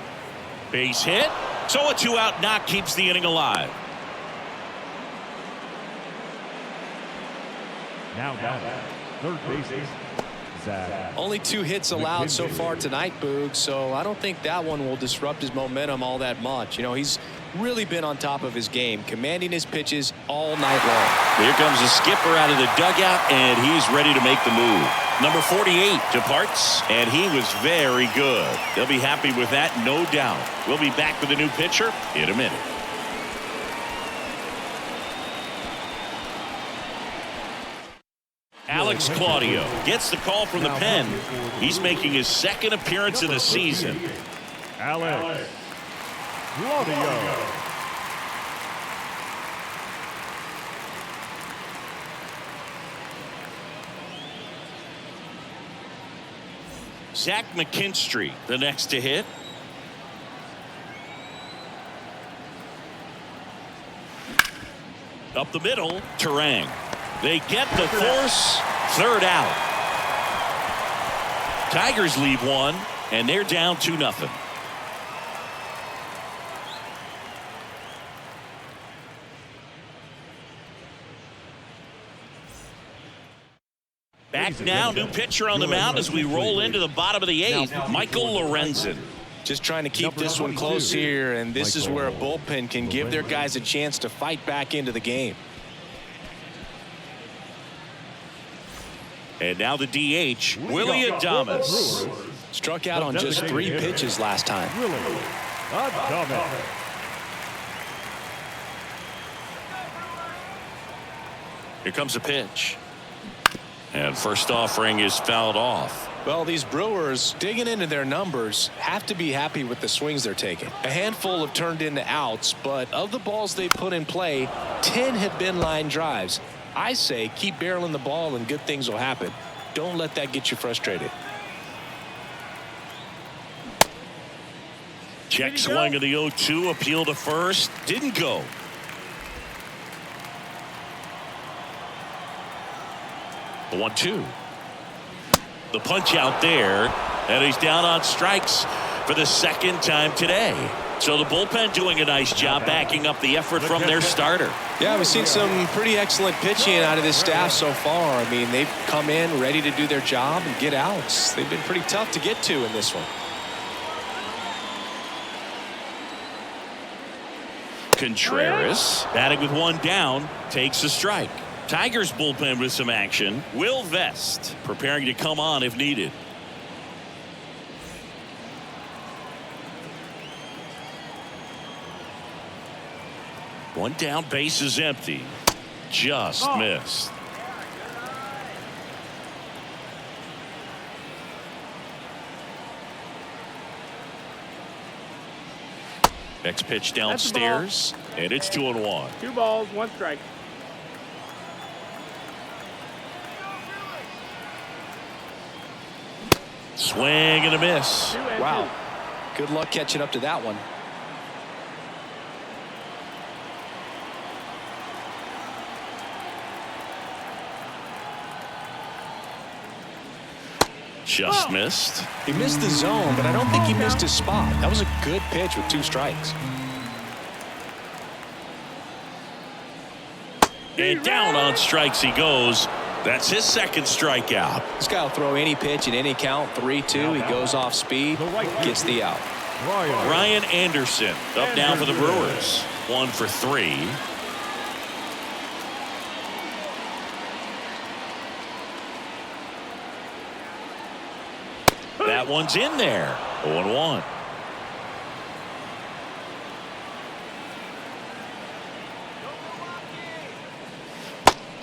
Base hit. So a 2-out knock keeps the inning alive. Now batting, third baseman, Zach. Only 2 hits allowed so far tonight, Boog, so I don't think that one will disrupt his momentum all that much. You know, he's really been on top of his game, commanding his pitches all night long. Here comes the skipper out of the dugout, and he's ready to make the move. Number 48 departs, and he was very good. They'll be happy with that, no doubt. We'll be back with a new pitcher in a minute. Alex Claudio gets the call from the pen. He's making his 2nd appearance of the season. Alex Claudio. Zach McKinstry, the next to hit. Up the middle, Terang. They get the force. 3rd out. Tigers leave 1, and they're down 2-0. Back now, new pitcher on the mound as we roll into the bottom of the 8th, Michael Lorenzen. Just trying to keep this one close here, and this is where a bullpen can give their guys a chance to fight back into the game. And now the DH, Willie Adames. Struck out on just 3 pitches last time. Willie Adames. Here comes a pitch. And first offering is fouled off. Well, these Brewers, digging into their numbers, have to be happy with the swings they're taking. A handful have turned into outs, but of the balls they put in play, 10 have been line drives. I say keep barreling the ball and good things will happen. Don't let that get you frustrated. Check swing of the 0-2, appeal to first, didn't go. The 1-2. The punch out there, and he's down on strikes for the 2nd time today. So the bullpen doing a nice job backing up the effort from their starter. Yeah, we've seen some pretty excellent pitching out of this staff so far. I mean, they've come in ready to do their job and get outs. They've been pretty tough to get to in this one. Contreras batting with one down takes a strike. Tigers bullpen with some action. Will Vest preparing to come on if needed. One down, base is empty. Just missed. Next pitch downstairs, and it's 2-1. 2 balls, 1 strike. Swing and a miss. 2 and Wow. Good luck catching up to that one. Just missed. He missed the zone, but I don't think he missed his spot. That was a good pitch with 2 strikes. And down on strikes he goes. That's his second strikeout. This guy will throw any pitch in any count. 3-2. He goes off speed, gets the out. Ryan Anderson up now for the Brewers. 1 for 3. That one's in there. 0-1.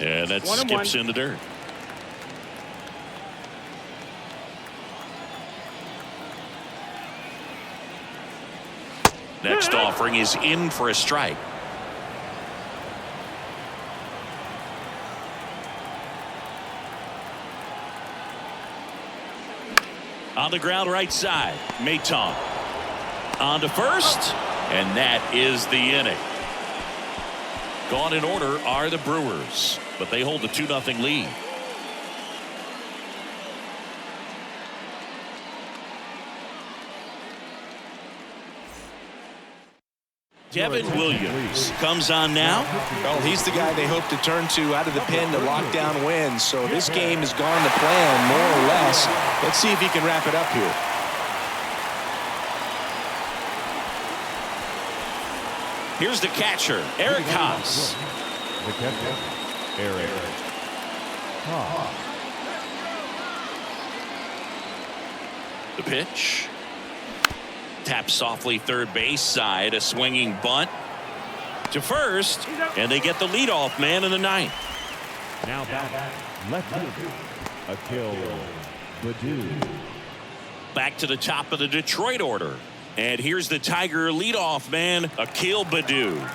And that skips in the dirt. Next offering is in for a strike. On the ground right side, Maton on to first, and that is the inning. Gone in order are the Brewers, but they hold the 2-0 lead. Devin Williams comes on now. Well, he's the guy they hope to turn to out of the pen to lock down wins. So this game has gone to plan, more or less. Let's see if he can wrap it up here. Here's the catcher, Eric Haas. The catcher, Eric Haas. The pitch. Tap softly third base side, a swinging bunt to first, and they get the leadoff man in the 9th. Now back, left fielder, Akil Baddoo. Back to the top of the Detroit order, and here's the Tiger leadoff man, Akil Baddoo.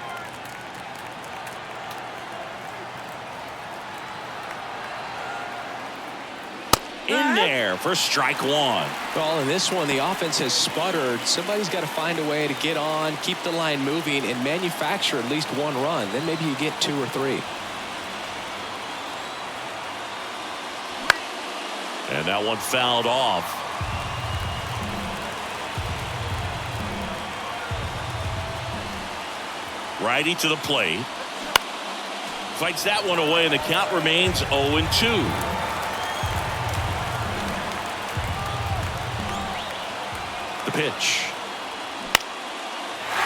In there for strike 1. Well, in this one, the offense has sputtered. Somebody's got to find a way to get on, keep the line moving, and manufacture at least 1 run. Then maybe you get 2 or 3. And that one fouled off. Righty to the plate. Fights that one away, and the count remains 0-2. The pitch.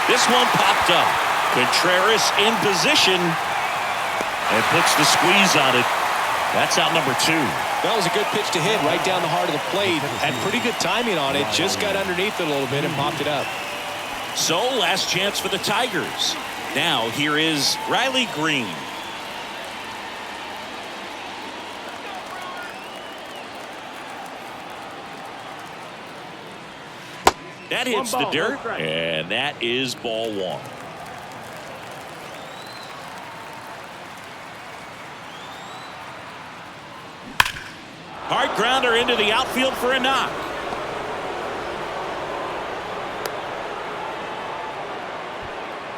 This one popped up. Contreras in position and puts the squeeze on it. That's out number 2. That was a good pitch to hit right down the heart of the plate. Had pretty good timing on it. Just got underneath it a little bit and popped it up. So last chance for the Tigers. Now here is Riley Green. That hits the dirt, and that is ball 1. Hard grounder into the outfield for a knock.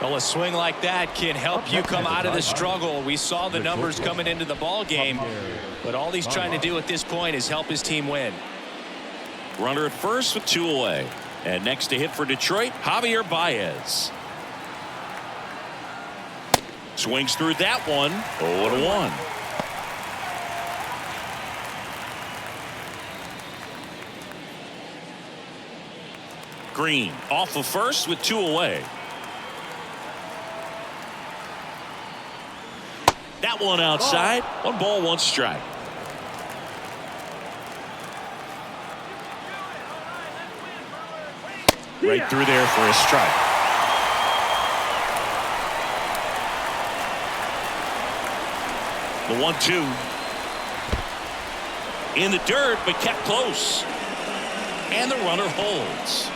Well, a swing like that can help you come out of the struggle. We saw the numbers coming into the ball game, but all he's trying to do at this point is help his team win. Runner at first with 2 away. And next to hit for Detroit, Javier Baez. Swings through that one. 0-1. Green off of first with 2 away. That one outside. 1 ball, 1 strike. Right through there for a strike. The 1-2. In the dirt, but kept close. And the runner holds.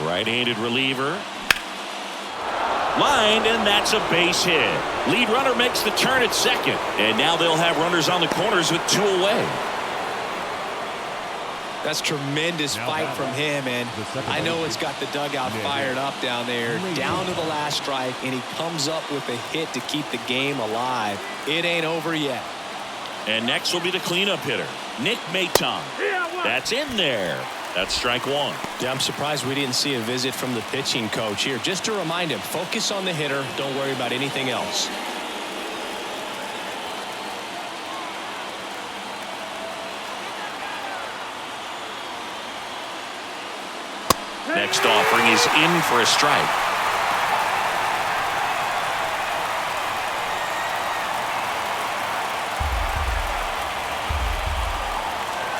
Right-handed reliever. Lined, and that's a base hit. Lead runner makes the turn at second. And now they'll have runners on the corners with 2 away. That's tremendous fight from him, and I know it's got the dugout fired up down there, down to the last strike, and he comes up with a hit to keep the game alive. It ain't over yet. And next will be the cleanup hitter, Nick Maton. That's in there. That's strike 1. Yeah, I'm surprised we didn't see a visit from the pitching coach here. Just to remind him, focus on the hitter. Don't worry about anything else. Next offering is in for a strike.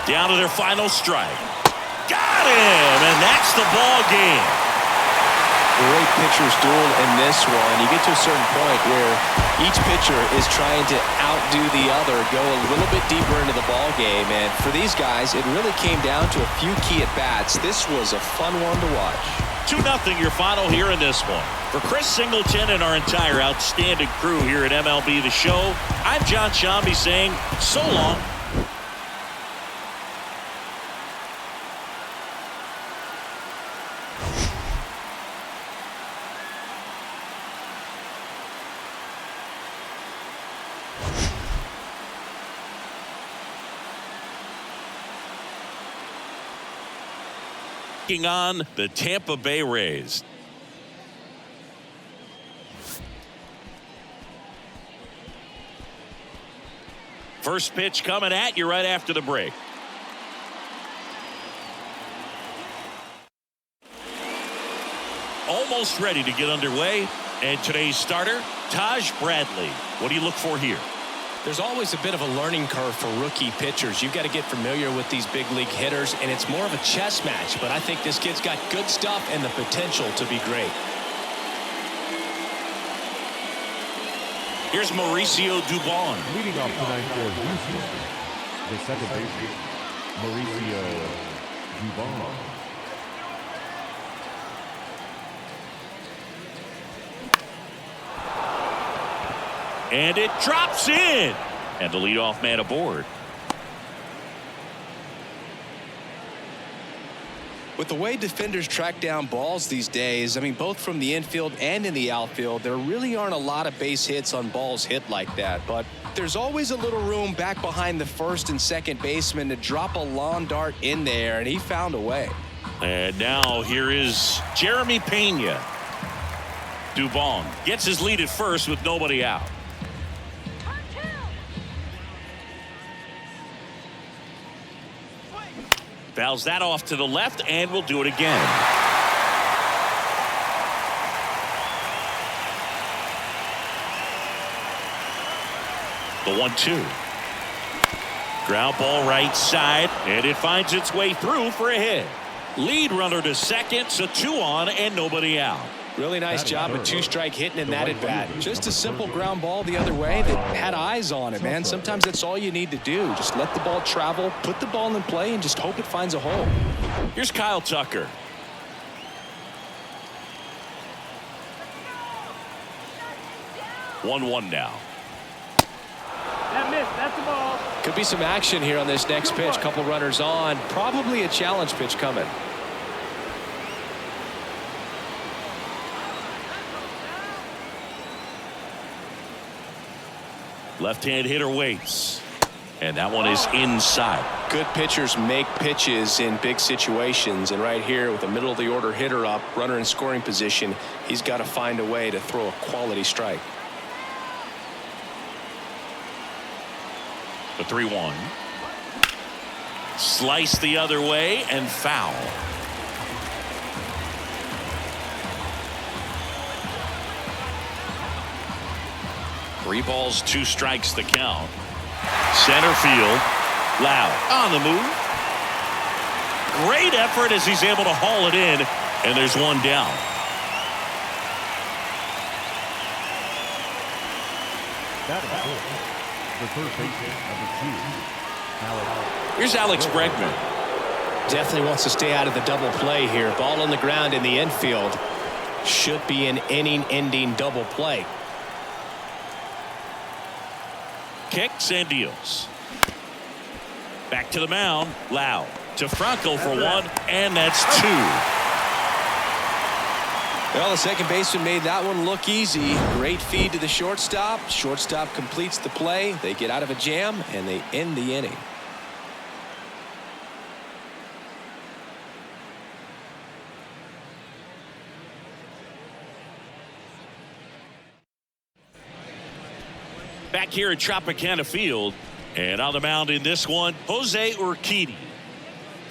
Down to their final strike. Got him, and that's the ball game. Great pitcher's duel in this one. You get to a certain point where each pitcher is trying to outdo the other, go a little bit deeper into the ball game, and for these guys, it really came down to a few key at-bats. This was a fun one to watch. 2-0 your final here in this one. For Chris Singleton and our entire outstanding crew here at MLB The Show, I'm John Shambi saying so long. On the Tampa Bay Rays. First pitch coming at you right after the break. Almost ready to get underway. And today's starter, Taj Bradley. What do you look for here? There's always a bit of a learning curve for rookie pitchers. You've got to get familiar with these big league hitters, and it's more of a chess match. But I think this kid's got good stuff and the potential to be great. Here's Mauricio Dubon. Leading off tonight for Houston, the second baseman, Mauricio Dubon. And it drops in. And the leadoff man aboard. With the way defenders track down balls these days, I mean, both from the infield and in the outfield, there really aren't a lot of base hits on balls hit like that. But there's always a little room back behind the first and second baseman to drop a lawn dart in there, and he found a way. And now here is Jeremy Pena. Dubon gets his lead at first with nobody out. Fouls that off to the left, and we'll do it again. The 1-2. Ground ball right side, and it finds its way through for a hit. Lead runner to second, so 2 on and nobody out. Really nice job of 2-strike hitting in that at bat. Just a simple ground ball the other way that had eyes on it, man. Sometimes that's all you need to do. Just let the ball travel, put the ball in play, and just hope it finds a hole. Here's Kyle Tucker. One now. That missed. That's the ball. Could be some action here on this next pitch. Couple runners on. Probably a challenge pitch coming. Left-hand hitter waits. And that one is inside. Good pitchers make pitches in big situations, and right here with a middle of the order hitter up, runner in scoring position, he's got to find a way to throw a quality strike. The 3-1. Slice the other way and foul. Three balls, 2 strikes the count. Center field. Lau on the move. Great effort as he's able to haul it in, and there's one down. That is the first baseman of the 2. Here's Alex Bregman. Definitely wants to stay out of the double play here. Ball on the ground in the infield. Should be an inning-ending double play. Kicks and deals. Back to the mound. Lau to Franco for 1, and that's 2. Well, the second baseman made that one look easy. Great feed to the shortstop. Shortstop completes the play. They get out of a jam, and they end the inning. Back here at Tropicana Field, and on the mound in this one, Jose Urquidy.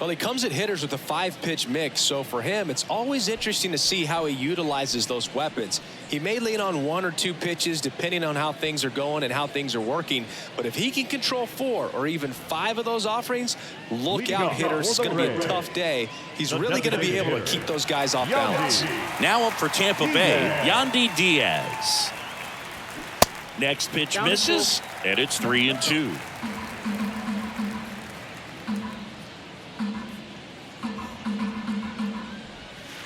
Well, he comes at hitters with a 5-pitch mix, so for him, it's always interesting to see how he utilizes those weapons. He may lean on 1 or 2 pitches depending on how things are going and how things are working, but if he can control 4 or even 5 of those offerings, look out, hitters. It's going to be a tough day. He's really going to be able to keep those guys off balance. Now up for Tampa Bay, Yandy Diaz. Next pitch misses, and it's 3-2.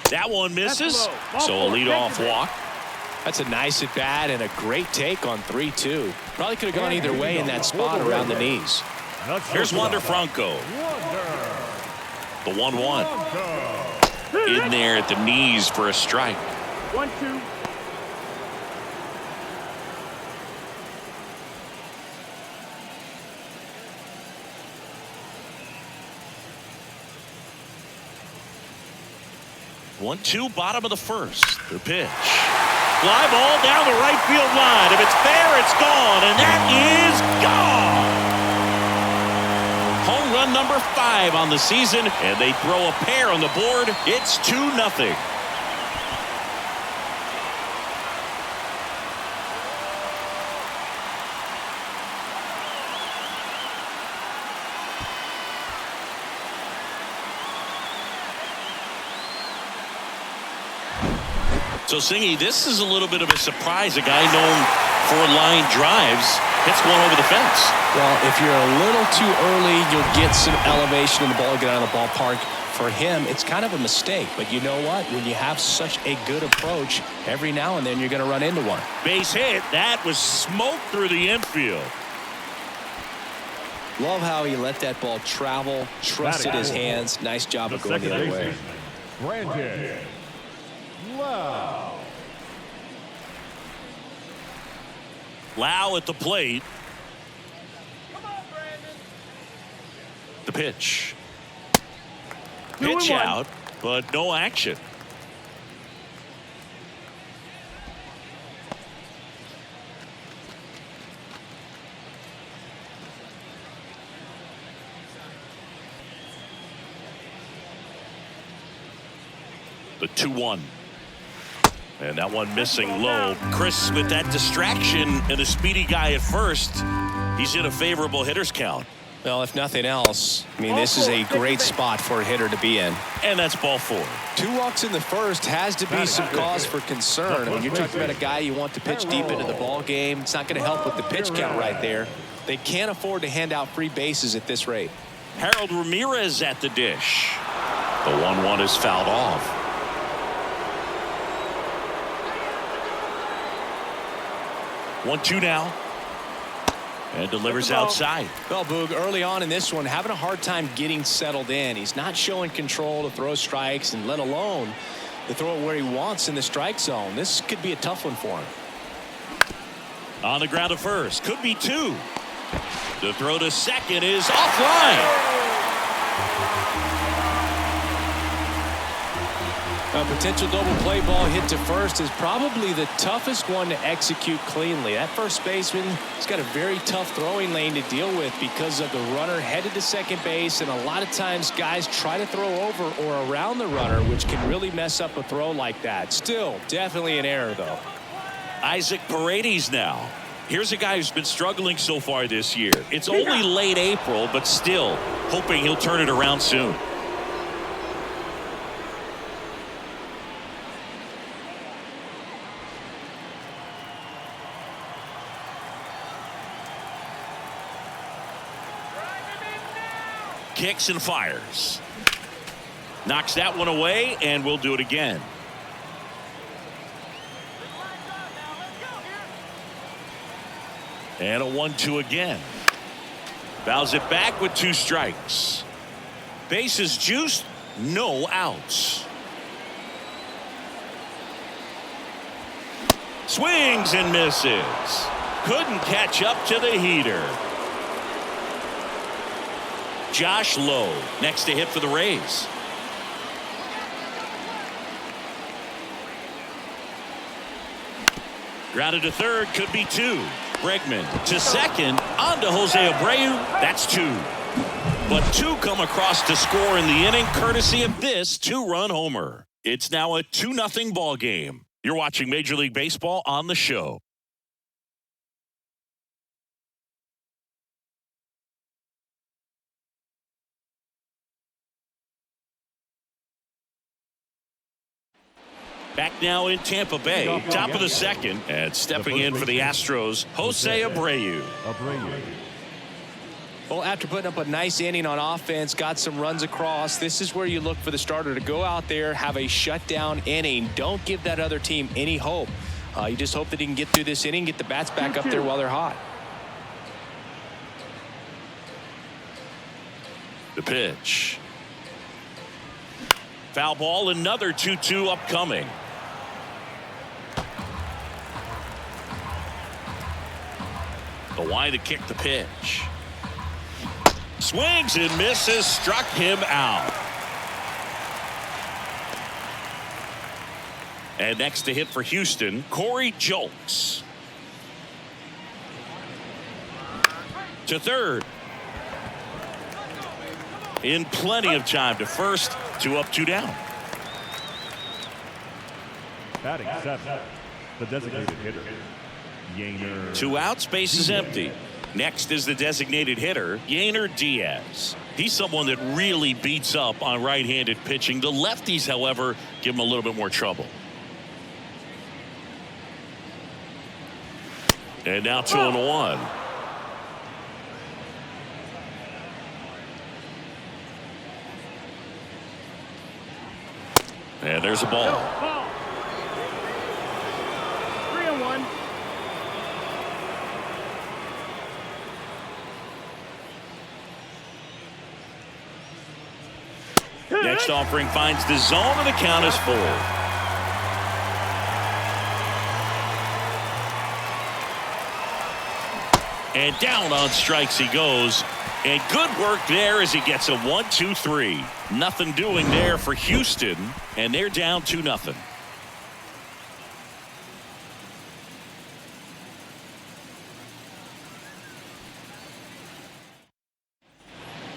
That one misses, so a lead-off walk. That's a nice at bat and a great take on 3-2. Probably could have gone either way in that spot around the knees. Here's Wander Franco. The 1-1. In there at the knees for a strike. 1-2. One-two, bottom of the first. The pitch. Fly ball down the right field line. If it's there, it's gone, and that is gone. Home run number 5 on the season, and they throw a pair on the board. It's 2-0. So, Singy, this is a little bit of a surprise. A guy known for line drives hits one over the fence. Well, if you're a little too early, you'll get some elevation in the ball, get out of the ballpark. For him, it's kind of a mistake. But you know what? When you have such a good approach, every now and then you're going to run into one. Base hit. That was smoked through the infield. Love how he let that ball travel, trusted his hands. Nice job of going the other way. Brandon Lau. Lau at the plate. The pitch. Pitch out, but no action. The 2-1. And that one missing low. Chris, with that distraction and a speedy guy at first, he's in a favorable hitter's count. Well, if nothing else, I mean, this is a great spot for a hitter to be in. And that's ball 4. 2 walks in the first has to be some cause for concern. When you're talking about a guy you want to pitch deep into the ball game, it's not going to help with the pitch count right there. They can't afford to hand out free bases at this rate. Harold Ramirez at the dish. The 1-1 is fouled off. 1-2 now. And delivers outside. Well, Boog, early on in this one, having a hard time getting settled in. He's not showing control to throw strikes, and let alone to throw it where he wants in the strike zone. This could be a tough one for him. On the ground to first. Could be two. The throw to second is offline. A potential double play ball hit to first is probably the toughest one to execute cleanly. That first baseman has got a very tough throwing lane to deal with because of the runner headed to second base, and a lot of times guys try to throw over or around the runner, which can really mess up a throw like that. Still, definitely an error, though. Isaac Paredes now. Here's a guy who's been struggling so far this year. It's only late April, but still hoping he'll turn it around soon. Kicks and fires. Knocks that one away, and we'll do it again. And a 1-2 again. Fouls it back with 2 strikes. Bases juiced, no outs. Swings and misses. Couldn't catch up to the heater. Josh Lowe next to hit for the Rays. Grounded to third, could be 2. Bregman to second, on to Jose Abreu. That's 2. But 2 come across to score in the inning, courtesy of this 2-run homer. It's now a 2-0 ball game. You're watching Major League Baseball on the show. Back now in Tampa Bay, top of the second, and stepping in for the Astros, Jose Abreu. Well, after putting up a nice inning on offense, got some runs across, this is where you look for the starter to go out there, have a shutdown inning. Don't give that other team any hope. You just hope that he can get through this inning, get the bats back up there while they're hot. The pitch. Foul ball, another 2-2 upcoming. The line to kick the pitch. Swings and misses, struck him out. And next to hit for Houston, Corey Julks. To third. In plenty of time to first, 2 up, 2 down. Batting 7, the designated hitter, Yainer. 2 outs, base is empty. Next is the designated hitter, Yainer Diaz. He's someone that really beats up on right-handed pitching. The lefties, however, give him a little bit more trouble. And now 2-1. And there's a ball. Ball. 3-1. Next offering finds the zone, and the count is full. And down on strikes he goes. And good work there as he gets a 1-2-3. Nothing doing there for Houston, and they're down 2-0.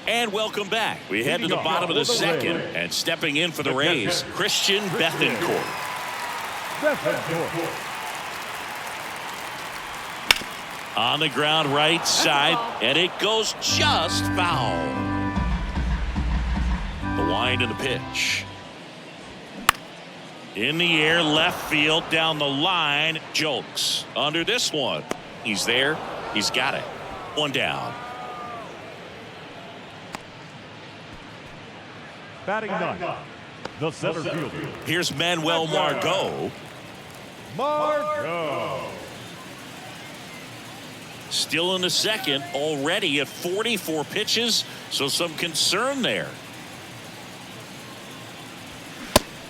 And welcome back. We head to the bottom of the second, and stepping in for the Rays, Christian Bethancourt. On the ground right side, and it goes just foul. The wind and the pitch. In the air, left field, down the line, Julks. Under this one, he's there, he's got it. 1 down. Batting 9, the center fielder. Here's Manuel Margot. Still in the second, already at 44 pitches, so some concern there.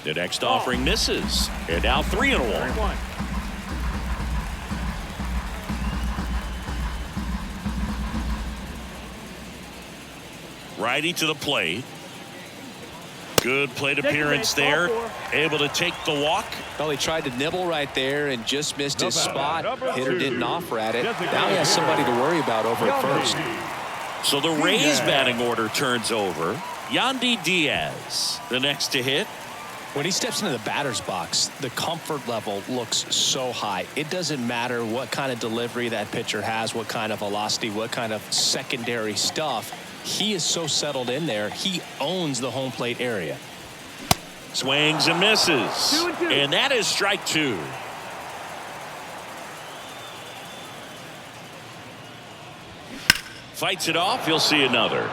The next offering misses, and now 3-1. Righty to the plate. Good plate appearance there. Able to take the walk. Well, he tried to nibble right there and just missed his spot. Hitter didn't offer at it. Now he has somebody to worry about over at first. So the Rays batting order turns over. Yandy Diaz, the next to hit. When he steps into the batter's box, the comfort level looks so high. It doesn't matter what kind of delivery that pitcher has, what kind of velocity, what kind of secondary stuff. He is so settled in there. He owns the home plate area. Swings and misses. And that is strike 2. Fights it off. You'll see another.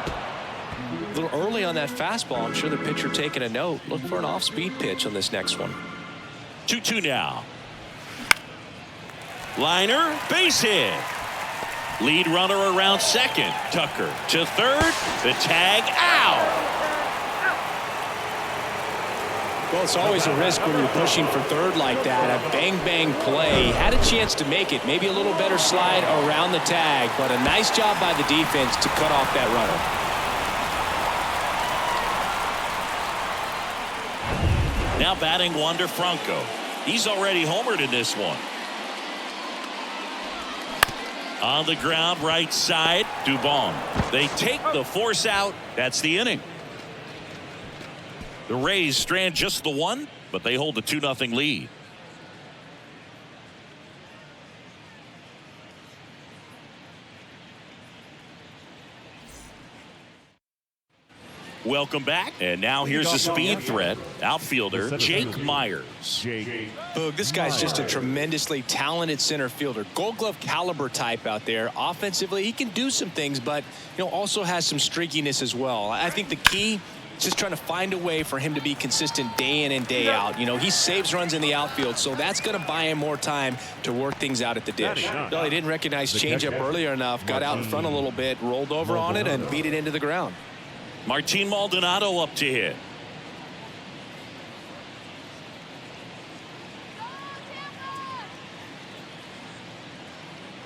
A little early on that fastball. I'm sure the pitcher taking a note. Look for an off-speed pitch on this next one. 2-2 now. Liner, base hit. Lead runner around second. Tucker to third. The tag out. Well, it's always a risk when you're pushing for third like that. A bang-bang play. Had a chance to make it. Maybe a little better slide around the tag, but a nice job by the defense to cut off that runner. Now batting Wander Franco. He's already homered in this one. On the ground, right side, Dubon. They take the force out. That's the inning. The Rays strand just the one, but they hold a 2-0 lead. Welcome back. And now here's a speed threat. Outfielder Jake Myers. Boog, this guy's just a tremendously talented center fielder. Gold Glove caliber type out there. Offensively, he can do some things, but also has some streakiness as well. I think the key is just trying to find a way for him to be consistent day in and day out. He saves runs in the outfield, so that's going to buy him more time to work things out at the dish. Well, he didn't recognize changeup earlier enough, got out in front a little bit, rolled over on it, and beat it into the ground. Martin Maldonado up to hit.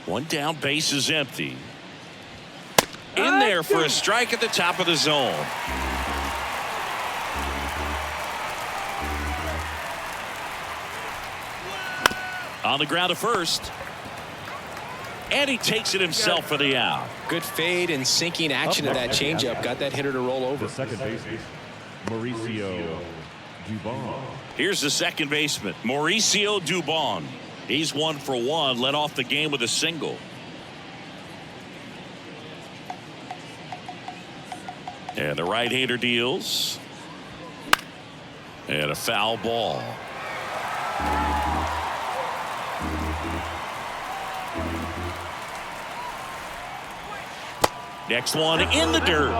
One down, base is empty. In there for a strike at the top of the zone. On the ground to first. And he takes it himself for the out. Good fade and sinking action of that changeup. Got that hitter to roll over. The second baseman, Mauricio Dubon. Here's the second baseman, Mauricio Dubon. He's 1 for 1, led off the game with a single. And the right-hander deals. And a foul ball. Next one in the dirt.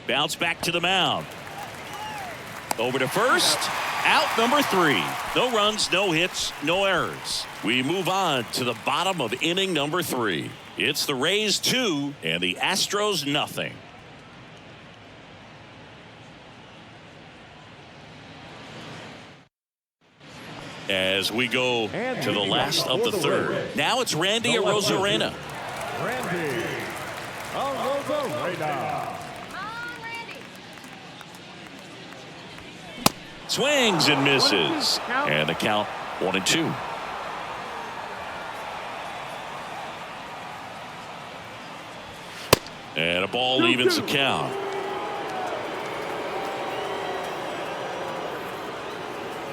Bounce back to the mound. Over to first. Out number 3. No runs, no hits, no errors. We move on to the bottom of inning number 3. It's the Rays 2 and the Astros nothing. As we go to the last of the third. Now it's Randy Arozarena. Randy Arozarena. Swings and misses. And the count 1-2. And a ball evens the count.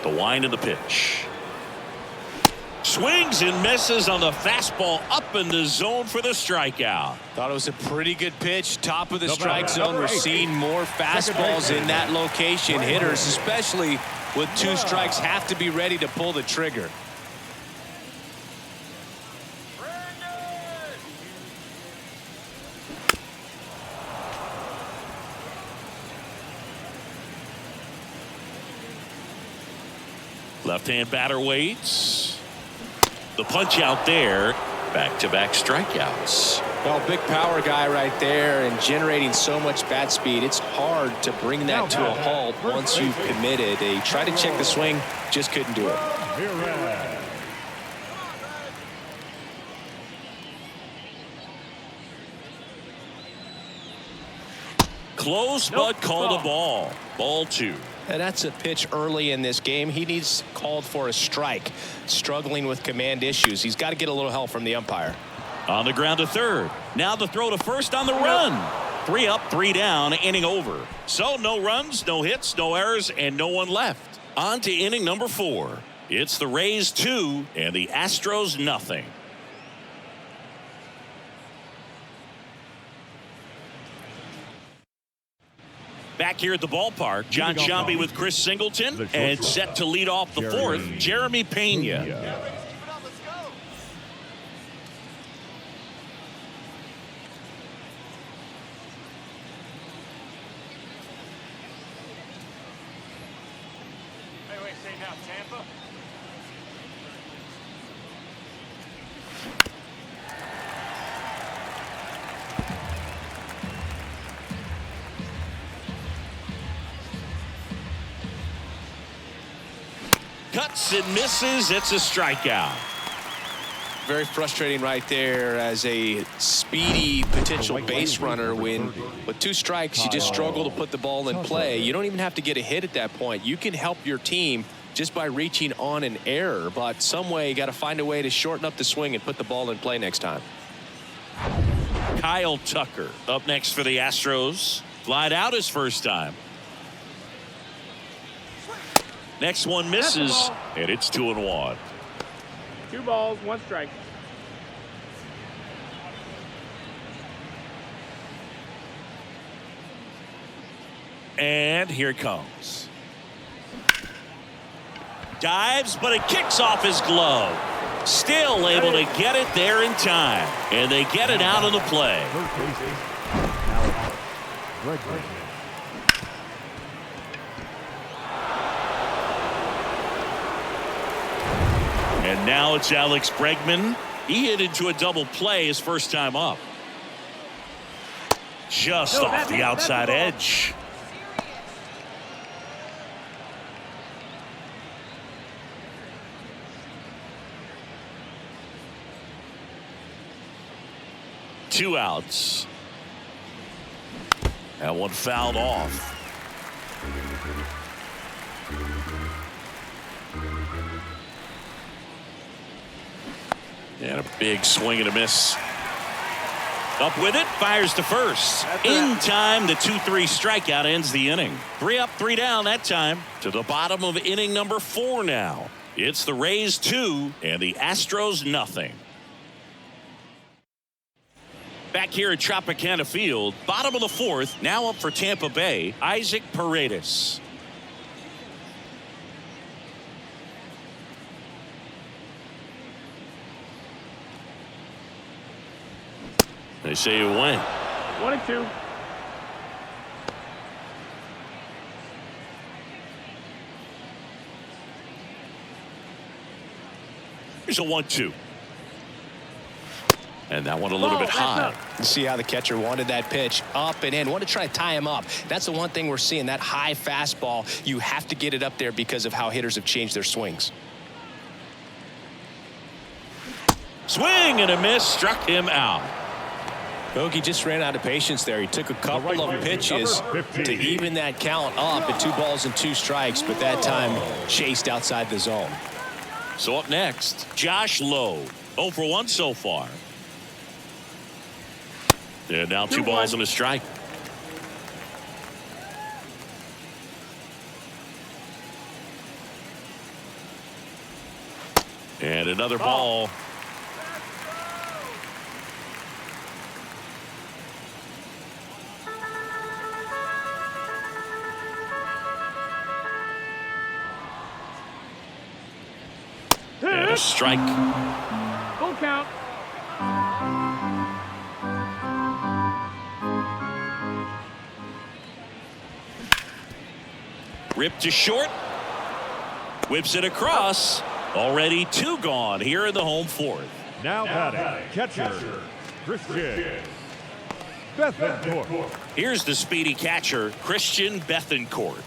The wind of the pitch. Swings and misses on the fastball up in the zone for the strikeout. Thought it was a pretty good pitch. Top of the strike zone. We're seeing more fastballs in that location. Hitters, especially with 2 strikes, have to be ready to pull the trigger. Left-hand batter waits. The punch out there. Back-to-back strikeouts. Well, big power guy right there and generating so much bat speed. It's hard to bring that to a halt once you've committed. They tried to check the swing, just couldn't do it. Close, Nope, but called a ball. Ball 2. And that's a pitch early in this game. He needs called for a strike. Struggling with command issues. He's got to get a little help from the umpire. On the ground to third. Now the throw to first on the run. 3 up, 3 down, inning over. So no runs, no hits, no errors, and no one left. On to inning number 4. It's the Rays 2 and the Astros nothing. Back here at the ballpark, John Sciambi with Chris Singleton, and set to lead off the 4th, Jeremy Pena. Hey, wait, say now, Tampa. Cuts and misses. It's a strikeout. Very frustrating right there as a speedy potential base runner. When with 2 strikes, you just struggle to put the ball in play. You don't even have to get a hit at that point. You can help your team just by reaching on an error. But some way, you got to find a way to shorten up the swing and put the ball in play next time. Kyle Tucker up next for the Astros. Flied out his first time. Next one misses, and it's 2-1. 2 balls, 1 strike. And here it comes. Dives, but it kicks off his glove. Still able to get it there in time. And they get it out of the play. And now it's Alex Bregman. He hit into a double play his first time up. Just off the outside edge. Two outs. That one fouled off. And a big swing and a miss. Up with it, fires to first. In time, the 2-3 strikeout ends the inning. 3 up, 3 down that time. To the bottom of inning number 4 now. It's the Rays 2 and the Astros nothing. Back here at Tropicana Field, bottom of the 4th, now up for Tampa Bay, Isaac Paredes. They say it went. 1-2. Here's a 1-2. And that one a little bit high. See how the catcher wanted that pitch up and in. Want to try to tie him up. That's the one thing we're seeing. That high fastball, you have to get it up there because of how hitters have changed their swings. Swing and a miss, struck him out. Bogey just ran out of patience there. He took a couple of pitches to even that count up at 2 balls and 2 strikes, but that time chased outside the zone. So up next, Josh Lowe. 0 for 1 so far. And now 2 balls and a strike. And another ball. And a strike. Full count. Ripped to short. Whips it across. Already 2 gone here in the home 4th. Now batting, catcher, Christian Beatport. Here's the speedy catcher, Christian Beatport.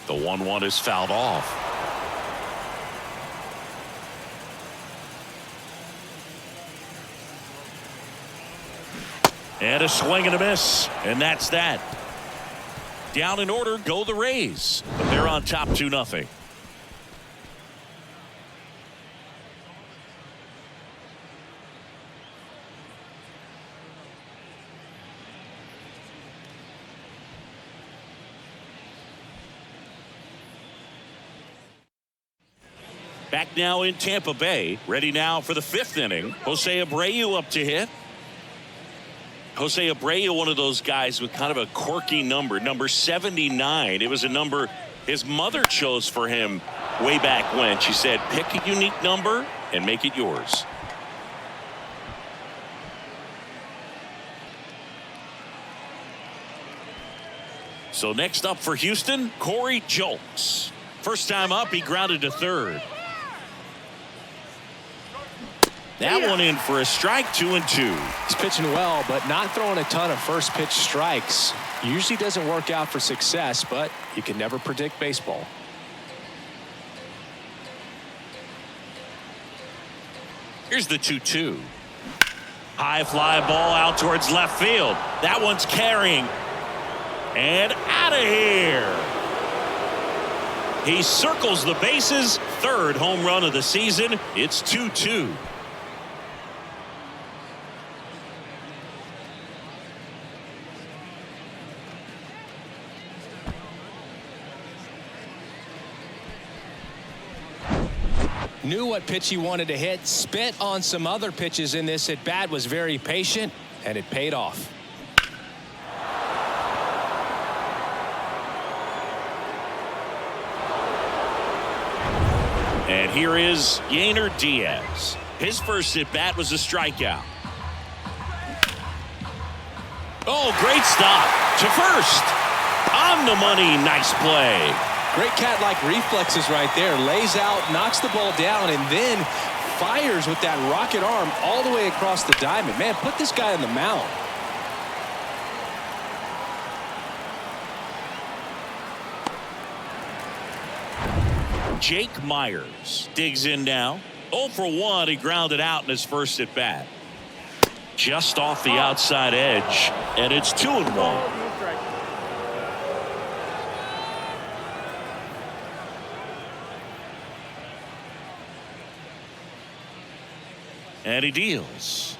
The 1-1 is fouled off. And a swing and a miss. And that's that. Down in order go the Rays. But they're on top 2-0. Back now in Tampa Bay. Ready now for the 5th inning. Jose Abreu up to hit. Jose Abreu, one of those guys with kind of a quirky number 79. It was a number his mother chose for him way back when. She said, pick a unique number and make it yours. So next up for Houston, Corey Julks. First time up, he grounded to third. That one in for a strike, 2-2. He's pitching well, but not throwing a ton of first pitch strikes. Usually doesn't work out for success, but you can never predict baseball. Here's the 2-2. High fly ball out towards left field. That one's carrying. And out of here. He circles the bases. 3rd home run of the season. It's 2-2. Knew what pitch he wanted to hit, spit on some other pitches in this at bat, was very patient, and it paid off. And here is Yainer Diaz. His first at bat was a strikeout. Oh, great stop to first. On the money, nice play. Great cat-like reflexes right there. Lays out, knocks the ball down, and then fires with that rocket arm all the way across the diamond. Man, put this guy on the mound. Jake Myers digs in now. 0 for 1. He grounded out in his first at bat. Just off the outside edge, and it's 2-1. And he deals.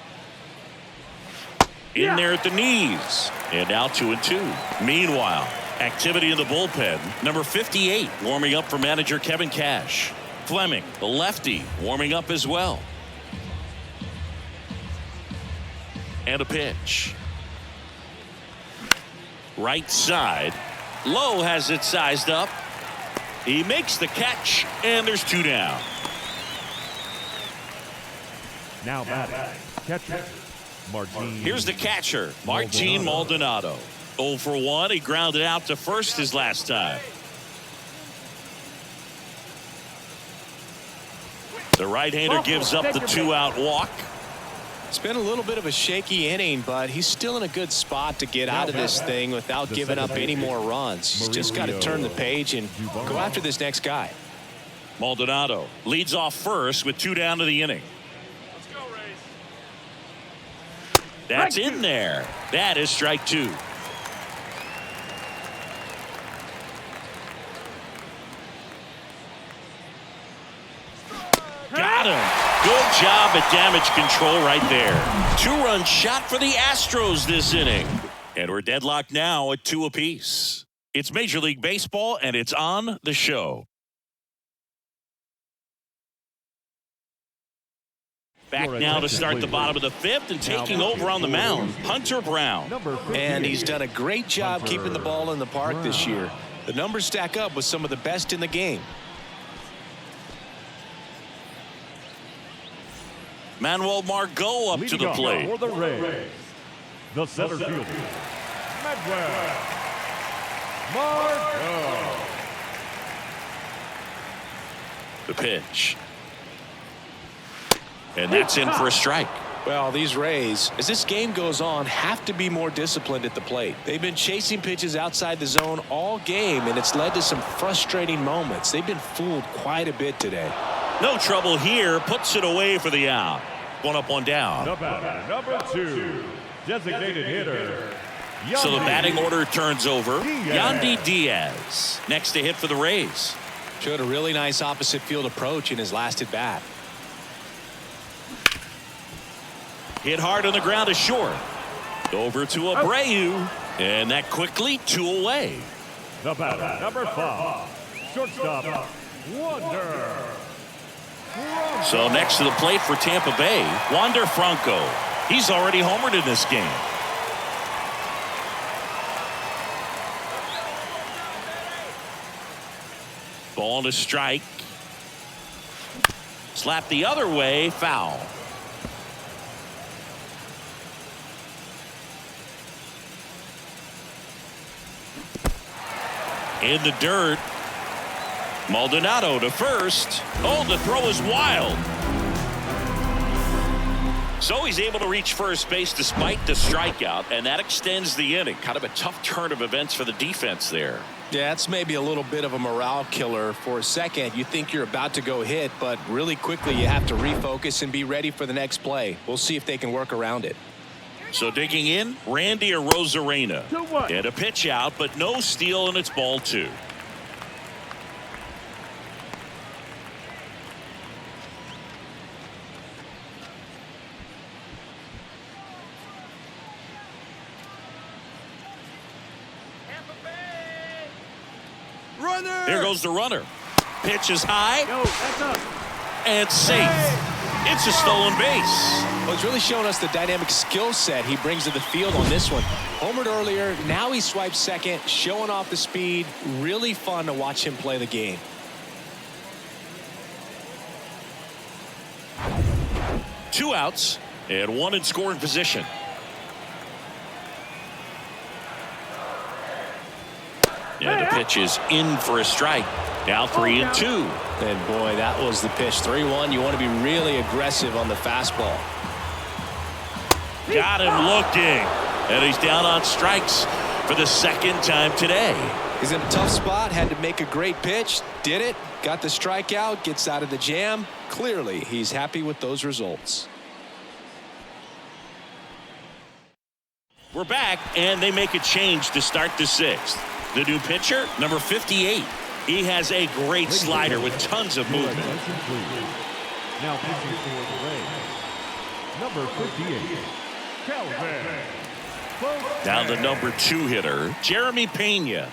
In there at the knees. And now 2-2. Meanwhile, activity in the bullpen. Number 58 warming up for manager Kevin Cash. Fleming, the lefty, warming up as well. And a pitch. Right side. Lowe has it sized up. He makes the catch, and there's 2 down. Now batting, catcher, Martin. Here's the catcher, Martin Maldonado. 0 for 1. He grounded out to first his last time. The right-hander gives up the 2-out walk. It's been a little bit of a shaky inning, but he's still in a good spot to get out of this thing without giving up any more runs. He's just got to turn the page and go after this next guy. Maldonado leads off first with 2 down to the inning. That's in there. That is strike 2. Got him. Good job at damage control right there. 2-run shot for the Astros this inning. And we're deadlocked now at 2 apiece. It's Major League Baseball, and it's on the show. Back now to start the bottom of the 5th, and taking over on the mound, Hunter Brown. And he's done a great job keeping the ball in the park this year. The numbers stack up with some of the best in the game. Manuel Margot up to the plate. For the Rays, the center fielder, Manuel Margot. The pitch. And that's in for a strike. Well, these Rays, as this game goes on, have to be more disciplined at the plate. They've been chasing pitches outside the zone all game, and it's led to some frustrating moments. They've been fooled quite a bit today. No trouble here. Puts it away for the out. 1 up, 1 down. The batter, number 2, Designated hitter. So the Yandy batting order turns over. Diaz. Yandy Diaz next to hit for the Rays. Showed a really nice opposite field approach in his last at bat. Hit hard on the ground is short. Over to Abreu. And that quickly 2 away. The batter, number 5, shortstop, Wander. So next to the plate for Tampa Bay, Wander Franco. He's already homered in this game. Ball to strike. Slap the other way, foul. In the dirt. Maldonado to first. Oh, the throw is wild. So he's able to reach first base despite the strikeout, and that extends the inning. Kind of a tough turn of events for the defense there. Yeah, it's maybe a little bit of a morale killer. For a second, you think you're about to go hit, but really quickly you have to refocus and be ready for the next play. We'll see if they can work around it. So digging in, Randy Arozarena. 2-1. And a pitch out, but no steal, and it's ball 2. Here goes the runner. Pitch is high Yo, that's up. and safe. It's a stolen base. Well, he's really showing us the dynamic skill set he brings to the field on this one. Homered earlier, now he swipes second, showing off the speed. Really fun to watch him play the game. Two outs and one in scoring position. And the pitch is in for a strike. Now 3-2. And boy, that was the pitch. 3-1. You want to be really aggressive on the fastball. Got him looking. And he's down on strikes for the second time today. He's in a tough spot, had to make a great pitch, did it, got the strikeout, gets out of the jam. Clearly, he's happy with those results. We're back, and they make a change to start the 6th. The new pitcher, number 58. He has a great slider with tons of movement. Now pitching for the Rays, number 58, Calvin. Now the number 2 hitter, Jeremy Pena.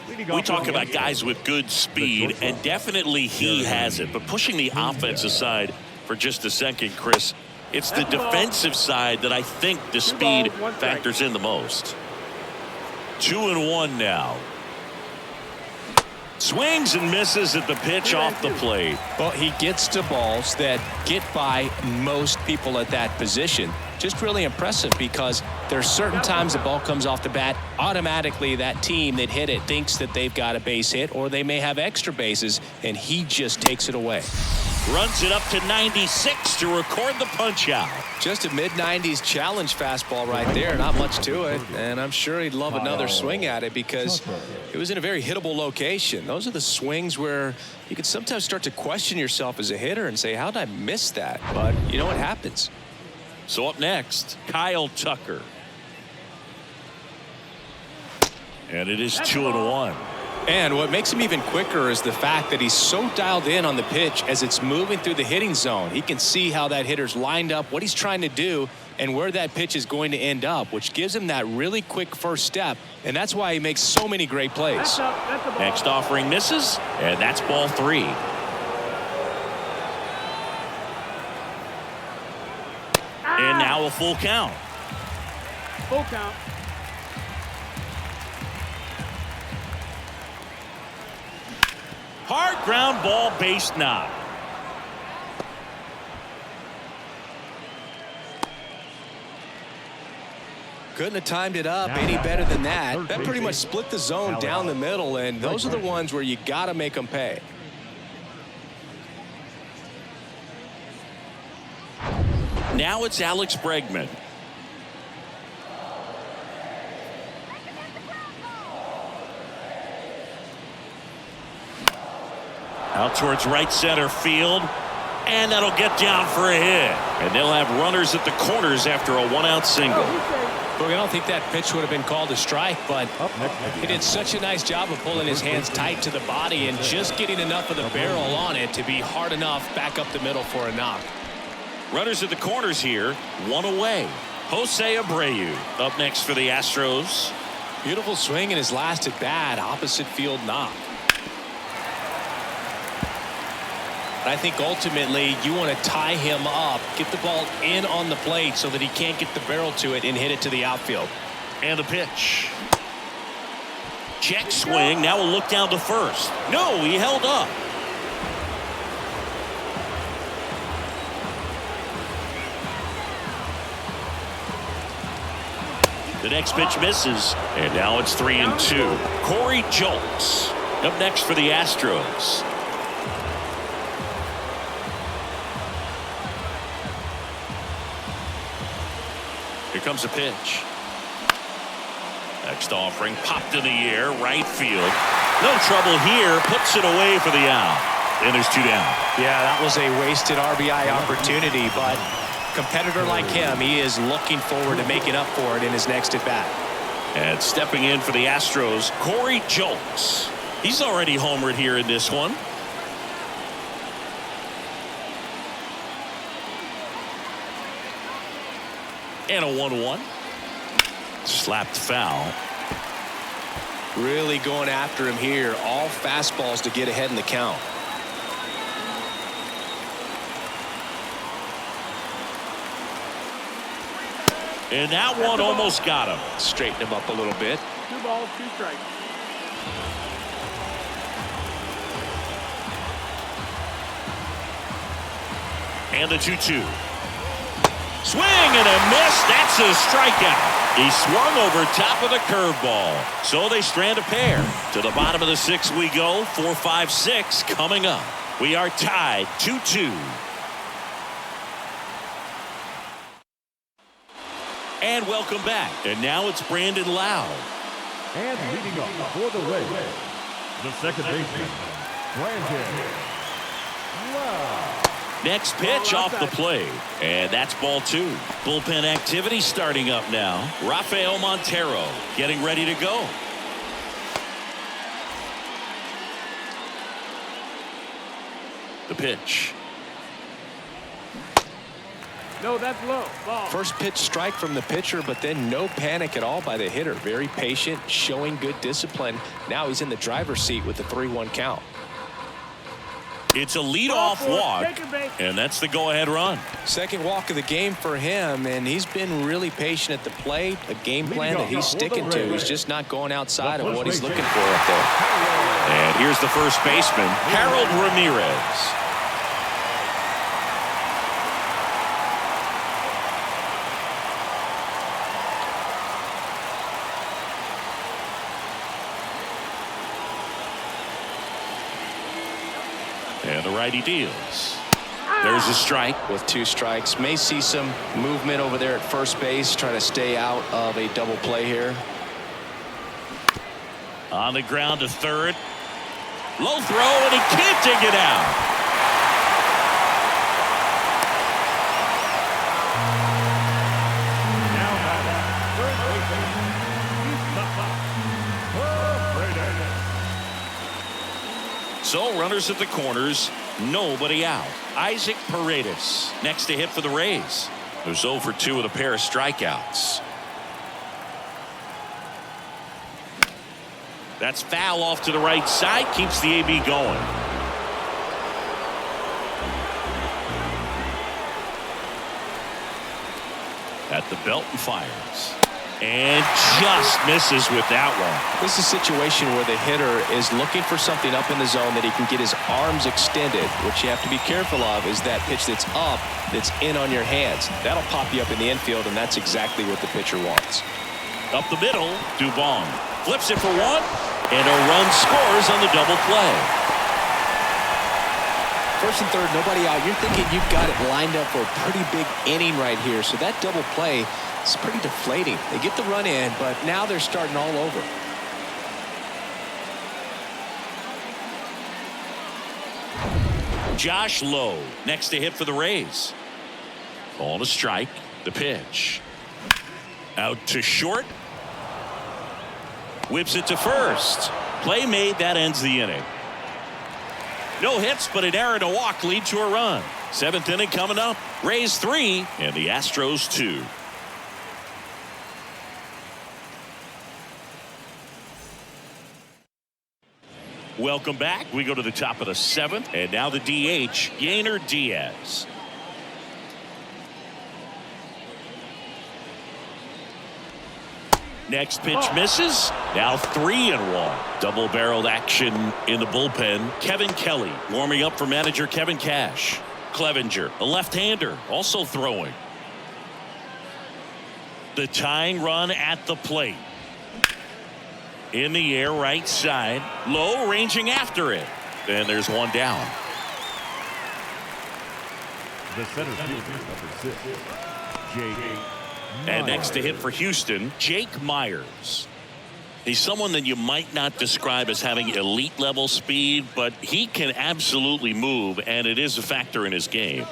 We talk about guys with good speed, and definitely he has it. But pushing the offense aside for just a second, Chris, it's the defensive side that I think the speed factors in the most. 2-1 now. Swings and misses at the pitch off the plate. Well, he gets to balls that get by most people at that position. Just really impressive because there's certain times the ball comes off the bat, automatically that team that hit it thinks that they've got a base hit or they may have extra bases, and he just takes it away. Runs it up to 96 to record the punch out. Just a mid-90s challenge fastball right there. Not much to it. And I'm sure he'd love another swing at it because it was in a very hittable location. Those are the swings where you can sometimes start to question yourself as a hitter and say, how did I miss that? But you know what happens. So up next, Kyle Tucker. And it is 2-1. And what makes him even quicker is the fact that he's so dialed in on the pitch as it's moving through the hitting zone. He can see how that hitter's lined up, what he's trying to do, and where that pitch is going to end up, which gives him that really quick first step. And that's why he makes so many great plays. That's up. That's the ball. Next offering misses, and that's ball 3. And now a full count. Full count. Hard ground ball, base knock. Couldn't have timed it up any better than that. That pretty much split the zone down the middle, and those are the ones where you got to make them pay. Now it's Alex Bregman. Out towards right center field, and that'll get down for a hit. And they'll have runners at the corners after a 1-out single. Look, I don't think that pitch would have been called a strike, but Up next, he did such a nice job of pulling his hands tight to the body and just getting enough of the barrel on it to be hard enough back up the middle for a knock. Runners at the corners here, one away. Jose Abreu up next for the Astros. Beautiful swing in his last at bat, opposite field knock. I think ultimately you want to tie him up, get the ball in on the plate so that he can't get the barrel to it and hit it to the outfield. And the pitch. Check swing. Now we'll look down to first. No, he held up. The next pitch misses. And now it's 3-2. Corey Julks up next for the Astros. Here comes a pitch. Next offering popped in the air, right field. No trouble here, puts it away for the out. And there's 2 down. Yeah, that was a wasted RBI opportunity, but competitor like him, he is looking forward to making up for it in his next at bat. And stepping in for the Astros, Corey Julks. He's already homered here in this one. And a 1-1. Slapped foul. Really going after him here. All fastballs to get ahead in the count. And that one almost got him. Straighten him up a little bit. 2 balls, 2 strikes. And the 2-2. Swing and a miss. That's a strikeout. He swung over top of the curveball. So they strand a pair. To the bottom of the 6th we go. 4, 5, 6 coming up. We are tied 2-2. And welcome back. And now it's Brandon Lowe. And leading up for the Rays, the second baseman, Brandon Lowe. Next pitch off the plate. And that's ball 2. Bullpen activity starting up now. Rafael Montero getting ready to go. The pitch. No, that's low. Ball. First pitch strike from the pitcher, but then no panic at all by the hitter. Very patient, showing good discipline. Now he's in the driver's seat with the 3-1 count. It's a leadoff walk, and that's the go-ahead run. Second walk of the game for him, and he's been really patient at the plate. A game plan that he's sticking to. He's just not going outside of what he's looking for up there. And here's the first baseman, Harold Ramirez. And the righty deals. There's a strike. With 2 strikes. May see some movement over there at first base. Trying to stay out of a double play here. On the ground to third. Low throw, and he can't dig it out. So runners at the corners, nobody out. Isaac Paredes next to hit for the Rays. There's 0 for 2 with a pair of strikeouts. That's foul off to the right side, keeps the AB going. At the belt and fires. And just misses with that one. This is a situation where the hitter is looking for something up in the zone that he can get his arms extended. What you have to be careful of is that pitch that's up, that's in on your hands. That'll pop you up in the infield, and that's exactly what the pitcher wants. Up the middle, Dubon flips it for 1, and a run scores on the double play. First and third, nobody out. You're thinking you've got it lined up for a pretty big inning right here. So that double play is pretty deflating. They get the run in, but now they're starting all over. Josh Lowe next to hit for the Rays. Ball to strike. The pitch. Out to short. Whips it to first. Play made. That ends the inning. No hits, but an error and a walk lead to a run. 7th inning coming up. Rays 3 and the Astros 2. Welcome back. We go to the top of the 7th, and now the DH, Yainer Diaz. Next pitch misses. Now 3-1. Double-barreled action in the bullpen. Kevin Kelly warming up for manager Kevin Cash. Clevenger, a left-hander, also throwing. The tying run at the plate. In the air, right side. Low, ranging after it. And there's one down. The center fielder, number 6, Jake. And next to hit for Houston, Jake Myers. He's someone that you might not describe as having elite level speed, but he can absolutely move, and it is a factor in his game.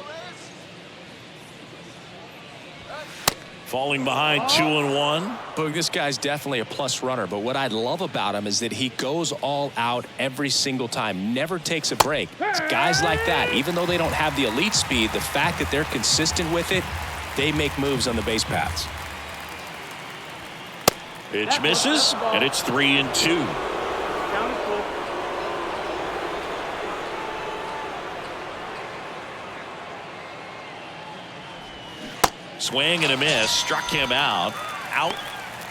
Falling behind 2-1. But this guy's definitely a plus runner, but what I love about him is that he goes all out every single time, never takes a break. It's guys like that, even though they don't have the elite speed, the fact that they're consistent with it, they make moves on the base paths. Pitch misses, and it's 3-2. Count is full. Swing and a miss. Struck him out. Out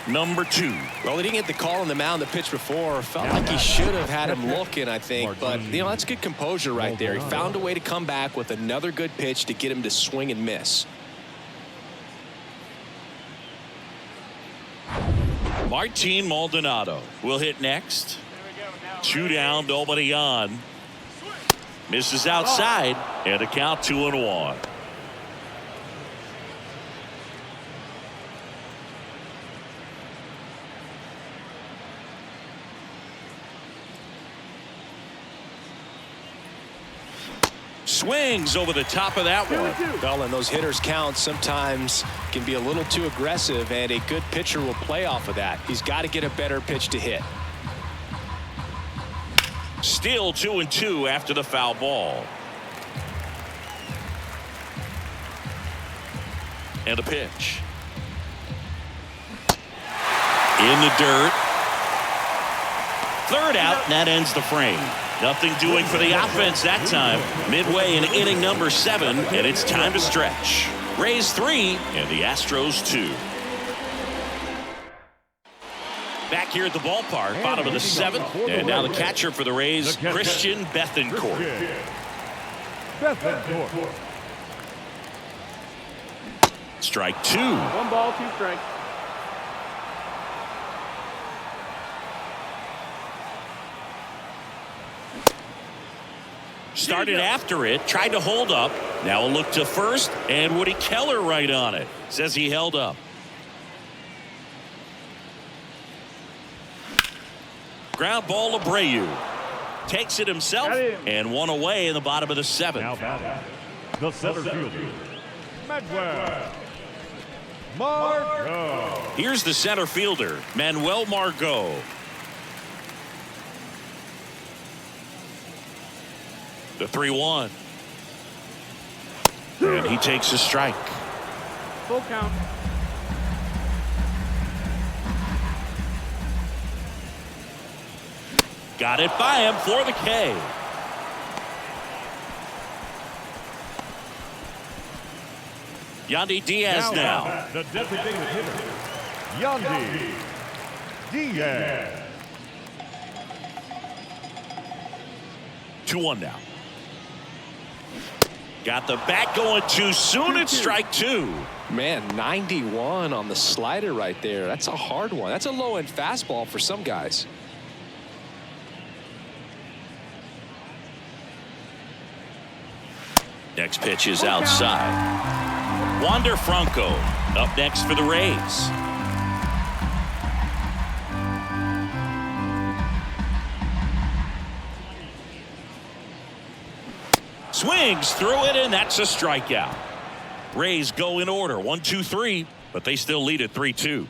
number 2. Well, he didn't get the call on the mound the pitch before. Felt like he should have had him looking, I think. But, you know, that's good composure right there. He found a way to come back with another good pitch to get him to swing and miss. Martin Maldonado will hit next. 2 down, nobody on. Misses outside, and a count 2-1. Swings over the top of that one. Well, and those hitters count sometimes can be a little too aggressive, and a good pitcher will play off of that. He's got to get a better pitch to hit. Still 2-2 after the foul ball. And a pitch. In the dirt. 3rd out, and that ends the frame. Nothing doing for the offense that time. Midway in inning number 7, and it's time to stretch. Rays 3 and the Astros 2. Back here at the ballpark, bottom of the 7th, and now the catcher for the Rays, Christian Bethancourt. Bethancourt. Strike 2. 1 ball, 2 strikes. Started after it, tried to hold up. Now a look to first, and Woody Keller right on it. Says he held up. Ground ball, Abreu. Takes it himself, and one away in the bottom of the 7th. Now batting, the center fielder, Manuel Margot. Here's the center fielder, Manuel Margot. The 3-1. And he takes a strike. Full count. Got it by him for the K. Yandy Diaz now. The designated hitter, Yandy Diaz. 2-1 now. Got the bat going too soon. It's strike 2. Man, 91 on the slider right there. That's a hard one. That's a low-end fastball for some guys. Next pitch is outside. Wander Franco up next for the Rays. Swings through it, and that's a strikeout. Rays go in order. 1, 2, 3. but they still lead at 3-2.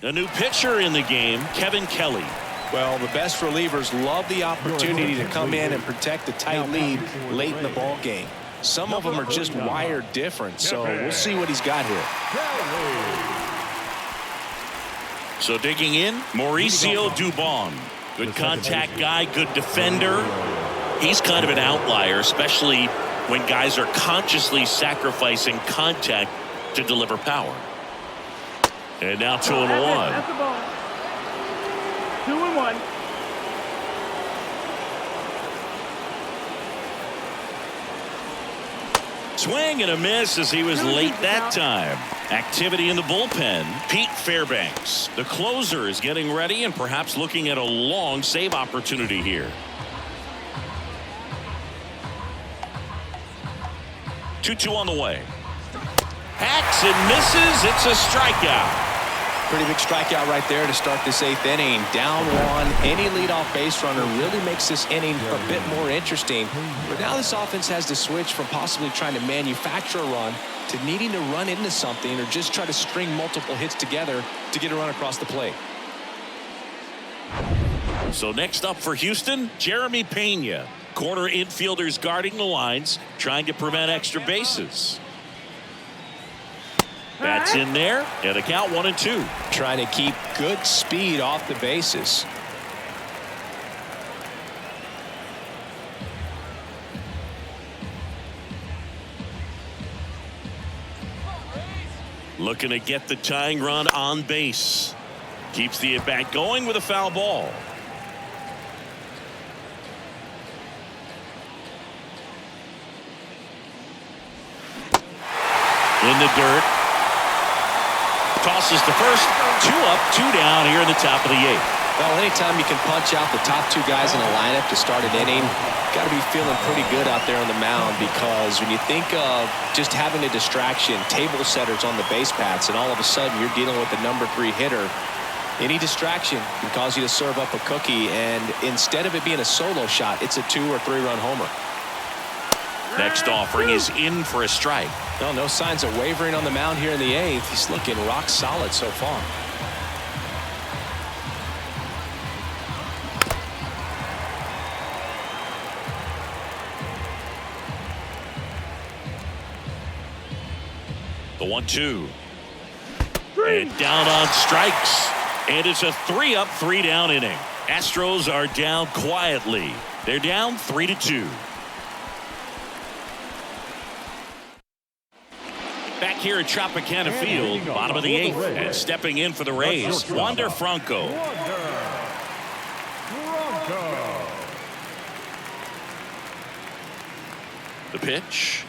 A new pitcher in the game, Kevin Kelly. Well, the best relievers love the opportunity to come in and protect a tight lead late in the ball game. Some of them are just wired different, so we'll see what he's got here. So digging in, Mauricio Dubon. Good contact guy, good defender. He's kind of an outlier, especially when guys are consciously sacrificing contact to deliver power. And now 2-1. That's the ball. 2-1. Swing and a miss as he was late that time. Activity in the bullpen. Pete Fairbanks, the closer, is getting ready and perhaps looking at a long save opportunity here. 2-2 on the way. Hacks and misses. It's a strikeout. Pretty big strikeout right there to start this 8th inning. Down 1. Any leadoff base runner really makes this inning a bit more interesting. But now this offense has to switch from possibly trying to manufacture a run to needing to run into something or just try to string multiple hits together to get a run across the plate. So next up for Houston, Jeremy Pena. Corner infielders guarding the lines, trying to prevent extra bases. That's in there, and the count 1-2. Trying to keep good speed off the bases. Looking to get the tying run on base. Keeps the at-bat going with a foul ball. In the dirt. Tosses to first. 2 up, 2 down here in the top of the 8th. Well, anytime you can punch out the top 2 guys in a lineup to start an inning, got to be feeling pretty good out there on the mound, because when you think of just having a distraction, table setters on the base paths, and all of a sudden you're dealing with the number 3 hitter, any distraction can cause you to serve up a cookie, and instead of it being a solo shot, it's a 2 or 3 run homer. Next offering is in for a strike. Well, no signs of wavering on the mound here in the 8th. He's looking rock solid so far. The 1-2. And down on strikes. And it's a 3-up, 3-down inning. Astros are down quietly. They're down 3-2. Back here at Tropicana Field, bottom of the 8th, and stepping in for the Rays, Wander Franco. The pitch.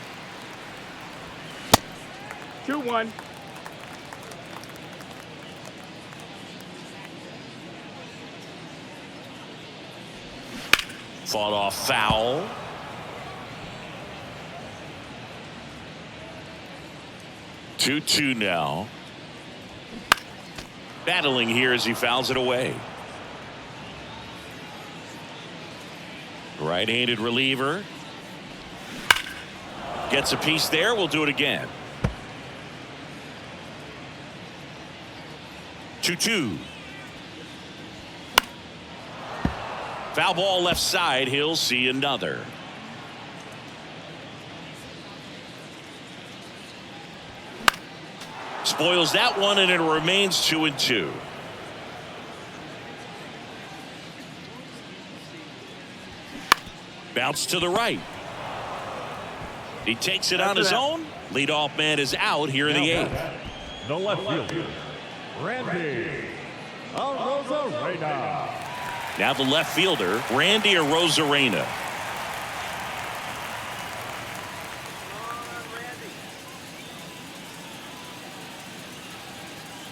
2-1. Fought off foul. Two now. Battling here as he fouls it away. Right-handed reliever. Gets a piece there. We'll do it again. 2-2. Foul ball left side. He'll see another. Spoils that one, and it remains 2-2. Bounce to the right. He takes it on his own. Leadoff man is out here in the 8th. The left fielder, Randy Arozarena. Now the left fielder, Randy Arozarena.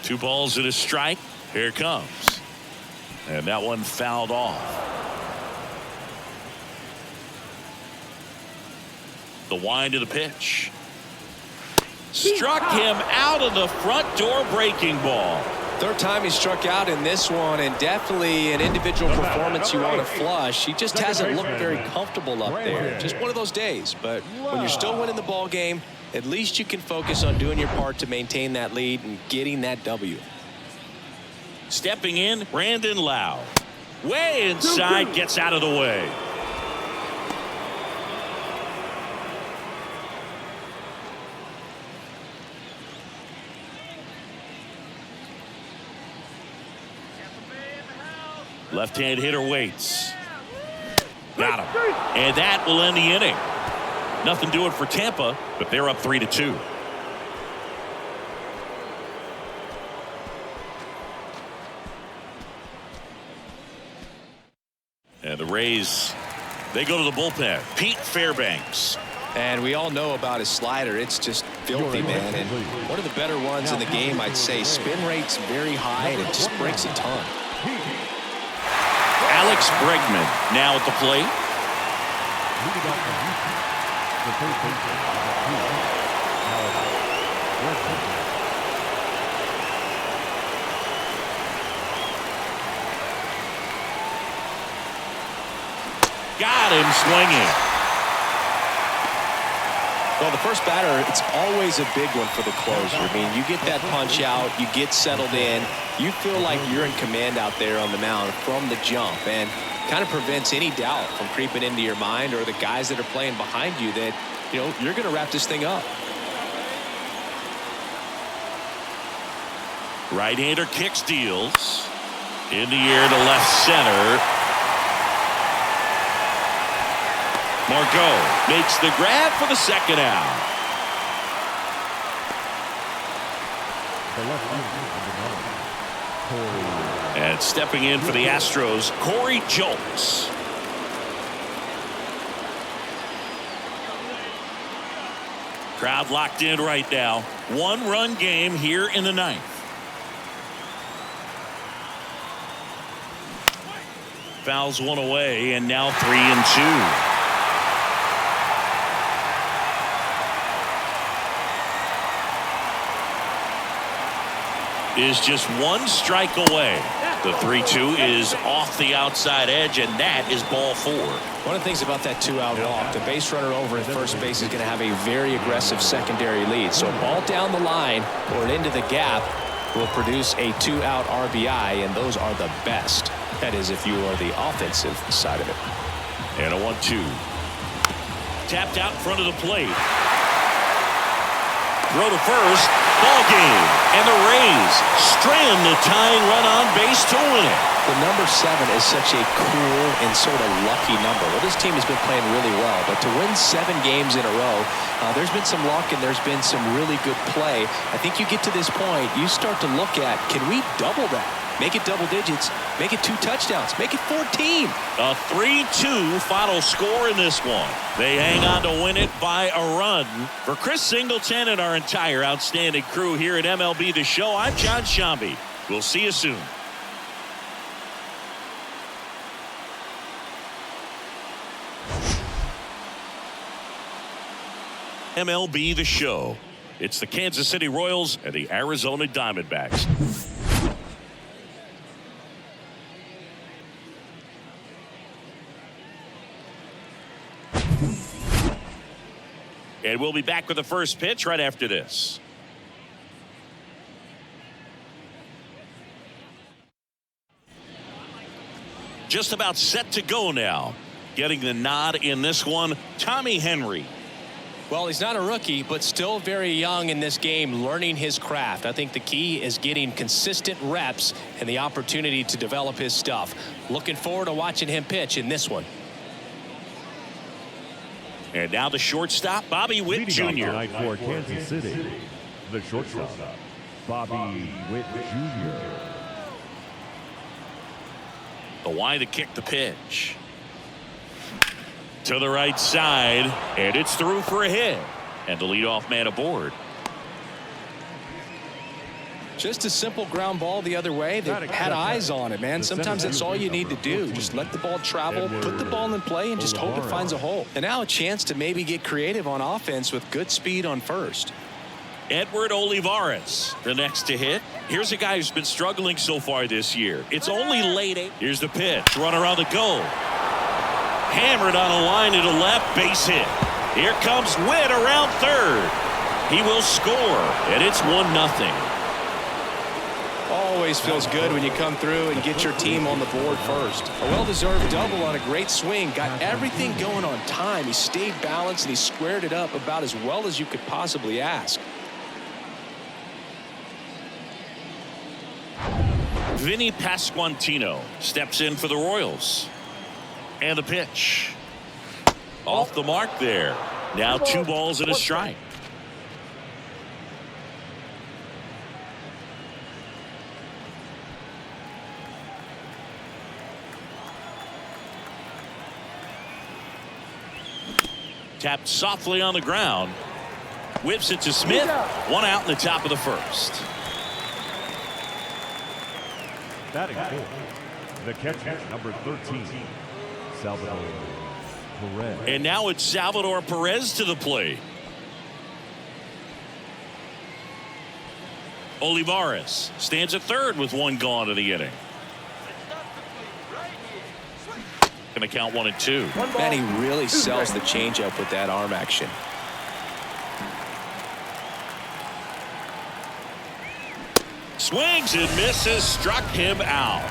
Two balls and a strike. Here it comes. And that one fouled off. The wind of the pitch. Struck him out of the front door breaking ball. Third time he struck out in this one, and definitely an individual performance you want to flush. He just hasn't looked very comfortable up there. Just one of those days. But when you're still winning the ball game, at least you can focus on doing your part to maintain that lead and getting that W. Stepping in, Brandon Lau. Way inside, gets out of the way. Left-hand hitter waits. Got him. And that will end the inning. Nothing doing for Tampa, but they're up 3-2. And the Rays, they go to the bullpen. Pete Fairbanks. And we all know about his slider. It's just filthy, man. And one of the better ones in the game, I'd say. Spin rate's very high, and it just breaks a ton. Alex Bregman now at the plate. Got him swinging. Well, the first batter, it's always a big one for the closer. I mean, you get that punch out, you get settled in, you feel like you're in command out there on the mound from the jump, and kind of prevents any doubt from creeping into your mind or the guys that are playing behind you that, you know, you're going to wrap this thing up. Right-hander kick steals. In the air to left center. Margot makes the grab for the second out. And stepping in for the Astros, Corey Julks. Crowd locked in right now. One-run game here in the ninth. Fouls one away, and now 3-2. Is just one strike away. The 3-2 is off the outside edge, and that is ball 4. One of the things about that two-out walk, the base runner over at first base is going to have a very aggressive secondary lead. So a ball down the line or into the gap will produce a two-out RBI, and those are the best. That is, if you are the offensive side of it. And a 1-2. Tapped out in front of the plate. Throw to first. Ball game. And the Rays strand the tying run on base to win it. The number 7 is such a cool and sort of lucky number. Well, this team has been playing really well, but to win 7 games in a row, there's been some luck and there's been some really good play. I think you get to this point, you start to look at, can we double that? Make it double digits. Make it 2 touchdowns. Make it 14. A 3-2 final score in this one. They hang on to win it by a run. For Chris Singleton and our entire outstanding crew here at MLB The Show, I'm John Shambi. We'll see you soon. MLB The Show. It's the Kansas City Royals and the Arizona Diamondbacks. And we'll be back with the first pitch right after this. Just about set to go now. Getting the nod in this one, Tommy Henry. Well, he's not a rookie, but still very young in this game, learning his craft. I think the key is getting consistent reps and the opportunity to develop his stuff. Looking forward to watching him pitch in this one. And now the shortstop, Bobby Witt Jr. Tonight for Kansas City, the shortstop, Bobby Witt Jr. The wide to kick the pitch. To the right side, and it's through for a hit. And the leadoff man aboard. Just a simple ground ball the other way. They had eyes on it, man. Sometimes that's all you need to do. Just let the ball travel, put the ball in play, and just hope it finds a hole. And now a chance to maybe get creative on offense with good speed on first. Edward Olivares, the next to hit. Here's a guy who's been struggling so far this year. It's only late. Here's the pitch. Run around the goal. Hammered on a line to the left. Base hit. Here comes Witt around third. He will score, and it's 1-0. Always feels good when you come through and get your team on the board first. A well-deserved double on a great swing. Got everything going on time. He stayed balanced and he squared it up about as well as you could possibly ask. Vinny Pasquantino steps in for the Royals. And the pitch. Off the mark there. Now 2 balls and a strike. Tapped softly on the ground. Whips it to Smith. 1 out in the top of the first. Batting fourth, the catcher, number 13, Salvador Perez. And now it's Salvador Perez to the plate. Olivares stands at third with 1 gone in the inning. Going to count 1 and 2. Man, he really sells the changeup with that arm action. Swings and misses, struck him out.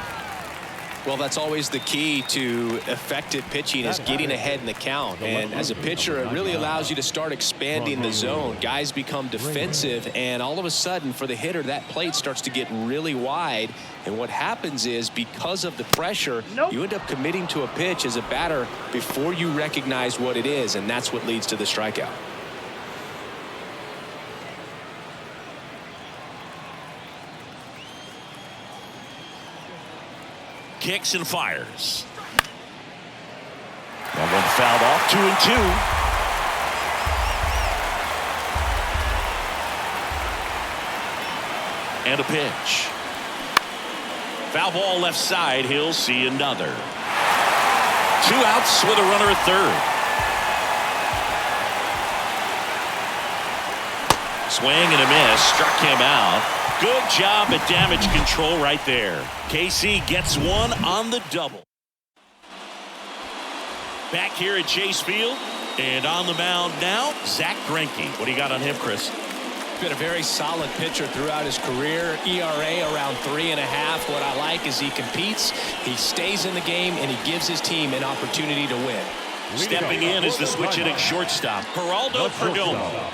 Well, that's always the key to effective pitching, is getting ahead in the count. And as a pitcher, it really allows you to start expanding the zone. Guys become defensive, and all of a sudden, for the hitter, that plate starts to get really wide. And what happens is, because of the pressure, you end up committing to a pitch as a batter before you recognize what it is, and that's what leads to the strikeout. Kicks and fires. That one fouled off. 2 and 2. And a pitch. Foul ball left side. He'll see another. 2 outs with a runner at third. Swing and a miss. Struck him out. Good job at damage control right there. KC gets 1 on the double. Back here at Chase Field, and on the mound now, Zach Greinke. What do you got on him, Chris? Been a very solid pitcher throughout his career. ERA around 3.5. What I like is he competes, he stays in the game, and he gives his team an opportunity to win. Stepping in is the switch hitting shortstop, Geraldo Perdomo.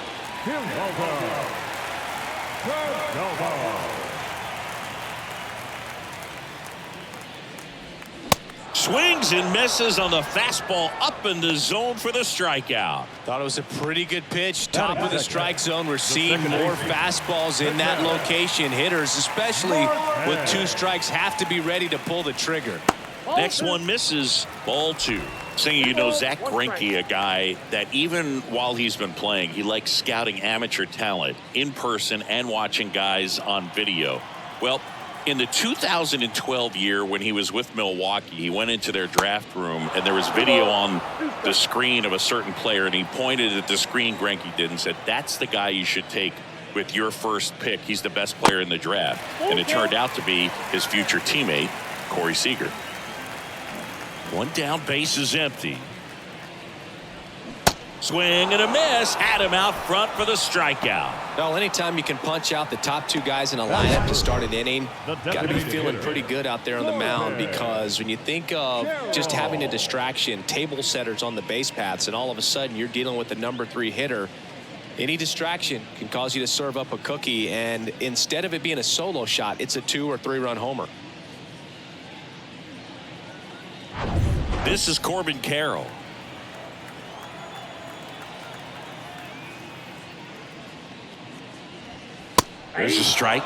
Swings and misses on the fastball up in the zone for the strikeout. Thought it was a pretty good pitch. Top of the strike zone. We're seeing more fastballs in that location. Hitters, especially with 2 strikes, have to be ready to pull the trigger. Next one misses. Ball 2. Saying, you know, Zach Greinke, a guy that even while he's been playing, he likes scouting amateur talent in person and watching guys on video. Well, in the 2012 year when he was with Milwaukee, he went into their draft room and there was video on the screen of a certain player, and he pointed at the screen Greinke did and said, that's the guy you should take with your first pick. He's the best player in the draft. And it turned out to be his future teammate, Corey Seager. 1 down, base is empty. Swing and a miss. Had him out front for the strikeout. Well, anytime you can punch out the top 2 guys in a lineup to start an inning, got to be feeling pretty good out there on the mound, because when you think of just having a distraction, table setters on the base paths, and all of a sudden you're dealing with the number 3 hitter, any distraction can cause you to serve up a cookie, and instead of it being a solo shot, it's a 2 or 3 run homer. This is Corbin Carroll. There's a strike.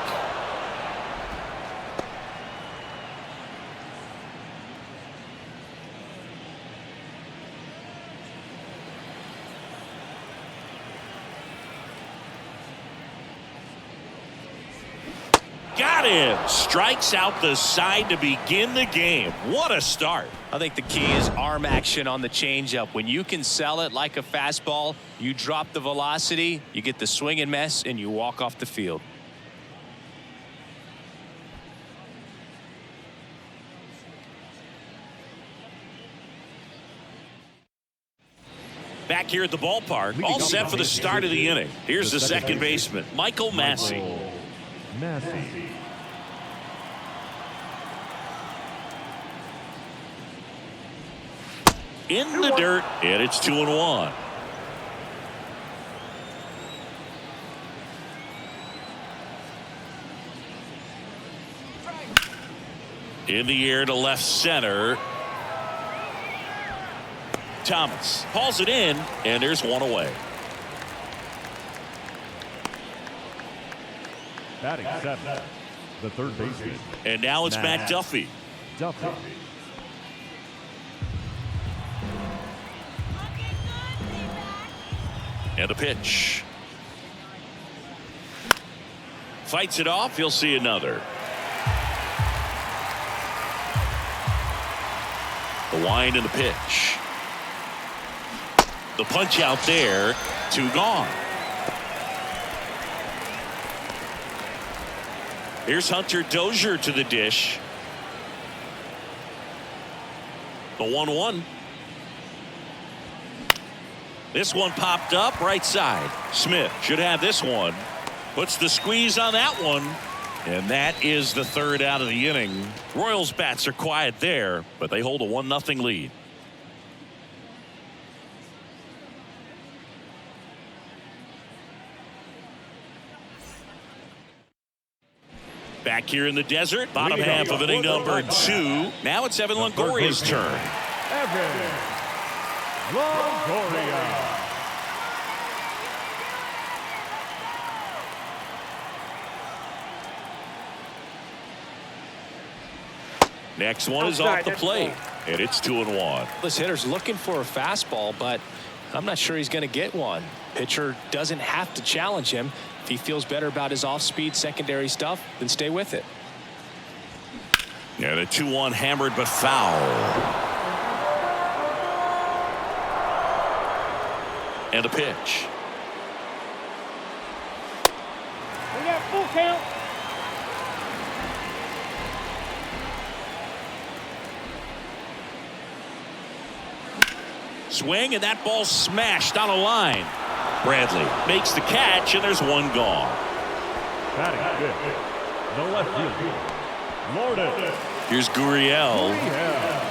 Got him. Strikes out the side to begin the game. What a start. I think the key is arm action on the changeup. When you can sell it like a fastball, you drop the velocity, you get the swing and miss, and you walk off the field. Back here at the ballpark, all set for the start of the inning. Here's the second baseman, Michael Massey. Massey. In the dirt, and it's 2-1. In the air to left center. Thomas hauls it in, and there's one away. Batting seventh, the third baseman. And now it's Matt Duffy. Duffy. And a pitch. Fights it off. He'll see another. The wind and the pitch. The punch out there. 2 gone. Here's Hunter Dozier to the dish. The 1-1. This one popped up right side. Smith should have this one. Puts the squeeze on that one. And that is the third out of the inning. Royals bats are quiet there, but they hold a 1-0 lead. Back here in the desert, bottom half of inning number 2. Now it's Evan Longoria's turn. Evan Longoria. Next one is off the plate, and it's 2-1. This hitter's looking for a fastball, but I'm not sure he's going to get one. Pitcher doesn't have to challenge him. If he feels better about his off-speed secondary stuff, then stay with it. And a 2-1 hammered but foul. And a pitch. We got full count. Swing, and that ball smashed on a line. Bradley makes the catch, and there's one gone. Batting fifth, the left fielder, Lourdes. Here's Gurriel. Yeah.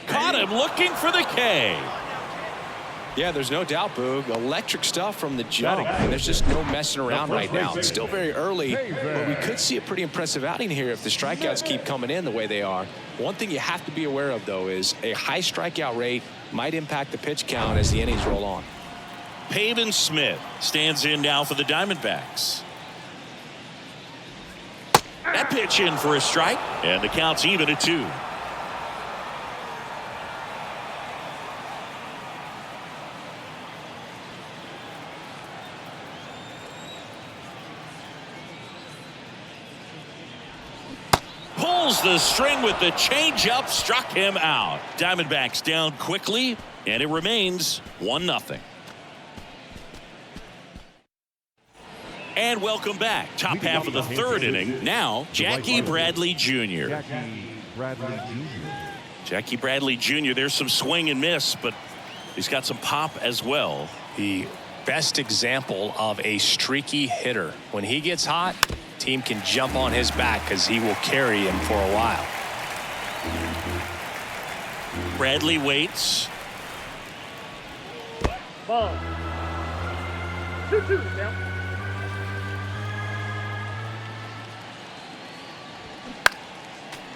Caught him looking for the K. Yeah, there's no doubt, Boog. Electric stuff from the jump, and there's just no messing around right now. It's still very early, but we could see a pretty impressive outing here if the strikeouts keep coming in the way they are. One thing you have to be aware of, though, is a high strikeout rate might impact the pitch count as the innings roll on. Pavin Smith stands in now for the Diamondbacks. That pitch in for a strike, and the count's even at 2. Pulls the string with the changeup, struck him out. Diamondbacks down quickly, and it remains 1-0. And welcome back. Top half of the third inning. Now, Jackie Bradley Jr. Jackie Bradley Jr. There's some swing and miss, but he's got some pop as well. The best example of a streaky hitter. When he gets hot, team can jump on his back because he will carry him for a while. Bradley waits. Ball. 2-2 now.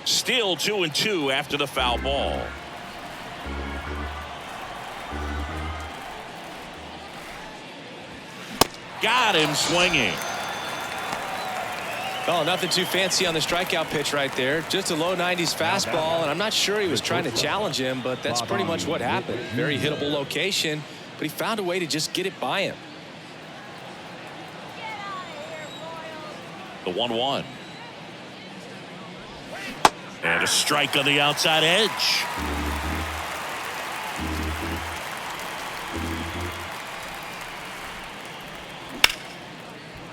Still 2-2 after the foul ball. Got him swinging. Oh, nothing too fancy on the strikeout pitch right there. Just a low 90s fastball, and I'm not sure he was trying to challenge him, but that's pretty much what happened. Very hittable location, but he found a way to just get it by him. The 1-1. And a strike on the outside edge.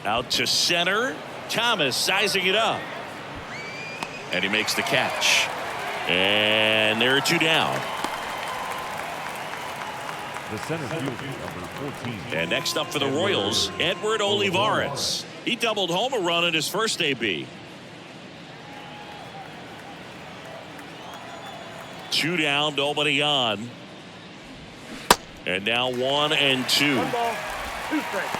Out to center. Thomas sizing it up. And he makes the catch. And there are 2 down. The center fielder, number 14. And next up for the Royals, Edward Olivares. He doubled home a run in his first AB. 2 down, nobody on. And now 1 and 2. 1 ball, 2 strikes.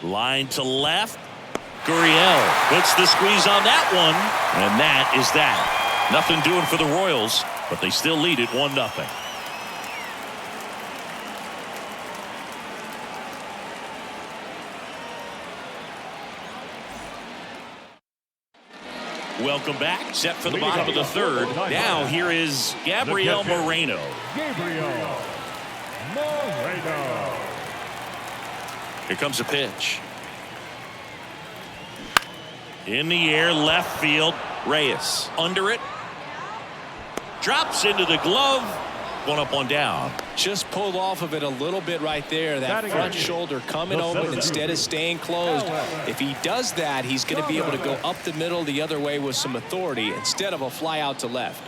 Line to left. Gurriel puts the squeeze on that one. And that is that. Nothing doing for the Royals, but they still lead it 1-0. Welcome back. Set for the bottom of the 3rd. Now here is Gabriel Moreno. Gabriel Moreno. Here comes a pitch. In the air, left field. Reyes under it. Drops into the glove. 1 up, 1 down. Just pulled off of it a little bit right there. That front shoulder coming open instead of staying closed. If he does that, he's going to be able to go up the middle the other way with some authority instead of a fly out to left.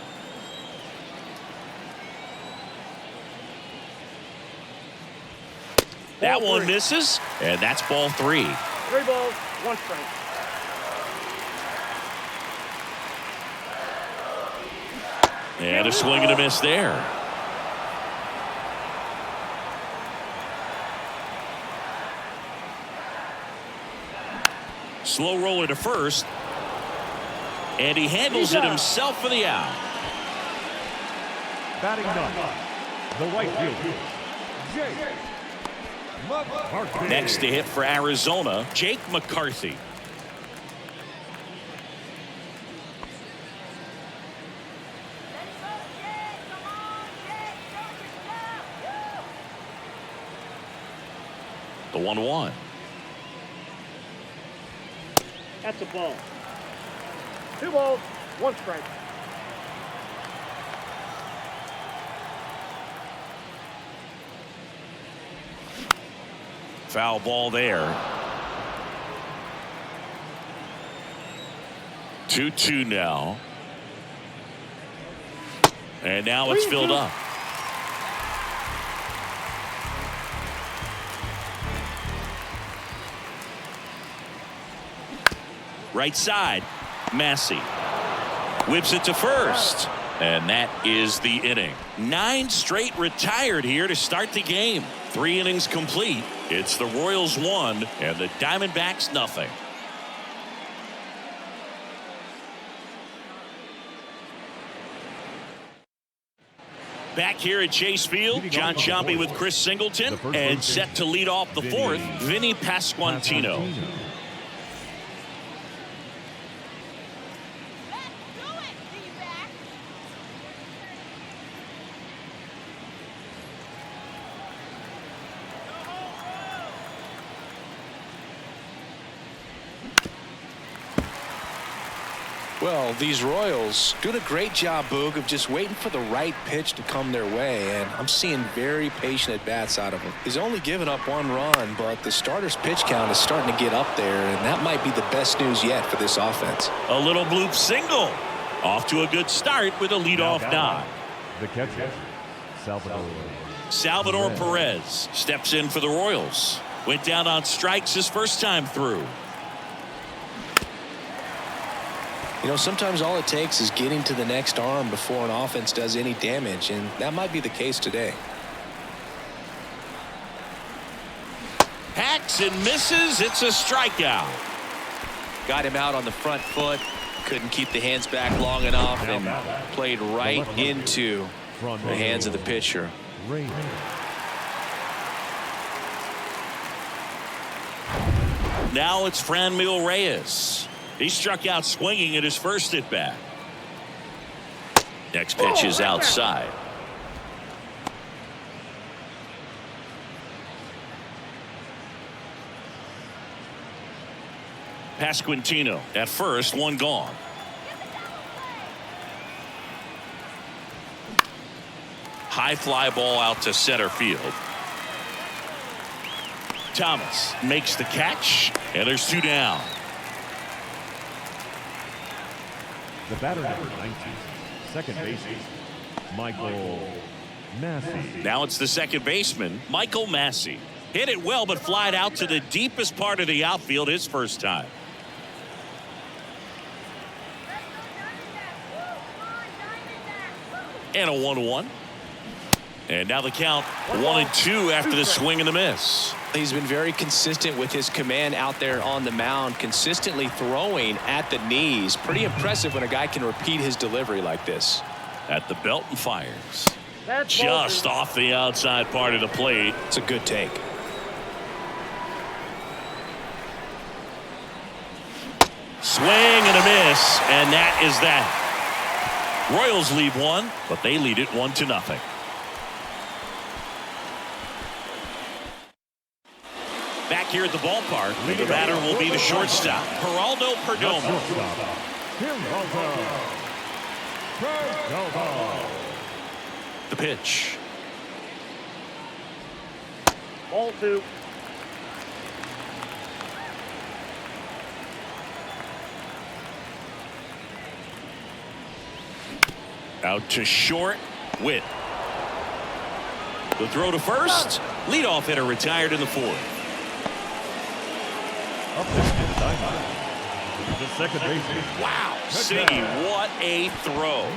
That one misses, and that's ball 3. 3 balls, 1 strike. And a swing and a miss there. Slow roller to first. And he handles it himself for the out. Batting 9th, the right fielder, Jake McCarthy. Next to hit for Arizona, Jake McCarthy. The 1-1. That's a ball. 2 balls, 1 strike. Foul ball there. 2-2 now. And now it's filled up. Right side, Massey whips it to first, and that is the inning. 9 straight retired here to start the game. 3 innings complete. It's the Royals 1 and the Diamondbacks nothing. Back here at Chase Field, John Sciambi with Chris Singleton, and set to lead off the 4th, Vinny Pasquantino. Well, these Royals doing a great job, Boog, of just waiting for the right pitch to come their way, and I'm seeing very patient at-bats out of him. He's only given up 1 run, but the starter's pitch count is starting to get up there, and that might be the best news yet for this offense. A little bloop single. Off to a good start with a leadoff nod. The catcher, Salvador Perez steps in for the Royals. Went down on strikes his first time through. You know, sometimes all it takes is getting to the next arm before an offense does any damage, and that might be the case today. Hacks and misses. It's a strikeout. Got him out on the front foot. Couldn't keep the hands back long enough and played right into from The hands of the pitcher. Raymond. Now it's Franmil Reyes. He struck out swinging at his first at bat. Next pitch is outside. Pasquantino at first, one gone. High fly ball out to center field. Thomas makes the catch, and there's two down. The batter number 19, second baseman, Michael Massey. Now it's the second baseman, Michael Massey. Hit it well, but flied out to the deepest part of the outfield his first time. And a 1-1. And now the count 1-2 after the swing and the miss. He's been very consistent with his command out there on the mound, consistently throwing at the knees. Pretty impressive when a guy can repeat his delivery like this. At the belt and fires. Just off the outside part of the plate. It's a good take. Swing and a miss, and that is that. Royals lead one, but they lead it 1-0. Back here at the ballpark, the batter will be the shortstop, Geraldo Perdomo. The pitch. Ball 2. Out to short, Witt. The throw to first. Leadoff hitter retired in the fourth. Up next is the second baseman. Wow, Siggy, what a throw.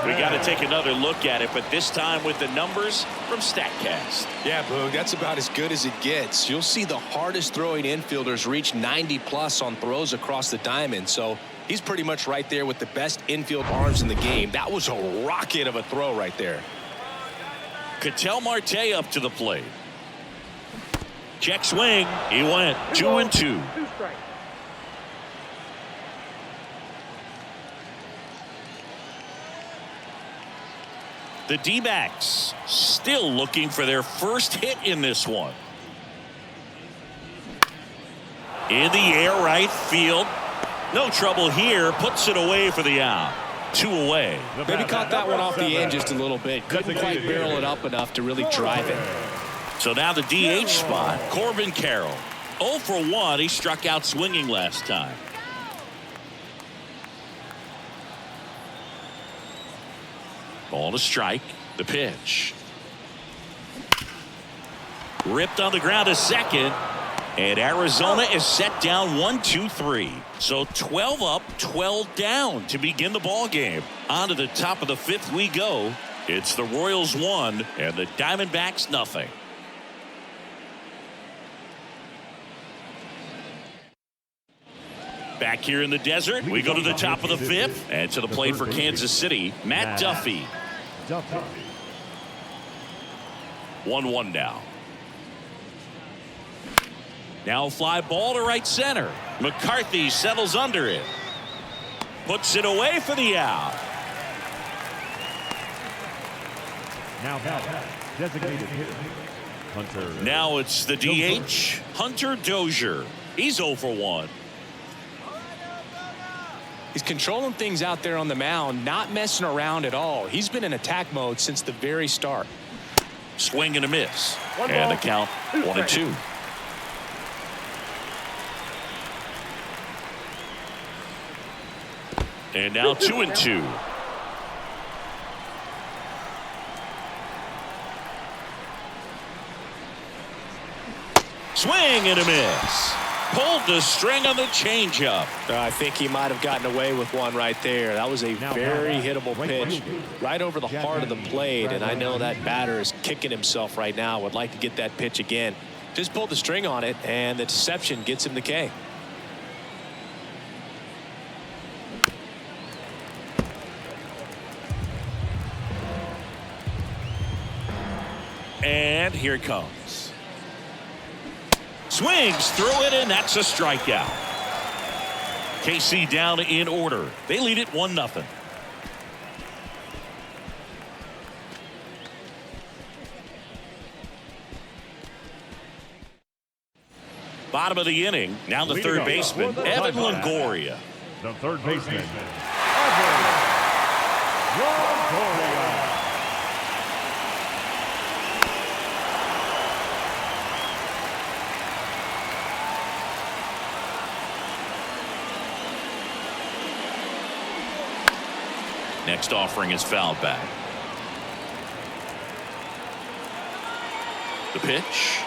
We got to take another look at it, but this time with the numbers from StatCast. Yeah, Boog, that's about as good as it gets. You'll see the hardest throwing infielders reach 90+ on throws across the diamond, so he's pretty much right there with the best infield arms in the game. That was a rocket of a throw right there. Ketel Marte up to the plate. Check swing. He went 2-2. 2 strikes. The D-backs still looking for their first hit in this one. In the air, right field. No trouble here. Puts it away for the out. 2 away. Maybe caught that one off the end just a little bit. Couldn't quite barrel it up enough to really drive it. So now the DH spot, Corbin Carroll. 0 for 1. He struck out swinging last time. Ball to strike. The pitch. Ripped on the ground to second. And Arizona is set down 1-2-3. So 12 up, 12 down to begin the ball game. On to the top of the 5th we go. It's the Royals 1 and the Diamondbacks nothing. Back here in the desert, we go to the top of the 5th and to the plate for Kansas City, Matt Duffy. 1-1 now. Now a fly ball to right center. McCarthy settles under it. Puts it away for the out. Now that designated hitter, Hunter. Now it's the DH, Hunter Dozier. He's 0 for 1. He's controlling things out there on the mound, not messing around at all. He's been in attack mode since the very start. Swing and a miss. And the count 1-2. And now 2-2. Swing and a miss. Pulled the string on the changeup. I think he might have gotten away with one right there. That was a very hittable pitch right over the heart of the plate, and I know that batter is kicking himself right now. Would like to get that pitch again. Just pulled the string on it, and the deception gets him the K. And here it comes. Swings through it, and that's a strikeout. KC down in order. They lead it 1-0. Bottom of the inning. Now the third baseman, Evan Longoria. The third baseman, Evan Longoria. Next offering is fouled back. The pitch.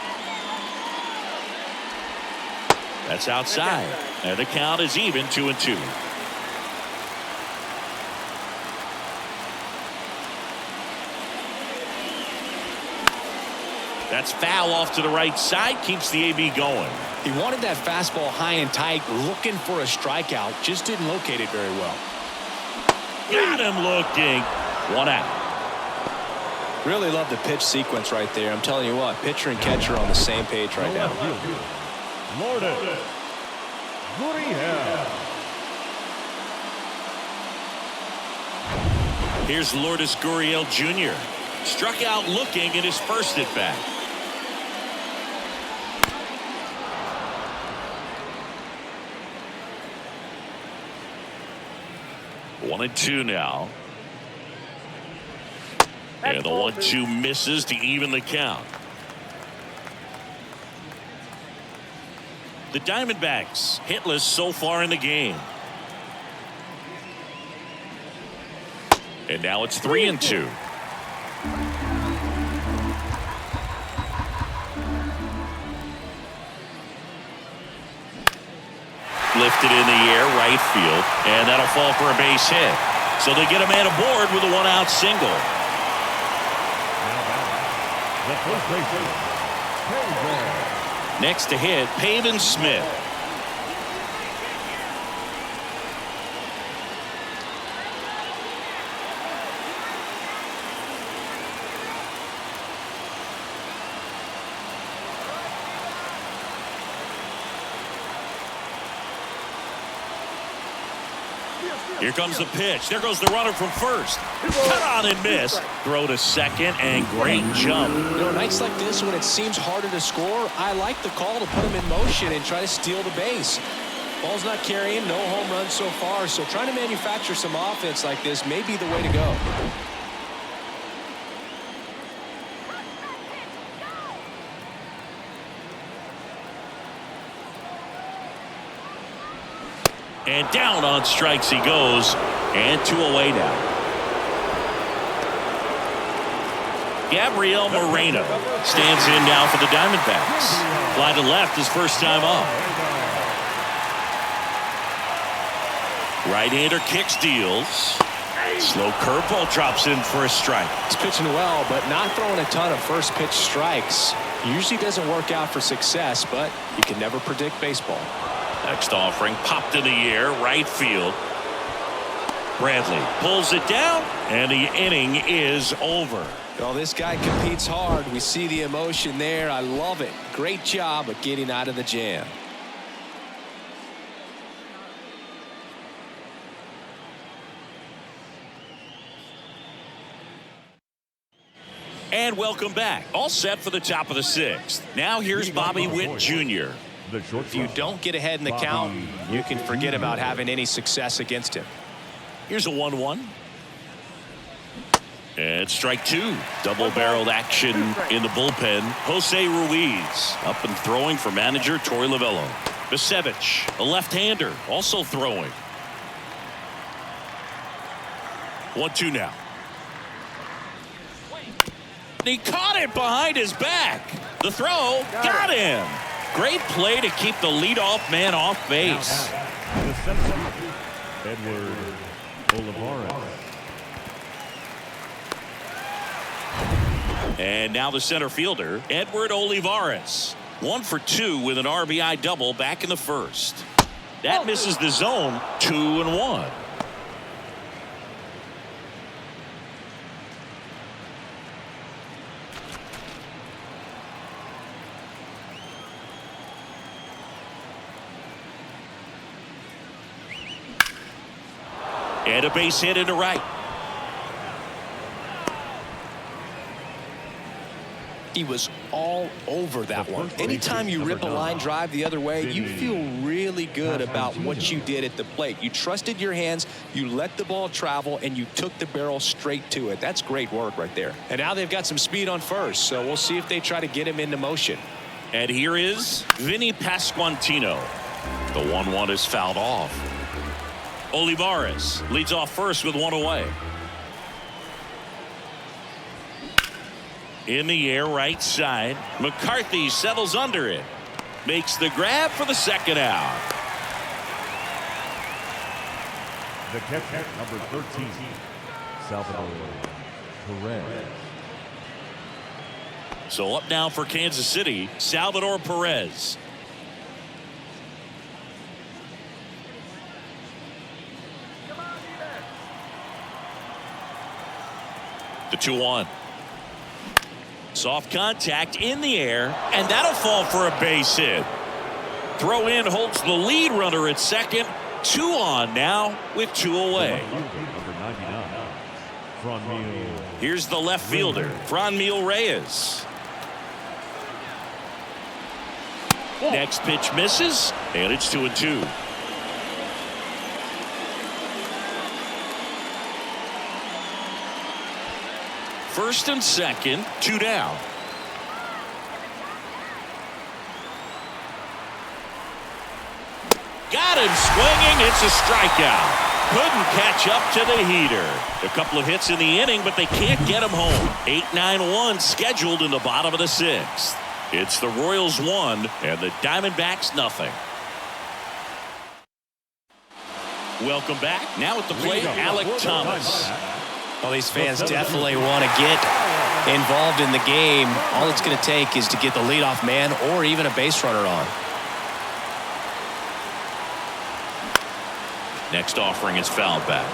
That's outside. And the count is even 2-2. That's foul off to the right side. Keeps the AB going. He wanted that fastball high and tight, looking for a strikeout. Just didn't locate it very well. Got him looking. 1 out. Really love the pitch sequence right there. I'm telling you what, pitcher and catcher are on the same page right now. Lourdes Gurriel. Here's Lourdes Gurriel Jr. Struck out looking in his first at bat. One and two now. And the 1-2 misses to even the count. The Diamondbacks hitless so far in the game. And now it's 3-2. Lifted in the air, right field, and that'll fall for a base hit. So they get a man aboard with a 1-out single. The first baseman, Next to hit, Pavin Smith. Here comes the pitch. There goes the runner from first. Cut on and miss. Throw to second, and great jump. You know, nights like this when it seems harder to score, I like the call to put him in motion and try to steal the base. Ball's not carrying, no home runs so far, so trying to manufacture some offense like this may be the way to go. And down on strikes he goes, and 2 away now. Gabriel Moreno stands in now for the Diamondbacks. Fly to left his first time up. Right-hander kicks, deals. Slow curveball drops in for a strike. He's pitching well, but not throwing a ton of first pitch strikes. Usually doesn't work out for success, but you can never predict baseball. Next offering popped in the air, right field. Bradley pulls it down, and the inning is over. Well, this guy competes hard. We see the emotion there. I love it. Great job of getting out of the jam. And welcome back. All set for the top of the 6th. Now here's Bobby Witt Jr. If you don't get ahead in the count, you can forget about having any success against him. Here's a 1-1. And strike 2. Double-barreled action in the bullpen. Jose Ruiz up and throwing for manager Torey Lovullo. Bisevich, a left-hander, also throwing. 1-2 now. He caught it behind his back. The throw got him. Great play to keep the leadoff man off base. The center, Edward Olivares. And now the center fielder, Edward Olivares. 1 for 2 with an RBI double back in the first. That misses the zone. 2-1. And a base hit into right. He was all over that one. Anytime you rip a line drive the other way, you feel really good about what you did at the plate. You trusted your hands, you let the ball travel, and you took the barrel straight to it. That's great work right there. And now they've got some speed on first, so we'll see if they try to get him into motion. And here is Vinny Pasquantino. The 1-1 is fouled off. Olivares leads off first with one away. In the air, right side. McCarthy settles under it. Makes the grab for the second out. The catcher, number 13, Salvador Perez. So up now for Kansas City, Salvador Perez. The 2-1. Soft contact in the air, and that'll fall for a base hit. Throw in holds the lead runner at second. 2 on now with 2 away. Number 99, Franmil. Here's the left fielder, Franmil Reyes. Next pitch misses, and it's 2-2. First and second, 2 down. Got him swinging. It's a strikeout. Couldn't catch up to the heater. A couple of hits in the inning, but they can't get him home. 8-9-1 scheduled in the bottom of the 6th. It's the Royals 1 and the Diamondbacks nothing. Welcome back. Now at the plate, Alec Thomas. Well, these fans definitely want to get involved in the game. All it's going to take is to get the leadoff man or even a base runner on. Next offering is fouled back.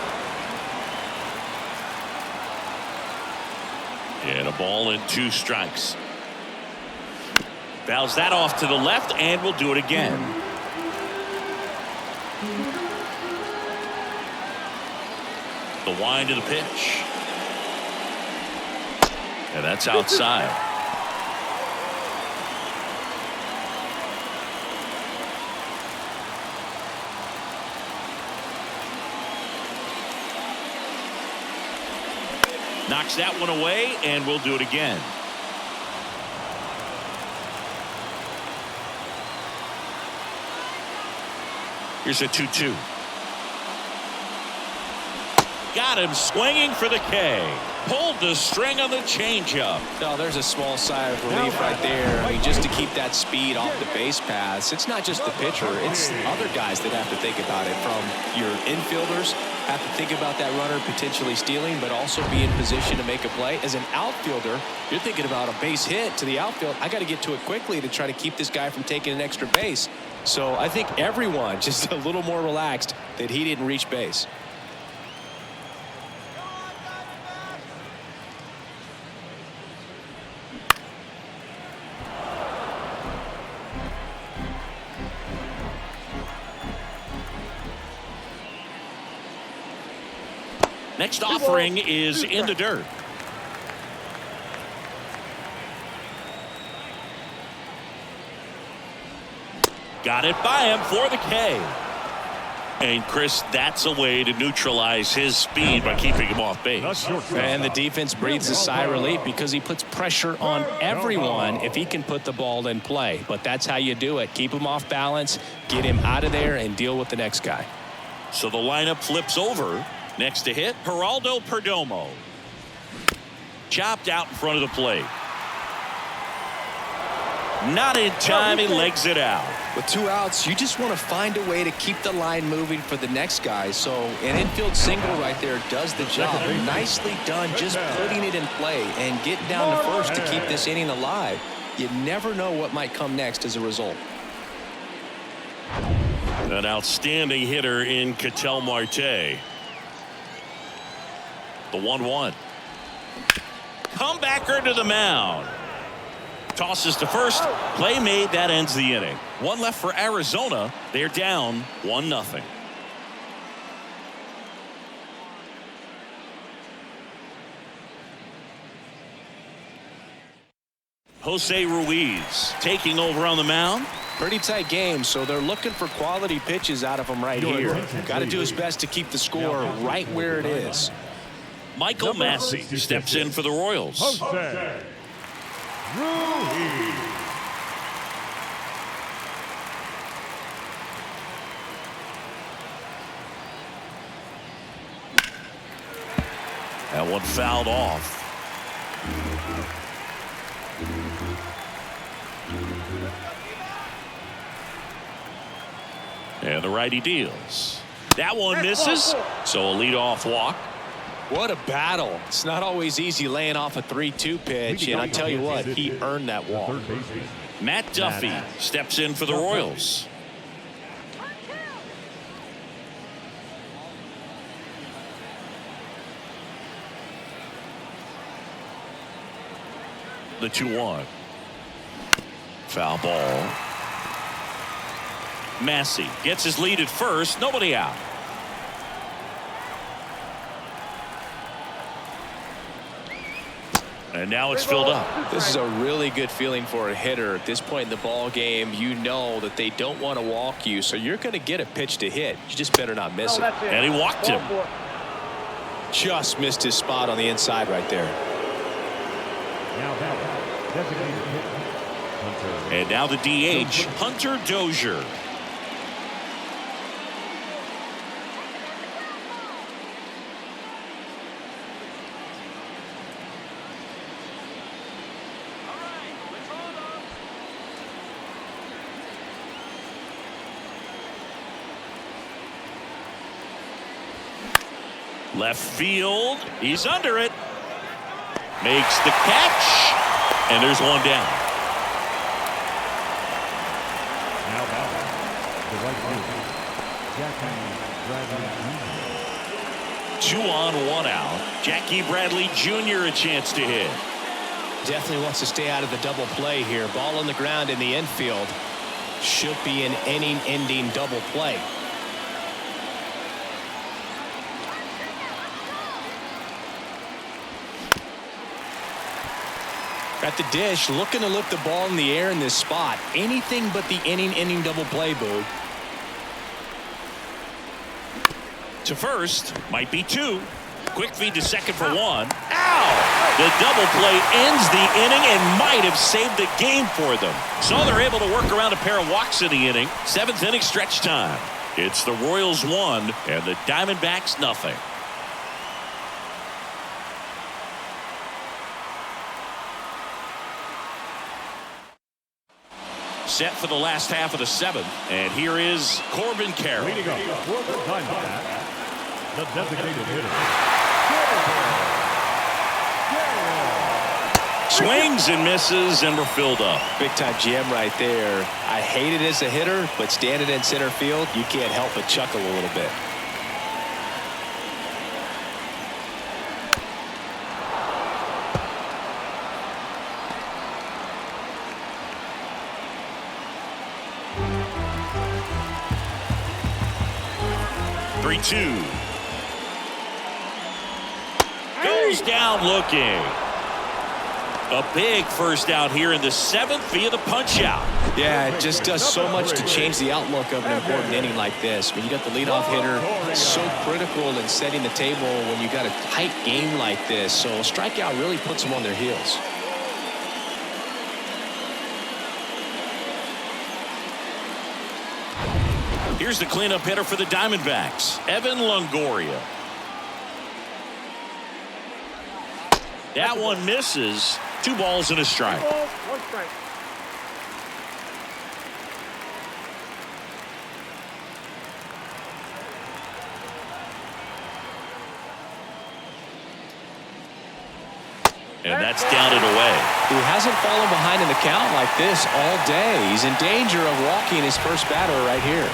And a ball and 2 strikes. Fouls that off to the left, and we'll do it again. The wind of the pitch. And that's outside. Knocks that one away, and we'll do it again. Here's a 2-2. Got him swinging for the K. Pulled the string on the changeup. No, there's a small sigh of relief right there. I mean, just to keep that speed off the base paths. It's not just the pitcher. It's other guys that have to think about it. From your infielders, have to think about that runner potentially stealing, but also be in position to make a play. As an outfielder, you're thinking about a base hit to the outfield. I got to get to it quickly to try to keep this guy from taking an extra base. So I think everyone just a little more relaxed that he didn't reach base. Next offering is in the dirt. Got it by him for the K. And Chris, that's a way to neutralize his speed by keeping him off base. And the defense breathes a sigh of relief because he puts pressure on everyone if he can put the ball in play. But that's how you do it. Keep him off balance, get him out of there, and deal with the next guy. So the lineup flips over. Next to hit, Geraldo Perdomo. Chopped out in front of the plate. Not in time, he legs it out. With 2 outs, you just want to find a way to keep the line moving for the next guy. So an infield single right there does the job. Nicely done, just putting it in play and getting down to first to keep this inning alive. You never know what might come next as a result. An outstanding hitter in Ketel Marte. The 1-1. Comebacker to the mound. Tosses to first. Play made. That ends the inning. 1 left for Arizona. They're down 1-0. Jose Ruiz taking over on the mound. Pretty tight game, so they're looking for quality pitches out of him right here. Got to do his best to keep the score right where it is. Michael Massey steps in for the Royals. Jose Ruiz. That one fouled off. And the righty deals. That one misses. So a leadoff walk. What a battle. It's not always easy laying off a 3-2 pitch, and I tell you what, he earned that walk. Matt Duffy steps in for the Royals. The 2-1. Foul ball. Massey gets his lead at first. Nobody out. And now it's filled up. This is a really good feeling for a hitter at this point in the ball game. You know that they don't want to walk you, so you're going to get a pitch to hit. You just better not miss it. And he walked him. Just missed his spot on the inside right there. Now that designated hitter, Hunter. And now the DH, Hunter Dozier. Left field. He's under it. Makes the catch. And there's one down. Now batting, the right fielder, Jackie Bradley Jr. 2 on, 1 out. Jackie Bradley Jr. a chance to hit. Definitely wants to stay out of the double play here. Ball on the ground in the infield. Should be an inning-ending double play. At the dish, looking to lift the ball in the air in this spot. Anything but the inning-ending double play, Boo. To first, might be 2. Quick feed to second for 1. Ow! The double play ends the inning and might have saved the game for them. So they're able to work around a pair of walks in the inning. 7th inning stretch time. It's the Royals 1 and the Diamondbacks nothing. Set for the last half of the 7th. And here is Corbin Carroll. Leading up for the Diamondbacks, the designated hitter, Swings and misses, and we're filled up. Big time jam right there. I hate it as a hitter, but standing in center field, you can't help but chuckle a little bit. Goes down looking. A big first out here in the 7th via the punch out. Yeah, it just does so much to change the outlook of an important inning like this. When you got the leadoff hitter, it's so critical in setting the table when you got a tight game like this. So a strikeout really puts them on their heels. Here's the cleanup hitter for the Diamondbacks, Evan Longoria. That one misses. 2 balls and a strike. 2 balls, 1 strike. And that's down and away. He hasn't fallen behind in the count like this all day. He's in danger of walking his first batter right here.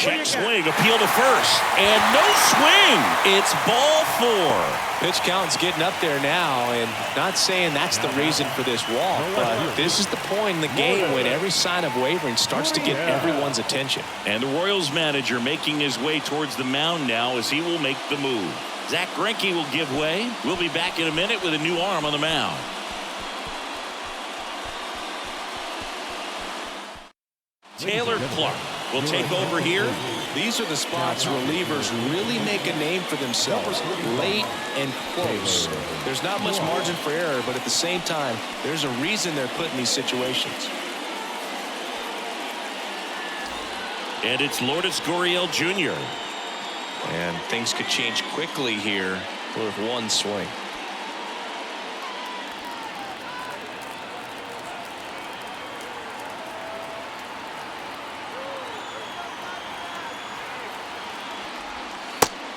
Check swing, appeal to first, and no swing. It's ball 4. Pitch count's getting up there now, and not saying that's the reason for this walk, but this is the point in the game when every sign of wavering starts to get everyone's attention. And the Royals manager making his way towards the mound now as he will make the move. Zach Greinke will give way. We'll be back in a minute with a new arm on the mound. Taylor Clark will take over here. These are the spots relievers really make a name for themselves, late and close. There's not much margin for error, but at the same time, there's a reason they're put in these situations. And it's Lourdes Gurriel Jr. And things could change quickly here with one swing.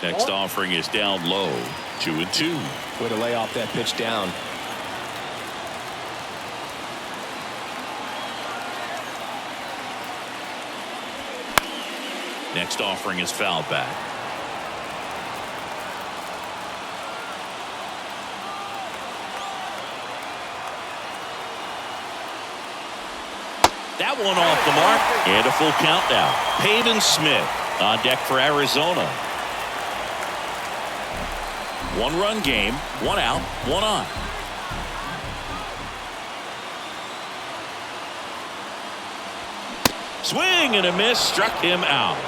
Next offering is down low, 2-2. Way to lay off that pitch down. Next offering is fouled back. That one off the mark, and a full count now. Pavin Smith on deck for Arizona. 1-run game, 1 out, 1 on. Swing and a miss, struck him out.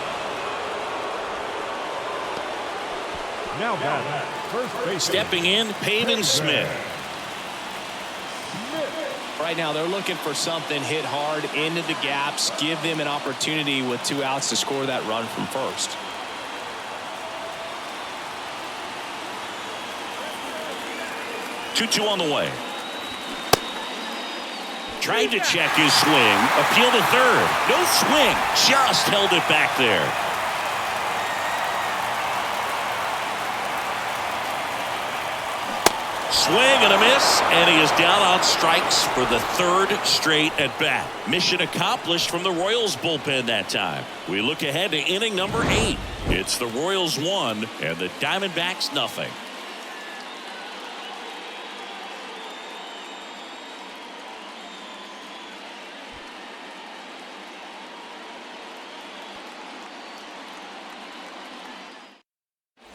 Now back, first base. Stepping in, Pavin Smith. Right now, they're looking for something hit hard into the gaps, give them an opportunity with 2 outs to score that run from first. Two on the way. Tried to check his swing. Appeal to third. No swing. Just held it back there. Swing and a miss, and he is down on strikes for the 3rd straight at bat. Mission accomplished from the Royals bullpen that time. We look ahead to inning number 8. It's the Royals 1 and the Diamondbacks nothing.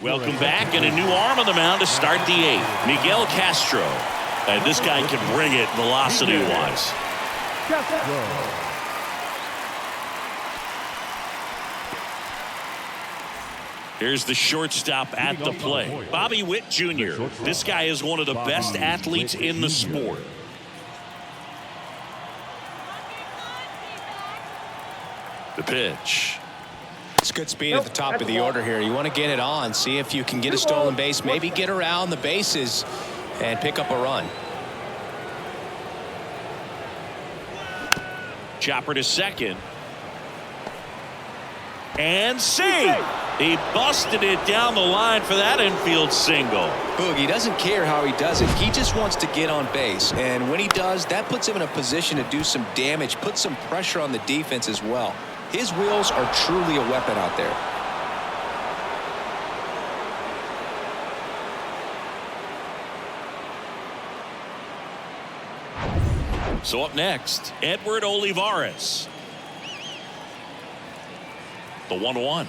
Welcome back, and a new arm on the mound to start the 8th. Miguel Castro. And this guy can bring it velocity-wise. Here's the shortstop at the plate. Bobby Witt Jr. This guy is one of the best athletes in the sport. The pitch. It's good speed at the top of the order here. You want to get it on, see if you can get a stolen base, maybe get around the bases and pick up a run. Chopper to second. And sing. He busted it down the line for that infield single. Boogie doesn't care how he does it. He just wants to get on base. And when he does, that puts him in a position to do some damage, put some pressure on the defense as well. His wheels are truly a weapon out there. So up next, Edward Olivares. The 1-1.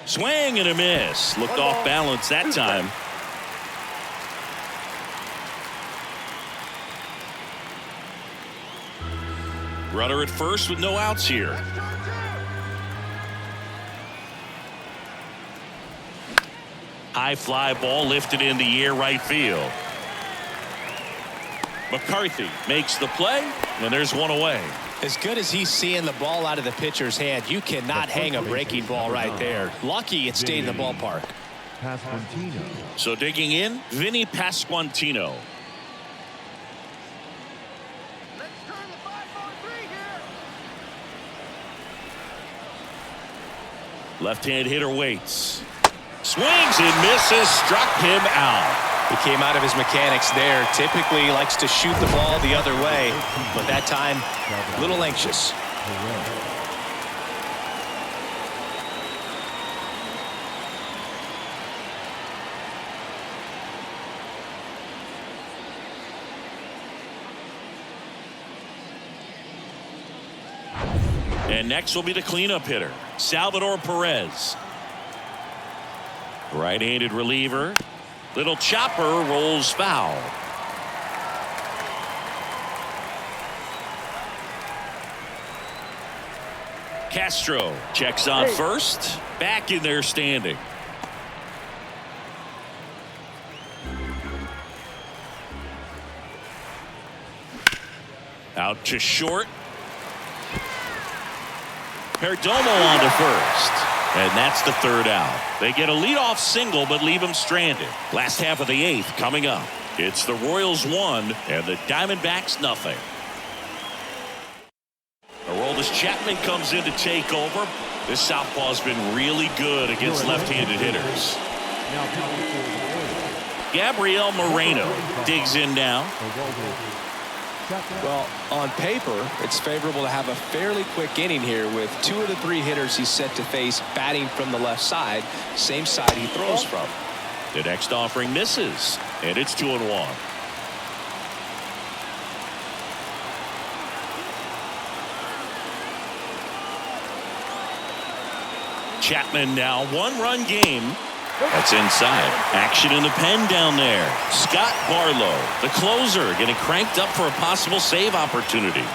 Swing and a miss. Looked off balance that time. Runner at first with no outs here. High fly ball lifted in the air right field. McCarthy makes the play, and there's one away. As good as he's seeing the ball out of the pitcher's hand, you cannot hang a breaking ball right there. Lucky it stayed in the ballpark. Pasquantino. So digging in, Vinny Pasquantino. Let's turn the 5-4-3 here. Left-hand hitter waits. Swings and misses, struck him out. He came out of his mechanics there. Typically likes to shoot the ball the other way, but that time a little anxious. And next will be the cleanup hitter, Salvador Perez. Right-handed reliever. Little chopper rolls foul. Castro checks on first. Back in there standing. Out to short. Perdomo on to first. And that's the third out. They get a leadoff single but leave him stranded. Last half of the 8th coming up. It's the Royals 1 and the Diamondbacks nothing. Aroldis Chapman comes in to take over. This southpaw's been really good against left-handed hitters. Gabriel Moreno digs in now. Well, on paper, it's favorable to have a fairly quick inning here with 2 of the 3 hitters he's set to face batting from the left side, same side he throws from. The next offering misses, and it's 2-1. Chapman now 1-run game. That's inside. Action in the pen down there. Scott Barlow, the closer, getting cranked up for a possible save opportunity.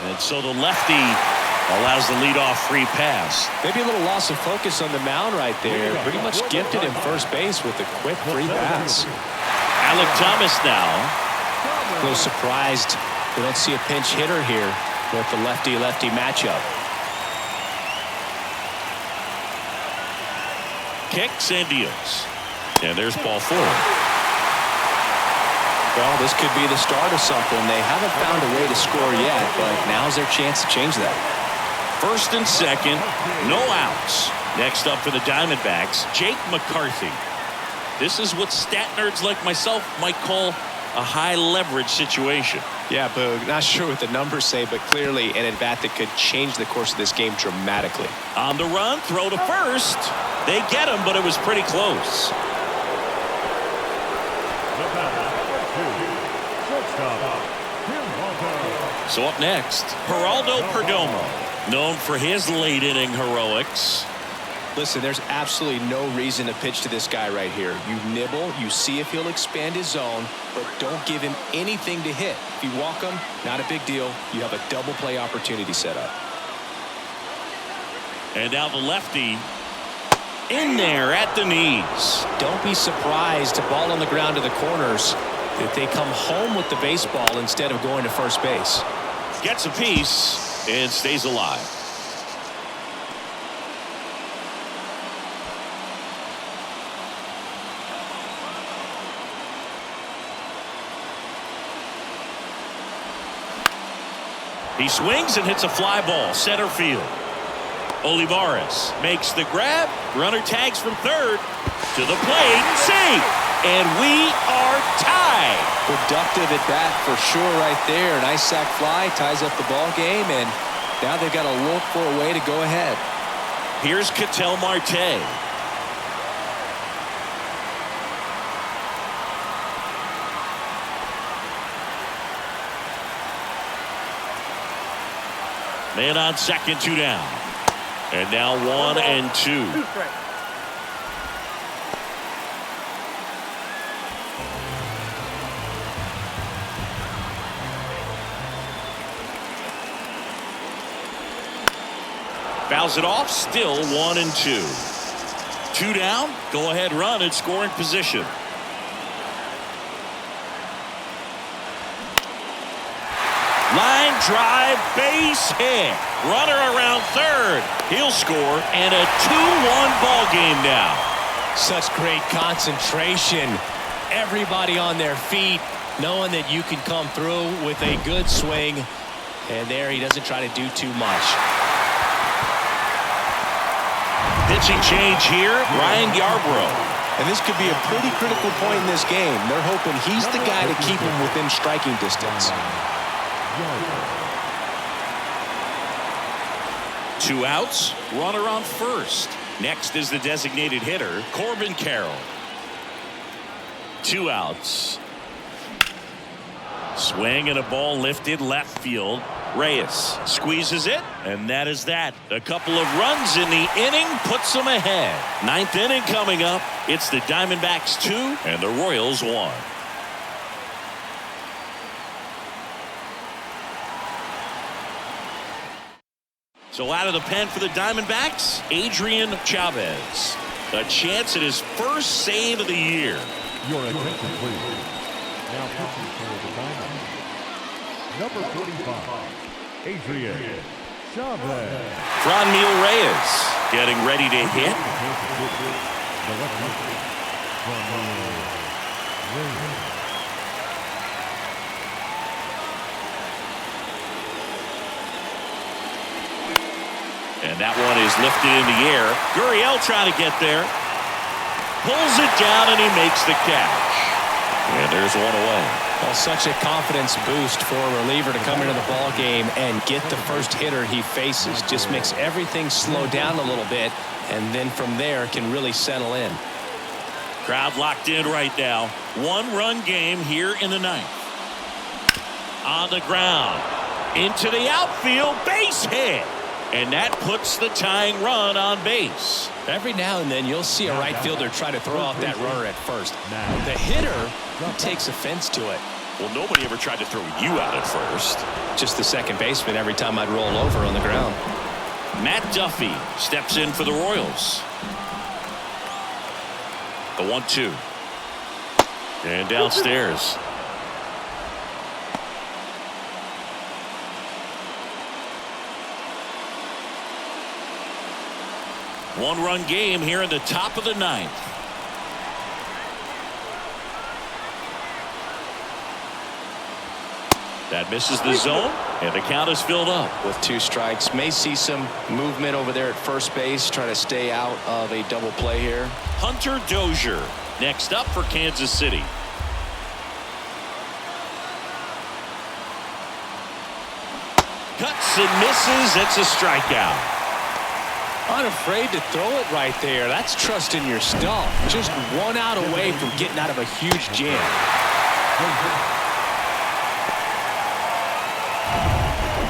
And so the lefty allows the leadoff free pass. Maybe a little loss of focus on the mound right there. Pretty much gifted him first base with a quick free pass. Alec Thomas now. A little surprised we don't see a pinch hitter here with the lefty-lefty matchup. Kicks and deals. And there's ball 4. Well, this could be the start of something. They haven't found a way to score yet, but now's their chance to change that. First and second, no outs. Next up for the Diamondbacks, Jake McCarthy. This is what stat nerds like myself might call a high leverage situation. Yeah, Boog, not sure what the numbers say, but clearly an at-bat that could change the course of this game dramatically. On the run, throw to first. They get him, but it was pretty close. So up next, Geraldo Perdomo, known for his late inning heroics. Listen, there's absolutely no reason to pitch to this guy right here. You nibble, you see if he'll expand his zone, but don't give him anything to hit. If you walk him, not a big deal. You have a double play opportunity set up. And now the lefty in there at the knees. Don't be surprised to ball on the ground to the corners if they come home with the baseball instead of going to first base. Gets a piece and stays alive. He swings and hits a fly ball center field. Olivares makes the grab. Runner tags from third to the plate. Safe. And we are tied. Productive at bat for sure right there. Nice sac fly, ties up the ball game, and now they've got to look for a way to go ahead. Here's Ketel Marte. Man on second, 2 down. And now 1 and 2. Fouls it off, still 1 and 2. 2 down, go ahead run in scoring position. Line drive, base hit. Runner around third. He'll score, and a 2-1 ball game now. Such great concentration. Everybody on their feet, knowing that you can come through with a good swing. And there he doesn't try to do too much. Pitching change here, Ryan Yarbrough. And this could be a pretty critical point in this game. They're hoping he's the guy to keep him within striking distance. 2 outs, runner on first. Next is the designated hitter, Corbin Carroll. 2 outs. Swing and a ball lifted left field. Reyes squeezes it, and that is that. A couple of runs in the inning puts them ahead. 9th inning coming up. It's the Diamondbacks 2 and the Royals 1. So out of the pen for the Diamondbacks, Adrian Chavez. A chance at his first save of the year. Your attention, please. Now pitching for the Diamondbacks, number 45, Adrian Chavez. Franmil Reyes getting ready to hit. The left-hander, Franmil Reyes. And that one is lifted in the air. Gurriel trying to get there. Pulls it down and he makes the catch. And there's one away. Well, such a confidence boost for a reliever to come into the ball game and get the first hitter he faces. Just makes everything slow down a little bit, and then from there can really settle in. Crowd locked in right now. 1-run game here in the 9th. On the ground. Into the outfield. Base hit. And that puts the tying run on base. Every now and then you'll see a right fielder try to throw out that runner at first. The hitter takes offense to it. Well, nobody ever tried to throw you out at first. Just the second baseman every time I'd roll over on the ground. Matt Duffy steps in for the Royals. The 1-2. And downstairs. One-run game here in the top of the 9th. That misses the zone, and the count is filled up. With 2 strikes, may see some movement over there at first base, try to stay out of a double play here. Hunter Dozier next up for Kansas City. Cuts and misses. It's a strikeout. Unafraid to throw it right there. That's trusting your stuff. Just 1 out away from getting out of a huge jam.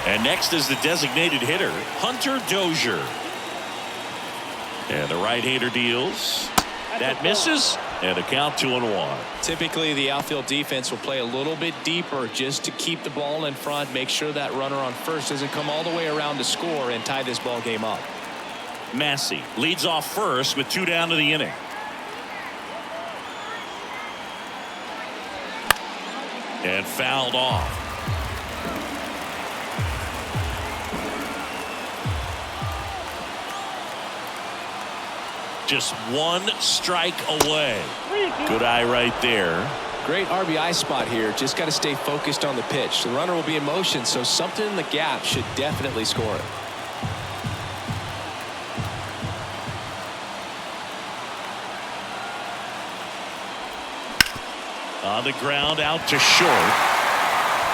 And next is the designated hitter, Hunter Dozier. And the right-hander deals. That misses, and the count 2-1. Typically, the outfield defense will play a little bit deeper just to keep the ball in front, make sure that runner on first doesn't come all the way around to score and tie this ball game up. Massey leads off first with 2 down to the inning. And fouled off. Just 1 strike away. Good eye right there. Great RBI spot here. Just got to stay focused on the pitch. The runner will be in motion, so something in the gap should definitely score it. On the ground, out to short.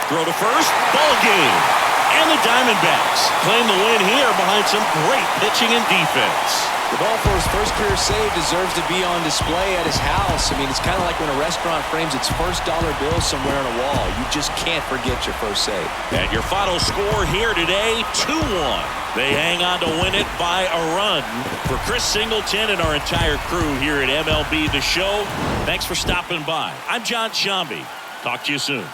Throw to first. Ball game. And the Diamondbacks claim the win here behind some great pitching and defense. The ball for his first career save deserves to be on display at his house. I mean, it's kind of like when a restaurant frames its first dollar bill somewhere on a wall. You just can't forget your first save. And your final score here today, 2-1. They hang on to win it by a run. For Chris Singleton and our entire crew here at MLB The Show, thanks for stopping by. I'm John Shambi. Talk to you soon.